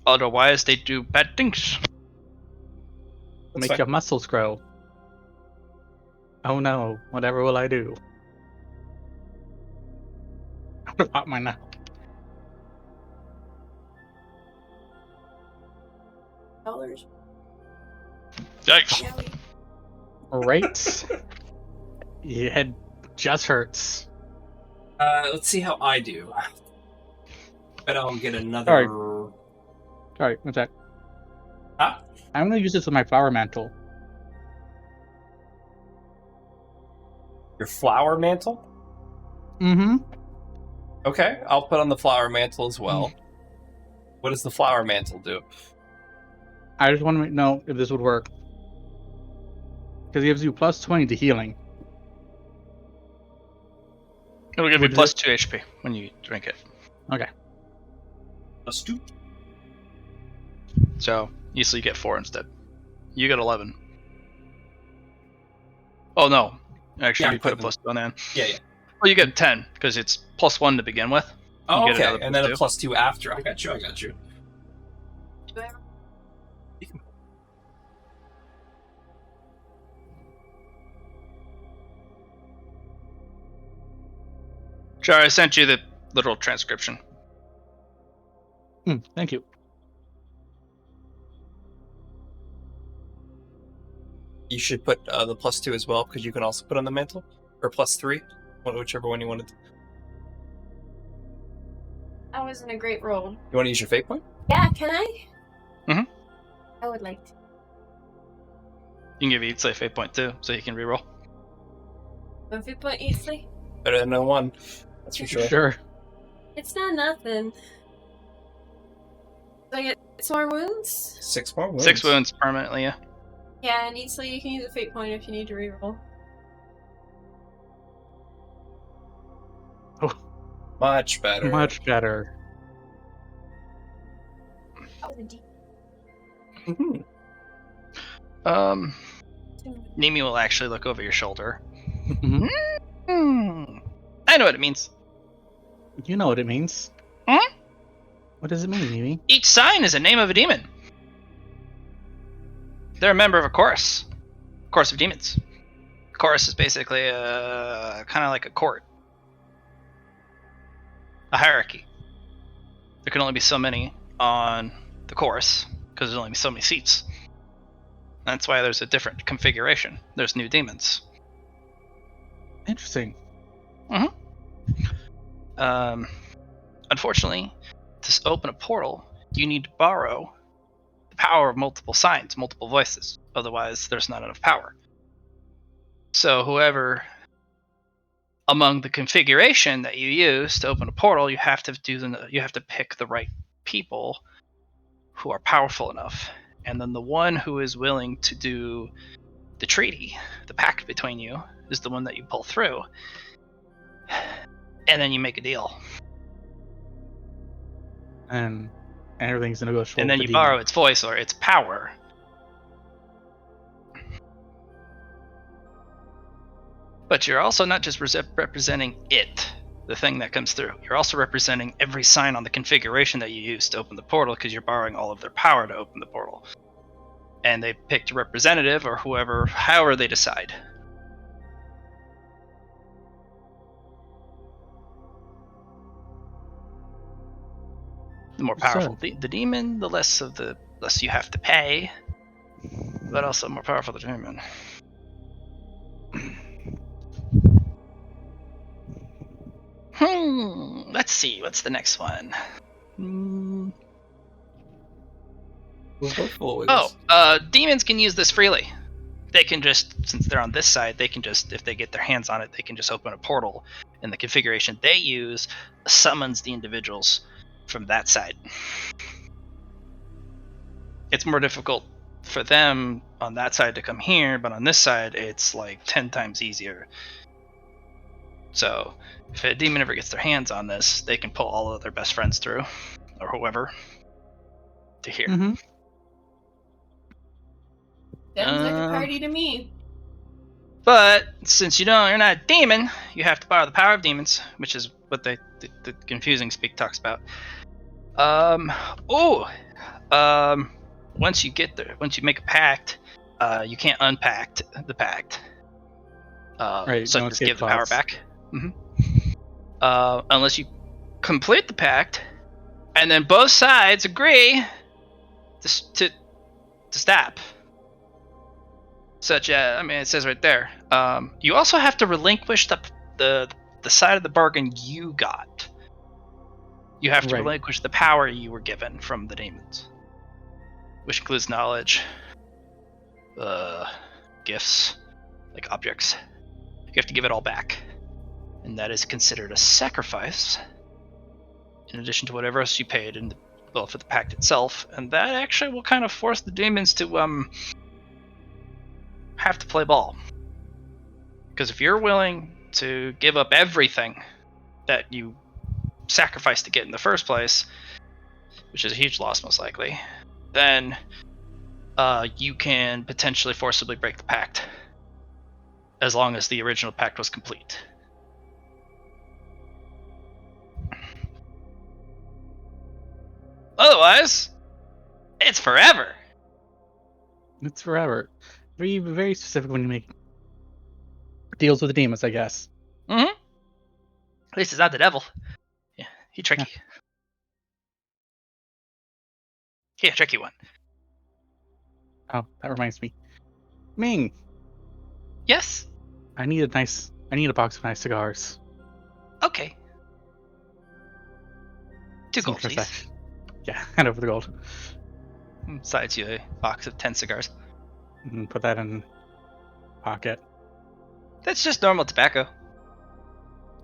Otherwise, they do bad things. Make fine. your muscles grow. Oh no, whatever will I do? I'm gonna pop mine now. Dollars. Yikes. Yeah, Right? Your head just hurts. Let's see how I do. Bet I'll get another. Alright, one sec. Huh? I'm gonna use this with my flower mantle. Your flower mantle? Mm-hmm. Okay, I'll put on the flower mantle as well. What does the flower mantle do? I just want to know if this would work. Because it gives you plus 20 to healing. It'll give you Would plus 2 HP when you drink it. Okay. Plus 2. So, you get 4 instead. You get 11. Oh no. Actually, Yeah, you put a plus 2 on the end. Yeah. Well, you get 10, because it's plus 1 to begin with. Oh, You get okay, another and then a plus plus 2 after. I got you. Sure, I sent you the literal transcription. Thank you. You should put the plus 2 as well, because you can also put on the mantle. Or plus 3, whichever one you wanted. that wasn't a great roll. You want to use your fate point? Yeah, can I? Mhm. I would like to. You can give each a fate point too, so you can reroll. 1 fate point easily? Better than a 1. That's for sure. Sure. It's not nothing. So I get 6 more wounds? 6 more wounds. 6 wounds permanently, yeah. Yeah, and easily you can use a fate point if you need to reroll. Much better. Much better. Mhm. Nimi will actually look over your shoulder. Mhm. I know what it means. You know what it means. Hmm? What does it mean, Mimi? Each sign is a name of a demon. They're a member of a chorus of demons. Chorus is basically kind of like a court, a hierarchy. There can only be so many on the chorus because there's only so many seats. That's why there's a different configuration. There's new demons. Interesting. Unfortunately, to open a portal, you need to borrow the power of multiple signs, multiple voices. Otherwise, there's not enough power. So whoever among the configuration that you use to open a portal, you have to pick the right people who are powerful enough, and then the one who is willing to do the treaty, the pact between you, is the one that you pull through, and then you make a deal, And everything's negotiable. and then with you the demon. borrow its voice or its power. But you're also not just representing it, the thing that comes through. You're also representing every sign on the configuration that you use to open the portal, because you're borrowing all of their power to open the portal. And they picked a representative or however they decide. The more powerful the demon, the less you have to pay, but also more powerful the demon. Let's see, what's the next one? Demons can use this freely. They can just, since they're on this side, they can just, if they get their hands on it, they can just open a portal, and the configuration they use summons the individuals from that side. It's more difficult for them on that side to come here, but on this side, it's like 10 times easier. So, if a demon ever gets their hands on this, they can pull all of their best friends through, or whoever, to here. Mm-hmm. Sounds like a party to me. But since you're not a demon, you have to borrow the power of demons, which is what the confusing speak talks about. Once you get there, once you make a pact, you can't unpact the pact. Right, So no just escape give the power clause. back. Unless you complete the pact, and then both sides agree to stop. Such as, I mean, it says right there. You also have to relinquish the side of the bargain you got. You have to Right. relinquish the power you were given from the demons, which includes knowledge, gifts, like objects. You have to give it all back, and that is considered a sacrifice. In addition to whatever else you paid, for the pact itself, and that actually will kind of force the demons to have to play ball. Because if you're willing to give up everything that you sacrificed to get in the first place, which is a huge loss most likely, then you can potentially forcibly break the pact, as long as the original pact was complete. Otherwise, it's forever. It's forever. Very, very specific when you make deals with the demons, I guess. At least it's not the devil. Yeah, he's tricky. Yeah, tricky one. Oh, that reminds me. Ming, Yes. I need a box of nice cigars. Okay. 2 Some gold, please. transaction. Yeah, hand over the gold. Besides you a box of 10 cigars. And put that in pocket. That's just normal tobacco.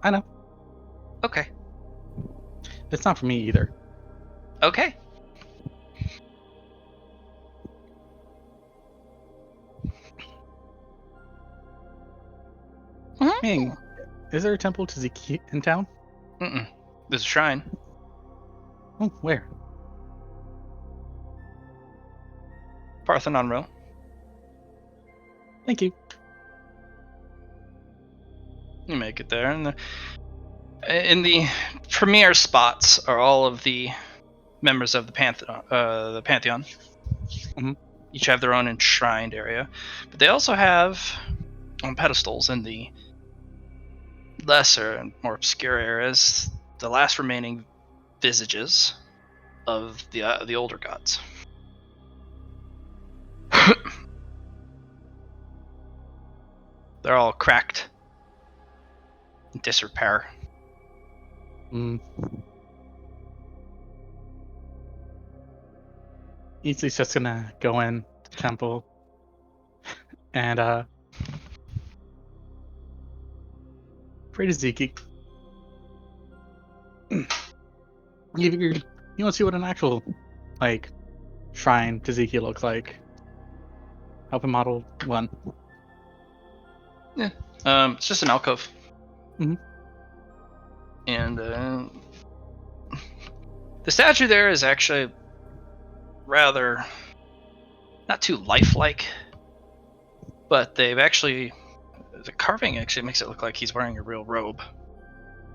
I know. Okay. It's not for me either. Okay. Ming, is there a temple to Zeke in town? There's a shrine. Oh, where? Parthenon Row. Thank you. You make it there, and in the premier spots are all of the members of the Pantheon. Mhm. Each have their own enshrined area, but they also have on pedestals in the lesser and more obscure areas the last remaining visages of the older gods. They're all cracked, in disrepair. Mm. Easley's just gonna go in to the temple and pray to Zeke. You figured you want to see what an actual like shrine to Zeke looks like. Help him model one. It's just an alcove. Mhm. And the statue there is actually rather not too lifelike, but the carving actually makes it look like he's wearing a real robe,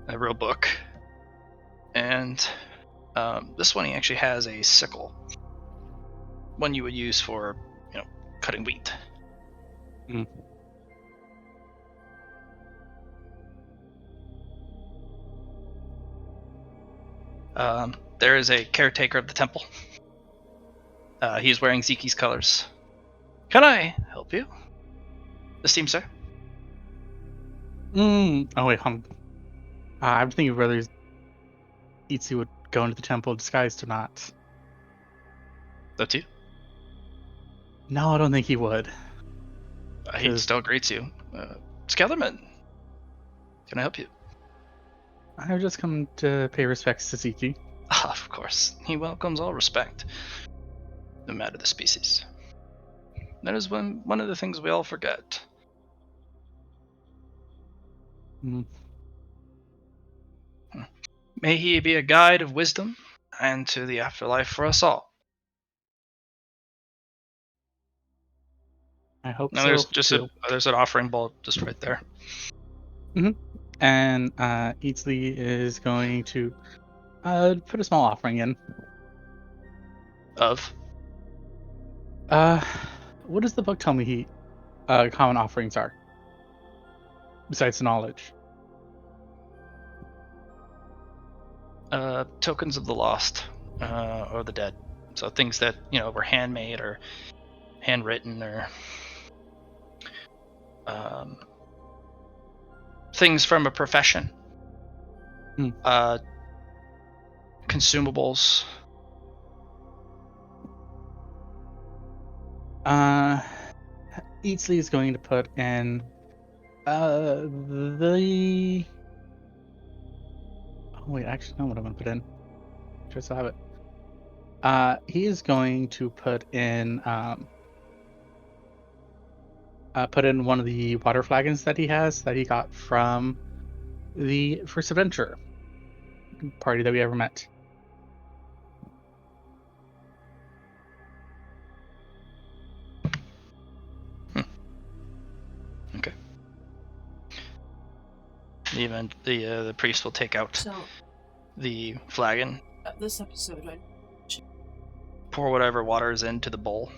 a real book. And this one, he actually has a sickle, one you would use for, cutting wheat. Mm. There is a caretaker of the temple. He's wearing Zeke's colors. Can I help you, esteemed sir? Oh wait, I'm thinking whether Itzy would go into the temple disguised or not. That's you. No, I don't think he would. He 'Cause- still greets you. Skellerman, can I help you? I've just come to pay respects to Zeke. Ah, of course. He welcomes all respect, no matter the species. That is one of the things we all forget. Mm. May he be a guide of wisdom and to the afterlife for us all. I hope Now so. there's just too. there's an offering bowl just right there. And Eatsley is going to put a small offering in. Of What does the book tell me common offerings are? Besides knowledge. tokens of the lost or the dead. So things that were handmade or handwritten or things from a profession. Hmm. Consumables. Eatsley is going to put in the. Oh wait, actually, no. What I'm going to put in? Just have it. He is going to put in one of the water flagons that he has that he got from the first adventure party that we ever met. Okay. The priest will take out So, the flagon, this episode, I pour whatever water is into the bowl,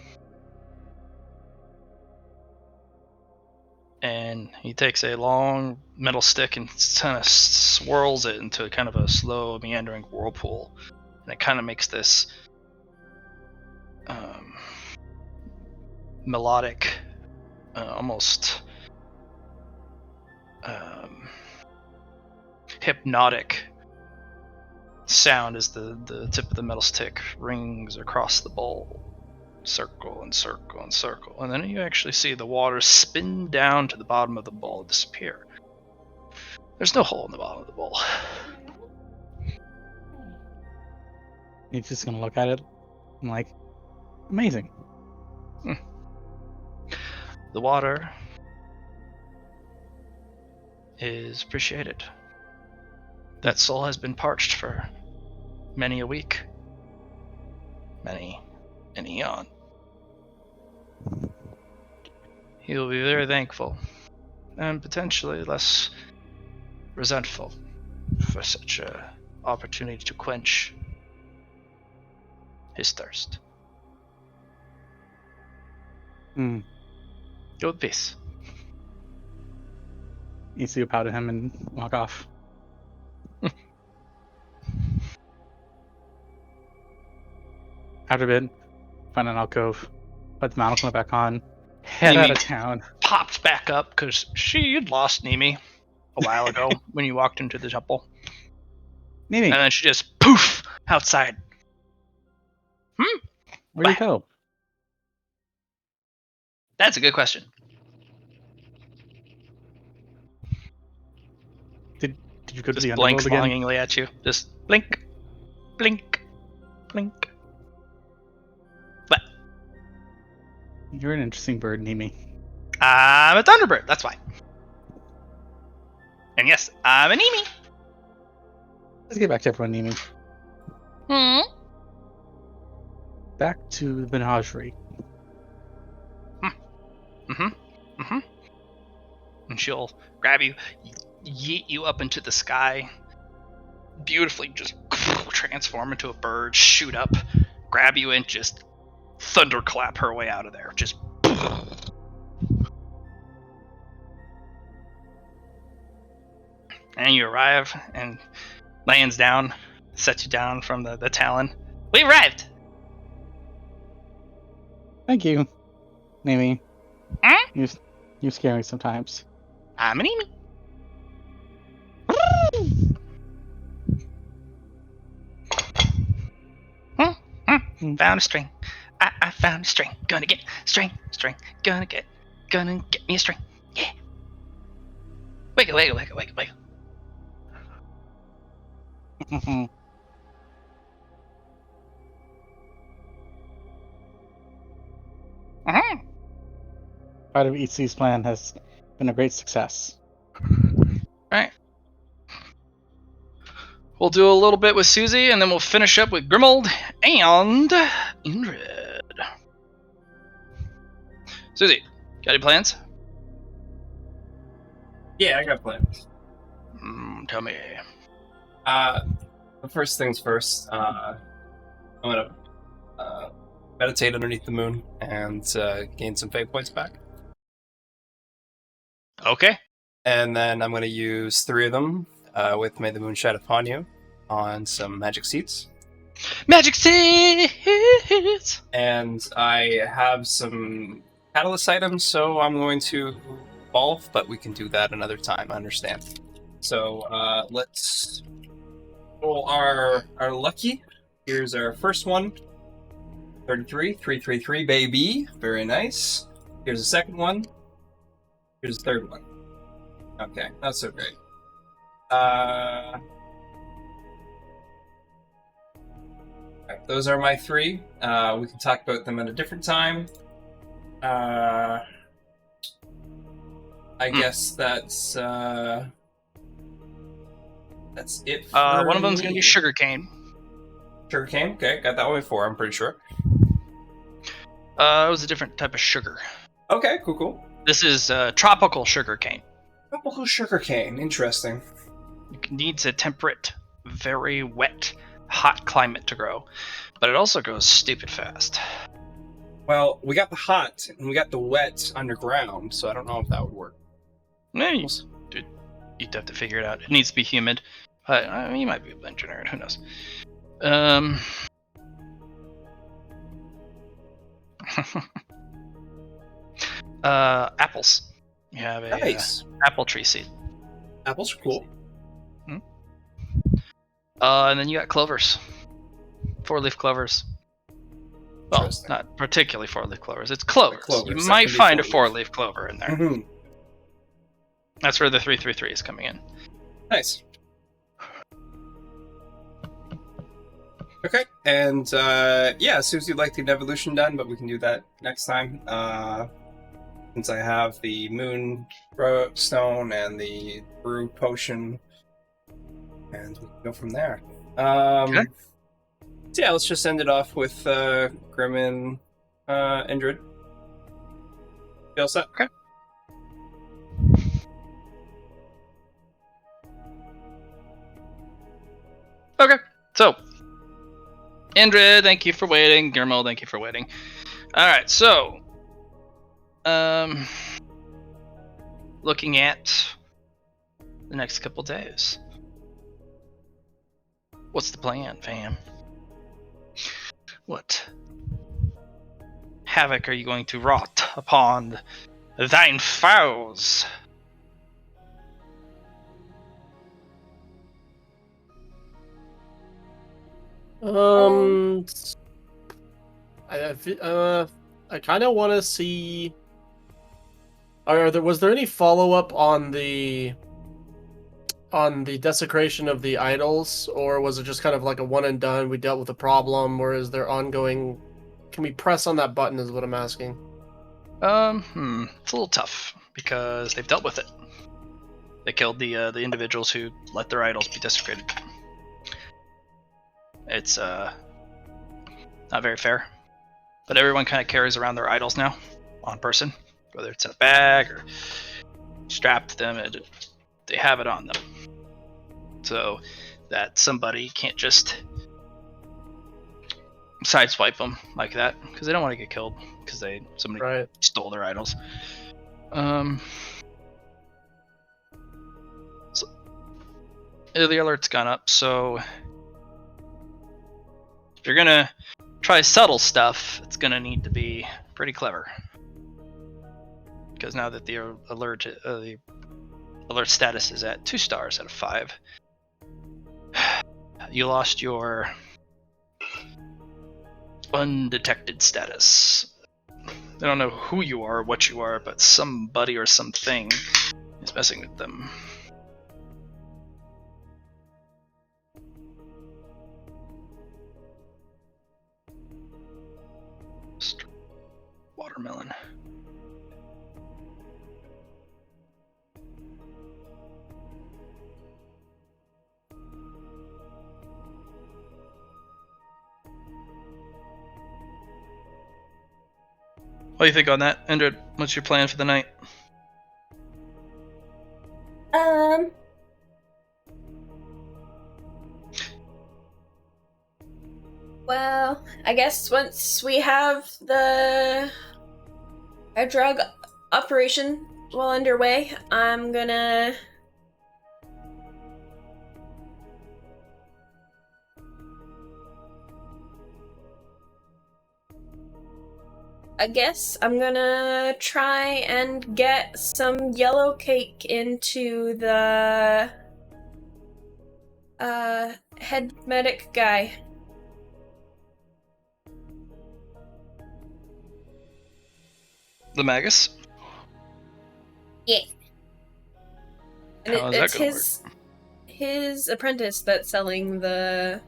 and he takes a long metal stick and kind of swirls it into kind of a slow meandering whirlpool, and it kind of makes this melodic, almost hypnotic sound as the tip of the metal stick rings across the bowl, circle and circle and circle, and then you actually see the water spin down to the bottom of the bowl and disappear. There's no hole in the bottom of the bowl. He's just going to look at it and like, amazing. The water is appreciated. That soul has been parched for many a week. Many an eon. He will be very thankful, and potentially less resentful for such a opportunity to quench his thirst. Hmm. Go with peace. Isu bow to him and walk off. After a bit, find an alcove, put the monocle back on, head Nimi out of town. pops back up because she had lost Nimi a while ago when you walked into the temple. Nimi, And then she just poof outside. where'd you go? That's a good question. Did you go to Just the blinks underworld again? longingly at you. Just blink, blink, blink. But You're an interesting bird, Nimi. I'm a Thunderbird, that's why. And yes, I'm a Nimi. Let's get back to everyone, Nimi. Back to the menagerie. And she'll grab you, yeet you up into the sky, beautifully just transform into a bird, shoot up, grab you, and just thunderclap her way out of there. Just. And you arrive and lands down, sets you down from the talon. We arrived! Thank you, Nimi. Hmm? You scare me sometimes. I'm an Emi. Found a string. I found a string. Gonna get string. Gonna get me a string. Yeah. Wiggle. Part of EC's plan has been a great success. Right. We'll do a little bit with Susie, and then we'll finish up with Grimold and Indrid. Susie, got any plans? Yeah, I got plans. Tell me. First things first, I'm gonna meditate underneath the moon and gain some fate points back. Okay. And then I'm gonna use 3 of them with May the Moon Shine Upon You on some magic seeds. Magic seeds! And I have some catalyst items, so I'm going to evolve, but we can do that another time, I understand. So let's roll our lucky. Here's our first one. 33, 333, baby. Very nice. Here's the second one. Here's the third one. Okay, not so great. Alright, those are my 3. We can talk about them at a different time. I guess that's it for One of them's gonna me. be sugarcane. Sugarcane? Okay, got that one before, I'm pretty sure. It was a different type of sugar. Okay, cool. This is tropical sugarcane. Tropical sugarcane, interesting. It needs a temperate, very wet, hot climate to grow, but it also grows stupid fast. Well, we got the hot and we got the wet underground, so I don't know if that would work. You'd have to figure it out. It needs to be humid. But you might be able to engineer it. Who knows? Apples. You have a Nice. apple tree seed. Apples are cool. And then you got clovers. 4-leaf clovers. Well, Interesting. not particularly 4-leaf clovers. It's clovers. Clovers, You that might can be find a 4-leaf. 4-leaf clover in there. Mhm. That's where the 333 is coming in. Nice. Okay, and Susie would like the evolution done, but we can do that next time. Since I have the moon stone and the brew potion, and we can go from there. Okay. So yeah, let's just end it off with Grim and Indrid. You all set? Okay. Okay. So, Indrid, thank you for waiting. Guillermo, thank you for waiting. All right. So, looking at the next couple days, what's the plan, fam? What havoc are you going to wrought upon thine foes? I kind of want to see. Was there any follow up on the desecration of the idols, or was it just kind of like a one and done? We dealt with the problem, or is there ongoing? Can we press on that button? Is what I'm asking. It's a little tough because they've dealt with it. They killed the individuals who let their idols be desecrated. It's not very fair. But everyone kind of carries around their idols now on person, whether it's in a bag or strapped to them. They have it on them, so that somebody can't just sideswipe them like that because they don't want to get killed because somebody stole their idols. So the alert's gone up, so if you're gonna try subtle stuff, it's gonna need to be pretty clever. Because now that the alert status is at 2 stars out of 5, you lost your undetected status. They don't know who you are or what you are, but somebody or something is messing with them. Watermelon. What do you think on that, Indrid? What's your plan for the night? Well, I guess once we have our drug operation well underway, I'm gonna try and get some yellow cake into the head medic guy. The Magus? Yeah. And How is that it's gonna his apprentice that's selling the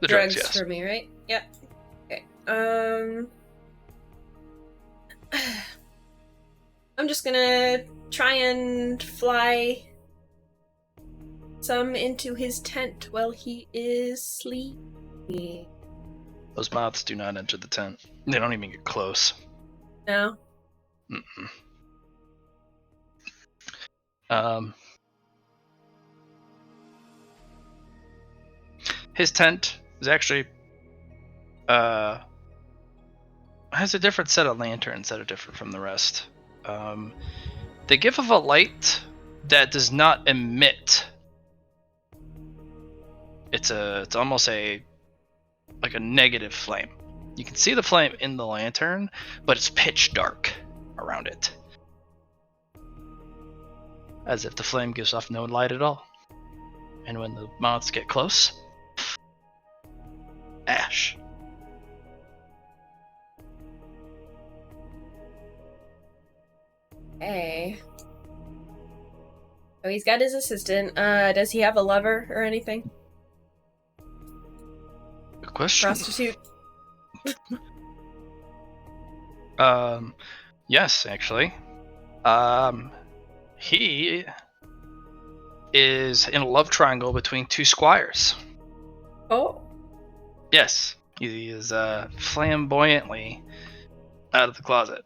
drugs, yes. for me, right? Yep. Okay. I'm just gonna try and fly some into his tent while he is sleeping. Those moths do not enter the tent. They don't even get close. No? His tent is actually has a different set of lanterns that are different from the rest. They give off a light that does not emit. It's almost like a negative flame. You can see the flame in the lantern, but it's pitch dark around it. As if the flame gives off no light at all. And when the moths get close, ash. Hey. Oh, he's got his assistant. Does he have a lover or anything? Good question. Prostitute? Yes, actually. He is in a love triangle between two squires. Oh. Yes, he is flamboyantly out of the closet.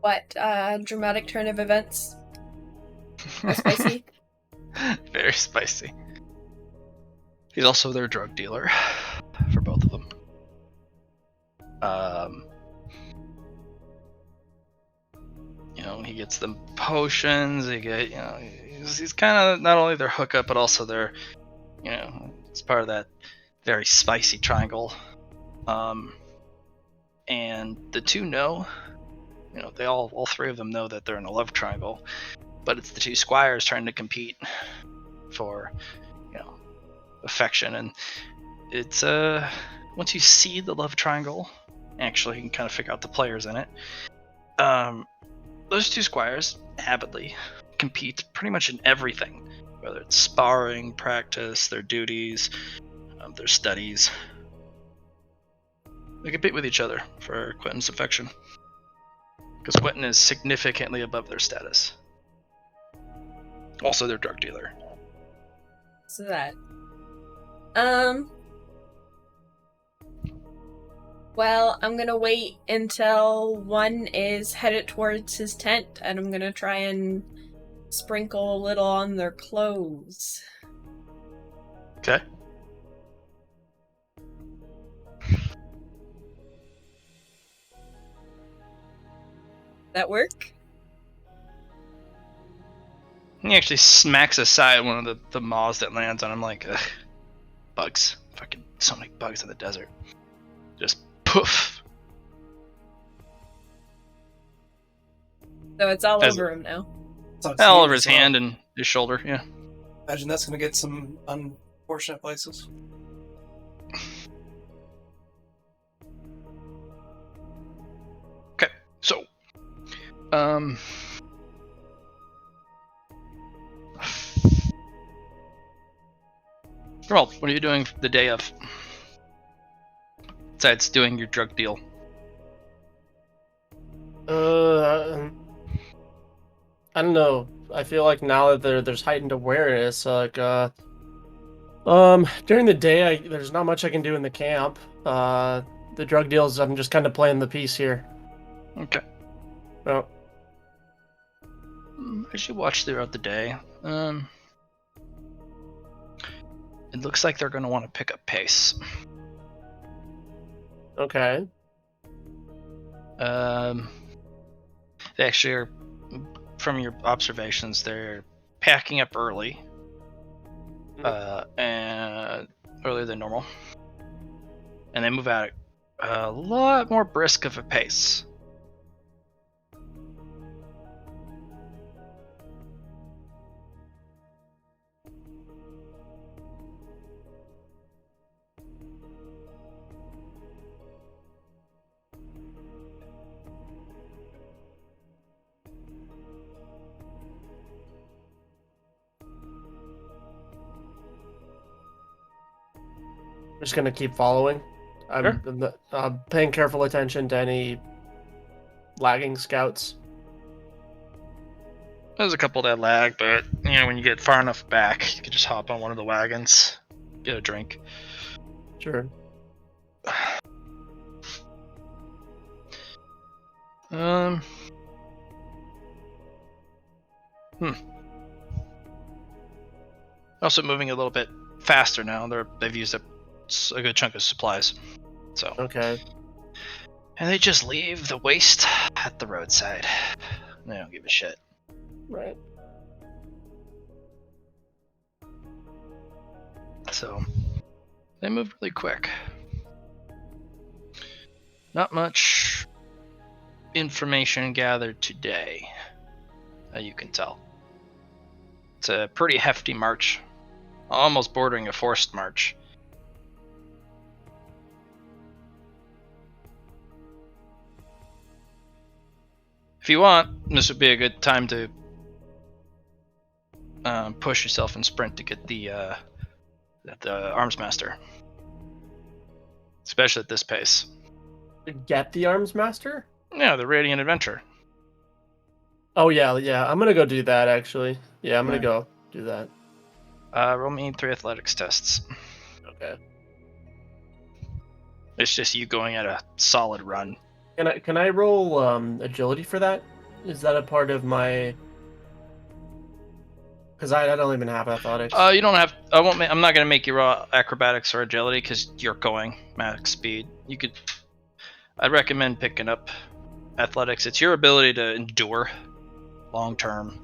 What dramatic turn of events? How spicy? Very spicy. He's also their drug dealer for both of them. He gets them potions. He's kind of not only their hookup, but also their, it's part of that very spicy triangle. And the two know, they all three of them know that they're in a love triangle, but it's the two squires trying to compete for, affection. And it's once you see the love triangle, actually you can kind of figure out the players in it. Those two squires avidly compete pretty much in everything, whether it's sparring, practice, their duties, their studies. They compete with each other for Quentin's affection, because Quentin is significantly above their status. Also their drug dealer. So that. Well, I'm gonna wait until one is headed towards his tent, and I'm gonna try and sprinkle a little on their clothes. Okay. That work? He actually smacks aside one of the moths that lands on him, like, ugh, bugs. Fucking so many bugs in the desert. Just poof. So it's all As- over him now. All over his hand and his shoulder, yeah. Imagine that's going to get some unfortunate places. Okay, so, well, what are you doing the day of? Besides doing your drug deal. I don't know. I feel like now that there's heightened awareness, during the day, there's not much I can do in the camp. The drug deals, I'm just kind of playing the piece here. Okay. Well, I should watch throughout the day. It looks like they're going to want to pick up pace. okay. They actually are, from your observations, they're packing up early, and earlier than normal, and they move out at a lot more brisk of a pace. I'm just gonna keep following. I'm paying careful attention to any lagging scouts. There's a couple that lag, but when you get far enough back, you can just hop on one of the wagons, get a drink. Sure. Also moving a little bit faster now. They've used a good chunk of supplies, so. Okay. And they just leave the waste at the roadside. They don't give a shit. Right. So they move really quick. Not much information gathered today, you can tell. It's a pretty hefty march, almost bordering a forced march. If you want, this would be a good time to push yourself and sprint to get the arms master, especially at this pace. Get the arms master? Yeah, the Radiant Adventure. Oh yeah. I'm gonna go do that actually. Yeah, I'm gonna Alright. go do that. Roll me 3 athletics tests. Okay. It's just you going at a solid run. Can I roll agility for that? Is that a part of my? Because I don't even have athletics. You don't have. I'm not gonna make you roll acrobatics or agility because you're going max speed. You could. I'd recommend picking up athletics. It's your ability to endure long-term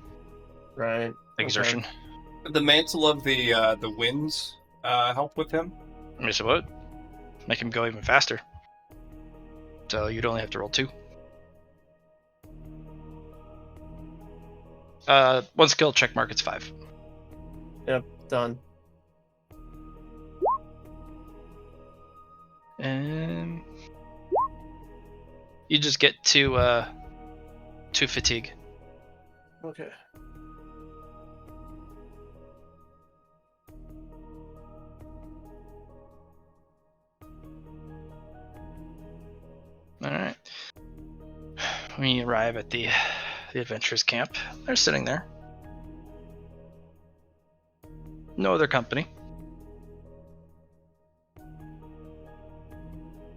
Right. exertion. Okay. The mantle of the winds help with him. Yes, it would make him go even faster. So you'd only have to roll 2. One skill check mark. It's 5. Yep. Done. And you just get 2 fatigue. Okay. All right. We arrive at the adventurers camp. They're sitting there. No other company.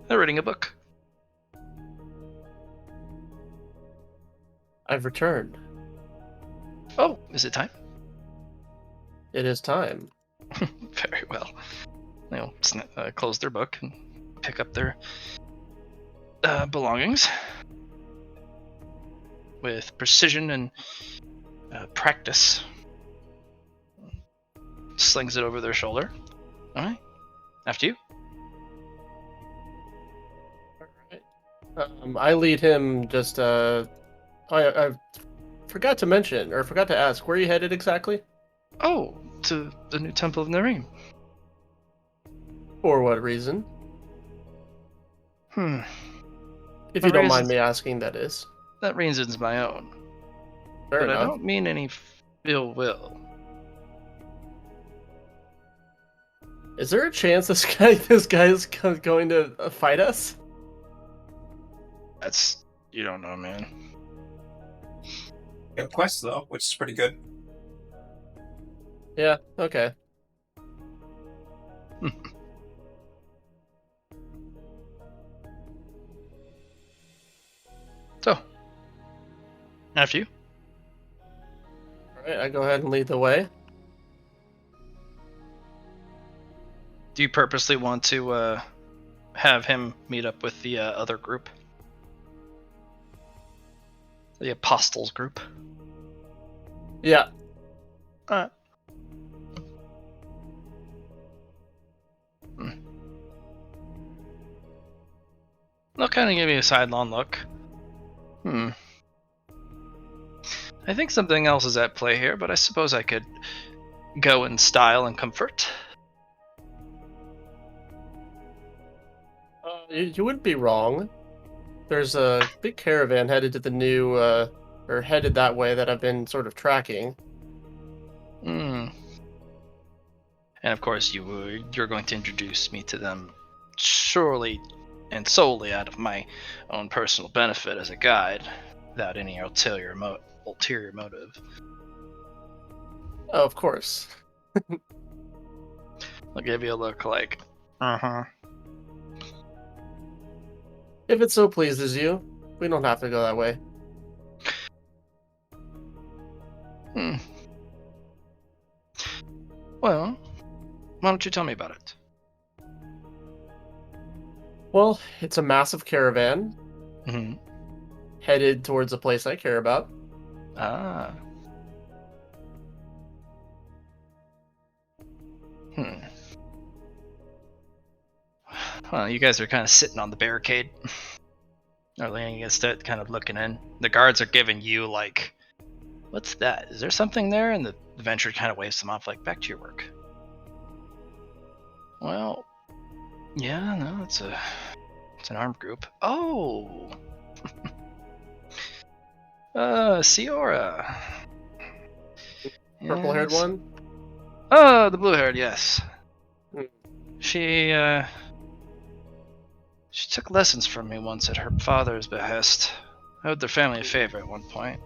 They're reading a book. I've returned. Oh, is it time? It is time. Very well. They'll close their book and pick up their belongings with precision and practice. Slings it over their shoulder. All right. After you. I lead him just I forgot to mention or forgot to ask, where are you headed exactly? Oh, to the new Temple of Nareem. For what reason? If The you don't mind reasons- me asking, that is. That reason's my own. Fair But enough. I don't mean any ill will. Is there a chance this guy is going to fight us? That's you don't know, man. We have quests though, which is pretty good. Yeah, okay. So, after you. Alright, I go ahead and lead the way. Do you purposely want to have him meet up with the other group? The Apostles group? Yeah. Alright. They'll kind of give you a sidelong look. I think something else is at play here, but I suppose I could go in style and comfort. You wouldn't be wrong. There's a big caravan headed to the new, or headed that way that I've been sort of tracking. And of course, you're going to introduce me to them, surely and solely out of my own personal benefit as a guide, without any ulterior motive. Oh, of course. I'll give you a look like, uh-huh. If it so pleases you, we don't have to go that way. Well, why don't you tell me about it? Well, it's a massive caravan Mm-hmm. headed towards a place I care about. Ah. Well, you guys are kind of sitting on the barricade. Or leaning against it, kind of looking in. The guards are giving you, like, what's that? Is there something there? And the adventurer kind of waves them off, like, back to your work. Well, yeah, no, it's an armed group. Oh! Ciora. Purple-haired Yes. one? Oh, the blue-haired, yes. Hmm. She took lessons from me once at her father's behest. I owed their family a favor at one point.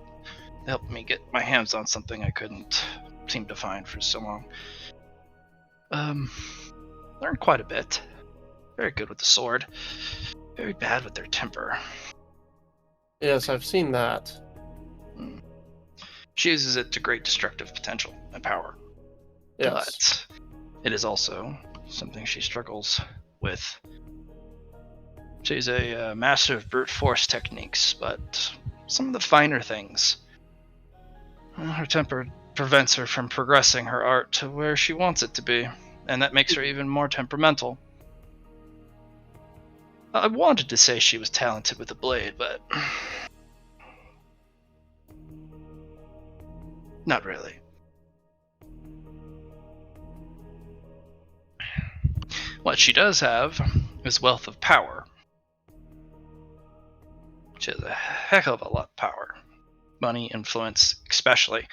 helped me get my hands on something I couldn't seem to find for so long. Learned quite a bit. Very good with the sword. Very bad with their temper. Yes, I've seen that. She uses it to great destructive potential and power. Yes. But it is also something she struggles with. She's a master of brute force techniques, but some of the finer things. Her temper prevents her from progressing her art to where she wants it to be, and that makes her even more temperamental. I wanted to say she was talented with a blade, but not really. What she does have is wealth of power. She has a heck of a lot of power. Money, influence, especially.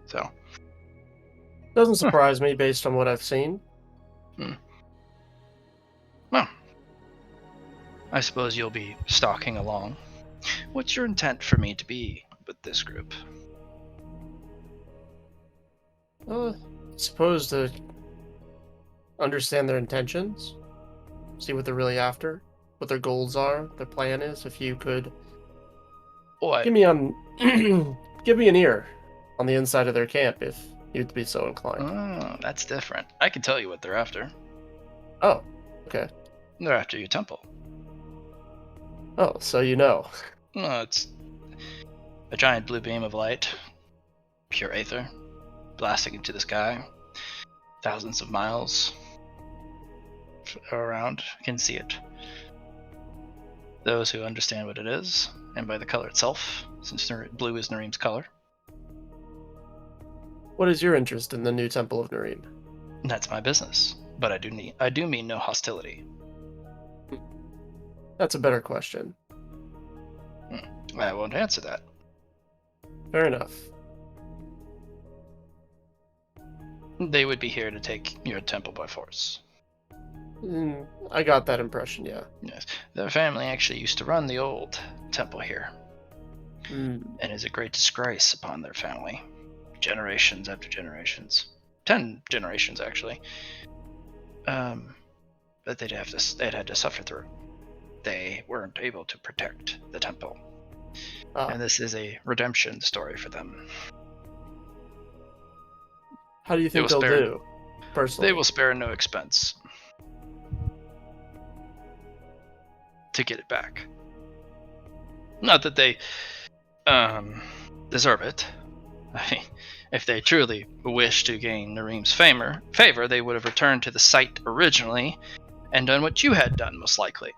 So. Doesn't surprise me based on what I've seen. Well, I suppose you'll be stalking along. What's your intent for me to be with this group? I suppose to understand their intentions, see what they're really after, what their goals are, their plan is. If you could give me give me an ear on the inside of their camp, if you'd be so inclined. Oh, that's different. I can tell you what they're after. Oh, okay. They're after your temple. Oh, so you know. Well, it's a giant blue beam of light, pure aether, blasting into the sky, thousands of miles around can see it. Those who understand what it is, and by the color itself, since blue is Nareem's color. What is your interest in the new Temple of Nareem? That's my business, but I do mean no hostility. That's a better question. I won't answer that. Fair enough. They would be here to take your temple by force. I got that impression, yeah. Yes, their family actually used to run the old temple here, and is a great disgrace upon their family. Generations after generations, 10 generations actually. That they'd had to suffer through. They weren't able to protect the temple, and this is a redemption story for them. How do you think they'll do, personally? They will spare no expense to get it back. Not that they deserve it. I mean, if they truly wish to gain Nareem's favor, they would have returned to the site originally and done what you had done, most likely.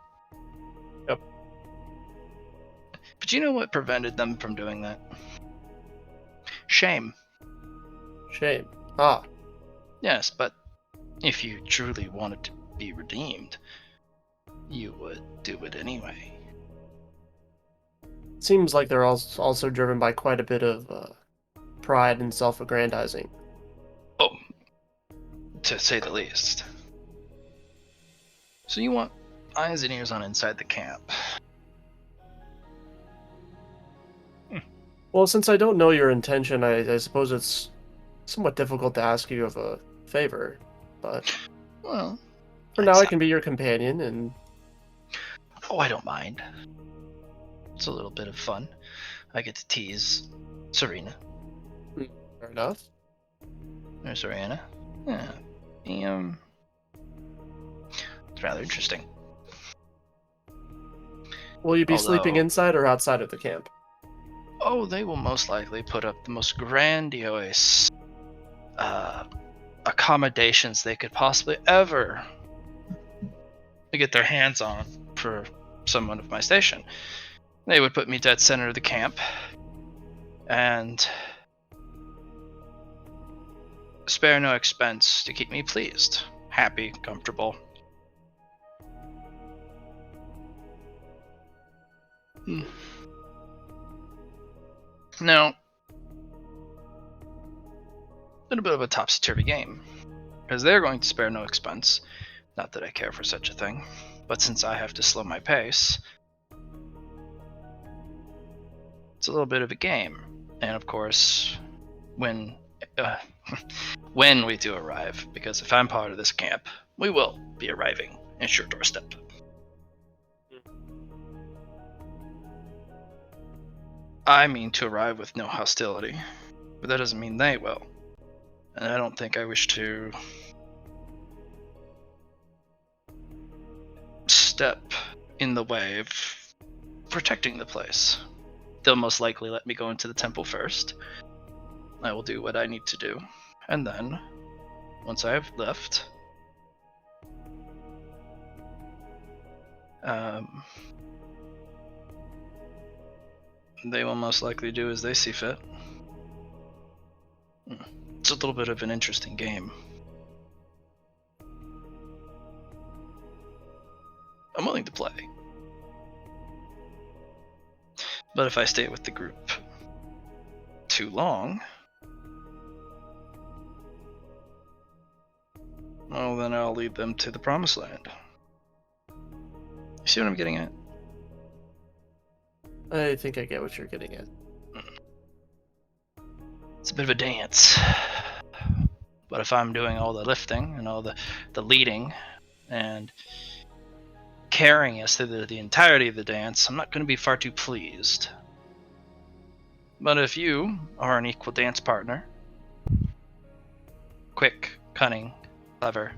Yep. But you know what prevented them from doing that? Shame. Shame. Ah. Yes, but if you truly wanted to be redeemed, you would do it anyway. Seems like they're also driven by quite a bit of pride and self-aggrandizing. Oh, to say the least. So you want eyes and ears on inside the camp. Well, since I don't know your intention, I suppose it's somewhat difficult to ask you of a favor, but Well, for now I can be your companion, and oh, I don't mind. It's a little bit of fun. I get to tease Serena. fair enough. There's Serena. Yeah. It's rather interesting. Will you be sleeping Although- inside or outside of the camp? Oh, they will most likely put up the most grandiose accommodations they could possibly ever get their hands on for someone of my station. They would put me dead center of the camp and spare no expense to keep me pleased, happy, comfortable. Now, a little bit of a topsy-turvy game, because they're going to spare no expense. Not that I care for such a thing. But since I have to slow my pace, it's a little bit of a game. And of course, when we do arrive, because if I'm part of this camp, we will be arriving at your doorstep. I mean to arrive with no hostility, but that doesn't mean they will. And I don't think I wish to step in the way of protecting the place. They'll most likely let me go into the temple first. I will do what I need to do, and then, once I have left, they will most likely do as they see fit. It's a little bit of an interesting game. I'm willing to play. But if I stay with the group too long, well, then I'll lead them to the promised land. You see what I'm getting at? I think I get what you're getting at. It's a bit of a dance. But if I'm doing all the lifting and all the leading and carrying us through the entirety of the dance, I'm not going to be far too pleased. But if you are an equal dance partner, quick, cunning, clever,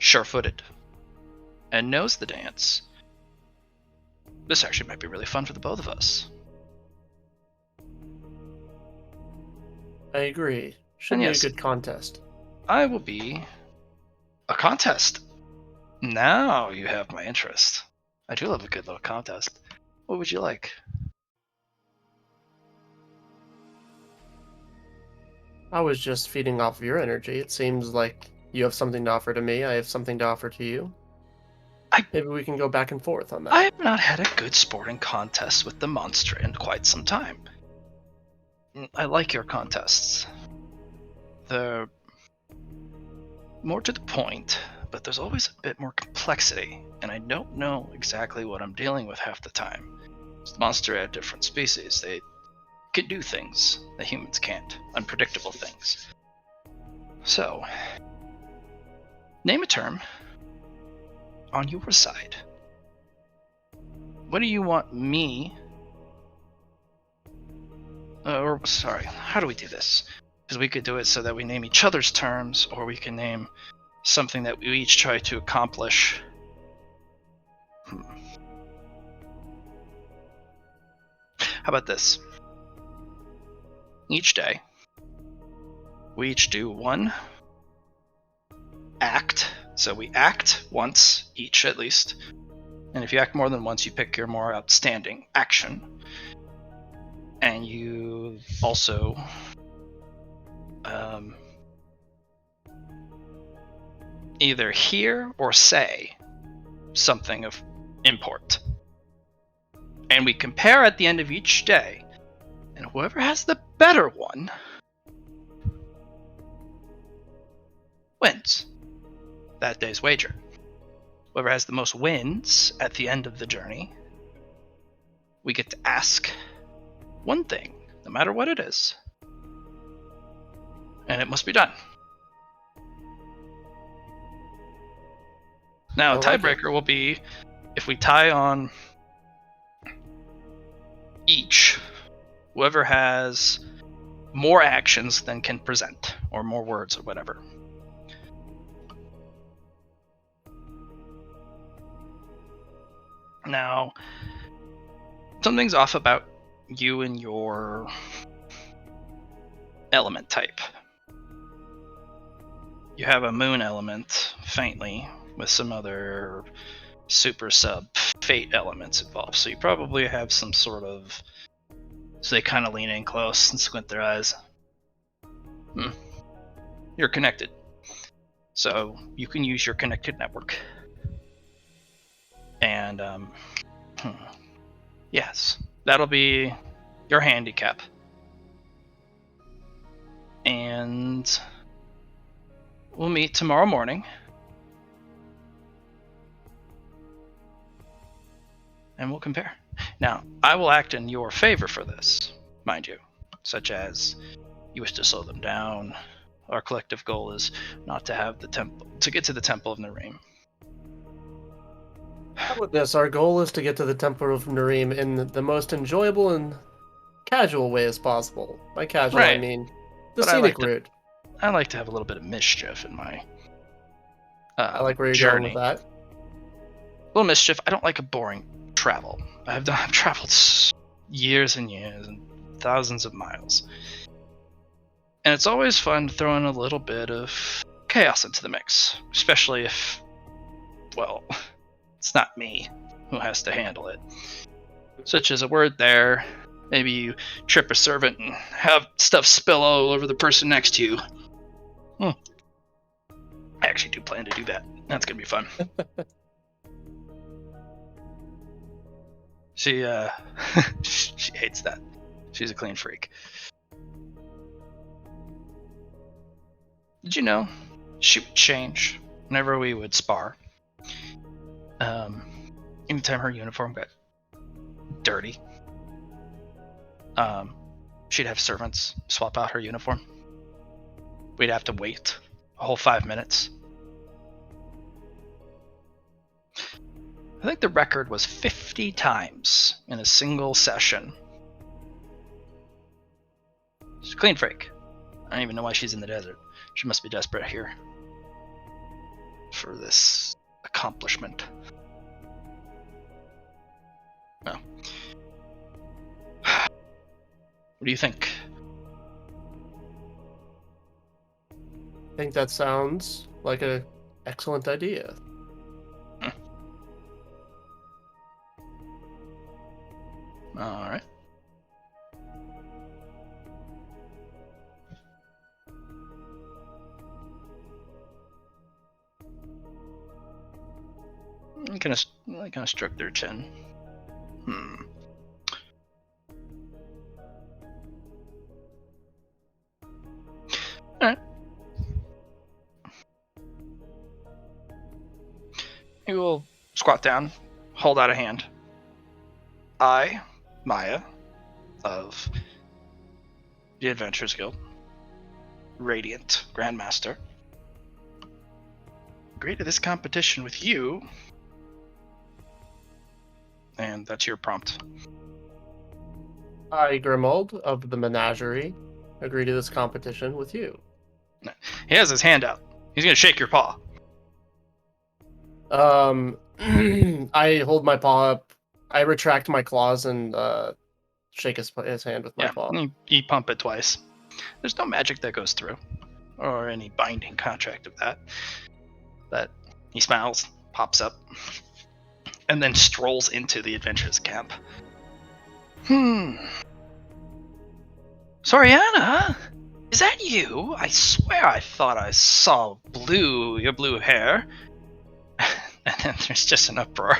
sure-footed, and knows the dance, this actually might be really fun for the both of us. I agree. Should And be yes, a good contest. I will be a contest. Now you have my interest. I do love a good little contest. What would you like? I was just feeding off of your energy. It seems like you have something to offer to me. I have something to offer to you. Maybe we can go back and forth on that. I have not had a good sporting contest with the monster in quite some time. I like your contests. They're more to the point, but there's always a bit more complexity, and I don't know exactly what I'm dealing with half the time. The monster are different species. They can do things that humans can't, unpredictable things. So, name a term on your side. What do you want me... sorry, how do we do this? Because we could do it so that we name each other's terms, or we can name something that we each try to accomplish. How about this? Each day, we each do one act. So we act once each, at least. And if you act more than once, you pick your more outstanding action. And you also either hear or say something of import. And we compare at the end of each day, and whoever has the better one wins that day's wager. Whoever has the most wins at the end of the journey, we get to ask one thing, no matter what it is, and it must be done. Now, a tiebreaker will be if we tie on each, whoever has more actions than can present, or more words, or whatever. Now, something's off about you and your element type. You have a moon element, faintly, with some other super sub fate elements involved. So you probably have some sort of... So they kind of lean in close and squint their eyes. You're connected. So you can use your connected network. And, yes, that'll be your handicap. And we'll meet tomorrow morning. and we'll compare. Now, I will act in your favor for this, mind you, such as you wish to slow them down. Our collective goal is not to have to get to the Temple of Nareem. How about this? Our goal is to get to the Temple of Nareem in the most enjoyable and casual way as possible. By casual, I Right. mean the But I scenic like to- route. I like to have a little bit of mischief in my I like where you're journey. going with that. A little mischief. I don't like a boring travel. I've traveled years and years and thousands of miles. And it's always fun to throw in a little bit of chaos into the mix, especially if, well, it's not me who has to handle it. Such as a word there, maybe you trip a servant and have stuff spill all over the person next to you. I actually do plan to do that. That's gonna be fun. She she hates that. She's a clean freak. Did you know she would change whenever we would spar? Anytime her uniform got dirty, she'd have servants swap out her uniform. We'd have to wait a whole 5 minutes. I think the record was 50 times in a single session. She's a clean freak. I don't even know why she's in the desert. She must be desperate here for this accomplishment. No. What do you think? I think that sounds like an excellent idea. All right. I kind of stroke their chin. All right. You will squat down, hold out a hand. I, Maya, of the Adventurers Guild, Radiant Grandmaster, agree to this competition with you. And that's your prompt. I, Grimald of the Menagerie, agree to this competition with you. He has his hand out. He's gonna shake your paw. I hold my paw up. I retract my claws and shake his hand with my paw. You pump it twice. There's no magic that goes through, or any binding contract of that. But he smiles, pops up, and then strolls into the adventurers camp. Soriana, is that you? I swear I thought I saw your blue hair. And then there's just an uproar.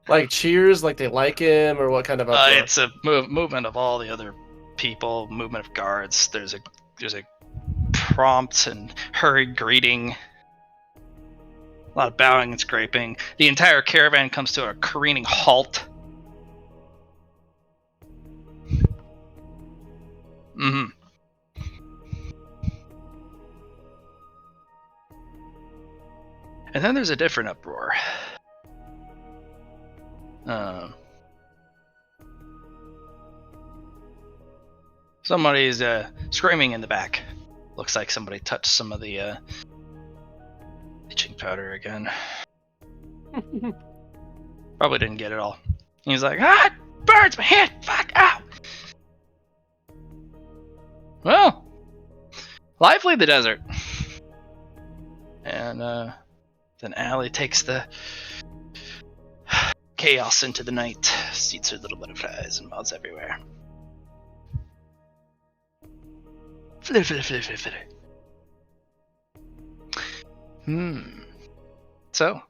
Like cheers, like they like him, or what kind of uproar? It's a movement of all the other people, movement of guards. There's a prompt and hurried greeting. A lot of bowing and scraping. The entire caravan comes to a careening halt. And then there's a different uproar. Somebody's screaming in the back. Looks like somebody touched some of the itching powder again. Probably didn't get it all. He's like, it burns my hand! Fuck, ow! Well, lively the desert. And then Allie takes the chaos into the night, seats her little butterflies and moths everywhere. Flitter, flitter, flitter, flitter, flitter. So,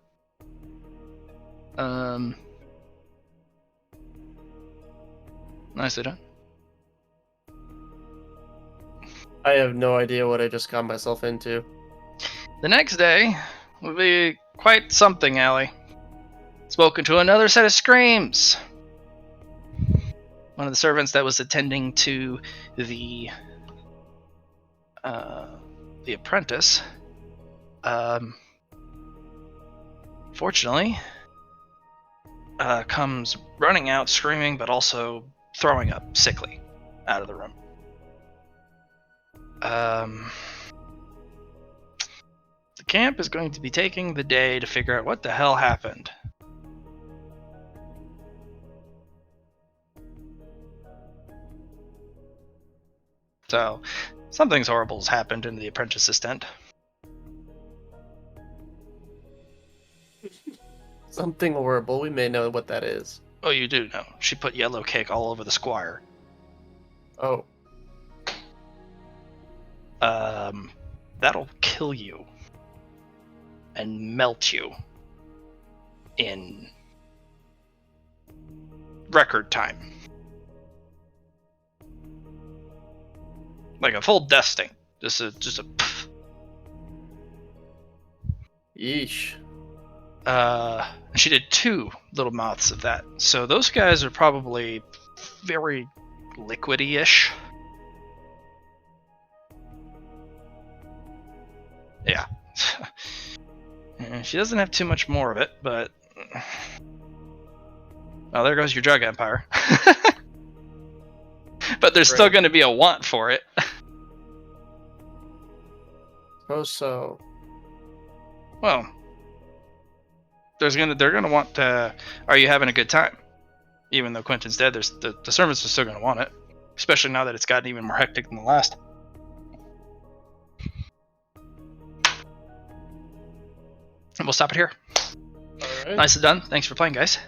nicely done. I have no idea what I just got myself into. The next day will be quite something, Allie. spoken to another set of screams. One of the servants that was attending to the apprentice, fortunately, comes running out screaming, but also throwing up sickly out of the room. The camp is going to be taking the day to figure out what the hell happened. So, something's horrible has happened in the apprentice's tent. Something horrible. We may know what that is. Oh, you do know. She put yellow cake all over the squire. Oh. That'll kill you. And melt you. In record time. Like a full death sting. Just a pff. Yeesh. She did 2 little mouths of that. So those guys are probably very liquidy-ish. Yeah. She doesn't have too much more of it, but... Oh, there goes your drug empire. But there's still going to be a want for it. Suppose so. Well, they're gonna want to. Are you having a good time? Even though Quentin's dead, the servants are still gonna want it, especially now that it's gotten even more hectic than the last. And we'll stop it here. All right. Nicely done. Thanks for playing, guys.